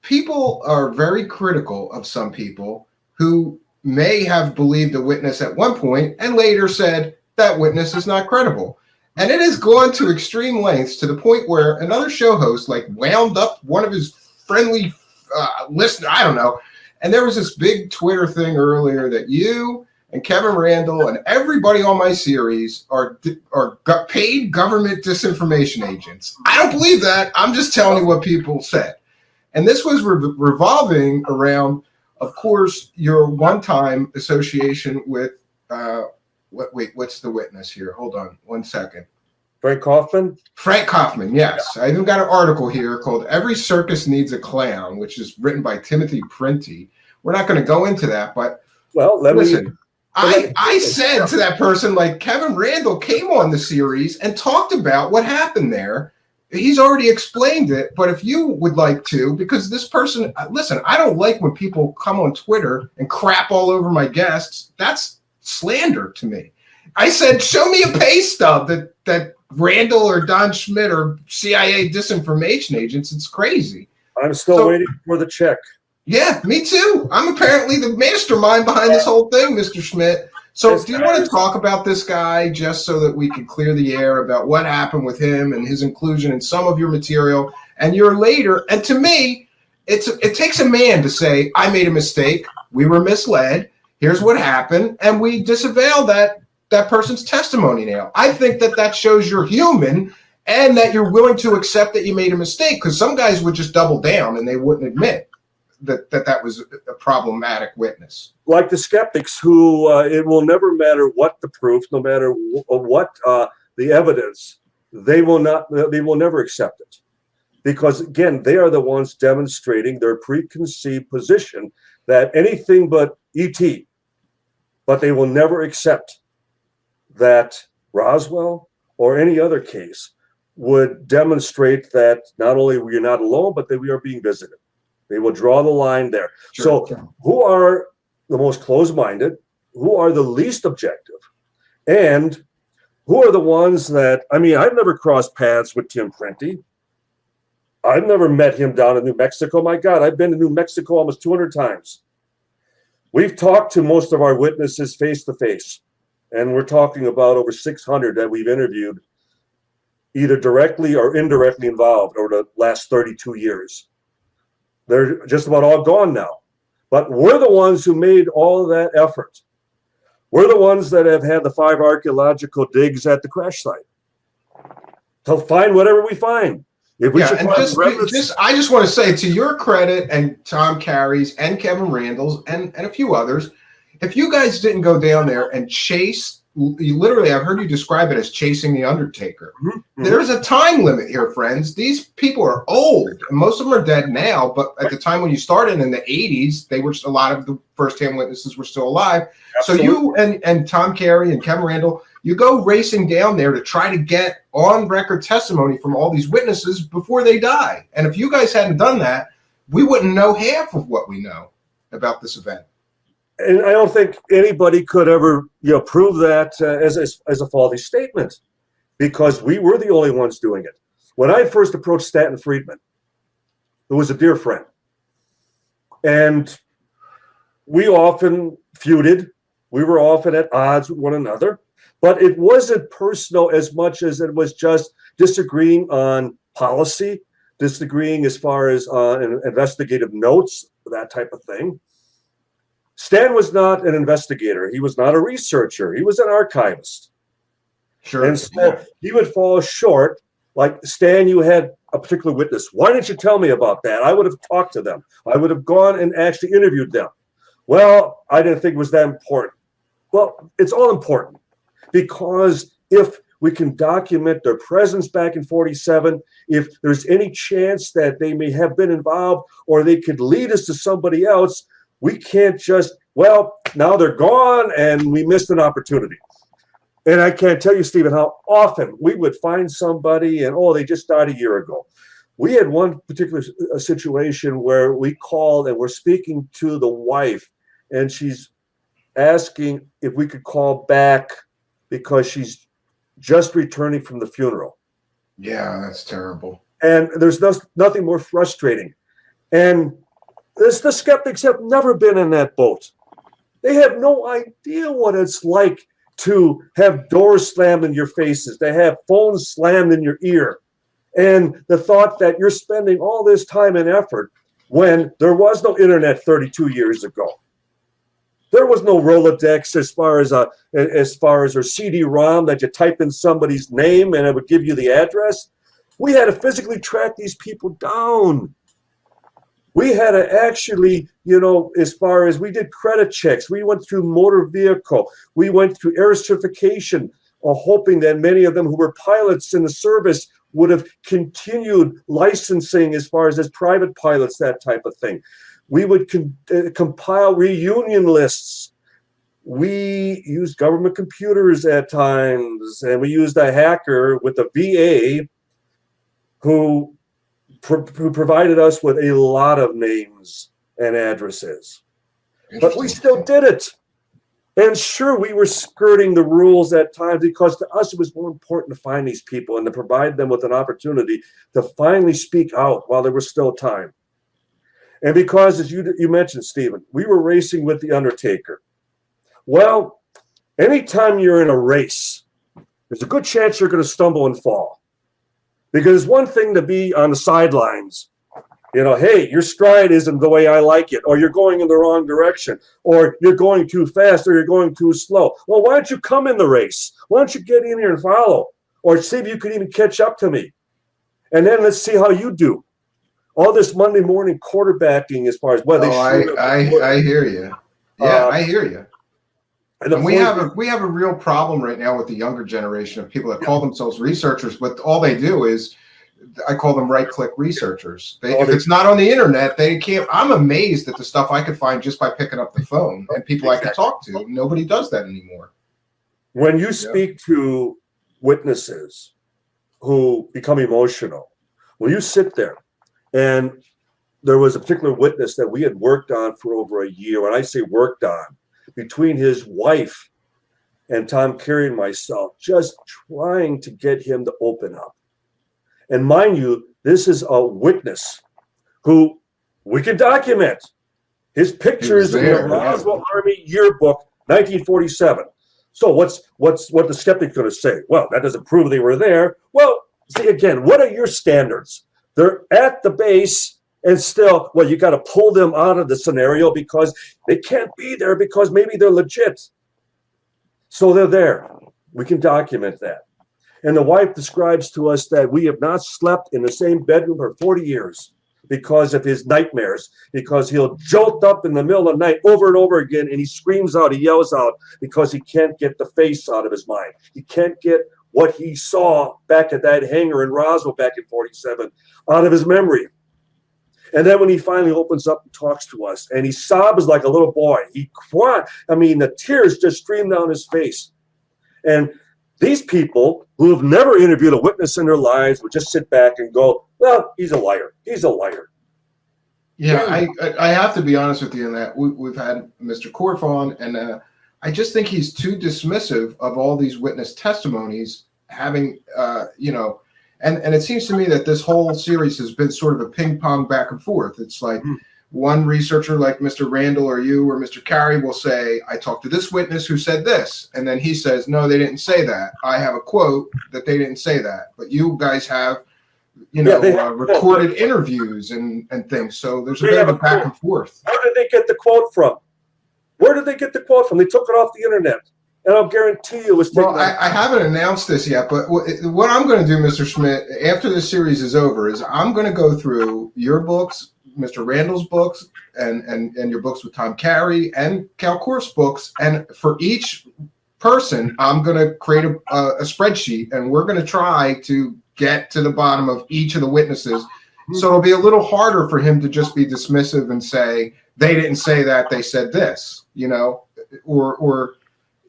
Speaker 2: people are very critical of some people who may have believed a witness at one point and later said that witness is not credible. And it has gone to extreme lengths to the point where another show host wound up one of his friendly listeners, I don't know. And there was this big Twitter thing earlier that you and Kevin Randall and everybody on my series are paid government disinformation agents. I don't believe that. I'm just telling you what people said. And this was revolving around, of course, your one-time association with, what's the witness here? Hold on one second.
Speaker 6: Frank Kaufman?
Speaker 2: Frank Kaufman, yes. I even got an article here called Every Circus Needs a Clown, which is written by Timothy Printy. We're not going to go into that, but listen. I said to that person, Kevin Randall came on the series and talked about what happened there. He's already explained it, but if you would like to, because this person, listen, I don't like when people come on Twitter and crap all over my guests. That's slander to me. I said, show me a pay stub that Randall or Don Schmitt or CIA disinformation agents. It's crazy.
Speaker 6: I'm still waiting for the check.
Speaker 2: Yeah, me too. I'm apparently the mastermind behind this whole thing, Mr. Schmitt. So do you want to talk about this guy just so that we can clear the air about what happened with him and his inclusion in some of your material and your later? And to me, it takes a man to say, I made a mistake. We were misled. Here's what happened. And we disavow that person's testimony now. I think that shows you're human and that you're willing to accept that you made a mistake, because some guys would just double down and they wouldn't admit. that was a problematic witness.
Speaker 6: Like the skeptics who it will never matter what the proof, no matter what the evidence, they will never accept it. Because again, they are the ones demonstrating their preconceived position that anything but ET, but they will never accept that Roswell or any other case would demonstrate that not only we are not alone, but that we are being visited. They will draw the line there.
Speaker 2: Sure.
Speaker 6: So who are the most closed-minded? Who are the least objective? And who are the ones that, I mean, I've never crossed paths with Tim Prenti. I've never met him down in New Mexico. My God, I've been to New Mexico almost 200 times. We've talked to most of our witnesses face to face, and we're talking about over 600 that we've interviewed, either directly or indirectly involved over the last 32 years. They're just about all gone now. But we're the ones who made all of that effort. We're the ones that have had the 5 archaeological digs at the crash site to find whatever we find. If we should
Speaker 2: and
Speaker 6: find remnants,
Speaker 2: I just want to say, to your credit and Tom Carey's and Kevin Randall's and a few others, if you guys didn't go down there and chase, literally, I've heard you describe it as chasing the Undertaker.
Speaker 6: Mm-hmm.
Speaker 2: There's a time limit here, friends. These people are old, and most of them are dead now. But at the time when you started in the 80s, they were, a lot of the first-hand witnesses were still alive.
Speaker 6: Absolutely.
Speaker 2: So you and Tom Carey and Kevin Randall, you go racing down there to try to get on record testimony from all these witnesses before they die. And if you guys hadn't done that, we wouldn't know half of what we know about this event.
Speaker 6: and I don't think anybody could ever, prove that as a faulty statement, because we were the only ones doing it. When I first approached Stanton Friedman, who was a dear friend, and we often feuded, we were often at odds with one another, but it wasn't personal as much as it was just disagreeing on policy, disagreeing as far as investigative notes, that type of thing. Stan was not an investigator. He was not a researcher. He was an archivist.
Speaker 2: Sure.
Speaker 6: And so he would fall short. Like, Stan, you had a particular witness. Why didn't you tell me about that? I would have talked to them. I would have gone and actually interviewed them. Well, I didn't think it was that important. Well, it's all important, because if we can document their presence back in 47, if there's any chance that they may have been involved or they could lead us to somebody else, we can't just, well, now they're gone and we missed an opportunity. And I can't tell you, Stephen, how often we would find somebody and, oh, they just died a year ago. We had one particular situation where we called and we're speaking to the wife, and she's asking if we could call back because she's just returning from the funeral.
Speaker 2: Yeah, that's terrible.
Speaker 6: And there's nothing more frustrating. And the skeptics have never been in that boat. They have no idea what it's like to have doors slammed in your faces, to have phones slammed in your ear. And the thought that you're spending all this time and effort when there was no internet 32 years ago. There was no Rolodex as far as or CD-ROM that you type in somebody's name and it would give you the address. We had to physically track these people down. We had to actually, as far as we did credit checks, we went through motor vehicle, we went through air certification, hoping that many of them who were pilots in the service would have continued licensing as far as private pilots, that type of thing. We would compile reunion lists. We used government computers at times, and we used a hacker with the VA who provided us with a lot of names and addresses. But we still did it. And sure, we were skirting the rules at times, because to us it was more important to find these people and to provide them with an opportunity to finally speak out while there was still time. And because, as you mentioned, Stephen, we were racing with the Undertaker. Well, anytime you're in a race, there's a good chance you're going to stumble and fall. Because it's one thing to be on the sidelines. Hey, your stride isn't the way I like it, or you're going in the wrong direction, or you're going too fast, or you're going too slow. Well, why don't you come in the race? Why don't you get in here and follow? Or see if you can even catch up to me. And then let's see how you do. All this Monday morning quarterbacking as far as well, they
Speaker 2: I hear you. Yeah, I hear you. And we have a real problem right now with the younger generation of people that call themselves researchers, but all they do is, I call them right-click researchers. If it's not on the internet, they can't. I'm amazed at the stuff I could find just by picking up the phone and people I could talk to. Nobody does that anymore.
Speaker 6: When you speak to witnesses who become emotional, when you sit there, and there was a particular witness that we had worked on for over a year. When I say worked on, between his wife and Tom Carey and myself, just trying to get him to open up. And mind you, this is a witness who we can document. His pictures in the Roswell Army yearbook, 1947. So what's the skeptic going to say? Well, that doesn't prove they were there. Well, see, again, what are your standards? They're at the base, and still, well, you got to pull them out of the scenario because they can't be there because maybe they're legit. So they're there. We can document that. And the wife describes to us that we have not slept in the same bedroom for 40 years because of his nightmares, because he'll jolt up in the middle of the night over and over again, and he screams out, he yells out, because he can't get the face out of his mind. He can't get what he saw back at that hangar in Roswell back in 47 out of his memory. And then when he finally opens up and talks to us, and he sobs like a little boy, he cried. I mean, the tears just stream down his face. And these people who have never interviewed a witness in their lives would just sit back and go, well, he's a liar. He's a liar.
Speaker 2: Yeah, I have to be honest with you in that we've had Mr. Korff on, and I just think he's too dismissive of all these witness testimonies, having, and it seems to me that this whole series has been sort of a ping pong back and forth. It's like one researcher like Mr. Randall or you or Mr. Carey will say, I talked to this witness who said this. And then he says, no, they didn't say that. I have a quote that they didn't say that. But you guys have, recorded interviews and things. So there's a bit of a back and forth.
Speaker 6: Where did they get the quote from? Where did they get the quote from? They took it off the internet. And I'll guarantee you it was taken.
Speaker 2: Well, I haven't announced this yet, but what I'm going to do, Mr. Schmitt, after this series is over, is I'm going to go through your books, Mr. Randall's books, and your books with Tom Carey and Cal Korff's books. And for each person, I'm going to create a spreadsheet, and we're going to try to get to the bottom of each of the witnesses. So it'll be a little harder for him to just be dismissive and say, they didn't say that, they said this, or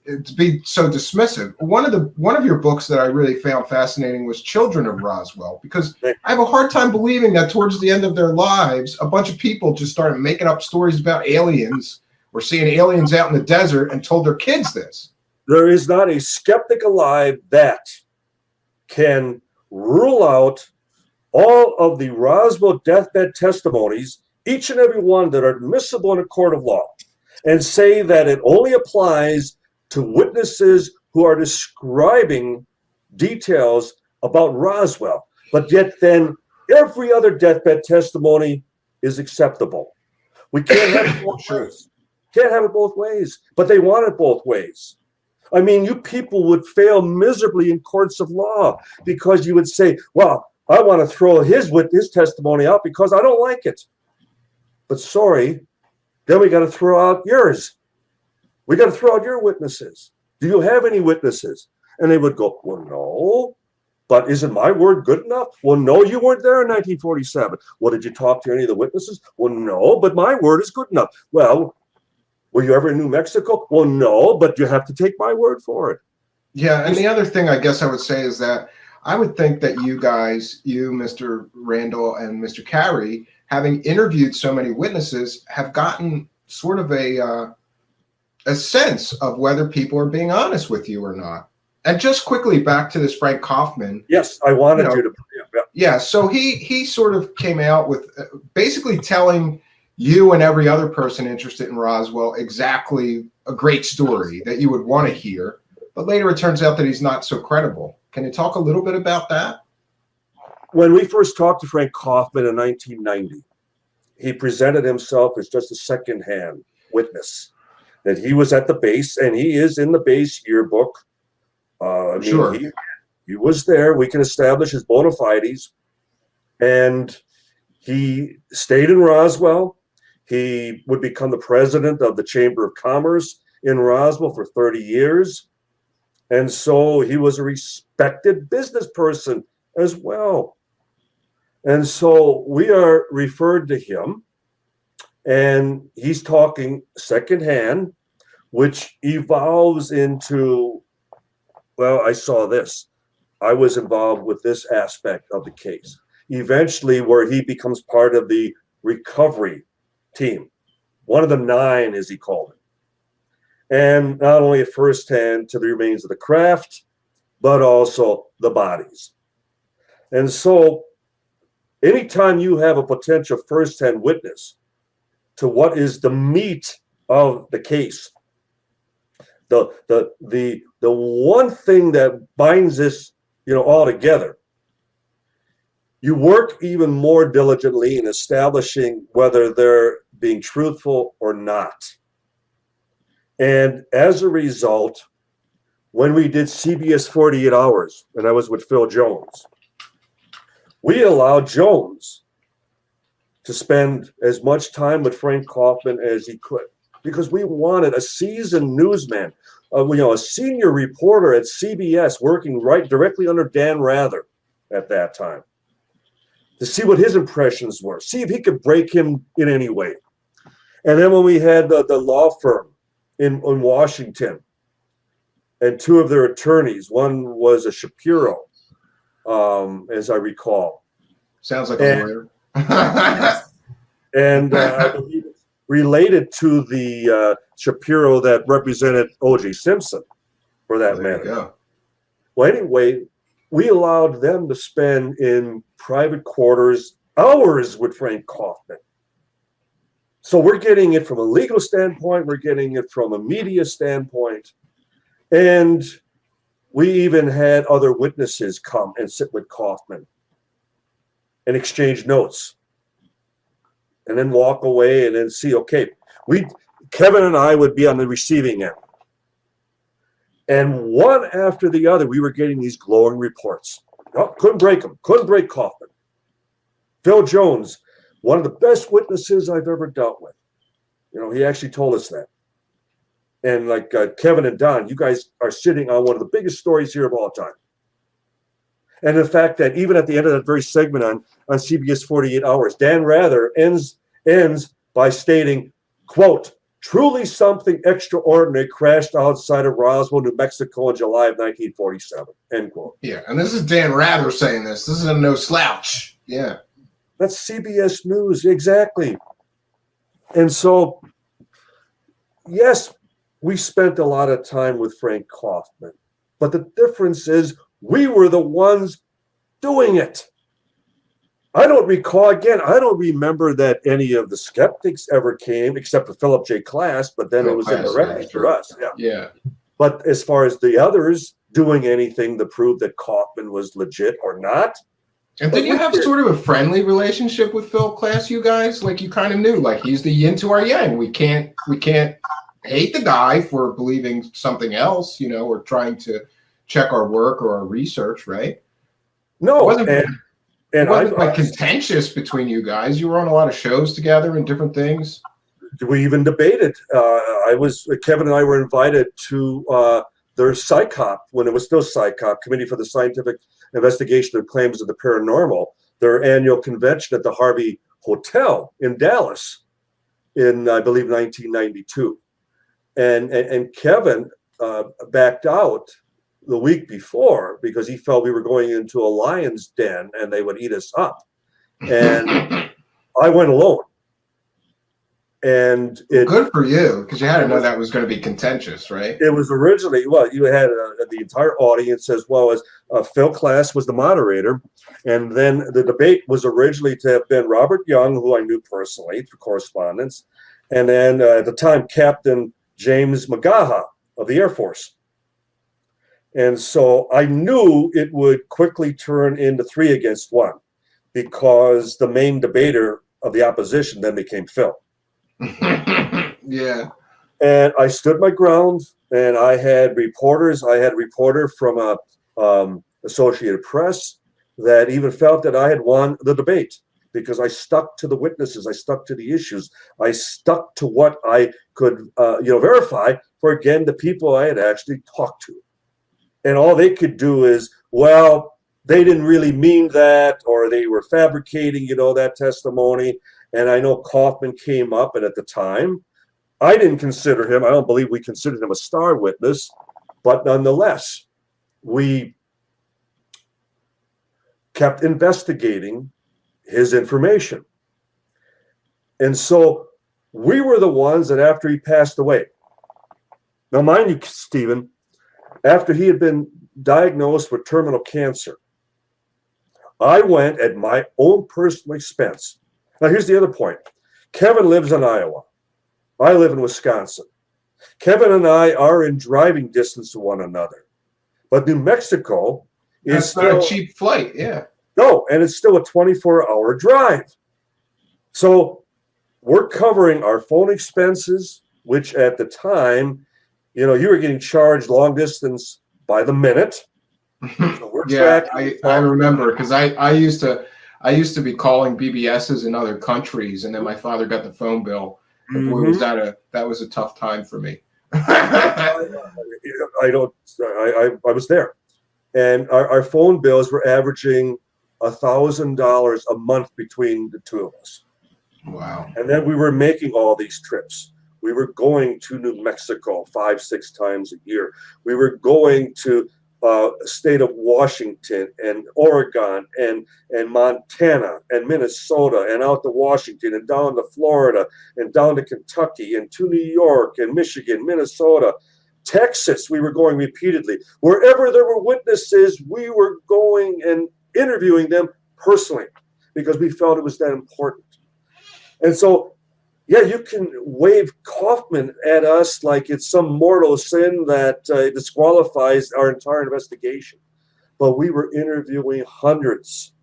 Speaker 2: to be so dismissive. One of your books that I really found fascinating was Children of Roswell, because I have a hard time believing that towards the end of their lives, a bunch of people just started making up stories about aliens or seeing aliens out in the desert and told their kids this.
Speaker 6: There is not a skeptic alive that can rule out all of the Roswell deathbed testimonies, each and every one that are admissible in a court of law, and say that it only applies to witnesses who are describing details about Roswell, but yet then every other deathbed testimony is acceptable. We can't have it both ways. Can't have it both ways, but they want it both ways. I mean, you people would fail miserably in courts of law because you would say, well, I want to throw his testimony out because I don't like it. But sorry, then we got to throw out yours. We got to throw out your witnesses. Do you have any witnesses? And they would go, well, no, but isn't my word good enough? Well, no, you weren't there in 1947. Well, did you talk to any of the witnesses? Well, no, but my word is good enough. Well, were you ever in New Mexico? Well, no, but you have to take my word for it.
Speaker 2: Yeah, and the other thing I guess I would say is that I would think that you guys, you, Mr. Randall and Mr. Carey, having interviewed so many witnesses, have gotten sort of a sense of whether people are being honest with you or not. And just quickly back to this Frank Kaufman.
Speaker 6: Yes, I wanted you to.
Speaker 2: Yeah, so he sort of came out with basically telling you and every other person interested in Roswell exactly a great story that you would want to hear. But later it turns out that he's not so credible. Can you talk a little bit about that?
Speaker 6: When we first talked to Frank Kaufman in 1990, he presented himself as just a secondhand witness, that he was at the base, and he is in the base yearbook.
Speaker 2: Sure.
Speaker 6: He was there. We can establish his bona fides. And He stayed in Roswell. He would become the president of the Chamber of Commerce in Roswell for 30 years. And so he was a respected business person as well. And so we are referred to him, and he's talking secondhand, which evolves into, well, I saw this. I was involved with this aspect of the case. Eventually, where he becomes part of the recovery team, one of the 9, as he called it. And not only at firsthand to the remains of the craft, but also the bodies. And so anytime you have a potential firsthand witness to what is the meat of the case, the one thing that binds this, all together, you work even more diligently in establishing whether they're being truthful or not. And as a result, when we did CBS 48 Hours, and I was with Phil Jones, we allowed Jones to spend as much time with Frank Kaufman as he could, because we wanted a seasoned newsman, a senior reporter at CBS working right directly under Dan Rather at that time, to see what his impressions were, see if he could break him in any way. And then when we had the law firm in Washington, and 2 of their attorneys, one was a Shapiro, as I recall.
Speaker 2: Sounds like a lawyer.
Speaker 6: And I believe it's related to the Shapiro that represented O.J. Simpson, for that
Speaker 2: There you
Speaker 6: matter.
Speaker 2: go.
Speaker 6: Well, anyway, we allowed them to spend in private quarters hours with Frank Kaufman. So we're getting it from a legal standpoint, we're getting it from a media standpoint, and we even had other witnesses come and sit with Kaufman and exchange notes, and then walk away and then see, okay, Kevin and I would be on the receiving end. And one after the other, we were getting these glowing reports. Oh, couldn't break them, couldn't break Kaufman. Phil Jones, one of the best witnesses I've ever dealt with. He actually told us that. And like Kevin and Don, you guys are sitting on one of the biggest stories here of all time. And the fact that even at the end of that very segment on CBS 48 Hours, Dan Rather ends by stating, quote, "Truly something extraordinary crashed outside of Roswell, New Mexico in July of 1947, end quote.
Speaker 2: Yeah, and this is Dan Rather saying this. This is a no slouch. Yeah.
Speaker 6: That's CBS News, exactly. And so, yes, we spent a lot of time with Frank Kaufman, but the difference is we were the ones doing it. I don't remember that any of the skeptics ever came, except for Philip J. Klass, but then it was indirectly for us.
Speaker 2: Yeah.
Speaker 6: But as far as the others doing anything to prove that Kaufman was legit or not.
Speaker 2: And did you have sort of a friendly relationship with Phil Klass, you guys? Like, you kind of knew, like, he's the yin to our yang. We can't hate the guy for believing something else, or trying to check our work or our research, right?
Speaker 6: No,
Speaker 2: It wasn't like contentious between you guys. You were on a lot of shows together and different things.
Speaker 6: We even debated. Kevin and I were invited to their PSYCOP, when it was still PSYCOP, Committee for the Scientific Investigation of Claims of the Paranormal, their annual convention at the Harvey Hotel in Dallas in, I believe, 1992. And Kevin backed out the week before because he felt we were going into a lion's den and they would eat us up. And I went alone. And
Speaker 2: good for you, because you had to know that was going to be contentious, right?
Speaker 6: It was originally, you had the entire audience as well as Phil Klass was the moderator. And then the debate was originally to have been Robert Young, who I knew personally through correspondence. And then at the time, Captain James McGaha of the Air Force. And so I knew it would quickly turn into 3 against 1 because the main debater of the opposition then became Phil.
Speaker 2: Yeah.
Speaker 6: And I stood my ground, and I had reporters. I had a reporter from Associated Press that even felt that I had won the debate. because I stuck to the witnesses, I stuck to the issues, I stuck to what I could, verify for, again, the people I had actually talked to. And all they could do is, well, they didn't really mean that, or they were fabricating, that testimony. And I know Kaufman came up, and at the time, I didn't consider him, I don't believe we considered him a star witness, but nonetheless, we kept investigating his information. And so we were the ones that, after he passed away, now mind you, Stephen, after he had been diagnosed with terminal cancer, I went at my own personal expense. Now, here's the other point. Kevin lives in Iowa. I live in Wisconsin. Kevin and I are in driving distance to one another. But New Mexico is
Speaker 2: not a cheap flight, yeah.
Speaker 6: No, and it's still a 24-hour drive. So we're covering our phone expenses, which at the time, you were getting charged long distance by the minute. So we're
Speaker 2: Yeah, I remember, because I used to be calling BBSs in other countries, and then my father got the phone bill. And boy, was that was a tough time for me.
Speaker 6: I was there, and our phone bills were averaging $1,000 a month between the two of us.
Speaker 2: Wow.
Speaker 6: And then we were making all these trips. We were going to New Mexico 5-6 times a year. We were going to state of Washington and Oregon and Montana and Minnesota and out to Washington and down to Florida and down to Kentucky and to New York and Michigan, Minnesota, Texas. We were going repeatedly. Wherever there were witnesses, we were going and interviewing them personally because we felt it was that important. And so, yeah, you can wave Kaufman at us like it's some mortal sin that disqualifies our entire investigation. But we were interviewing hundreds.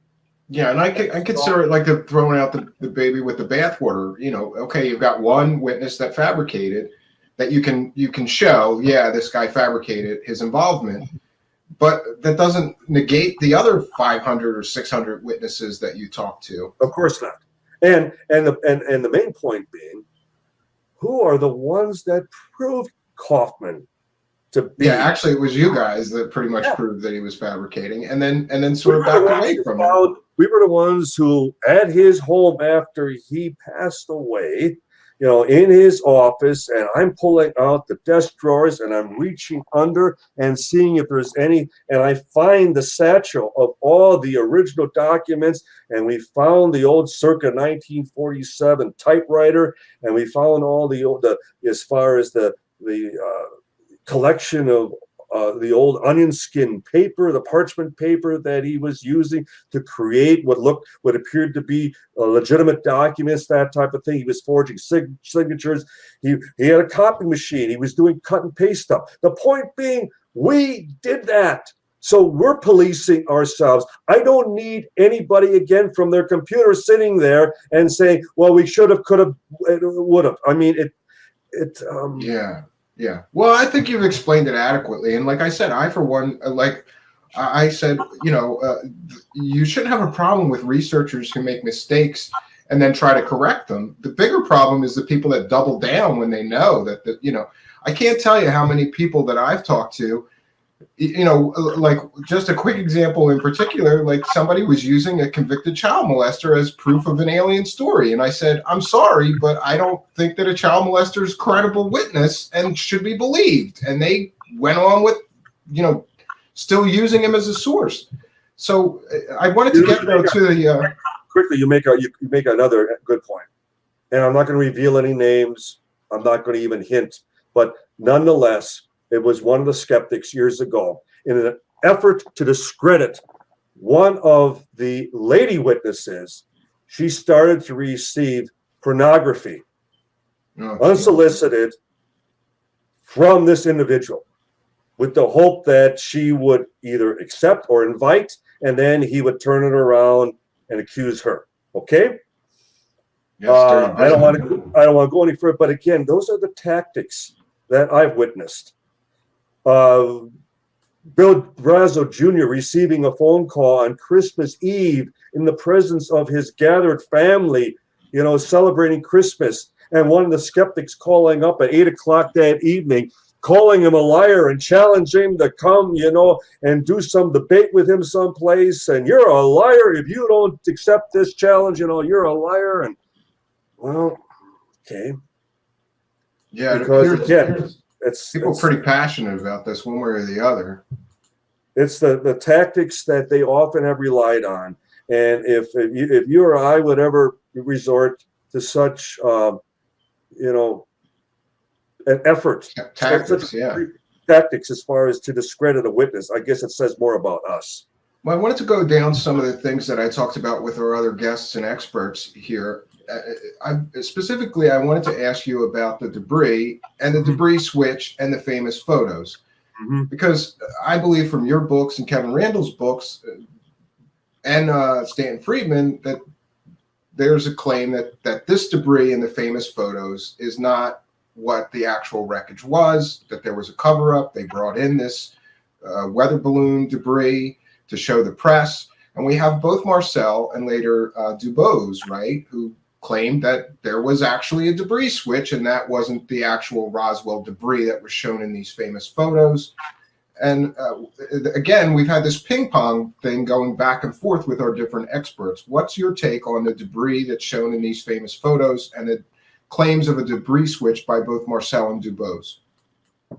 Speaker 2: Yeah, and I consider it like throwing out the baby with the bathwater. Okay, you've got one witness that fabricated that you can show, yeah, this guy fabricated his involvement, but that doesn't negate the other 500 or 600 witnesses that you talked to.
Speaker 6: Of course not. And the main point being, who are the ones that proved Kaufman to be?
Speaker 2: Yeah, actually, it was you guys that pretty much proved that he was fabricating, and then sort of backed away from it.
Speaker 6: We were the ones who, at his home after he passed away, in his office, and I'm pulling out the desk drawers and I'm reaching under and seeing if there's any, and I find the satchel of all the original documents, and we found the old circa 1947 typewriter, and we found all the old, as far as the collection of the old onion skin paper, the parchment paper that he was using to create what appeared to be legitimate documents, that type of thing. He was forging signatures. He had a copy machine. He was doing cut and paste stuff. The point being, we did that. So we're policing ourselves. I don't need anybody, again, from their computer sitting there and saying, well, we should have, could have, would have. I mean,
Speaker 2: Yeah. Well, I think you've explained it adequately. And like I said, I, for one, I said, you shouldn't have a problem with researchers who make mistakes and then try to correct them. The bigger problem is the people that double down when they know that, I can't tell you how many people that I've talked to, like just a quick example in particular, like somebody was using a convicted child molester as proof of an alien story. And I said, I'm sorry, but I don't think that a child molester is a credible witness and should be believed. And they went on with, still using him as a source. So I wanted to get though to the
Speaker 6: quickly. You make another good point, and I'm not going to reveal any names. I'm not going to even hint, but nonetheless, it was one of the skeptics years ago, in an effort to discredit one of the lady witnesses. She started to receive pornography, unsolicited, from this individual, with the hope that she would either accept or invite, and then he would turn it around and accuse her. Okay. I don't want to go any further, but again, those are the tactics that I've witnessed. Bill Brazo Jr. receiving a phone call on Christmas Eve in the presence of his gathered family, you know, celebrating Christmas, and one of the skeptics calling up at 8 o'clock that evening, calling him a liar and challenging him to come, you know, and do some debate with him someplace. And you're a liar if you don't accept this challenge, you know, you're a liar. And well, okay.
Speaker 2: Yeah,
Speaker 6: Because
Speaker 2: it
Speaker 6: again,
Speaker 2: appears
Speaker 6: it's
Speaker 2: people are pretty passionate about this one way or the other.
Speaker 6: It's the tactics that they often have relied on. And if you or I would ever resort to such, you know, an effort,
Speaker 2: Tactics, yeah.
Speaker 6: tactics as far as to discredit a witness, I guess it says more about us.
Speaker 2: Well, I wanted to go down some of the things that I talked about with our other guests and experts here. Specifically, I wanted to ask you about the debris and the debris switch and the famous photos.
Speaker 6: Mm-hmm.
Speaker 2: Because I believe from your books and Kevin Randall's books and Stanton Friedman that there's a claim that this debris in the famous photos is not what the actual wreckage was, that there was a cover-up. They brought in this weather balloon debris to show the press. And we have both Marcel and later Dubose, right, who claimed that there was actually a debris switch and that wasn't the actual Roswell debris that was shown in these famous photos. And again, we've had this ping pong thing going back and forth with our different experts. What's your take on the debris that's shown in these famous photos and the claims of a debris switch by both Marcel and Dubose?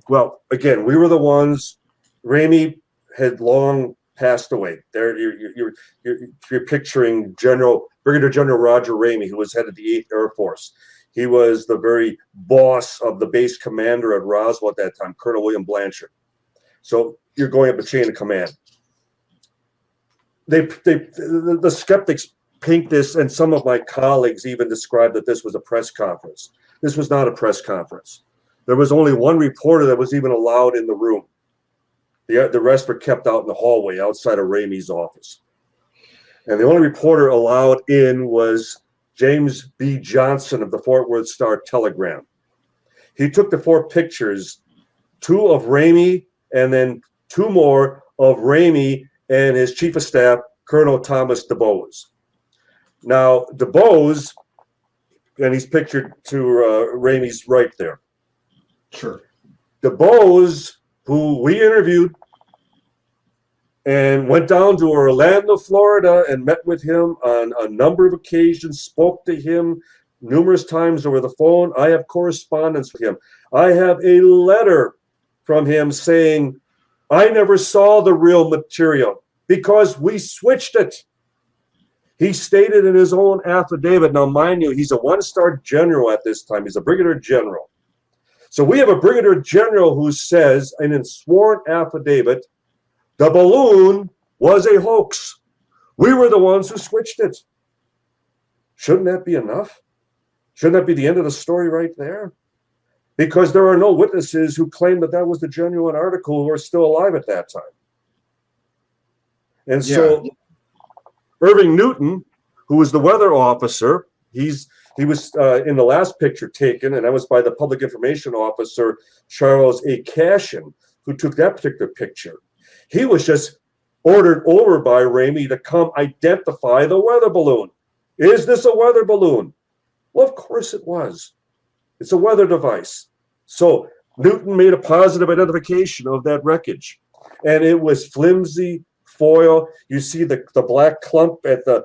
Speaker 6: Well, again, we were the ones. Ramey had long passed away. There, you're picturing Brigadier General Roger Ramey, who was head of the 8th Air Force. He was the very boss of the base commander at Roswell at that time, Colonel William Blanchard. So you're going up a chain of command. The skeptics paint this, and some of my colleagues even described that this was a press conference. This was not a press conference. There was only one reporter that was even allowed in the room. The rest were kept out in the hallway outside of Ramey's office. And the only reporter allowed in was James B. Johnson of the Fort Worth Star-Telegram. He took the 4 pictures, 2 of Ramey and then 2 more of Ramey and his chief of staff, Colonel Thomas DuBose. Now, DuBose, and he's pictured to Ramey's right there.
Speaker 2: Sure.
Speaker 6: DuBose, who we interviewed and went down to Orlando, Florida, and met with him on a number of occasions, spoke to him numerous times over the phone. I have correspondence with him. I have a letter from him saying, I never saw the real material because we switched it. He stated in his own affidavit, now mind you, he's a 1-star general at this time. He's a brigadier general. So we have a brigadier general who says in a sworn affidavit, the balloon was a hoax. We were the ones who switched it. Shouldn't that be enough? Shouldn't that be the end of the story right there? Because there are no witnesses who claim that that was the genuine article who are still alive at that time. And so Irving Newton, who was the weather officer, he was in the last picture taken, and that was by the public information officer, Charles A. Cashin, who took that particular picture. He was just ordered over by Ramey to come identify the weather balloon. Is this a weather balloon? Well, of course it was. It's a weather device. So Newton made a positive identification of that wreckage. And it was flimsy foil. You see the black clump at the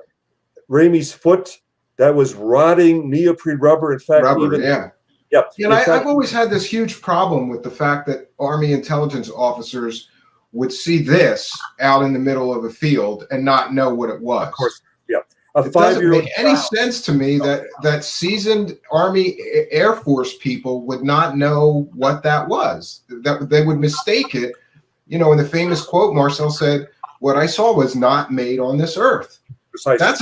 Speaker 6: Ramey's foot. That was rotting neoprene rubber. In fact,
Speaker 2: Yep. And I've always had this huge problem with the fact that Army intelligence officers would see this out in the middle of a field and not know what it was.
Speaker 6: Of course, yeah.
Speaker 2: It doesn't make any sense to me that seasoned Army Air Force people would not know what that was. That they would mistake it. You know, in the famous quote, Marcel said, "What I saw was not made on this earth."
Speaker 6: Precisely.
Speaker 2: That's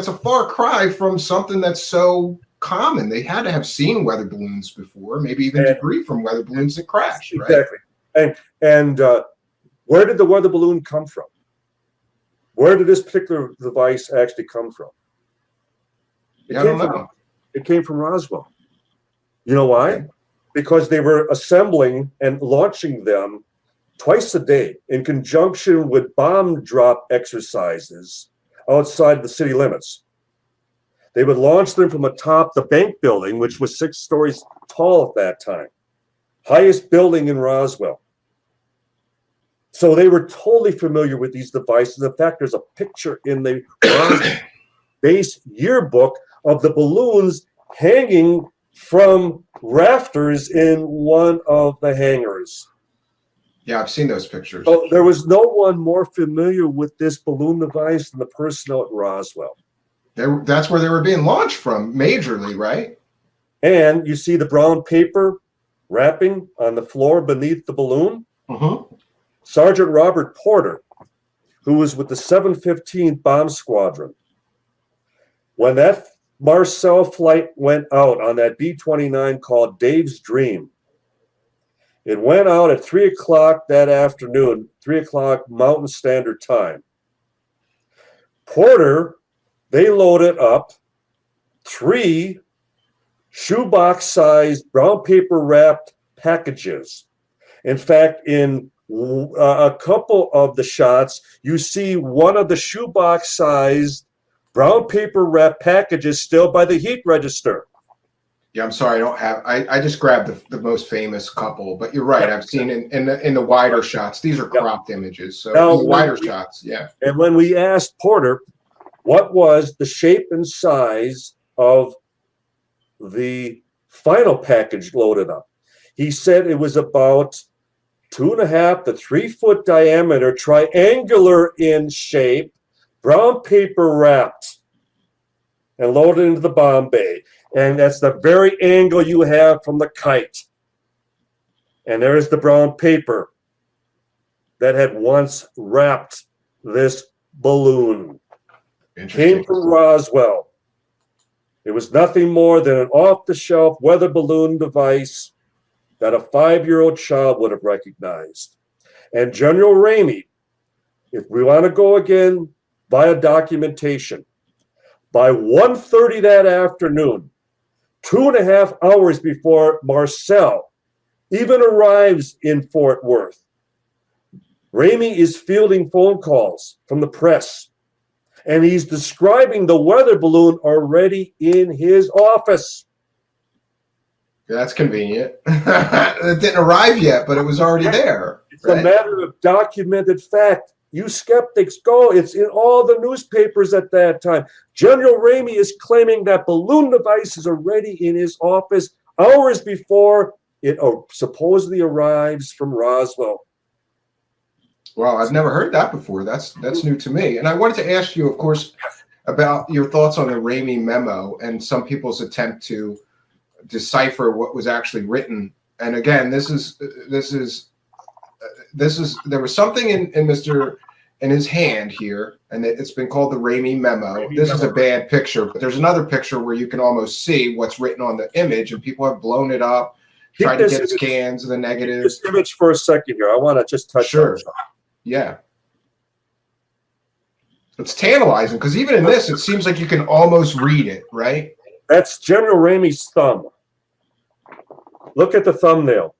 Speaker 2: a far cry from something that's so common. They had to have seen weather balloons before, maybe even debris from weather balloons that crashed. Right?
Speaker 6: Exactly. And where did the weather balloon come from? Where did this particular device actually come from?
Speaker 2: I don't know.
Speaker 6: It came from Roswell. You know why? Because they were assembling and launching them twice a day in conjunction with bomb drop exercises outside the city limits. They would launch them from atop the bank building, which was 6 stories tall at that time, highest building in Roswell. So they were totally familiar with these devices. In fact, there's a picture in the Roswell base yearbook of the balloons hanging from rafters in one of the hangars.
Speaker 2: Yeah, I've seen those pictures.
Speaker 6: So there was no one more familiar with this balloon device than the personnel at Roswell.
Speaker 2: That's where they were being launched from, majorly, right?
Speaker 6: And you see the brown paper wrapping on the floor beneath the balloon.
Speaker 2: Mm-hmm.
Speaker 6: Sergeant Robert Porter, who was with the 715th Bomb Squadron, when that Marcel flight went out on that B-29 called Dave's Dream, it went out at 3 o'clock that afternoon, 3 o'clock Mountain Standard Time. Porter, they loaded up 3 shoebox-sized brown paper wrapped packages. In fact, in a couple of the shots, you see one of the shoebox-sized brown paper wrapped packages still by the heat register.
Speaker 2: Yeah, I'm sorry, I don't have. I just grabbed the most famous couple, but you're right. I've seen in the wider shots. These are cropped images, so
Speaker 6: Now,
Speaker 2: in the wider shots, yeah.
Speaker 6: And when we asked Porter what was the shape and size of the final package loaded up, he said it was about 2.5 to 3 foot diameter, triangular in shape, brown paper wrapped and loaded into the bomb bay. And that's the very angle you have from the kite. And there's the brown paper that had once wrapped this balloon. Came from Roswell. It was nothing more than an off-the-shelf weather balloon device that a 5-year-old child would have recognized. And General Ramey, if we want to go again via documentation, by 1:30 that afternoon, 2.5 hours before Marcel even arrives in Fort Worth, Ramey is fielding phone calls from the press, and he's describing the weather balloon already in his office.
Speaker 2: That's convenient. It didn't arrive yet, but it was already there.
Speaker 6: It's a matter of documented fact. You skeptics, go. It's in all the newspapers at that time. General Ramey is claiming that balloon device is already in his office hours before it supposedly arrives from Roswell.
Speaker 2: Wow, I've never heard that before. That's new to me. And I wanted to ask you, of course, about your thoughts on the Ramey memo and some people's attempt to decipher what was actually written. And again, there was something in his hand here, and it's been called the Ramey memo. This is a bad picture, but there's another picture where you can almost see what's written on the image, and people have blown it up, tried to get scans of the negatives.
Speaker 6: This image for a second here. I want to just touch on it.
Speaker 2: Yeah. It's tantalizing because even in this, it seems like you can almost read it, right?
Speaker 6: That's General Ramey's thumb. Look at the thumbnail.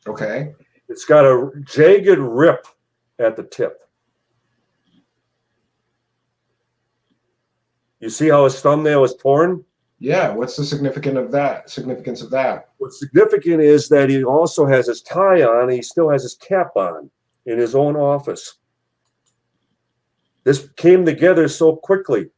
Speaker 2: Okay.
Speaker 6: It's got a jagged rip at the tip. You see how his thumbnail is torn?
Speaker 2: Yeah. What's the significance of that?
Speaker 6: What's significant is that he also has his tie on, and he still has his cap on in his own office. This came together so quickly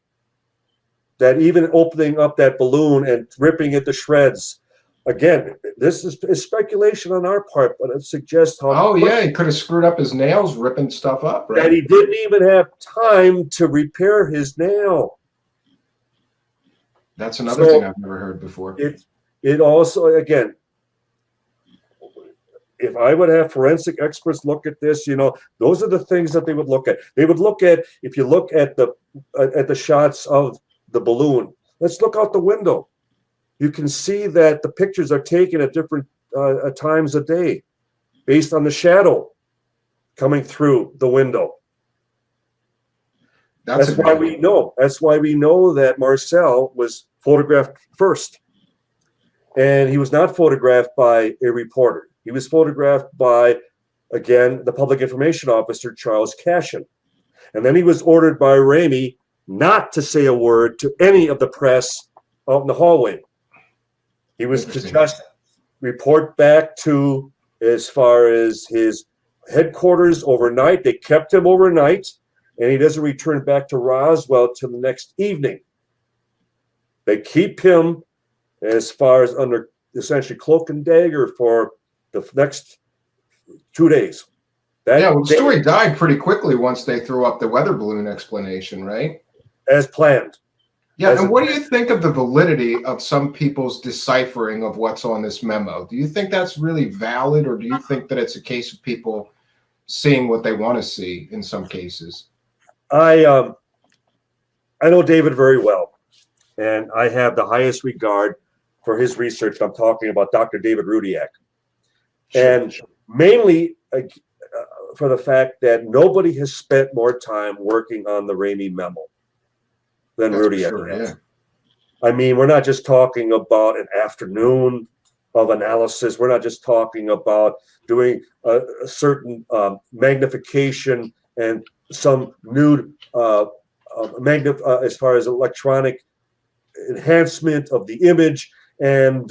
Speaker 6: that even opening up that balloon and ripping it to shreds, again, this is speculation on our part, but it suggests how.
Speaker 2: Oh yeah, he could have screwed up his nails, ripping stuff up, right?
Speaker 6: That he didn't even have time to repair his nail.
Speaker 2: That's another thing I've never heard before.
Speaker 6: It also, again, if I would have forensic experts look at this, those are the things that they would look at. They would look at, if you look at the shots of the balloon, let's look out the window. You can see that the pictures are taken at different times of day based on the shadow coming through the window. That's why we know. That's why we know that Marcel was photographed first, and he was not photographed by a reporter. He was photographed by, again, the public information officer, Charles Cashin. And then he was ordered by Ramey not to say a word to any of the press out in the hallway. He was to just report back to, as far as his headquarters overnight. They kept him overnight, and he doesn't return back to Roswell till the next evening. They keep him as far as under essentially cloak and dagger for the next 2 days.
Speaker 2: Yeah, well, the story died pretty quickly once they threw up the weather balloon explanation, right?
Speaker 6: As planned.
Speaker 2: Yeah, and what do you think of the validity of some people's deciphering of what's on this memo? Do you think that's really valid, or do you think that it's a case of people seeing what they want to see in some cases?
Speaker 6: I know David very well, and I have the highest regard for his research. I'm talking about Dr. David Rudiak. And mainly for the fact that nobody has spent more time working on the Ramey memo than Rudiak has. Yeah. I mean, we're not just talking about an afternoon of analysis. We're not just talking about doing a certain magnification and some new as far as electronic enhancement of the image. And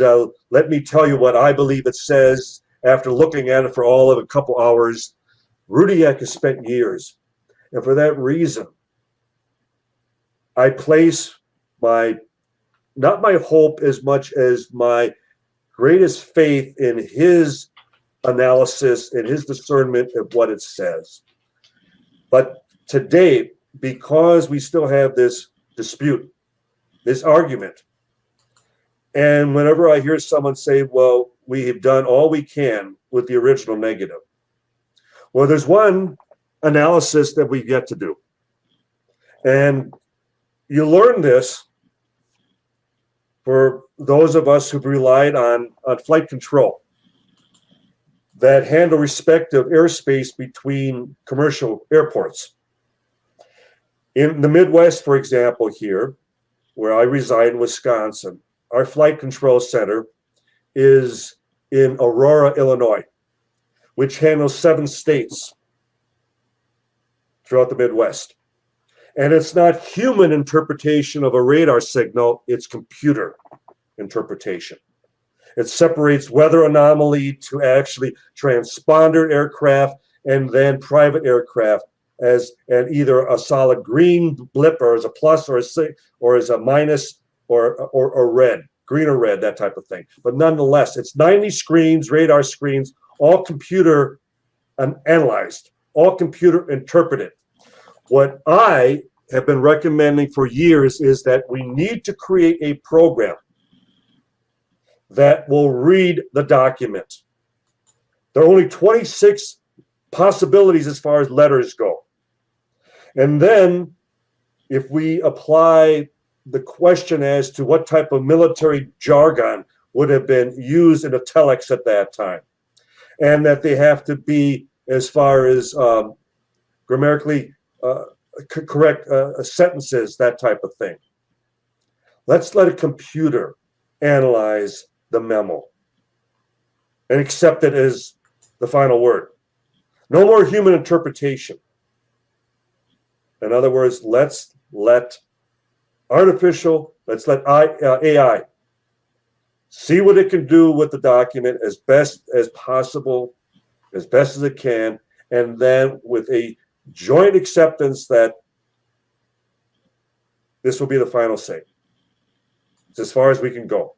Speaker 6: let me tell you what I believe it says after looking at it for all of a couple hours. Rudiak has spent years. And for that reason, I place not my hope as much as my greatest faith in his analysis and his discernment of what it says. But today, because we still have this dispute, this argument, and whenever I hear someone say, well, we have done all we can with the original negative. Well, there's one analysis that we've yet to do. And you learn this for those of us who've relied on flight control that handle respective airspace between commercial airports. In the Midwest, for example, here, where I reside in Wisconsin, our flight control center is in Aurora, Illinois, which handles 7 states throughout the Midwest. And it's not human interpretation of a radar signal, it's computer interpretation. It separates weather anomaly to actually transponder aircraft and then private aircraft as either a solid green blip or as a plus or as a minus or red, green or red, that type of thing. But nonetheless, it's 90 screens, radar screens, all computer analyzed, all computer interpreted. What I have been recommending for years is that we need to create a program that will read the document. There are only 26 possibilities as far as letters go. And then if we apply the question as to what type of military jargon would have been used in a telex at that time, and that they have to be, as far as grammatically correct sentences, that type of thing. Let's let a computer analyze the memo and accept it as the final word. No more human interpretation. In other words, let's let AI see what it can do with the document as best as possible, as best as it can, and then with a joint acceptance that this will be the final say. It's as far as we can go.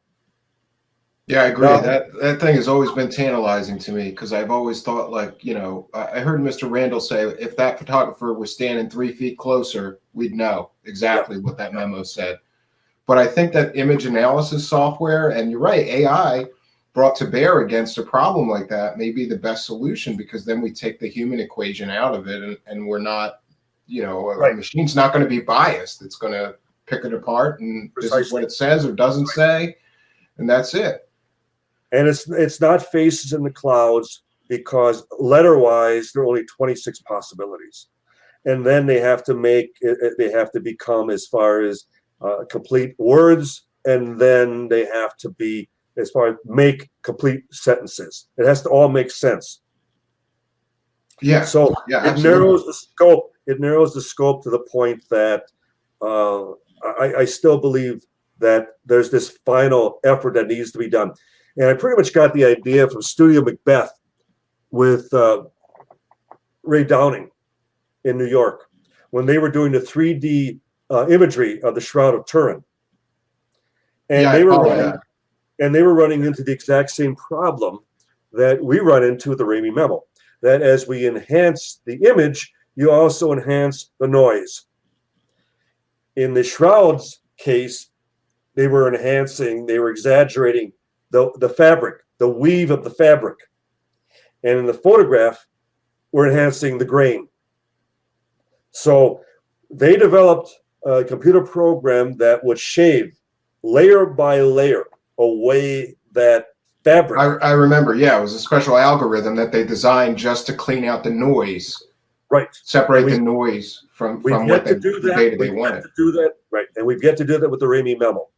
Speaker 2: Yeah, I agree. That thing has always been tantalizing to me, because I've always thought, like, you know, I heard Mr. Randall say if that photographer was standing 3 feet closer, we'd know exactly what that memo said. But I think that image analysis software, and you're right, AI brought to bear against a problem like that may be the best solution, because then we take the human equation out of it, and we're not, you know, a machine's not going to be biased. It's going to pick it apart, and this is what it says or doesn't say, and that's it.
Speaker 6: And it's not faces in the clouds, because letter-wise, there are only 26 possibilities. And then they have to become, as far as complete words, and then they have to be as far as make complete sentences. It has to all make sense.
Speaker 2: Yeah.
Speaker 6: So
Speaker 2: Yeah,
Speaker 6: it
Speaker 2: absolutely.
Speaker 6: narrows the scope. It narrows the scope to the point that I still believe that there's this final effort that needs to be done. And I pretty much got the idea from Studio Macbeth with Ray Downing in New York when they were doing the 3D imagery of the Shroud of Turin. And
Speaker 2: Yeah, I
Speaker 6: they were
Speaker 2: follow
Speaker 6: running,
Speaker 2: that.
Speaker 6: and they were running into the exact same problem that we run into with the Ramey memo. That as we enhance the image, you also enhance the noise. In the Shroud's case, they were exaggerating the fabric, the weave of the fabric. And in the photograph, we're enhancing the grain. So they developed a computer program that would shave layer by layer away that fabric.
Speaker 2: I remember, yeah, it was a special algorithm that they designed just to clean out the noise,
Speaker 6: Right.
Speaker 2: separate the noise from
Speaker 6: We've
Speaker 2: what
Speaker 6: yet
Speaker 2: the
Speaker 6: to do that.
Speaker 2: data they
Speaker 6: We've yet
Speaker 2: wanted.
Speaker 6: to do that. Right. And we've yet to do that with the Ramey memo.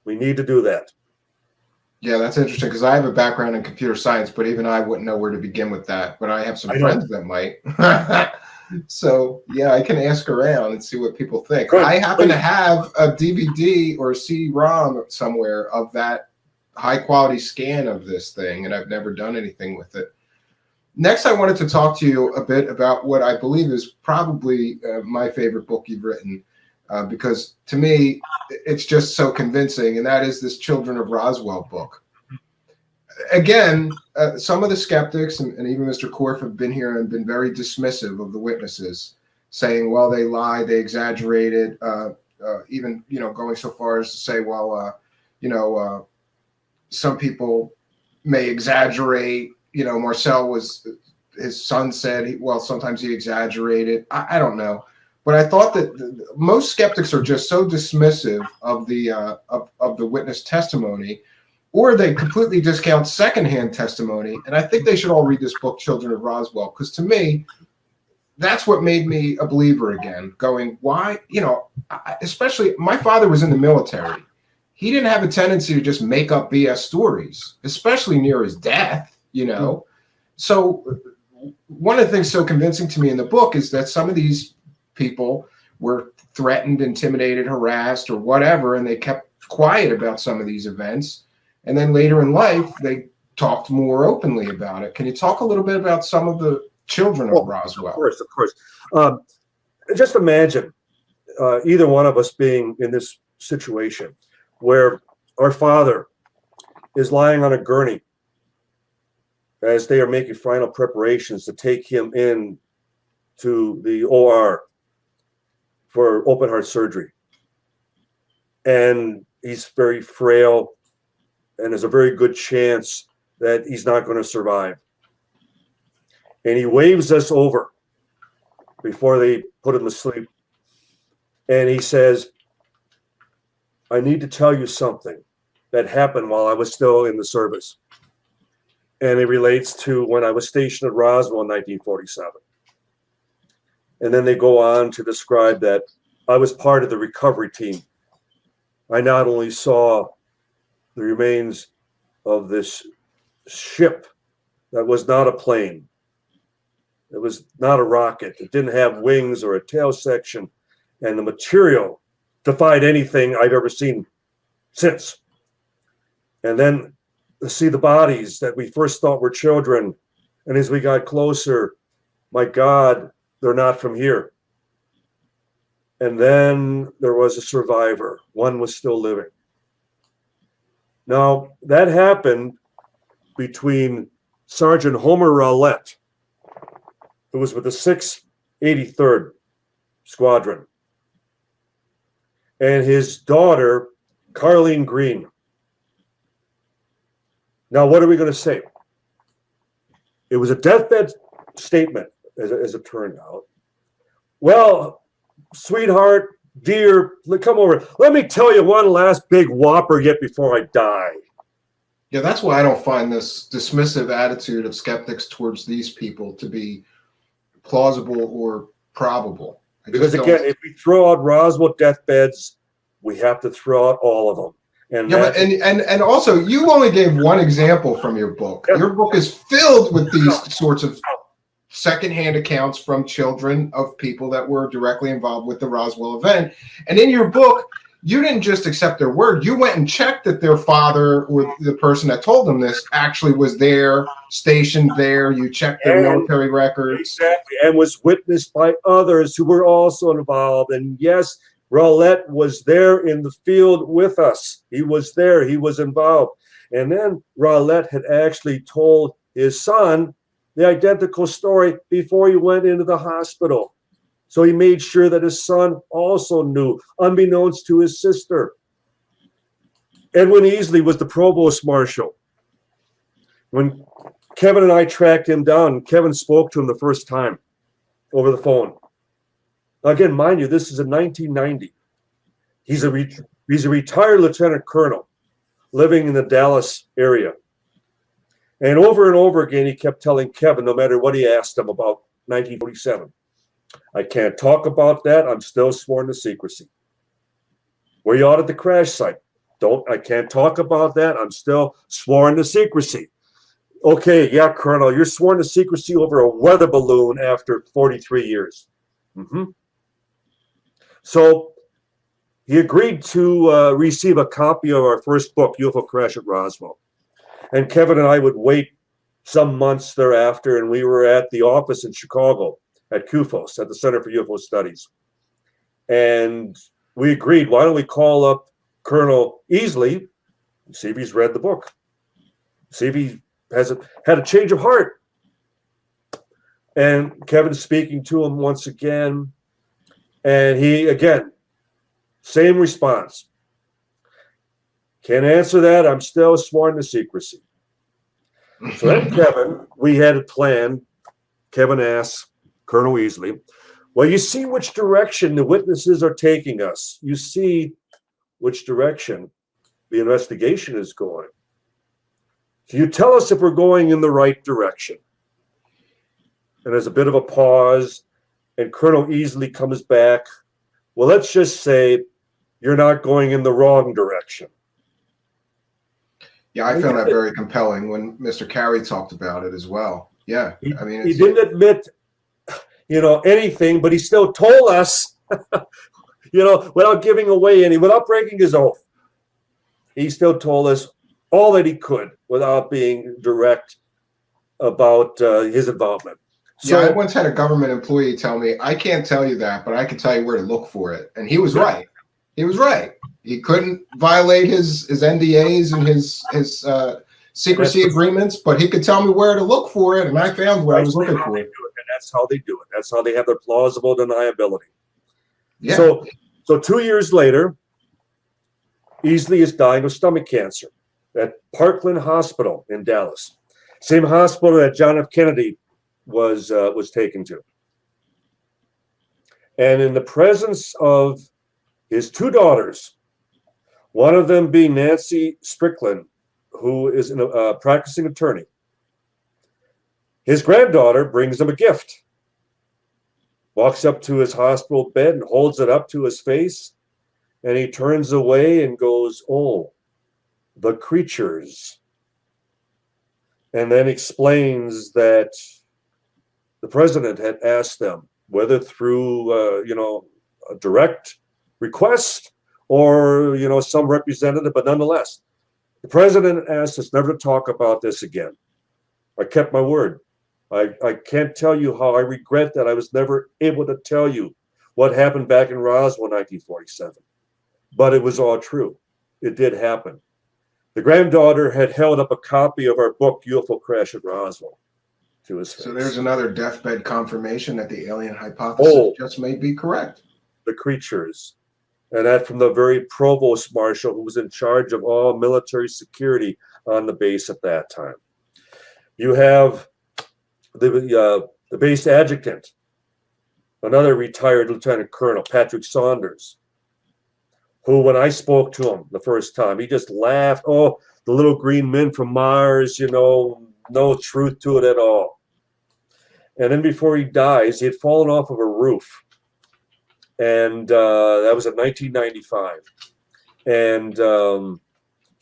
Speaker 6: We need to do that.
Speaker 2: Yeah, that's interesting because I have a background in computer science, but even I wouldn't know where to begin with that. But I have some
Speaker 6: I know.
Speaker 2: friends that might. So yeah, I can ask around and see what people think.
Speaker 6: Good.
Speaker 2: I happen to have a DVD or a CD-ROM somewhere of that high quality scan of this thing, and I've never done anything with it. Next, I wanted to talk to you a bit about what I believe is probably my favorite book you've written, because to me, it's just so convincing, and that is this Children of Roswell book. Again, some of the skeptics and even Mr. Korff have been here and been very dismissive of the witnesses, saying, well, they lied, they exaggerated, even, going so far as to say, well, some people may exaggerate. Marcel his son said, well, sometimes he exaggerated. I don't know. But I thought that most skeptics are just so dismissive of the of the witness testimony, or they completely discount secondhand testimony. And I think they should all read this book, Children of Roswell, because to me, that's what made me a believer again. Going, why? Especially my father was in the military. He didn't have a tendency to just make up BS stories, especially near his death. So one of the things so convincing to me in the book is that some of these people were threatened, intimidated, harassed, or whatever, and they kept quiet about some of these events. And then later in life, they talked more openly about it. Can you talk a little bit about some of the children of Roswell?
Speaker 6: Of course. Just imagine either one of us being in this situation where our father is lying on a gurney as they are making final preparations to take him in to the OR for open heart surgery. And he's very frail, and there's a very good chance that he's not going to survive. And he waves us over before they put him to sleep. And he says, I need to tell you something that happened while I was still in the service. And it relates to when I was stationed at Roswell in 1947. And then they go on to describe that I was part of the recovery team. I not only saw the remains of this ship that was not a plane, it was not a rocket, it didn't have wings or a tail section, and the material defied anything I've ever seen since. And then to see the bodies that we first thought were children, and as we got closer, my God, they're not from here. And then there was a survivor. One was still living. Now, that happened between Sergeant Homer Rowlett, who was with the 683rd Squadron, and his daughter, Carleen Green. Now, what are we going to say? It was a deathbed statement, as it turned out. Well, sweetheart, dear, come over. Let me tell you one last big whopper yet before I die.
Speaker 2: Yeah, that's why I don't find this dismissive attitude of skeptics towards these people to be plausible or probable.
Speaker 6: Because again, if we throw out Roswell deathbeds, we have to throw out all of them. And
Speaker 2: Yeah, but and also you only gave one example from your book.
Speaker 6: Yeah.
Speaker 2: Your book is filled with these sorts of secondhand accounts from children of people that were directly involved with the Roswell event. And in your book, you didn't just accept their word. You went and checked that their father or the person that told them this actually was there, stationed there. You checked their military records.
Speaker 6: Exactly, and was witnessed by others who were also involved. And yes, Rowlett was there in the field with us. He was there. He was involved. And then Rowlett had actually told his son the identical story before he went into the hospital. So he made sure that his son also knew, unbeknownst to his sister. Edwin Easley was the provost marshal. When Kevin and I tracked him down, Kevin spoke to him the first time over the phone. Again, mind you, this is in 1990. He's a retired lieutenant colonel living in the Dallas area. And over again, he kept telling Kevin, no matter what he asked him about 1947, I can't talk about that. I'm still sworn to secrecy. Were you out at the crash site? I can't talk about that. I'm still sworn to secrecy. Okay, yeah, Colonel, you're sworn to secrecy over a weather balloon after 43 years. Mm-hmm. So he agreed to receive a copy of our first book, UFO Crash at Roswell. And Kevin and I would wait some months thereafter, and we were at the office in Chicago at CUFOS, at the Center for UFO Studies. And we agreed, why don't we call up Colonel Easley and see if he's read the book, see if he had a change of heart. And Kevin's speaking to him once again, and he, again, same response. Can't answer that. I'm still sworn to secrecy. So then Kevin, we had a plan. Kevin asked Colonel Easley, well, you see which direction the witnesses are taking us. You see which direction the investigation is going. Can you tell us if we're going in the right direction? And there's a bit of a pause, and Colonel Easley comes back. Well, let's just say you're not going in the wrong direction.
Speaker 2: Yeah, I found that very compelling when Mr. Carey talked about it as well. Yeah, I mean,
Speaker 6: he didn't admit, anything, but he still told us, without giving away without breaking his oath. He still told us all that he could without being direct about his involvement.
Speaker 2: So, yeah, I once had a government employee tell me, I can't tell you that, but I can tell you where to look for it. And he was right. He was right. He couldn't violate his NDAs and his secrecy agreements, but he could tell me where to look for it, and I found where I was looking for it.
Speaker 6: And that's how they do it. That's how they have their plausible deniability.
Speaker 2: Yeah.
Speaker 6: So 2 years later, Easley is dying of stomach cancer at Parkland Hospital in Dallas, same hospital that John F. Kennedy was taken to. And in the presence of his two daughters, one of them being Nancy Strickland, who is a practicing attorney, his granddaughter brings him a gift, walks up to his hospital bed and holds it up to his face, and he turns away and goes, "Oh, the creatures," and then explains that the president had asked them, whether through a direct request or some representative, but nonetheless, the president asked us never to talk about this again. I kept my word. I can't tell you how I regret that I was never able to tell you what happened back in Roswell 1947. But it was all true. It did happen. The granddaughter had held up a copy of our book, UFO Crash at Roswell, to his face.
Speaker 2: So there's another deathbed confirmation that the alien hypothesis just may be correct.
Speaker 6: The creatures. And that from the very provost marshal who was in charge of all military security on the base at that time. You have the base adjutant, another retired lieutenant colonel, Patrick Saunders, who, when I spoke to him the first time, he just laughed. Oh, the little green men from Mars, no truth to it at all. And then before he dies, he had fallen off of a roof. And that was in 1995. And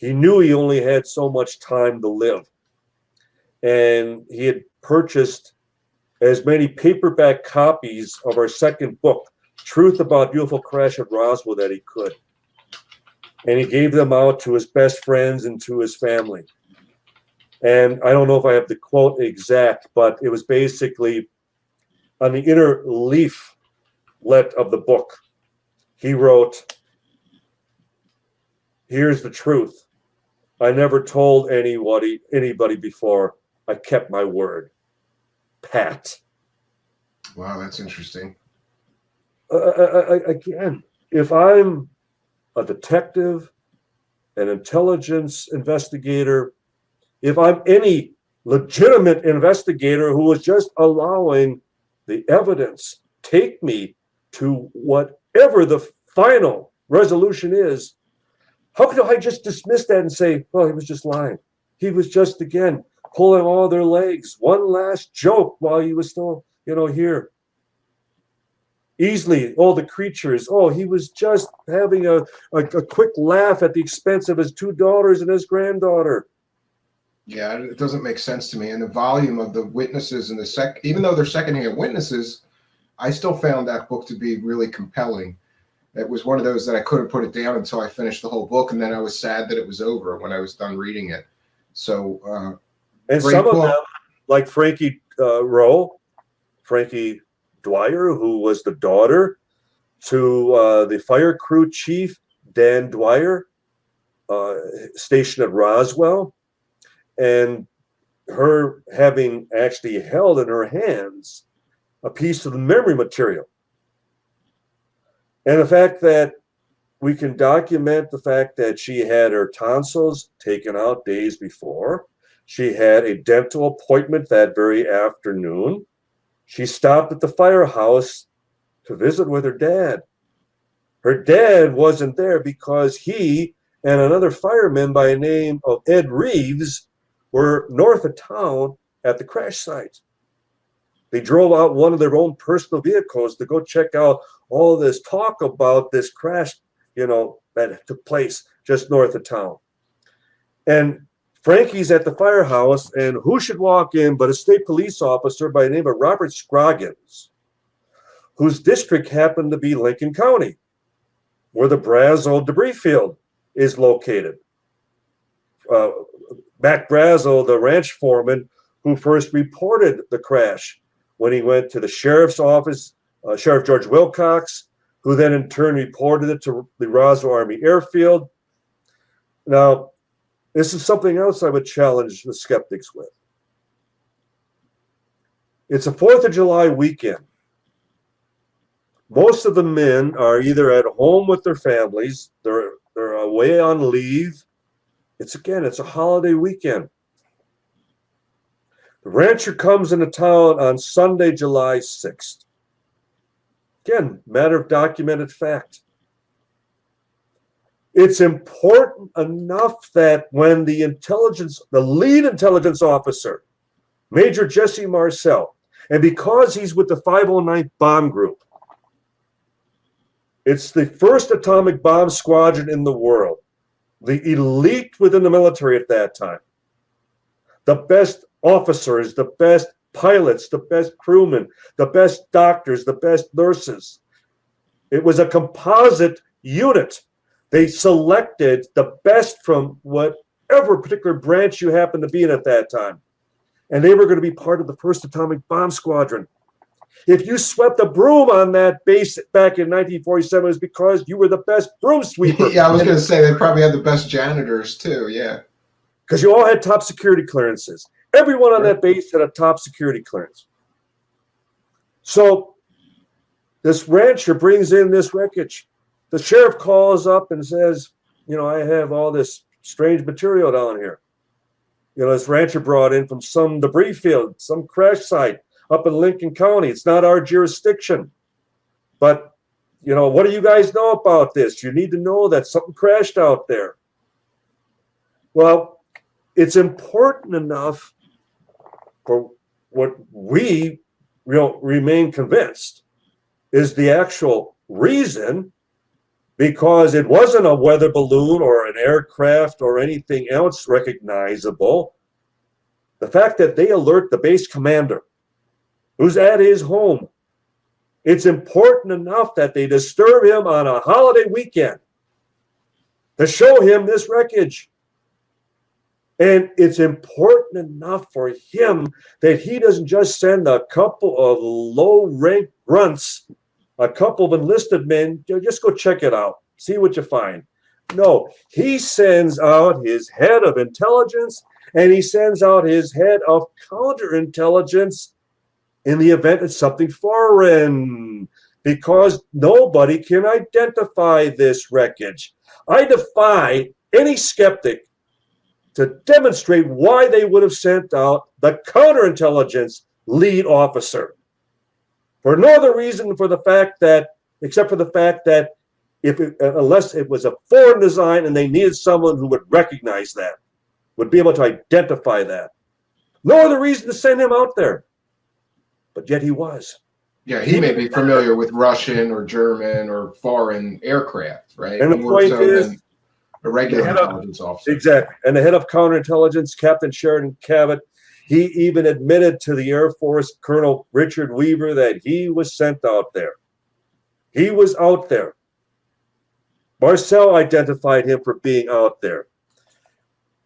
Speaker 6: He knew he only had so much time to live. And he had purchased as many paperback copies of our second book, Truth About UFO Crash at Roswell, that he could. And he gave them out to his best friends and to his family. And I don't know if I have the quote exact, but it was basically on the inner leaflet of the book. He wrote, "Here's the truth. I never told anybody before. I kept my word. Pat."
Speaker 3: Wow, that's interesting.
Speaker 6: Again, if I'm a detective, an intelligence investigator, if I'm any legitimate investigator who is just allowing the evidence take me to whatever the final resolution is, how could I just dismiss that and say, well, he was just lying? He was just, again, pulling all their legs. One last joke while he was still, here. Easily, all the creatures, he was just having a quick laugh at the expense of his 2 daughters and his granddaughter.
Speaker 2: Yeah, it doesn't make sense to me. And the volume of the witnesses and even though they're secondhand witnesses, I still found that book to be really compelling. It was one of those that I couldn't put it down until I finished the whole book, and then I was sad that it was over when I was done reading it. So,
Speaker 6: and some of them, like Frankie Dwyer, who was the daughter to the fire crew chief, Dan Dwyer, stationed at Roswell, and her having actually held in her hands a piece of the memory material. And the fact that we can document the fact that she had her tonsils taken out days before. She had a dental appointment that very afternoon. She stopped at the firehouse to visit with her dad. Her dad wasn't there because he and another fireman by the name of Ed Reeves were north of town at the crash site. They drove out one of their own personal vehicles to go check out all this talk about this crash, that took place just north of town. And Frankie's at the firehouse, and who should walk in but a state police officer by the name of Robert Scroggins, whose district happened to be Lincoln County, where the Brazel debris field is located. Mac Brazel, the ranch foreman who first reported the crash when he went to the sheriff's office, Sheriff George Wilcox, who then in turn reported it to the Roswell Army Airfield. Now, this is something else I would challenge the skeptics with. It's a 4th of July weekend. Most of the men are either at home with their families, they're away on leave. It's a holiday weekend. The rancher comes into town on Sunday, July 6th. Again, matter of documented fact. It's important enough that when the lead intelligence officer, Major Jesse Marcel, and because he's with the 509th Bomb Group, it's the first atomic bomb squadron in the world, the elite within the military at that time, the best officers, the best pilots, the best crewmen, the best doctors, the best nurses. It was a composite unit. They selected the best from whatever particular branch you happened to be in at that time. And they were going to be part of the first atomic bomb squadron. If you swept a broom on that base back in 1947, it was because you were the best broom sweeper.
Speaker 2: Yeah, I was going to say they probably had the best janitors too. Yeah.
Speaker 6: Because you all had top security clearances. Everyone on that base had a top security clearance. So this rancher brings in this wreckage. The sheriff calls up and says, I have all this strange material down here. This rancher brought in from some debris field, some crash site up in Lincoln County. It's not our jurisdiction. But, what do you guys know about this? You need to know that something crashed out there. Well, it's important enough for what we remain convinced is the actual reason, because it wasn't a weather balloon or an aircraft or anything else recognizable. The fact that they alert the base commander who's at his home, it's important enough that they disturb him on a holiday weekend to show him this wreckage. And it's important enough for him that he doesn't just send a couple of low-ranked grunts, a couple of enlisted men, just go check it out, see what you find. No, he sends out his head of intelligence and he sends out his head of counterintelligence in the event it's something foreign, because nobody can identify this wreckage. I defy any skeptic to demonstrate why they would have sent out the counterintelligence lead officer. For no other reason except for the fact that unless it was a foreign design and they needed someone who would recognize that, would be able to identify that. No other reason to send him out there. But yet he was.
Speaker 2: Yeah, he may be familiar with Russian or German or foreign aircraft, right?
Speaker 6: And the point is,
Speaker 2: a regular intelligence officer.
Speaker 6: Exactly. And the head of counterintelligence, Captain Sheridan Cabot, he even admitted to the Air Force, Colonel Richard Weaver, that he was sent out there. He was out there. Marcel identified him for being out there.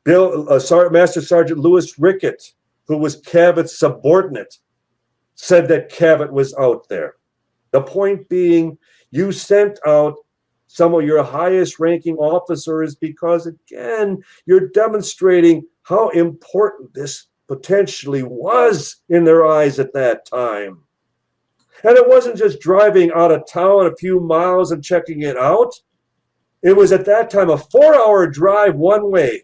Speaker 6: Master Sergeant Louis Rickett, who was Cabot's subordinate, said that Cabot was out there. The point being, you sent out some of your highest ranking officers because, again, you're demonstrating how important this potentially was in their eyes at that time. And it wasn't just driving out of town a few miles and checking it out. It was at that time a 4-hour drive one way.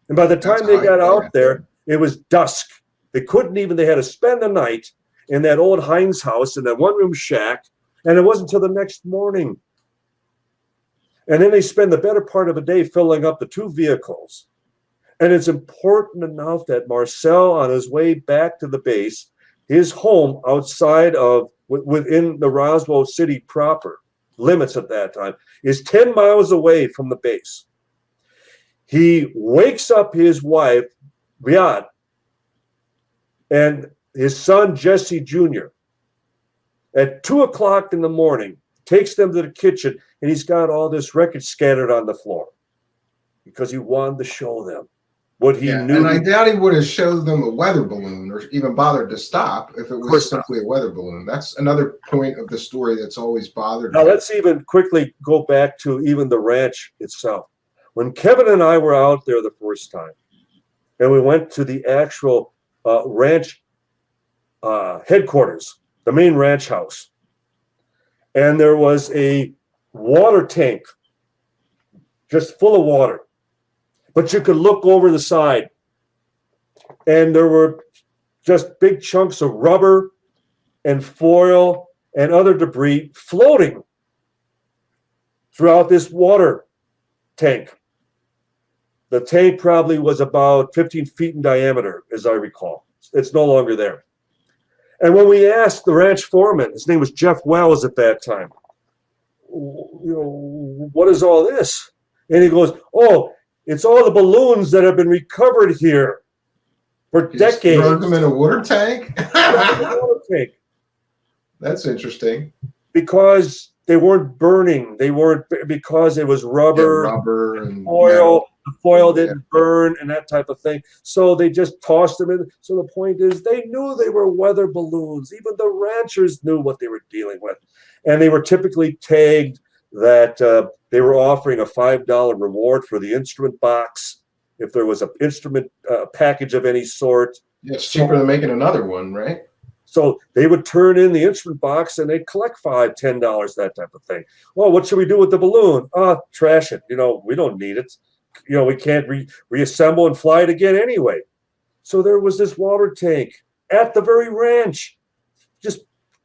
Speaker 6: And by the time they got out there, it was dusk. They had to spend the night in that old Heinz house in that one-room shack, and it wasn't until the next morning. And then they spend the better part of a day filling up the 2 vehicles. And it's important enough that Marcel, on his way back to the base, his home outside of, within the Roswell city proper limits at that time, is 10 miles away from the base. He wakes up his wife, Riyadh, and his son, Jesse Jr., at 2 o'clock in the morning, takes them to the kitchen, and he's got all this wreckage scattered on the floor because he wanted to show them what he knew.
Speaker 2: And I doubt he would have showed them a weather balloon or even bothered to stop if it was simply a weather balloon. That's another point of the story that's always bothered me.
Speaker 6: Now, let's even quickly go back to even the ranch itself. When Kevin and I were out there the first time, and we went to the actual ranch headquarters, the main ranch house, and there was a water tank just full of water, but you could look over the side and there were just big chunks of rubber and foil and other debris floating throughout this water tank. The tank probably was about 15 feet in diameter, as I recall. It's no longer there. And when we asked the ranch foreman, his name was Jeff Wells at that time, what is all this? And he goes, oh, it's all the balloons that have been recovered here for decades.
Speaker 2: Throw them in a water tank?
Speaker 6: Water tank.
Speaker 2: That's interesting.
Speaker 6: Because they weren't burning. They weren't, because it was rubber,
Speaker 2: and
Speaker 6: foil. The foil didn't burn and that type of thing. So they just tossed them in. So the point is, they knew they were weather balloons. Even the ranchers knew what they were dealing with. And they were typically tagged that they were offering a $5 reward for the instrument box if there was an instrument package of any sort.
Speaker 2: Yeah, it's cheaper than making another one, right?
Speaker 6: So they would turn in the instrument box and they'd collect $5, $10, that type of thing. Well, what should we do with the balloon? Trash it. We don't need it. We can't reassemble and fly it again anyway. So there was this water tank at the very ranch, just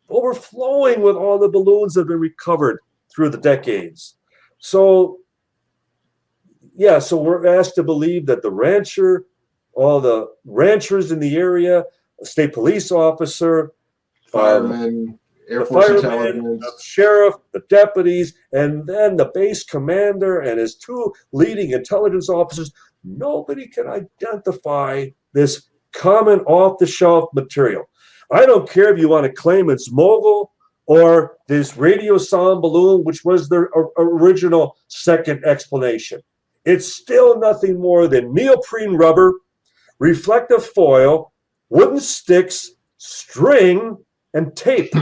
Speaker 6: overflowing with all the balloons that have been recovered through the decades. So, yeah, so we're asked to believe that the rancher, all the ranchers in the area, a state police officer,
Speaker 2: firemen, Air
Speaker 6: the
Speaker 2: Force
Speaker 6: fireman,
Speaker 2: intelligence.
Speaker 6: the sheriff, the deputies, and then the base commander and his two leading intelligence officers. Nobody can identify this common off-the-shelf material. I don't care if you want to claim it's mogul or this radio sound balloon, which was their original second explanation. It's still nothing more than neoprene rubber, reflective foil, wooden sticks, string, and tape.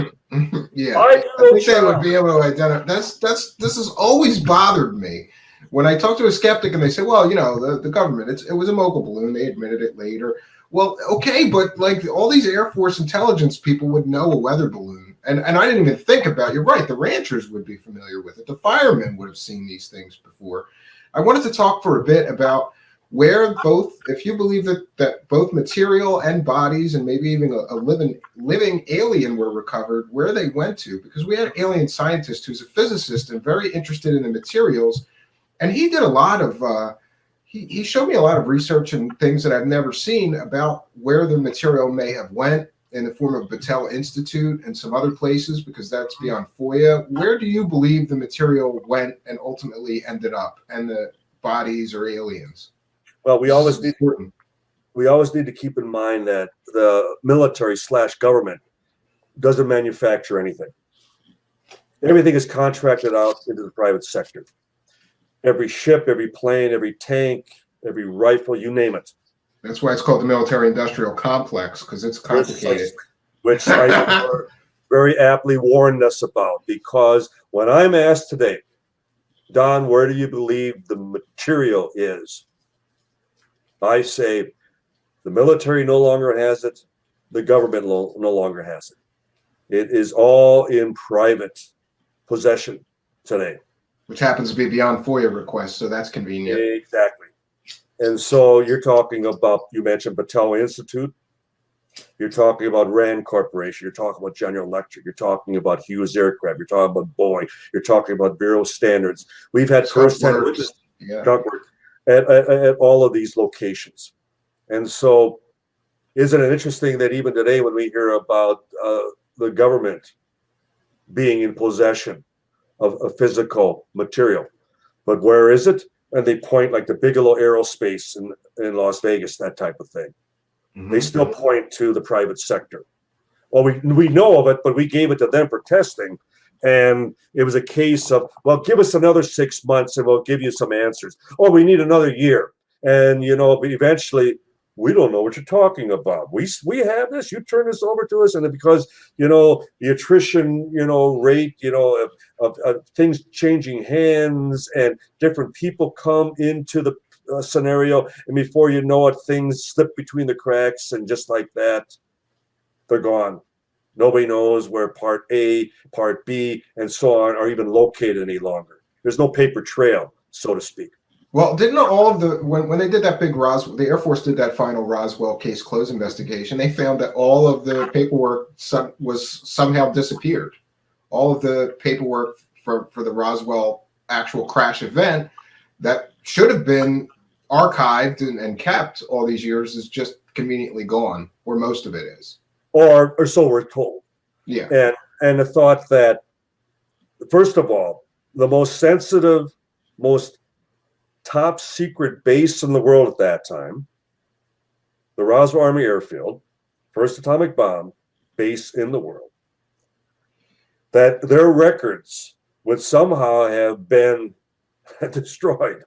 Speaker 2: Yeah,
Speaker 6: I
Speaker 2: think they would be able to identify. This has always bothered me. When I talk to a skeptic and they say, "Well, the government, it was a mogul balloon," they admitted it later. Well, okay, but like all these Air Force intelligence people would know a weather balloon, and I didn't even think about. You're right. The ranchers would be familiar with it. The firemen would have seen these things before. I wanted to talk for a bit about where both, if you believe that both material and bodies and maybe even a living alien were recovered, where they went to, because we had an alien scientist who's a physicist and very interested in the materials, and he did a lot of he showed me a lot of research and things that I've never seen about where the material may have went in the form of Battelle Institute and some other places, because that's beyond FOIA. Where do you believe the material went and ultimately ended up, and the bodies or aliens?
Speaker 6: Well, we always need to keep in mind that the military/government doesn't manufacture anything. Everything is contracted out into the private sector. Every ship, every plane, every tank, every rifle, you name it.
Speaker 2: That's why it's called the military-industrial complex, because it's complicated.
Speaker 6: Which I very aptly warned us about, because when I'm asked today, Don, where do you believe the material is? I say the military no longer has it. The government no longer has it. It is all in private possession today.
Speaker 2: Which happens to be beyond FOIA requests, so that's convenient.
Speaker 6: Exactly. And so you're talking about, you mentioned Battelle Institute. You're talking about Rand Corporation. You're talking about General Electric. You're talking about Hughes Aircraft. You're talking about Boeing. You're talking about Bureau Standards. We've had first-hand witnesses at all of these locations. And so isn't it interesting that even today when we hear about the government being in possession of a physical material, but where is it? And they point like the Bigelow Aerospace in Las Vegas, that type of thing. Mm-hmm. They still point to the private sector. Well, we know of it, but we gave it to them for testing. And it was a case of, well, give us another 6 months and we'll give you some answers. Oh, we need another year. And, eventually we don't know what you're talking about. We have this, you turn this over to us. And because, the attrition, rate, of things changing hands and different people come into the scenario. And before you know it, things slip between the cracks. And just like that, they're gone. Nobody knows where part A, part B, and so on are even located any longer. There's no paper trail, so to speak.
Speaker 2: Well, didn't all of the, when they did that big Roswell, the Air Force did that final Roswell case close investigation, they found that all of the paperwork was somehow disappeared. All of the paperwork for the Roswell actual crash event that should have been archived and kept all these years is just conveniently gone, or most of it is.
Speaker 6: Or so we're told.
Speaker 2: Yeah.
Speaker 6: And the thought that, first of all, the most sensitive, most top secret base in the world at that time, the Roswell Army Airfield, first atomic bomb base in the world, that their records would somehow have been destroyed,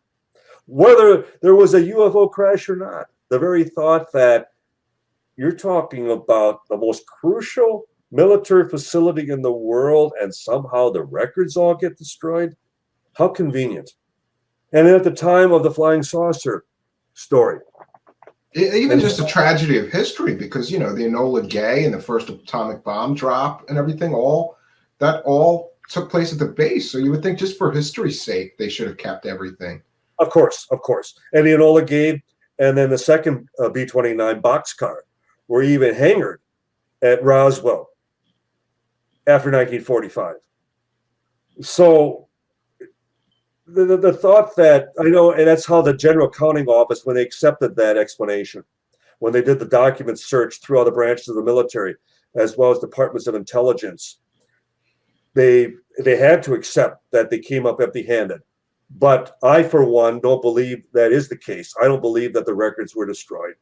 Speaker 6: whether there was a UFO crash or not. The very thought that you're talking about the most crucial military facility in the world and somehow the records all get destroyed. How convenient. And at the time of the flying saucer story.
Speaker 2: Even just a tragedy of history, because, the Enola Gay and the first atomic bomb drop and everything, all took place at the base. So you would think just for history's sake, they should have kept everything.
Speaker 6: Of course. And the Enola Gay and then the second B-29 boxcar were even hangared at Roswell after 1945. So the thought that, I know, and that's how the General Accounting Office, when they accepted that explanation, when they did the document search through all the branches of the military, as well as departments of intelligence, they had to accept that they came up empty-handed. But I, for one, don't believe that is the case. I don't believe that the records were destroyed.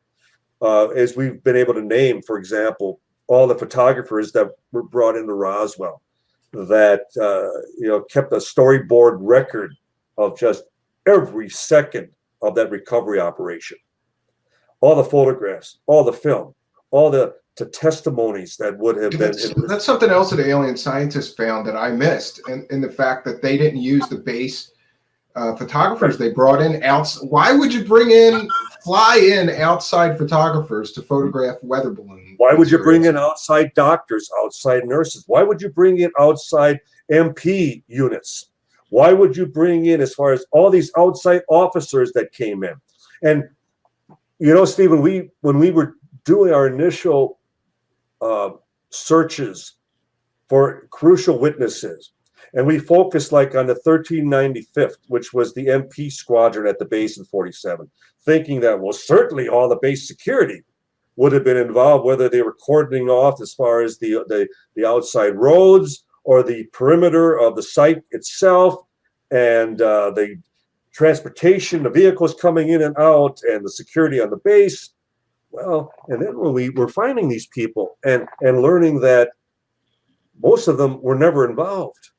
Speaker 6: As we've been able to name, for example, all the photographers that were brought into Roswell that kept a storyboard record of just every second of that recovery operation. All the photographs, all the film, all the testimonies that would have been.
Speaker 2: That's something else that Alienscientist found that I missed, and the fact that they didn't use the base photographers they brought in. Why would you fly in outside photographers to photograph weather balloons?
Speaker 6: Why would you bring in outside doctors, outside nurses? Why would you bring in outside MP units? Why would you bring in, as far as all these outside officers that came in? And Stephen, when we were doing our initial searches for crucial witnesses, and we focused like on the 1395th, which was the MP squadron at the base in 47, thinking that, well, certainly all the base security would have been involved, whether they were cordoning off as far as the outside roads or the perimeter of the site itself, and the transportation, the vehicles coming in and out, and the security on the base. Well, and then when we were finding these people and learning that most of them were never involved,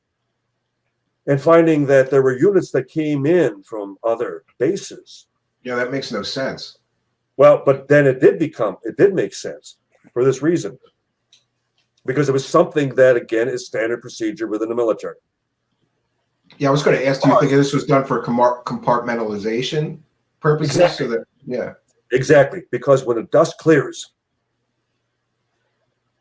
Speaker 6: and finding that there were units that came in from other bases.
Speaker 2: Yeah, that makes no sense.
Speaker 6: Well, but then it did make sense for this reason, because it was something that, again, is standard procedure within the military.
Speaker 2: Yeah, I was going to ask, do you think this was done for compartmentalization purposes?
Speaker 6: Exactly.
Speaker 2: So that, yeah.
Speaker 6: Exactly, because when the dust clears,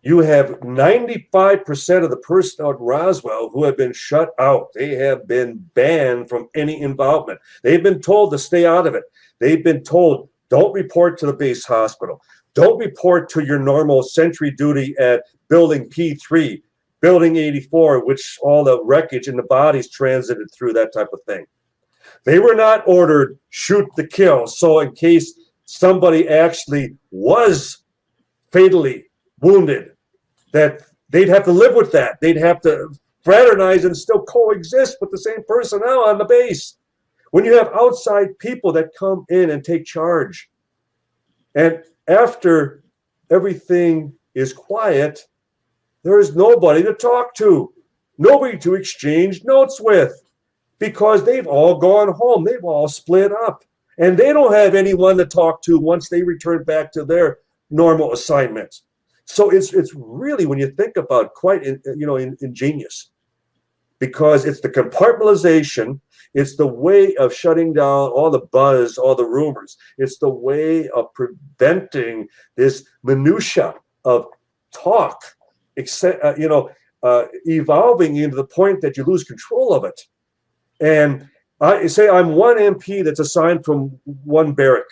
Speaker 6: you have 95% of the personnel at Roswell who have been shut out. They have been banned from any involvement. They've been told to stay out of it. They've been told, don't report to the base hospital. Don't report to your normal sentry duty at building P3, building 84, which all the wreckage and the bodies transited through, that type of thing. They were not ordered shoot to kill. So in case somebody actually was fatally wounded, that they'd have to live with that. They'd have to fraternize and still coexist with the same personnel on the base. When you have outside people that come in and take charge, and after everything is quiet, there is nobody to talk to, nobody to exchange notes with, because they've all gone home. They've all split up, and they don't have anyone to talk to once they return back to their normal assignments. So it's really, when you think about it, quite ingenious, because it's the compartmentalization, it's the way of shutting down all the buzz, all the rumors. It's the way of preventing this minutia of talk, evolving into the point that you lose control of it. And I say I'm one MP that's assigned from one barrack.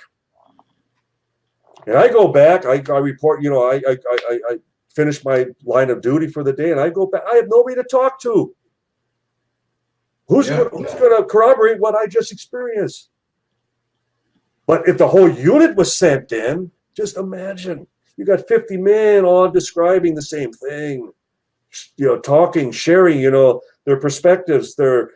Speaker 6: And I go back, I report, I finish my line of duty for the day, and I go back. I have nobody to talk to. Who's going to corroborate what I just experienced? But if the whole unit was sent in, just imagine. You got 50 men all describing the same thing, talking, sharing, their perspectives, their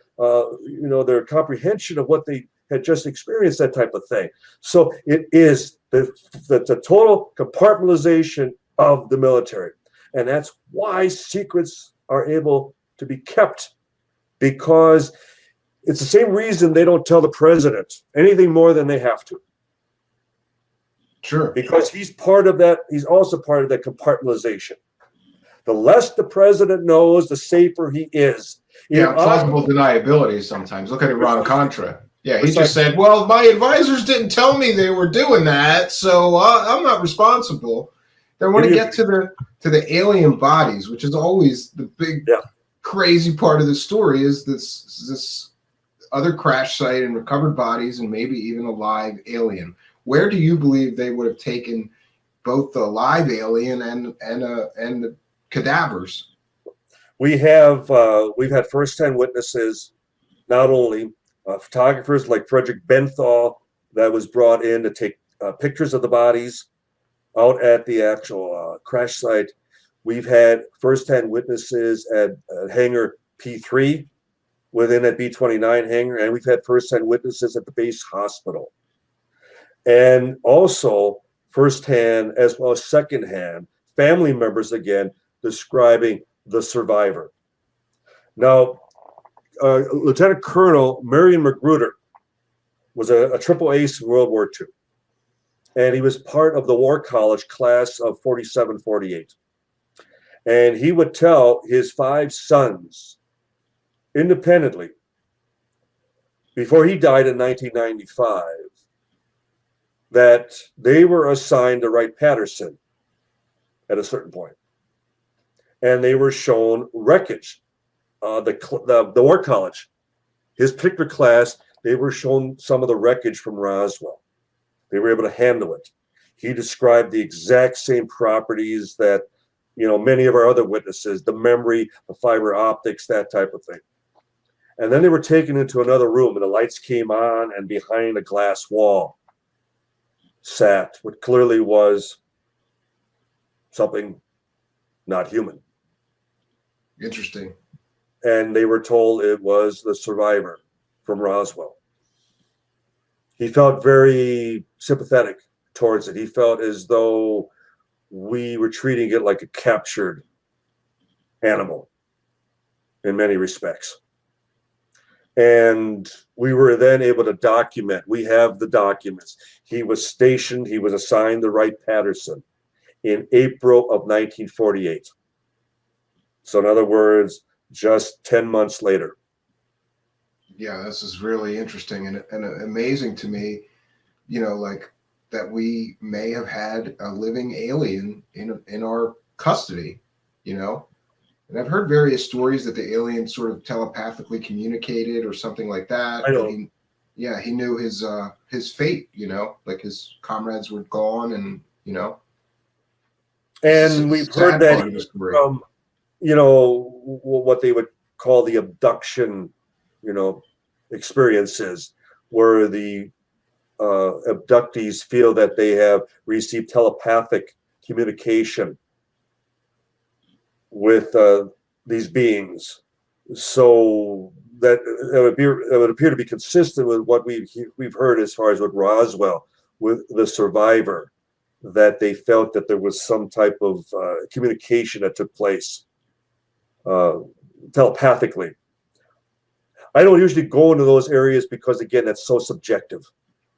Speaker 6: comprehension of what they had just experienced, that type of thing. So it is the total compartmentalization of the military. And that's why secrets are able to be kept, because it's the same reason they don't tell the president anything more than they have to.
Speaker 2: Sure.
Speaker 6: Because he's part of that. He's also part of that compartmentalization. The less the president knows, the safer he is.
Speaker 2: Yeah, plausible deniability sometimes. Look at Iran-Contra. Yeah, he just said, well, my advisors didn't tell me they were doing that, so I'm not responsible. Then when we get to the alien bodies, which is always the big crazy part of the story, is this other crash site and recovered bodies and maybe even a live alien. Where do you believe they would have taken both the live alien and the cadavers?
Speaker 6: We've had first-hand witnesses, not only photographers like Frederick Benthal that was brought in to take pictures of the bodies out at the actual crash site. We've had firsthand witnesses at hangar P3 within that B-29 hangar, and we've had firsthand witnesses at the base hospital. And also firsthand as well as secondhand family members again describing the survivor. Now, Lieutenant Colonel Marion Magruder was a triple ace in World War II. And he was part of the War College class of 47, 48. And he would tell his 5 sons independently before he died in 1995 that they were assigned to Wright Patterson at a certain point. And they were shown wreckage. The War College, his particular class, they were shown some of the wreckage from Roswell. They were able to handle it. He described the exact same properties that, many of our other witnesses, the memory, the fiber optics, that type of thing. And then they were taken into another room and the lights came on, and behind a glass wall sat what clearly was something not human.
Speaker 2: Interesting.
Speaker 6: And they were told it was the survivor from Roswell. He felt very sympathetic towards it. He felt as though we were treating it like a captured animal in many respects. And we were then able to document. We have the documents. He was stationed, he was assigned to Wright Patterson in April of 1948. So in other words, just 10 months later.
Speaker 2: Yeah, this is really interesting and amazing to me, like that we may have had a living alien in our custody, And I've heard various stories that the alien sort of telepathically communicated or something like that.
Speaker 6: I know.
Speaker 2: He knew his fate, like his comrades were gone, and
Speaker 6: And we've heard that from, what they would call the abduction, experiences, where the abductees feel that they have received telepathic communication with these beings. So that it would appear to be consistent with what we've heard as far as with Roswell, with the survivor, that they felt that there was some type of communication that took place telepathically. I don't usually go into those areas because, again, that's so subjective.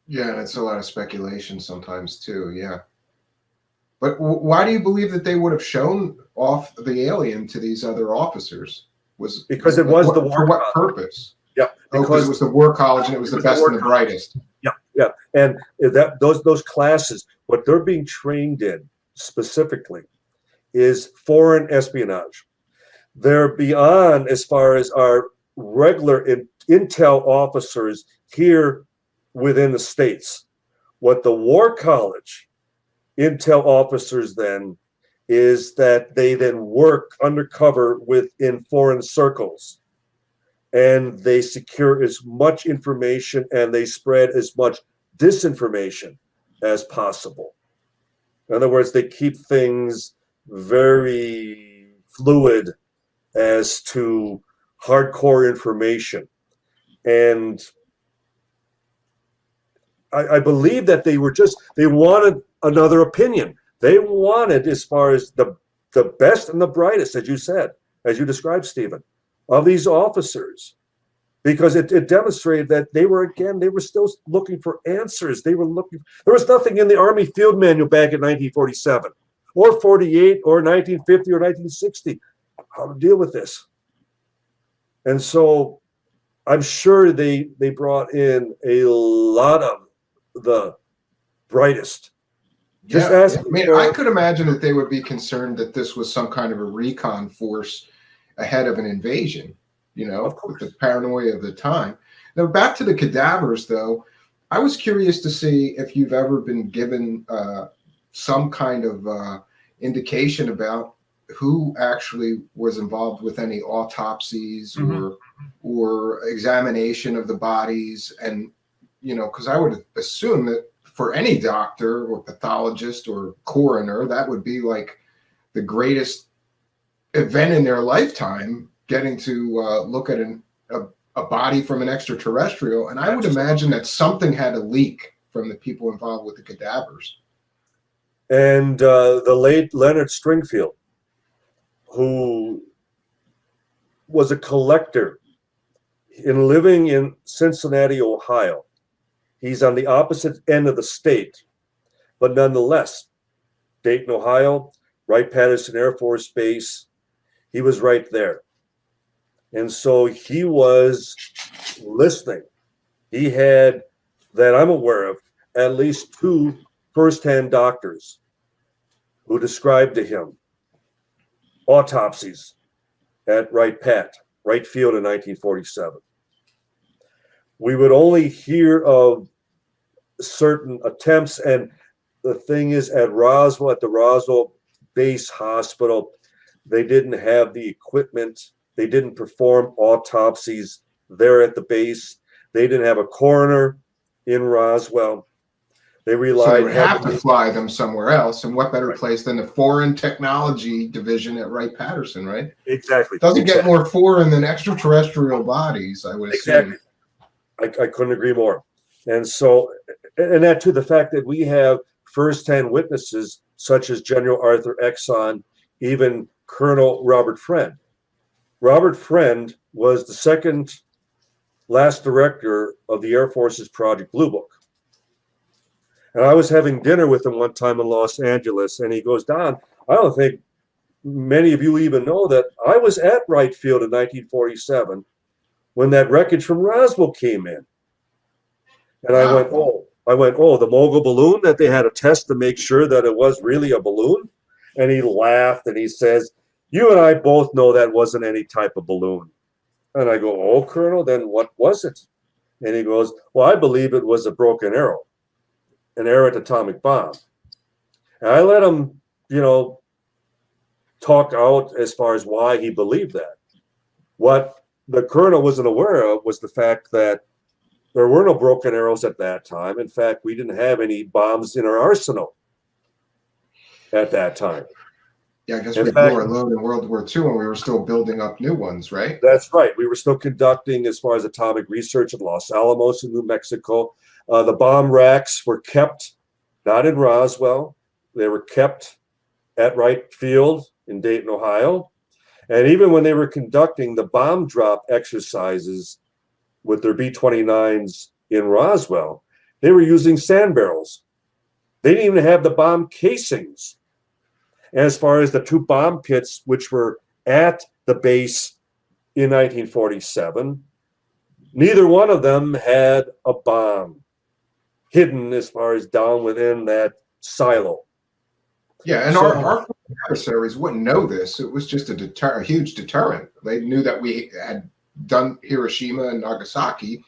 Speaker 2: Yeah, and it's a lot of speculation sometimes too. Yeah. But why do you believe that they would have shown off the alien to these other officers?
Speaker 6: Because it was the war.
Speaker 2: For what purpose?
Speaker 6: Yeah,
Speaker 2: because it was the War College and it was the best and the brightest.
Speaker 6: Yeah, and those classes, what they're being trained in specifically is foreign espionage. They're beyond as far as our regular intel officers here within the States. What the War College intel officers then is that they then work undercover within foreign circles, and they secure as much information and they spread as much disinformation as possible. In other words, they keep things very fluid as to hardcore information. And I believe that they wanted another opinion. They wanted, as far as the best and the brightest, as you said, as you described, Stephen, of these officers, because it demonstrated that they were still looking for answers. There was nothing in the Army Field Manual back in 1947 or 48 or 1950 or 1960 how to deal with this. And so I'm sure they brought in a lot of the brightest.
Speaker 2: I could imagine that they would be concerned that this was some kind of a recon force ahead of an invasion, with the paranoia of the time. Now, back to the cadavers, though, I was curious to see if you've ever been given some kind of indication about who actually was involved with any autopsies or examination of the bodies. And, because I would assume that for any doctor or pathologist or coroner, that would be like the greatest event in their lifetime, getting to look at a body from an extraterrestrial. And I would imagine that something had a leak from the people involved with the cadavers.
Speaker 6: And the late Leonard Stringfield, who was a collector living in Cincinnati, Ohio. He's on the opposite end of the state, but nonetheless, Dayton, Ohio, Wright-Patterson Air Force Base, he was right there. And so he was listening. He had, that I'm aware of, at least 2 firsthand doctors who described to him autopsies at Wright Field in 1947. We would only hear of certain attempts, and the thing is, at Roswell, at the Roswell Base Hospital, they didn't have the equipment. They didn't perform autopsies there at the base. They didn't have a coroner in Roswell. They relied.
Speaker 2: So they would have to fly them somewhere else, and what better place than the Foreign Technology Division at Wright-Patterson, right?
Speaker 6: Exactly.
Speaker 2: Doesn't get more foreign than extraterrestrial bodies, I would assume.
Speaker 6: Exactly. I couldn't agree more. And so, and that too, the fact that we have firsthand witnesses such as General Arthur Exon, even Colonel Robert Friend. Robert Friend was the second last director of the Air Force's Project Blue Book. And I was having dinner with him one time in Los Angeles, and he goes, Don, I don't think many of you even know that I was at Wright Field in 1947 when that wreckage from Roswell came in. And I went, the Mogul balloon that they had a test to make sure that it was really a balloon? And he laughed and he says, you and I both know that wasn't any type of balloon. And I go, oh, Colonel, then what was it? And he goes, well, I believe it was a broken arrow, an errant atomic bomb. And I let him, talk out as far as why he believed that. What the Colonel wasn't aware of was the fact that there were no broken arrows at that time. In fact, we didn't have any bombs in our arsenal at that time.
Speaker 2: Yeah, I guess we blew our load in World War II, and we were still building up new ones, right?
Speaker 6: That's right. We were still conducting as far as atomic research at Los Alamos in New Mexico. The bomb racks were kept not in Roswell. They were kept at Wright Field in Dayton, Ohio. And even when they were conducting the bomb drop exercises with their B-29s in Roswell, they were using sand barrels. They didn't even have the bomb casings. And as far as the 2 bomb pits, which were at the base in 1947, neither one of them had a bomb hidden as far as down within that silo.
Speaker 2: Yeah, and our adversaries wouldn't know this. It was just a huge deterrent. They knew that we had done Hiroshima and Nagasaki,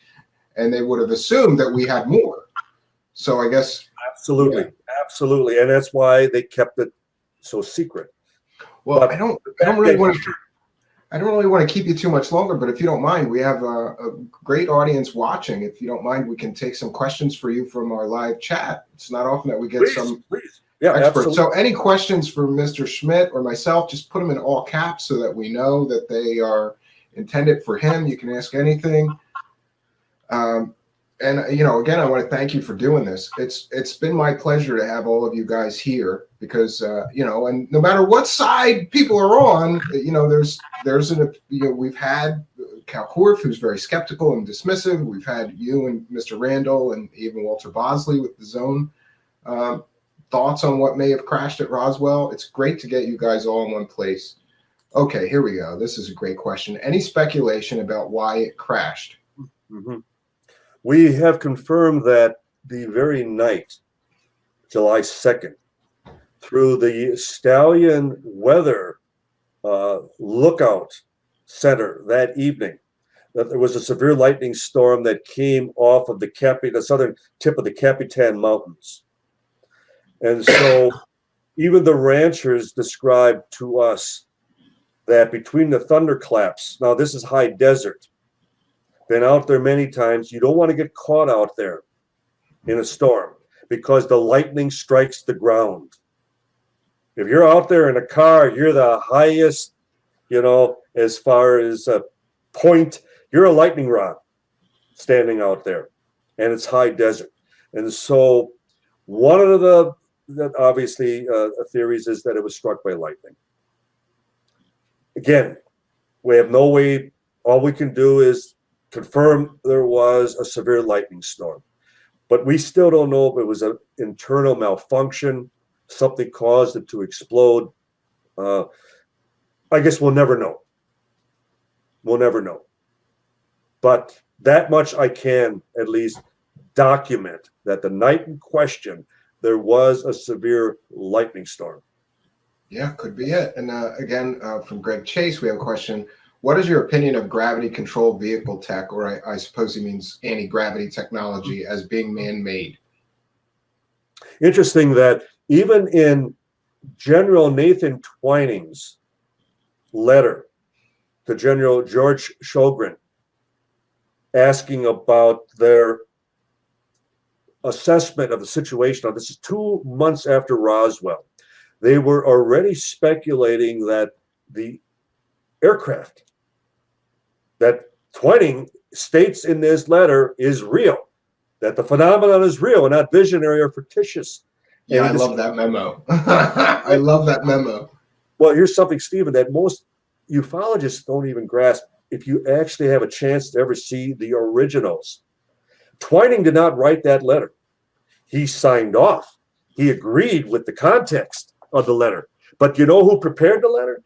Speaker 2: and they would have assumed that we had more. So I guess
Speaker 6: absolutely, and that's why they kept it so secret.
Speaker 2: Well, I don't really want to keep you too much longer, but if you don't mind, we have a great audience watching. If you don't mind, we can take some questions for you from our live chat. It's not often that we get some experts.
Speaker 6: Absolutely.
Speaker 2: So any questions for Mr. Schmitt or myself, just put them in all caps so that we know that they are intended for him. You can ask anything. And again, I want to thank you for doing this. It's been my pleasure to have all of you guys here because and no matter what side people are on, we've had Korff, who's very skeptical and dismissive. We've had you and Mr. Randall and even Walter Bosley with the Zone thoughts on what may have crashed at Roswell. It's great to get you guys all in one place. Okay, here we go. This is a great question. Any speculation about why it crashed?
Speaker 6: Mm-hmm. We have confirmed that the very night, July 2nd, through the Stallion Weather Lookout Center that evening, that there was a severe lightning storm that came off of the southern tip of the Capitan Mountains. And so even the ranchers described to us that between the thunderclaps, now this is high desert, been out there many times, you don't want to get caught out there in a storm because the lightning strikes the ground. If you're out there in a car, you're the highest as far as a point. You're a lightning rod standing out there, and it's high desert. And so one of the obviously theories is that it was struck by lightning. Again, we have no way. All we can do is confirm there was a severe lightning storm, but we still don't know if it was an internal malfunction, something caused it to explode. I guess we'll never know. We'll never know. But that much I can at least document, that the night in question, there was a severe lightning storm.
Speaker 2: Yeah, could be it. And again, from Greg Chase, we have a question. What is your opinion of gravity-controlled vehicle tech, or I suppose he means anti-gravity technology, as being man-made?
Speaker 6: Interesting that even in General Nathan Twining's letter to General George Shogren, asking about their assessment of the situation. Now, this is 2 months after Roswell. They were already speculating that the aircraft that Twining states in this letter is real, that the phenomenon is real and not visionary or fictitious.
Speaker 2: Yeah, I love that memo. I love that memo.
Speaker 6: Well, here's something, Stephen, that most ufologists don't even grasp if you actually have a chance to ever see the originals. Twining did not write that letter. He signed off. He agreed with the context of the letter. But you know who prepared the letter?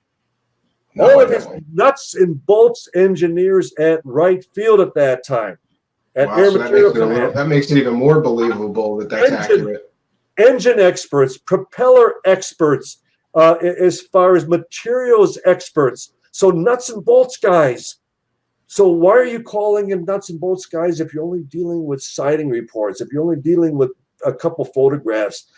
Speaker 6: All of his nuts and bolts engineers at Wright Field at that time. At
Speaker 2: Wow,
Speaker 6: Air
Speaker 2: so
Speaker 6: Material Command.
Speaker 2: that makes it even more believable that that's accurate.
Speaker 6: Engine experts, propeller experts, as far as materials experts. So nuts and bolts guys. So why are you calling in nuts and bolts guys if you're only dealing with sighting reports, if you're only dealing with a couple photographs?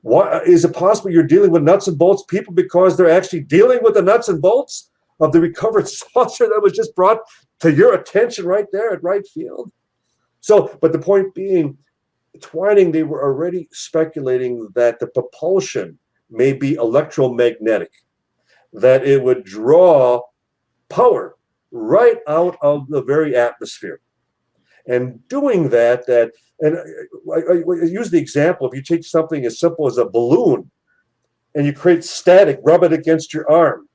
Speaker 6: Why is it possible you're dealing with nuts and bolts people because they're actually dealing with the nuts and bolts of the recovered saucer that was just brought to your attention right there at Wright Field? So, but the point being, Twining, they were already speculating that the propulsion may be electromagnetic, that it would draw power right out of the very atmosphere. And doing that, and I use the example, if you take something as simple as a balloon and you create static, rub it against your arm,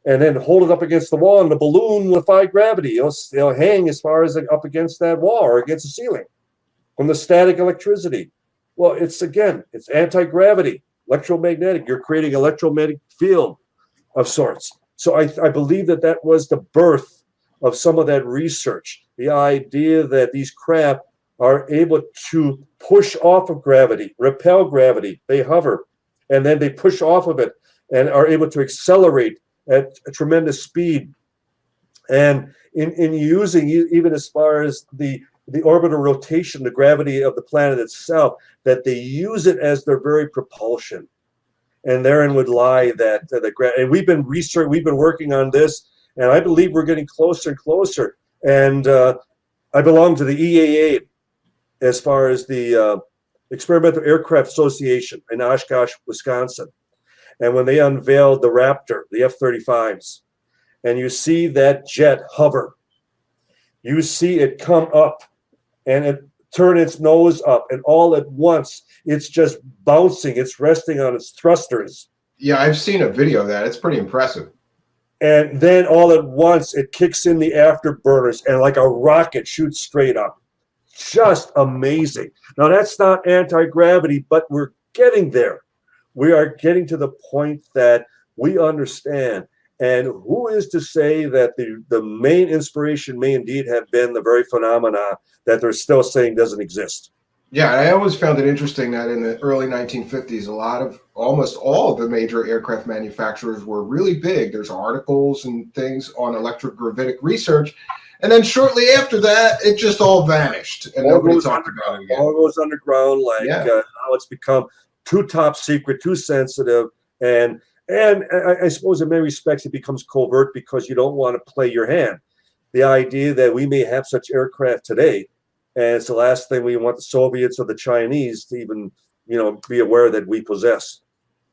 Speaker 6: and then hold it up against the wall, and the balloon will defy gravity. It'll hang as far as up against that wall or against the ceiling from the static electricity. Well, it's anti-gravity, electromagnetic. You're creating an electromagnetic field of sorts. So I believe that was the birth of some of that research, the idea that these craft are able to push off of gravity, repel gravity. They hover, and then they push off of it and are able to accelerate at a tremendous speed. And in using, even as far as the orbital rotation, the gravity of the planet itself, that they use it as their very propulsion. And therein would lie that and we've been working on this, and I believe we're getting closer and closer. And I belong to the EAA as far as the Experimental Aircraft Association in Oshkosh, Wisconsin. And when they unveiled the Raptor, the F-35s, and you see that jet hover, you see it come up and it turn its nose up, and all at once it's just bouncing, it's resting on its thrusters.
Speaker 2: Yeah, I've seen a video of that. It's pretty impressive.
Speaker 6: And then all at once it kicks in the afterburners and like a rocket shoots straight up. Just amazing. Now that's not anti-gravity, but we're getting there. We are getting to the point that we understand. And who is to say that the main inspiration may indeed have been the very phenomena that they're still saying doesn't exist?
Speaker 2: Yeah, I always found it interesting that in the early 1950s, almost all of the major aircraft manufacturers were really big. There's articles and things on electrogravitic research. And then shortly after that, it just all vanished. And nobody talked about it again.
Speaker 6: All goes underground, now it's become too top secret, too sensitive. And I suppose in many respects it becomes covert because you don't want to play your hand. The idea that we may have such aircraft today, and it's the last thing we want the Soviets or the Chinese to even, be aware that we possess.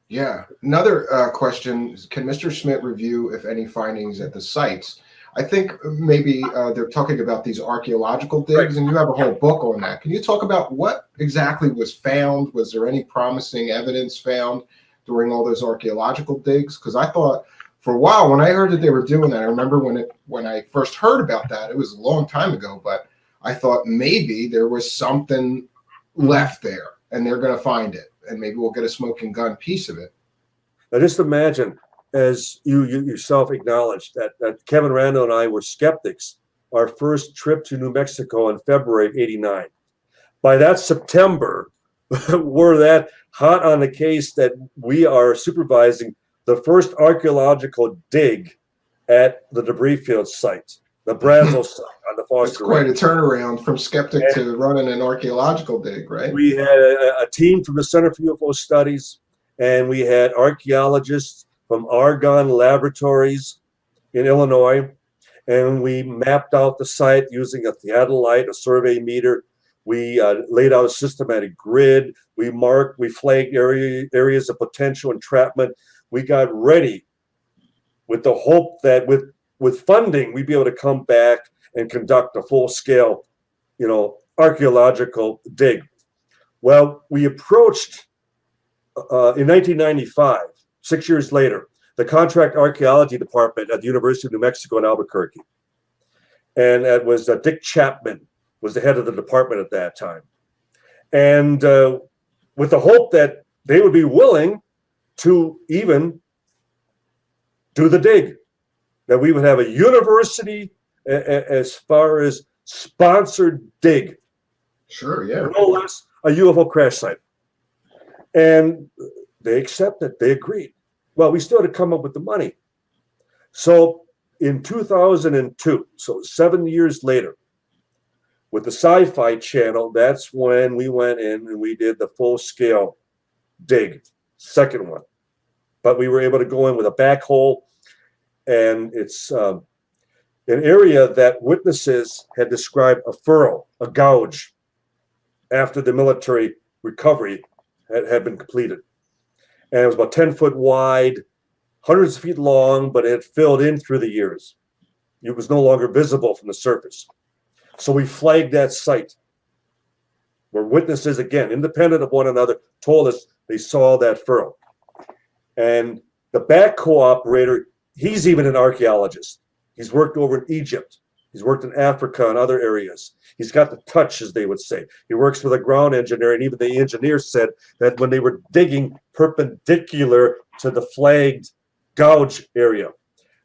Speaker 2: Yeah. Another question is, can Mr. Schmitt review, if any, findings at the sites? I think maybe they're talking about these archaeological digs, and you have a whole book on that. Can you talk about what exactly was found? Was there any promising evidence found during all those archaeological digs? Because I thought for a while, when I heard that they were doing that, I remember when I first heard about that, it was a long time ago, but I thought maybe there was something left there and they're going to find it, and maybe we'll get a smoking gun piece of it.
Speaker 6: Now, just imagine, as you yourself acknowledged, that Kevin Rando and I were skeptics our first trip to New Mexico in February of '89. By that September, we're that hot on the case that we are supervising the first archaeological dig at the debris field site, the Brazil site on the Foster
Speaker 2: It's quite a
Speaker 6: Range.
Speaker 2: turnaround from skeptic to running an archaeological dig, right?
Speaker 6: We had a team from the Center for UFO Studies, and we had archaeologists from Argonne Laboratories in Illinois, and we mapped out the site using a theodolite, a survey meter. We laid out a systematic grid. We flagged areas of potential entrapment. We got ready with the hope that with funding, we'd be able to come back and conduct a full-scale, archaeological dig. Well, we approached in 1995, 6 years later, the contract archaeology department at the University of New Mexico in Albuquerque. And that was Dick Chapman was the head of the department at that time. And with the hope that they would be willing to even do the dig, that we would have a university as far as sponsored dig.
Speaker 2: Sure, yeah.
Speaker 6: No less a UFO crash site. And they accepted, they agreed. Well, we still had to come up with the money. So in 2002, so 7 years later, with the Sci-Fi Channel, that's when we went in and we did the full-scale dig, second one. But we were able to go in with a backhoe, and it's an area that witnesses had described a furrow, a gouge, after the military recovery had been completed. And it was about 10 foot wide, hundreds of feet long, but it had filled in through the years. It was no longer visible from the surface. So we flagged that site where witnesses, again, independent of one another, told us they saw that furrow. And the backhoe operator, he's even an archaeologist. He's worked over in Egypt. He's worked in Africa and other areas. He's got the touch, as they would say. He works with a ground engineer, and even the engineer said that when they were digging perpendicular to the flagged gouge area,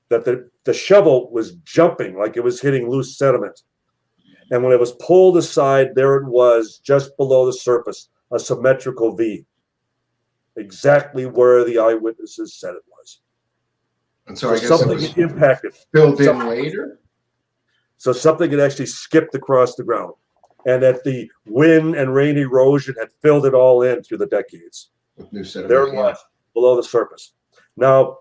Speaker 6: that the shovel was jumping like it was hitting loose sediment. And when it was pulled aside, there it was, just below the surface, a symmetrical V, exactly where the eyewitnesses said it was.
Speaker 2: And so I guess
Speaker 6: something
Speaker 2: it was
Speaker 6: impacted.
Speaker 2: filled in later?
Speaker 6: So something had actually skipped across the ground, and that the wind and rain erosion had filled it all in through the decades.
Speaker 2: With new sediment,
Speaker 6: There it was, below the surface. Now,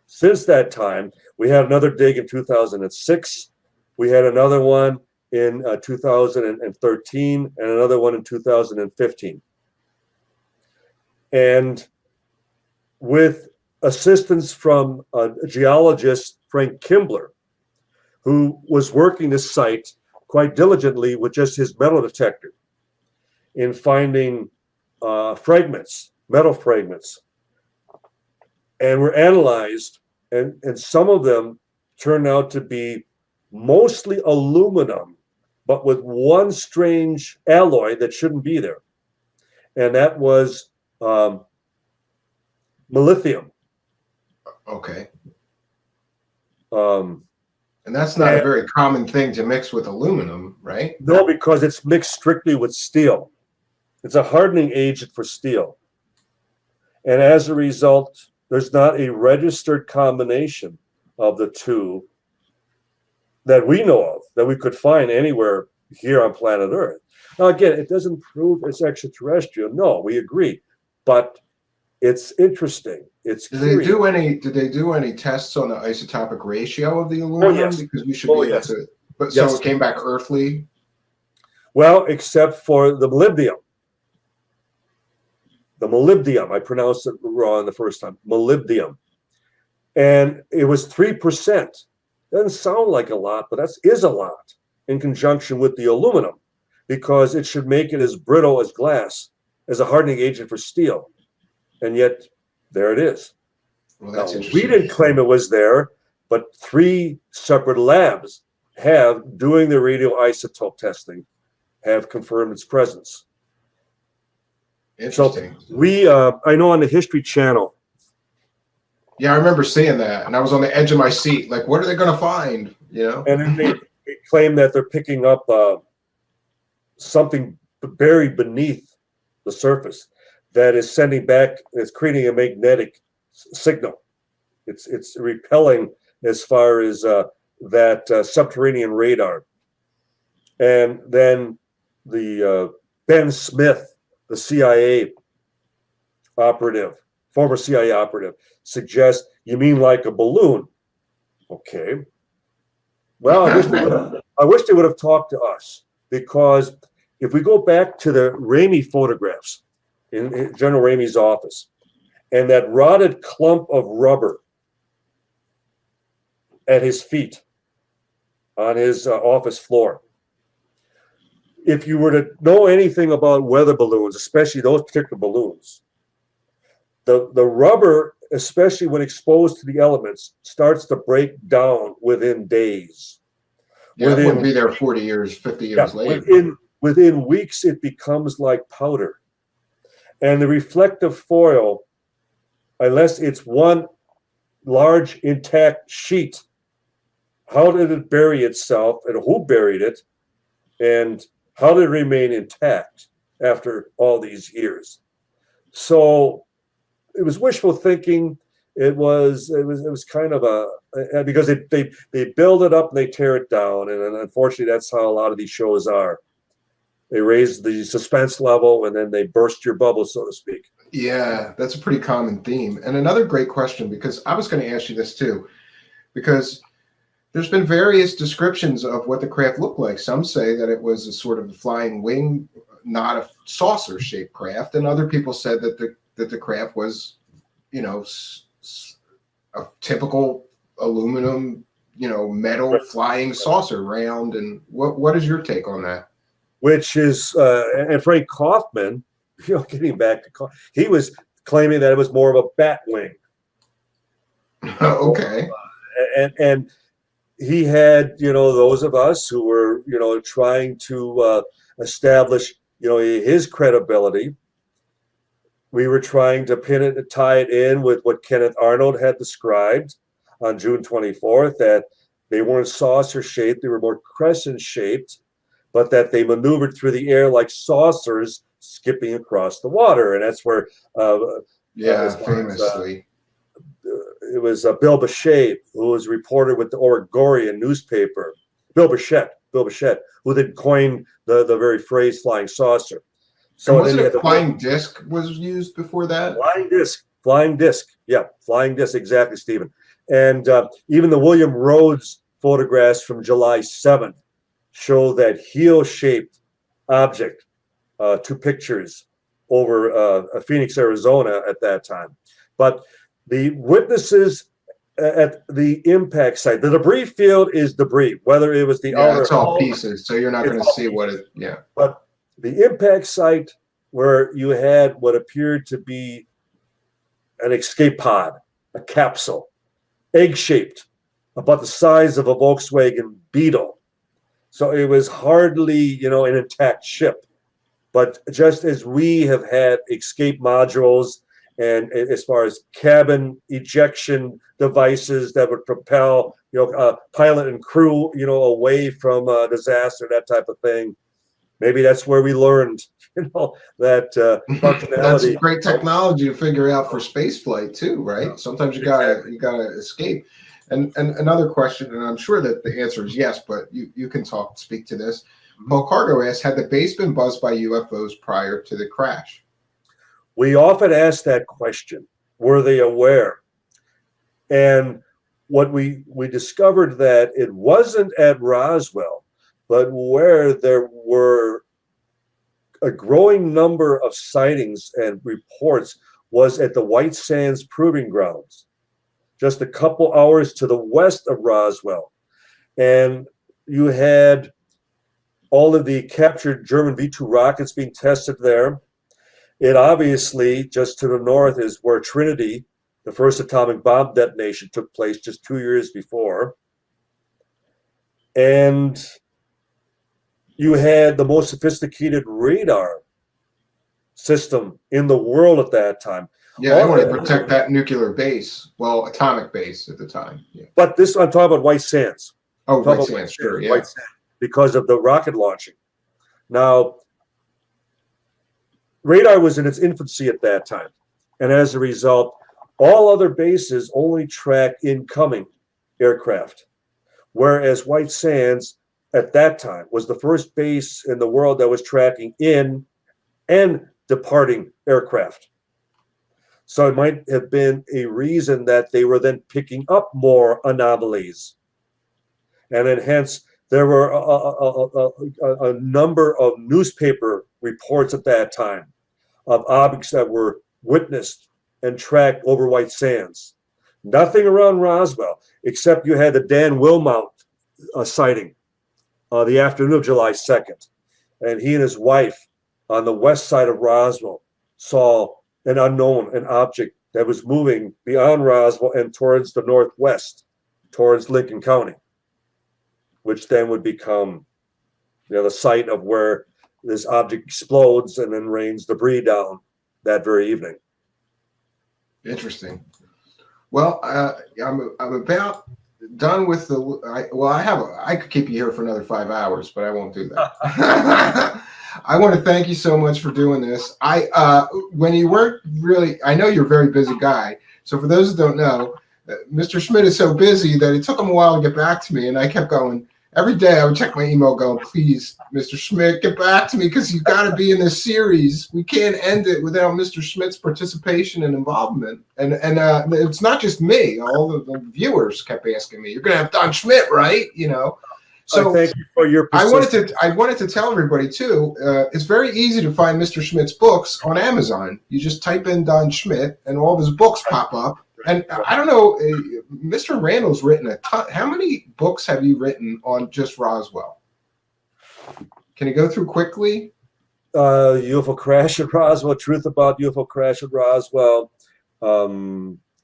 Speaker 6: since that time, we had another dig in 2006. We had another one in 2013, and another one in 2015. And with assistance from a geologist, Frank Kimbler, who was working this site quite diligently with just his metal detector in finding fragments, metal fragments, and were analyzed, and some of them turned out to be mostly aluminum, but with one strange alloy that shouldn't be there, and that was melithium.
Speaker 2: Okay.
Speaker 6: And
Speaker 2: that's not a very common thing to mix with aluminum, right?
Speaker 6: No, because it's mixed strictly with steel. It's a hardening agent for steel. And as a result, there's not a registered combination of the two that we know of, that we could find anywhere here on planet Earth. Now, again, it doesn't prove it's extraterrestrial. No, we agree. But it's interesting. It's
Speaker 2: Did they do any tests on the isotopic ratio of the aluminum?
Speaker 6: yes.
Speaker 2: Because we should be able to. But so
Speaker 6: Yes.
Speaker 2: it came back earthly.
Speaker 6: Well, except for the molybdenum. the molybdenum. I pronounced it wrong the first time. Molybdenum. And it was 3%. Doesn't sound like a lot, but that is a lot in conjunction with the aluminum, because it should make it as brittle as glass, as a hardening agent for steel. And yet, there it is.
Speaker 2: Well, that's
Speaker 6: Now,
Speaker 2: interesting.
Speaker 6: we didn't claim it was there, but 3 separate labs have, doing the radioisotope testing, have confirmed its presence.
Speaker 2: Interesting.
Speaker 6: So we, I know on the History Channel.
Speaker 2: Yeah, I remember seeing that, and I was on the edge of my seat, like, what are they going to find? You know.
Speaker 6: And then they claim that they're picking up something buried beneath the surface that is sending back, it's creating a magnetic signal. It's repelling as far as that subterranean radar. And then the Ben Smith, the CIA operative, former CIA operative, suggests, you mean like a balloon? Okay. Well, I wish they would have talked to us, because if we go back to the Ramey photographs in General Ramey's office, and that rotted clump of rubber at his feet on his office floor, if you were to know anything about weather balloons, especially those particular balloons, the rubber, especially when exposed to the elements, starts to break down within days.
Speaker 2: Yeah, it wouldn't be there 40 years, 50 years later.
Speaker 6: Within weeks, it becomes like powder. And the reflective foil, unless it's one large intact sheet, how did it bury itself, and who buried it, and how did it remain intact after all these years? So it was wishful thinking. It was kind of a, because they build it up and they tear it down, and unfortunately that's how a lot of these shows are. They raise the suspense level and then they burst your bubble, so to speak.
Speaker 2: Yeah, that's a pretty common theme. And another great question, because I was going to ask you this too, because there's been various descriptions of what the craft looked like. Some say that it was a sort of flying wing, not a saucer-shaped craft, and other people said that the craft was, you know, a typical aluminum, you know, metal flying saucer, round. And what is your take on that?
Speaker 6: Which is, and Frank Kaufman, you know, getting back to, he was claiming that it was more of a bat wing.
Speaker 2: Okay.
Speaker 6: And he had, you know, those of us who were, you know, trying to establish, you know, his credibility. We were trying to pin it and tie it in with what Kenneth Arnold had described on June 24th, that they weren't saucer shaped, they were more crescent shaped, but that they maneuvered through the air like saucers skipping across the water. And that's where,
Speaker 2: famously.
Speaker 6: It was Bill Bichette, who was a reporter with the Oregonian newspaper. Bill Bichette, who then coined the very phrase flying saucer.
Speaker 2: So wasn't it flying disc was used before that?
Speaker 6: Flying disc. Yeah, flying disc, exactly, Stephen. And even the William Rhodes photographs from July 7th show that heel-shaped object, 2 pictures over Phoenix, Arizona at that time. But the witnesses at the impact site, the debris field is debris, whether it was the outer.
Speaker 2: It's all pieces, so you're not going to see what it. Yeah.
Speaker 6: But the impact site, where you had what appeared to be an escape pod, a capsule, egg-shaped, about the size of a Volkswagen Beetle. So it was hardly, you know, an intact ship. But just as we have had escape modules, and as far as cabin ejection devices that would propel, you know, pilot and crew, you know, away from a disaster, that type of thing. Maybe that's where we learned, you know, that functionality.
Speaker 2: That's great technology to figure out for space flight too, right? Sometimes you gotta escape. And another question, and I'm sure that the answer is yes, but you can speak to this. Paul Cargo asks, had the base been buzzed by UFOs prior to the crash?
Speaker 6: We often ask that question. Were they aware? And what we discovered that it wasn't at Roswell, but where there were a growing number of sightings and reports was at the White Sands Proving Grounds, just a couple hours to the west of Roswell. And you had all of the captured German V-2 rockets being tested there. It obviously, just to the north, is where Trinity, the first atomic bomb detonation, took place just 2 years before. And you had the most sophisticated radar system in the world at that time.
Speaker 2: Yeah, they wanted to protect that nuclear base, well, atomic base at the time. Yeah.
Speaker 6: But this, I'm talking about White Sands.
Speaker 2: Oh, White Sands, sure, yeah.
Speaker 6: White Sands, because of the rocket launching. Now, radar was in its infancy at that time. And as a result, all other bases only track incoming aircraft. Whereas White Sands at that time was the first base in the world that was tracking in and departing aircraft. So it might have been a reason that they were then picking up more anomalies. And then hence there were a number of newspaper reports at that time of objects that were witnessed and tracked over White Sands. Nothing around Roswell, except you had the Dan Wilmot sighting the afternoon of July 2nd. And he and his wife on the west side of Roswell saw an object that was moving beyond Roswell and towards the northwest, towards Lincoln County, which then would become, the site of where this object explodes and then rains debris down that very evening.
Speaker 2: Interesting. Well, I'm about done with I could keep you here for another 5 hours, but I won't do that. I want to thank you so much for doing this. When you weren't really, I know you're a very busy guy. So for those who don't know, Mr. Schmitt is so busy that it took him a while to get back to me. And I kept going. Every day I would check my email going, please, Mr. Schmitt, get back to me because you've got to be in this series. We can't end it without Mr. Schmitt's participation and involvement. And it's not just me. All of the viewers kept asking me, you're going to have Don Schmitt, right? So
Speaker 6: thank you for your
Speaker 2: I wanted to tell everybody too, it's very easy to find Mr. Schmitt's books on Amazon. You just type in Don Schmitt and all of his books pop up. And I don't know, Mr. Randall's written a ton. How many books have you written on just Roswell? Can you go through quickly?
Speaker 6: UFO crash at Roswell, Truth About UFO Crash at Roswell,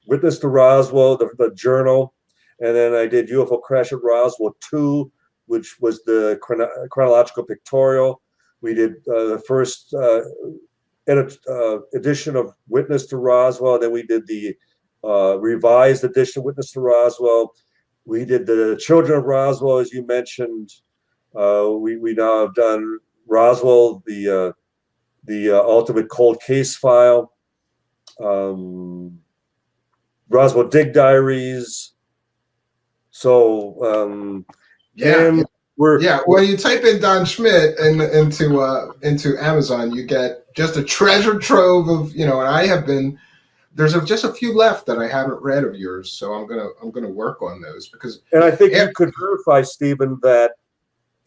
Speaker 6: Witness to Roswell, the journal, and then I did UFO Crash at Roswell 2, which was the chronological pictorial. We did the first edition of Witness to Roswell, then we did the revised edition of Witness to Roswell. We did the Children of Roswell, as you mentioned. We now have done Roswell, the ultimate cold case file, Roswell Dig Diaries. So when
Speaker 2: you type in Don Schmitt into Amazon, you get just a treasure trove of and I have been. There's just a few left that I haven't read of yours, so I'm gonna work on those because.
Speaker 6: And I think you could verify, Stephen, that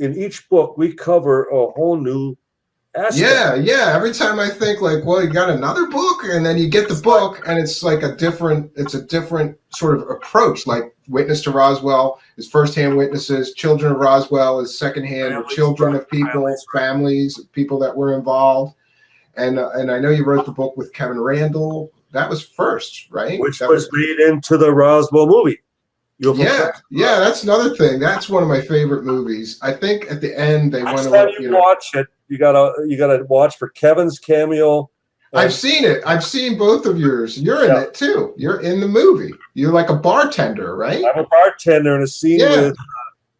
Speaker 6: in each book we cover a whole new aspect.
Speaker 2: Yeah. Every time I think like, well, you got another book, and then you get the book, and it's like a different sort of approach. Like Witness to Roswell is firsthand witnesses, Children of Roswell is secondhand children of people, families, people that were involved, and I know you wrote the book with Kevin Randall. That was first, right?
Speaker 6: Which was made into the Roswell movie.
Speaker 2: That's another thing. That's one of my favorite movies. I think at the end they want to
Speaker 6: watch it. You gotta watch for Kevin's cameo.
Speaker 2: I've seen it. I've seen both of yours. You're in it too. You're in the movie. You're like a bartender, right?
Speaker 6: I'm a bartender in a scene with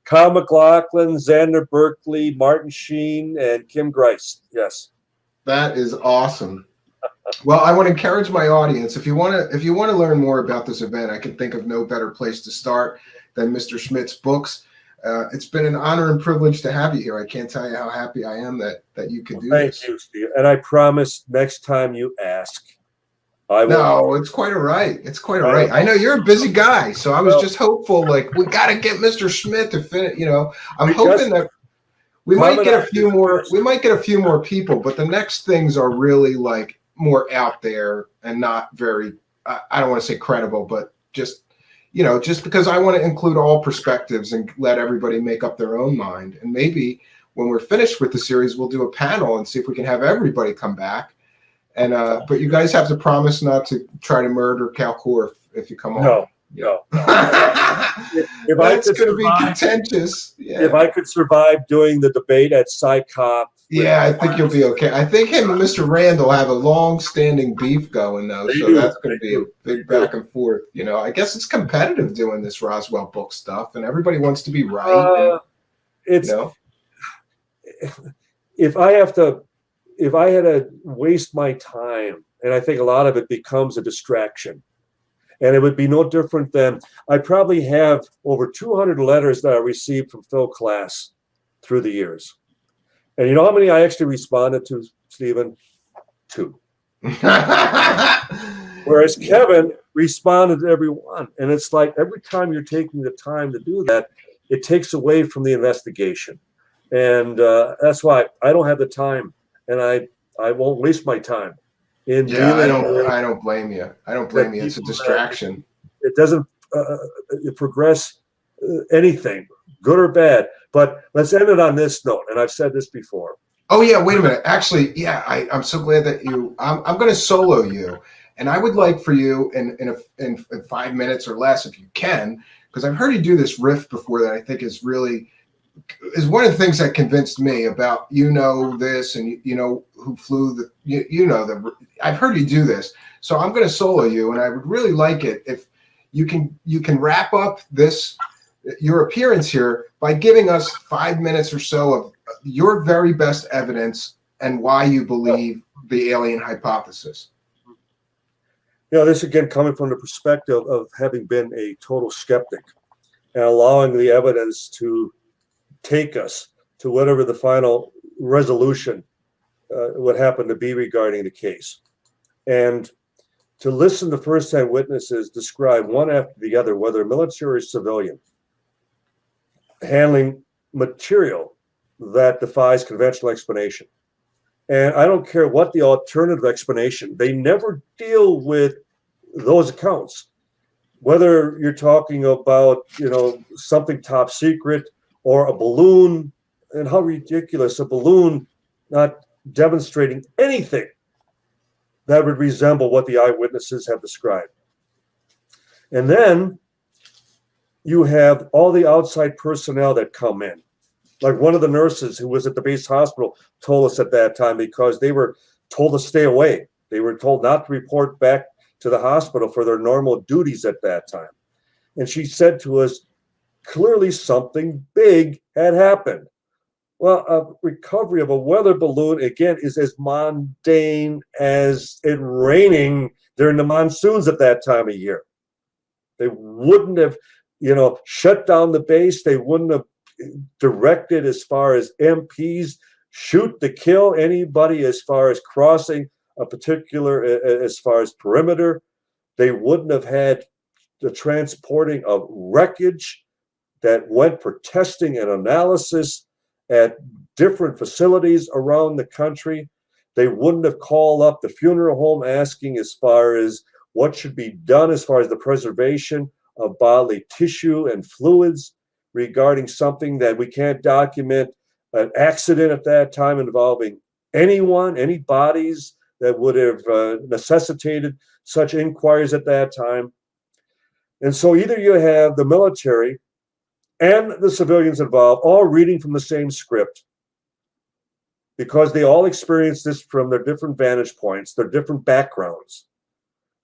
Speaker 6: Kyle MacLachlan, Xander Berkeley, Martin Sheen, and Kim Grice. Yes,
Speaker 2: that is awesome. Well, I want to encourage my audience. If you want to learn more about this event, I can think of no better place to start than Mr. Schmitt's books. It's been an honor and privilege to have you here. I can't tell you how happy I am that you could do this.
Speaker 6: Thank you, Steve. And I promise next time you ask, I will.
Speaker 2: No, it's quite all right. It's quite all right. I know you're a busy guy, so I was just hopeful. Like we got to get Mr. Schmitt to finish. I'm hoping that We might
Speaker 6: Comment
Speaker 2: get
Speaker 6: on
Speaker 2: a few
Speaker 6: this
Speaker 2: more.
Speaker 6: first.
Speaker 2: We might get a few more people, but the next things are really like more out there and not very. I don't want to say credible, but just just because I want to include all perspectives and let everybody make up their own mind. And maybe when we're finished with the series, we'll do a panel and see if we can have everybody come back. And but you guys have to promise not to try to murder Cal Korff if you come on.
Speaker 6: No. If I
Speaker 2: That's
Speaker 6: could
Speaker 2: going to be
Speaker 6: survive-
Speaker 2: contentious. Yeah.
Speaker 6: If I could survive doing the debate at PsyCop.
Speaker 2: Yeah, I think you'll be okay. I think him and Mr. Randall have a long-standing beef going, though,
Speaker 6: They
Speaker 2: so
Speaker 6: do.
Speaker 2: that's going to
Speaker 6: They
Speaker 2: be a
Speaker 6: do.
Speaker 2: big
Speaker 6: They do.
Speaker 2: back and forth. I guess it's competitive doing this Roswell book stuff, and everybody wants to be right.
Speaker 6: It's
Speaker 2: And,
Speaker 6: if I had to waste my time, and I think a lot of it becomes a distraction, and it would be no different than I probably have over 200 letters that I received from Phil Class through the years. And you know how many I actually responded to, Stephen? 2. Whereas Kevin responded to every one. And it's like every time you're taking the time to do that, it takes away from the investigation. And that's why I don't have the time, and I won't waste my time in
Speaker 2: yeah,
Speaker 6: dealing with
Speaker 2: I don't blame you. I don't blame you. It's a
Speaker 6: people that-
Speaker 2: distraction.
Speaker 6: it doesn't progress anything, good or bad. But let's end it on this note, and I've said this before.
Speaker 2: Oh yeah, wait a minute. Actually, yeah, I'm so glad that I'm going to solo you, and I would like for you in 5 minutes or less, if you can, because I've heard you do this riff before that I think is one of the things that convinced me about this and who flew the I've heard you do this, so I'm going to solo you, and I would really like it if you can wrap up your appearance here by giving us 5 minutes or so of your very best evidence and why you believe the alien hypothesis.
Speaker 6: This again coming from the perspective of having been a total skeptic and allowing the evidence to take us to whatever the final resolution would happen to be regarding the case. And to listen to first-hand witnesses describe one after the other, whether military or civilian, handling material that defies conventional explanation. And I don't care what the alternative explanation, they never deal with those accounts. Whether you're talking about, something top secret or a balloon, and how ridiculous, a balloon not demonstrating anything that would resemble what the eyewitnesses have described. And then you have all the outside personnel that come in. Like one of the nurses who was at the base hospital told us at that time, because they were told to stay away. They were told not to report back to the hospital for their normal duties at that time. And she said to us, clearly something big had happened. Well, a recovery of a weather balloon, again, is as mundane as it raining during the monsoons at that time of year. They wouldn't have, shut down the base. They wouldn't have directed as far as MPs shoot to kill anybody as far as crossing a particular, as far as perimeter. They wouldn't have had the transporting of wreckage that went for testing and analysis at different facilities around the country. They wouldn't have called up the funeral home asking as far as what should be done as far as the preservation of bodily tissue and fluids regarding something that we can't document, an accident at that time involving anyone, any bodies that would have necessitated such inquiries at that time. And so either you have the military and the civilians involved all reading from the same script, because they all experienced this from their different vantage points, their different backgrounds,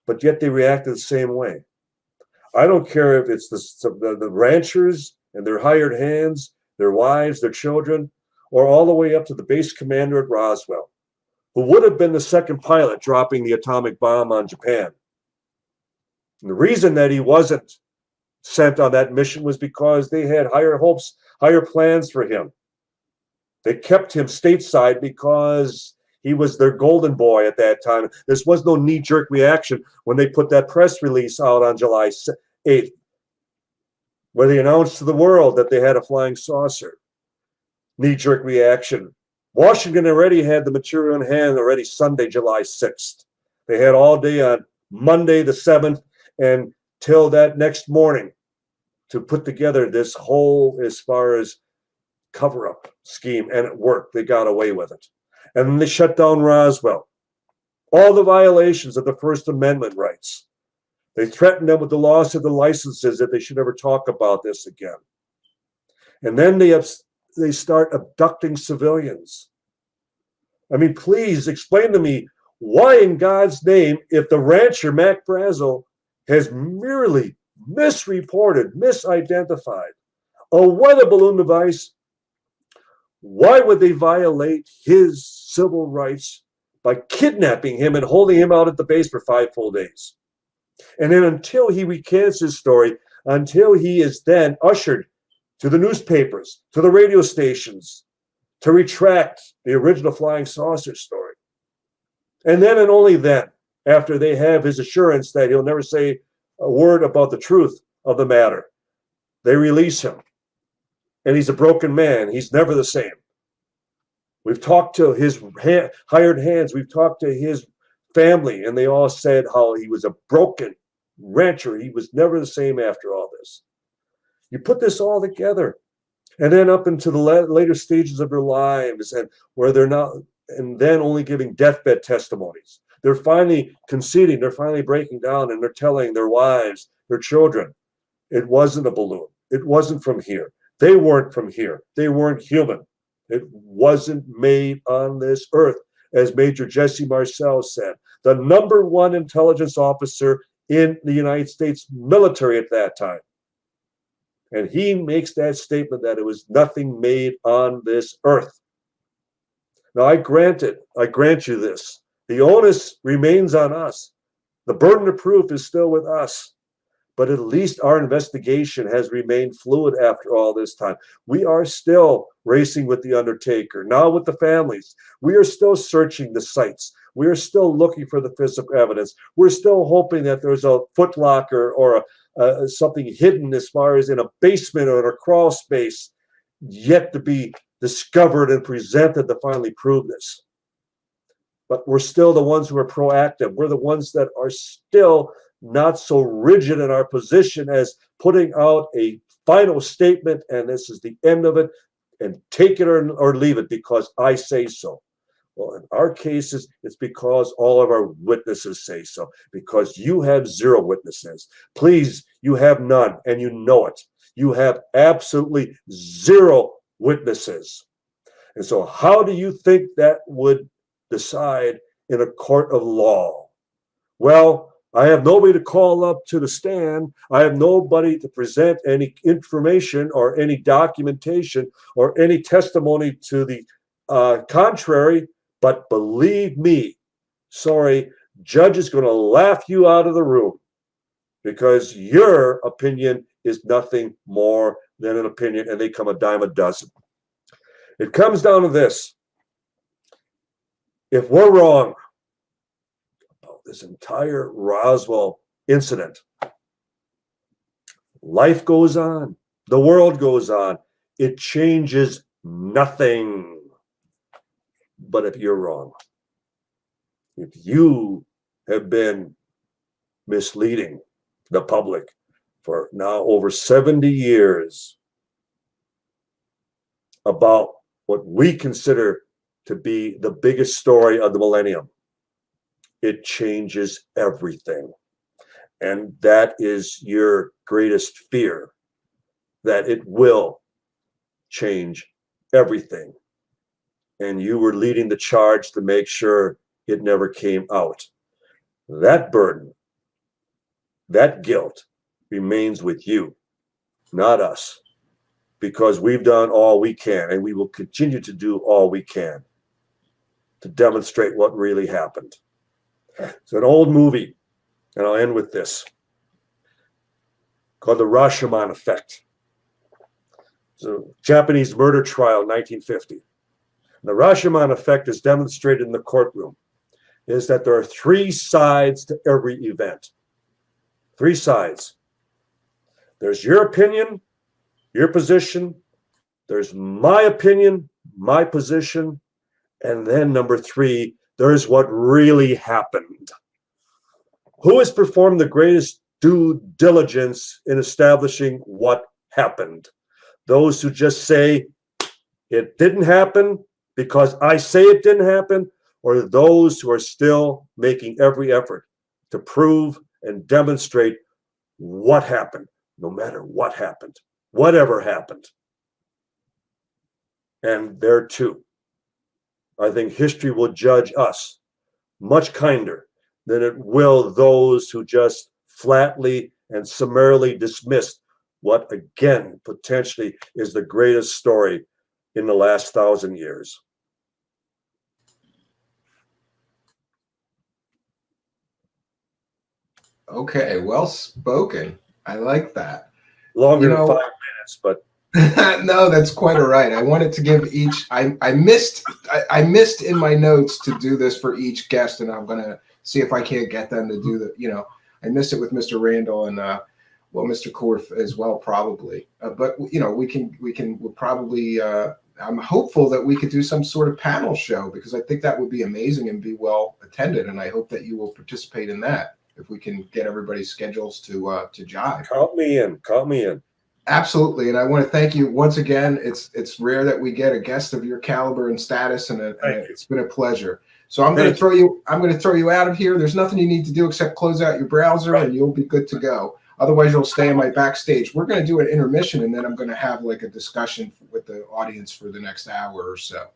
Speaker 6: but yet they reacted the same way. I don't care if it's the ranchers and their hired hands, their wives, their children, or all the way up to the base commander at Roswell, who would have been the second pilot dropping the atomic bomb on Japan. And the reason that he wasn't sent on that mission was because they had higher hopes, higher plans for him. They kept him stateside because he was their golden boy at that time. This was no knee-jerk reaction when they put that press release out on July 8th, where they announced to the world that they had a flying saucer. knee-jerk reaction. Washington already had the material in hand already Sunday, July 6th. They had all day on Monday the 7th and till that next morning to put together this whole, as far as cover-up scheme, and it worked. They got away with it. And then they shut down Roswell. All the violations of the First Amendment rights. They threatened them with the loss of the licenses that they should never talk about this again. And then they start abducting civilians. I mean, please explain to me why in God's name, if the rancher, Mac Brazel, has merely misreported, misidentified a weather balloon device, why would they violate his civil rights by kidnapping him and holding him out at the base for 5 full days? And then until he recants his story, until he is then ushered to the newspapers, to the radio stations, to retract the original flying saucer story. And then and only then, after they have his assurance that he'll never say a word about the truth of the matter, they release him. And he's a broken man. He's never the same. We've talked to his hired hands. We've talked to his family, and they all said how he was a broken rancher. He was never the same after all this. You put this all together, and then up into the later stages of their lives, and where they're not, and then only giving deathbed testimonies. They're finally conceding. They're finally breaking down, and they're telling their wives, their children, it wasn't a balloon. It wasn't from here. They weren't from here. They weren't human. It wasn't made on this earth, as Major Jesse Marcel said, the #1 intelligence officer in the United States military at that time. And he makes that statement that it was nothing made on this earth. Now, I grant you this. The onus remains on us. The burden of proof is still with us. But at least our investigation has remained fluid after all this time. We are still racing with the undertaker, now with the families. We are still searching the sites. We are still looking for the physical evidence. We're still hoping that there's a footlocker or something hidden as far as in a basement or in a crawl space yet to be discovered and presented to finally prove this. But we're still the ones who are proactive. We're the ones that are still not so rigid in our position as putting out a final statement and this is the end of it and take it or leave it because I say so. Well, in our cases, it's because all of our witnesses say so, because you have 0 witnesses. Please, you have none, and you know it. You have absolutely 0 witnesses. And so how do you think that would decide in a court of law? Well, I have nobody to call up to the stand. I have nobody to present any information or any documentation or any testimony to the contrary. But believe me, sorry, judge is going to laugh you out of the room because your opinion is nothing more than an opinion, and they come a dime a dozen. It comes down to this. If we're wrong about this entire Roswell incident, life goes on. The world goes on. It changes nothing. But if you're wrong, if you have been misleading the public for now over 70 years about what we consider to be the biggest story of the millennium, it changes everything. And that is your greatest fear, that it will change everything. And you were leading the charge to make sure it never came out. That burden, that guilt remains with you, not us, because we've done all we can, and we will continue to do all we can to demonstrate what really happened. It's an old movie, and I'll end with this, called The Rashomon Effect. It's a Japanese murder trial, 1950. The Rashomon effect is demonstrated in the courtroom, is that there are 3 sides to every event. 3 sides. There's your opinion, your position, There's my opinion, my position, and then number 3, there's what really happened. Who has performed the greatest due diligence in establishing what happened? Those who just say it didn't happen because I say it didn't happen, or those who are still making every effort to prove and demonstrate what happened, no matter what happened, whatever happened. And there too, I think history will judge us much kinder than it will those who just flatly and summarily dismissed what, again, potentially is the greatest story in the last 1,000 years.
Speaker 2: Okay, well spoken. I like that.
Speaker 6: Longer than 5 minutes, but
Speaker 2: no, that's quite all right. I wanted to give each. I missed in my notes to do this for each guest, and I'm gonna see if I can't get them to do the. I missed it with Mr. Randall and Mr. Korff as well, probably. But we'll probably. I'm hopeful that we could do some sort of panel show, because I think that would be amazing and be well attended, and I hope that you will participate in that if we can get everybody's schedules to jive.
Speaker 6: Count me in.
Speaker 2: Absolutely, and I want to thank you once again. It's rare that we get a guest of your caliber and status, and it's been a pleasure. So I'm going to throw you out of here. There's nothing you need to do except close out your browser, and you'll be good to go. Otherwise, you'll stay in my backstage. We're going to do an intermission, and then I'm going to have like a discussion with the audience for the next hour or so.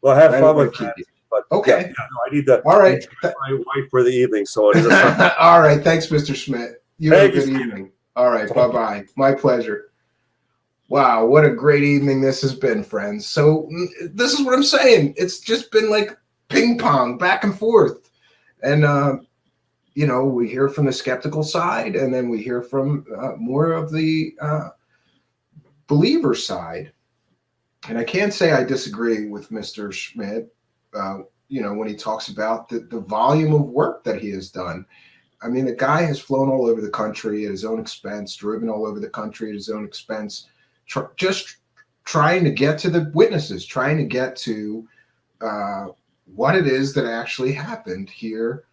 Speaker 6: Well, have fun with that. But
Speaker 2: okay.
Speaker 6: I need to.
Speaker 2: All right.
Speaker 6: My wife for the evening, so it is.
Speaker 2: All right. Thanks, Mr. Schmitt. You have a good
Speaker 6: Stephen.
Speaker 2: evening. All right. Bye-bye. My pleasure. Wow, what a great evening this has been, friends. So this is what I'm saying. It's just been like ping pong back and forth. And, we hear from the skeptical side, and then we hear from more of the believer side. And I can't say I disagree with Mr. Schmitt, when he talks about the volume of work that he has done. I mean, the guy has flown all over the country at his own expense, driven all over the country at his own expense, just trying to get to the witnesses, trying to get to what it is that actually happened here,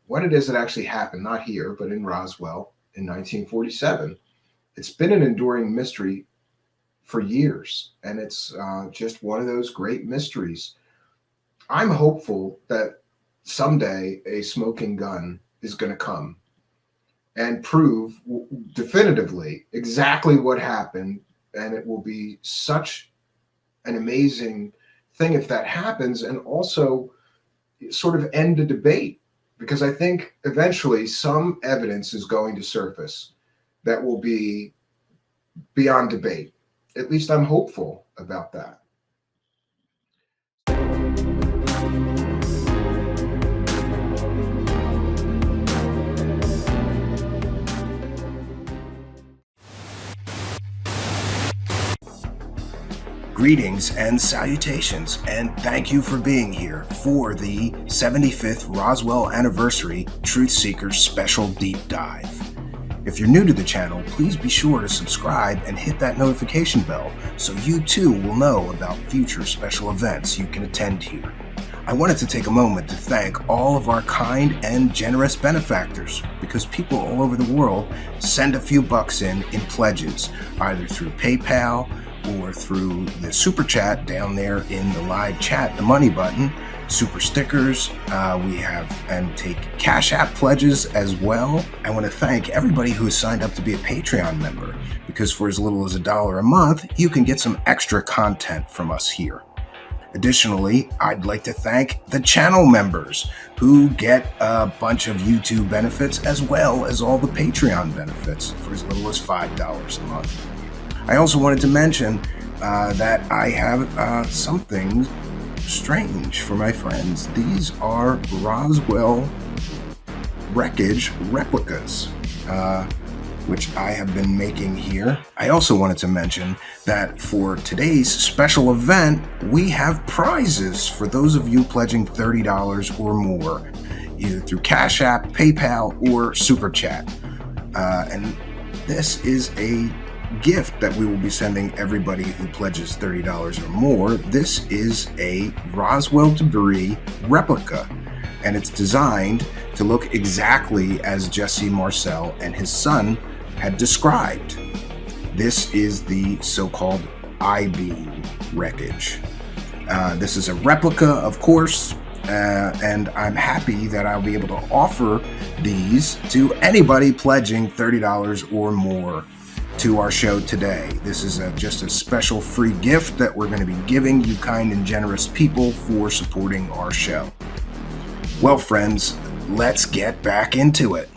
Speaker 2: what it is that actually happened, not here, but in Roswell in 1947. It's been an enduring mystery for years, and it's just one of those great mysteries. I'm hopeful that someday a smoking gun is going to come and prove definitively exactly what happened, and it will be such an amazing thing if that happens, and also sort of end a debate, because I think eventually some evidence is going to surface that will be beyond debate. At least I'm hopeful about that.
Speaker 3: Greetings and salutations, and thank you for being here for the 75th Roswell Anniversary Truth Seekers Special Deep Dive. If you're new to the channel, please be sure to subscribe and hit that notification bell so you too will know about future special events you can attend here. I wanted to take a moment to thank all of our kind and generous benefactors, because people all over the world send a few bucks in pledges, either through PayPal or through the super chat down there in the live chat, the money button, super stickers, we have and take cash app pledges as well. I want to thank everybody who has signed up to be a Patreon member, because for as little as $1 a month, you can get some extra content from us here. Additionally, I'd like to thank the channel members who get a bunch of YouTube benefits as well as all the Patreon benefits for as little as $5 a month. I also wanted to mention that I have something strange for my friends. These are Roswell wreckage replicas, which I have been making here. I also wanted to mention that for today's special event, we have prizes for those of you pledging $30 or more, either through Cash App, PayPal, or Super Chat. And this is a gift that we will be sending everybody who pledges $30 or more. This is a Roswell debris replica, and it's designed to look exactly as Jesse Marcel and his son had described. This is the so-called I-beam wreckage. This is a replica, of course, and I'm happy that I'll be able to offer these to anybody pledging $30 or more to our show today. This is just a special free gift that we're going to be giving you kind and generous people for supporting our show. Well, friends, let's get back into it.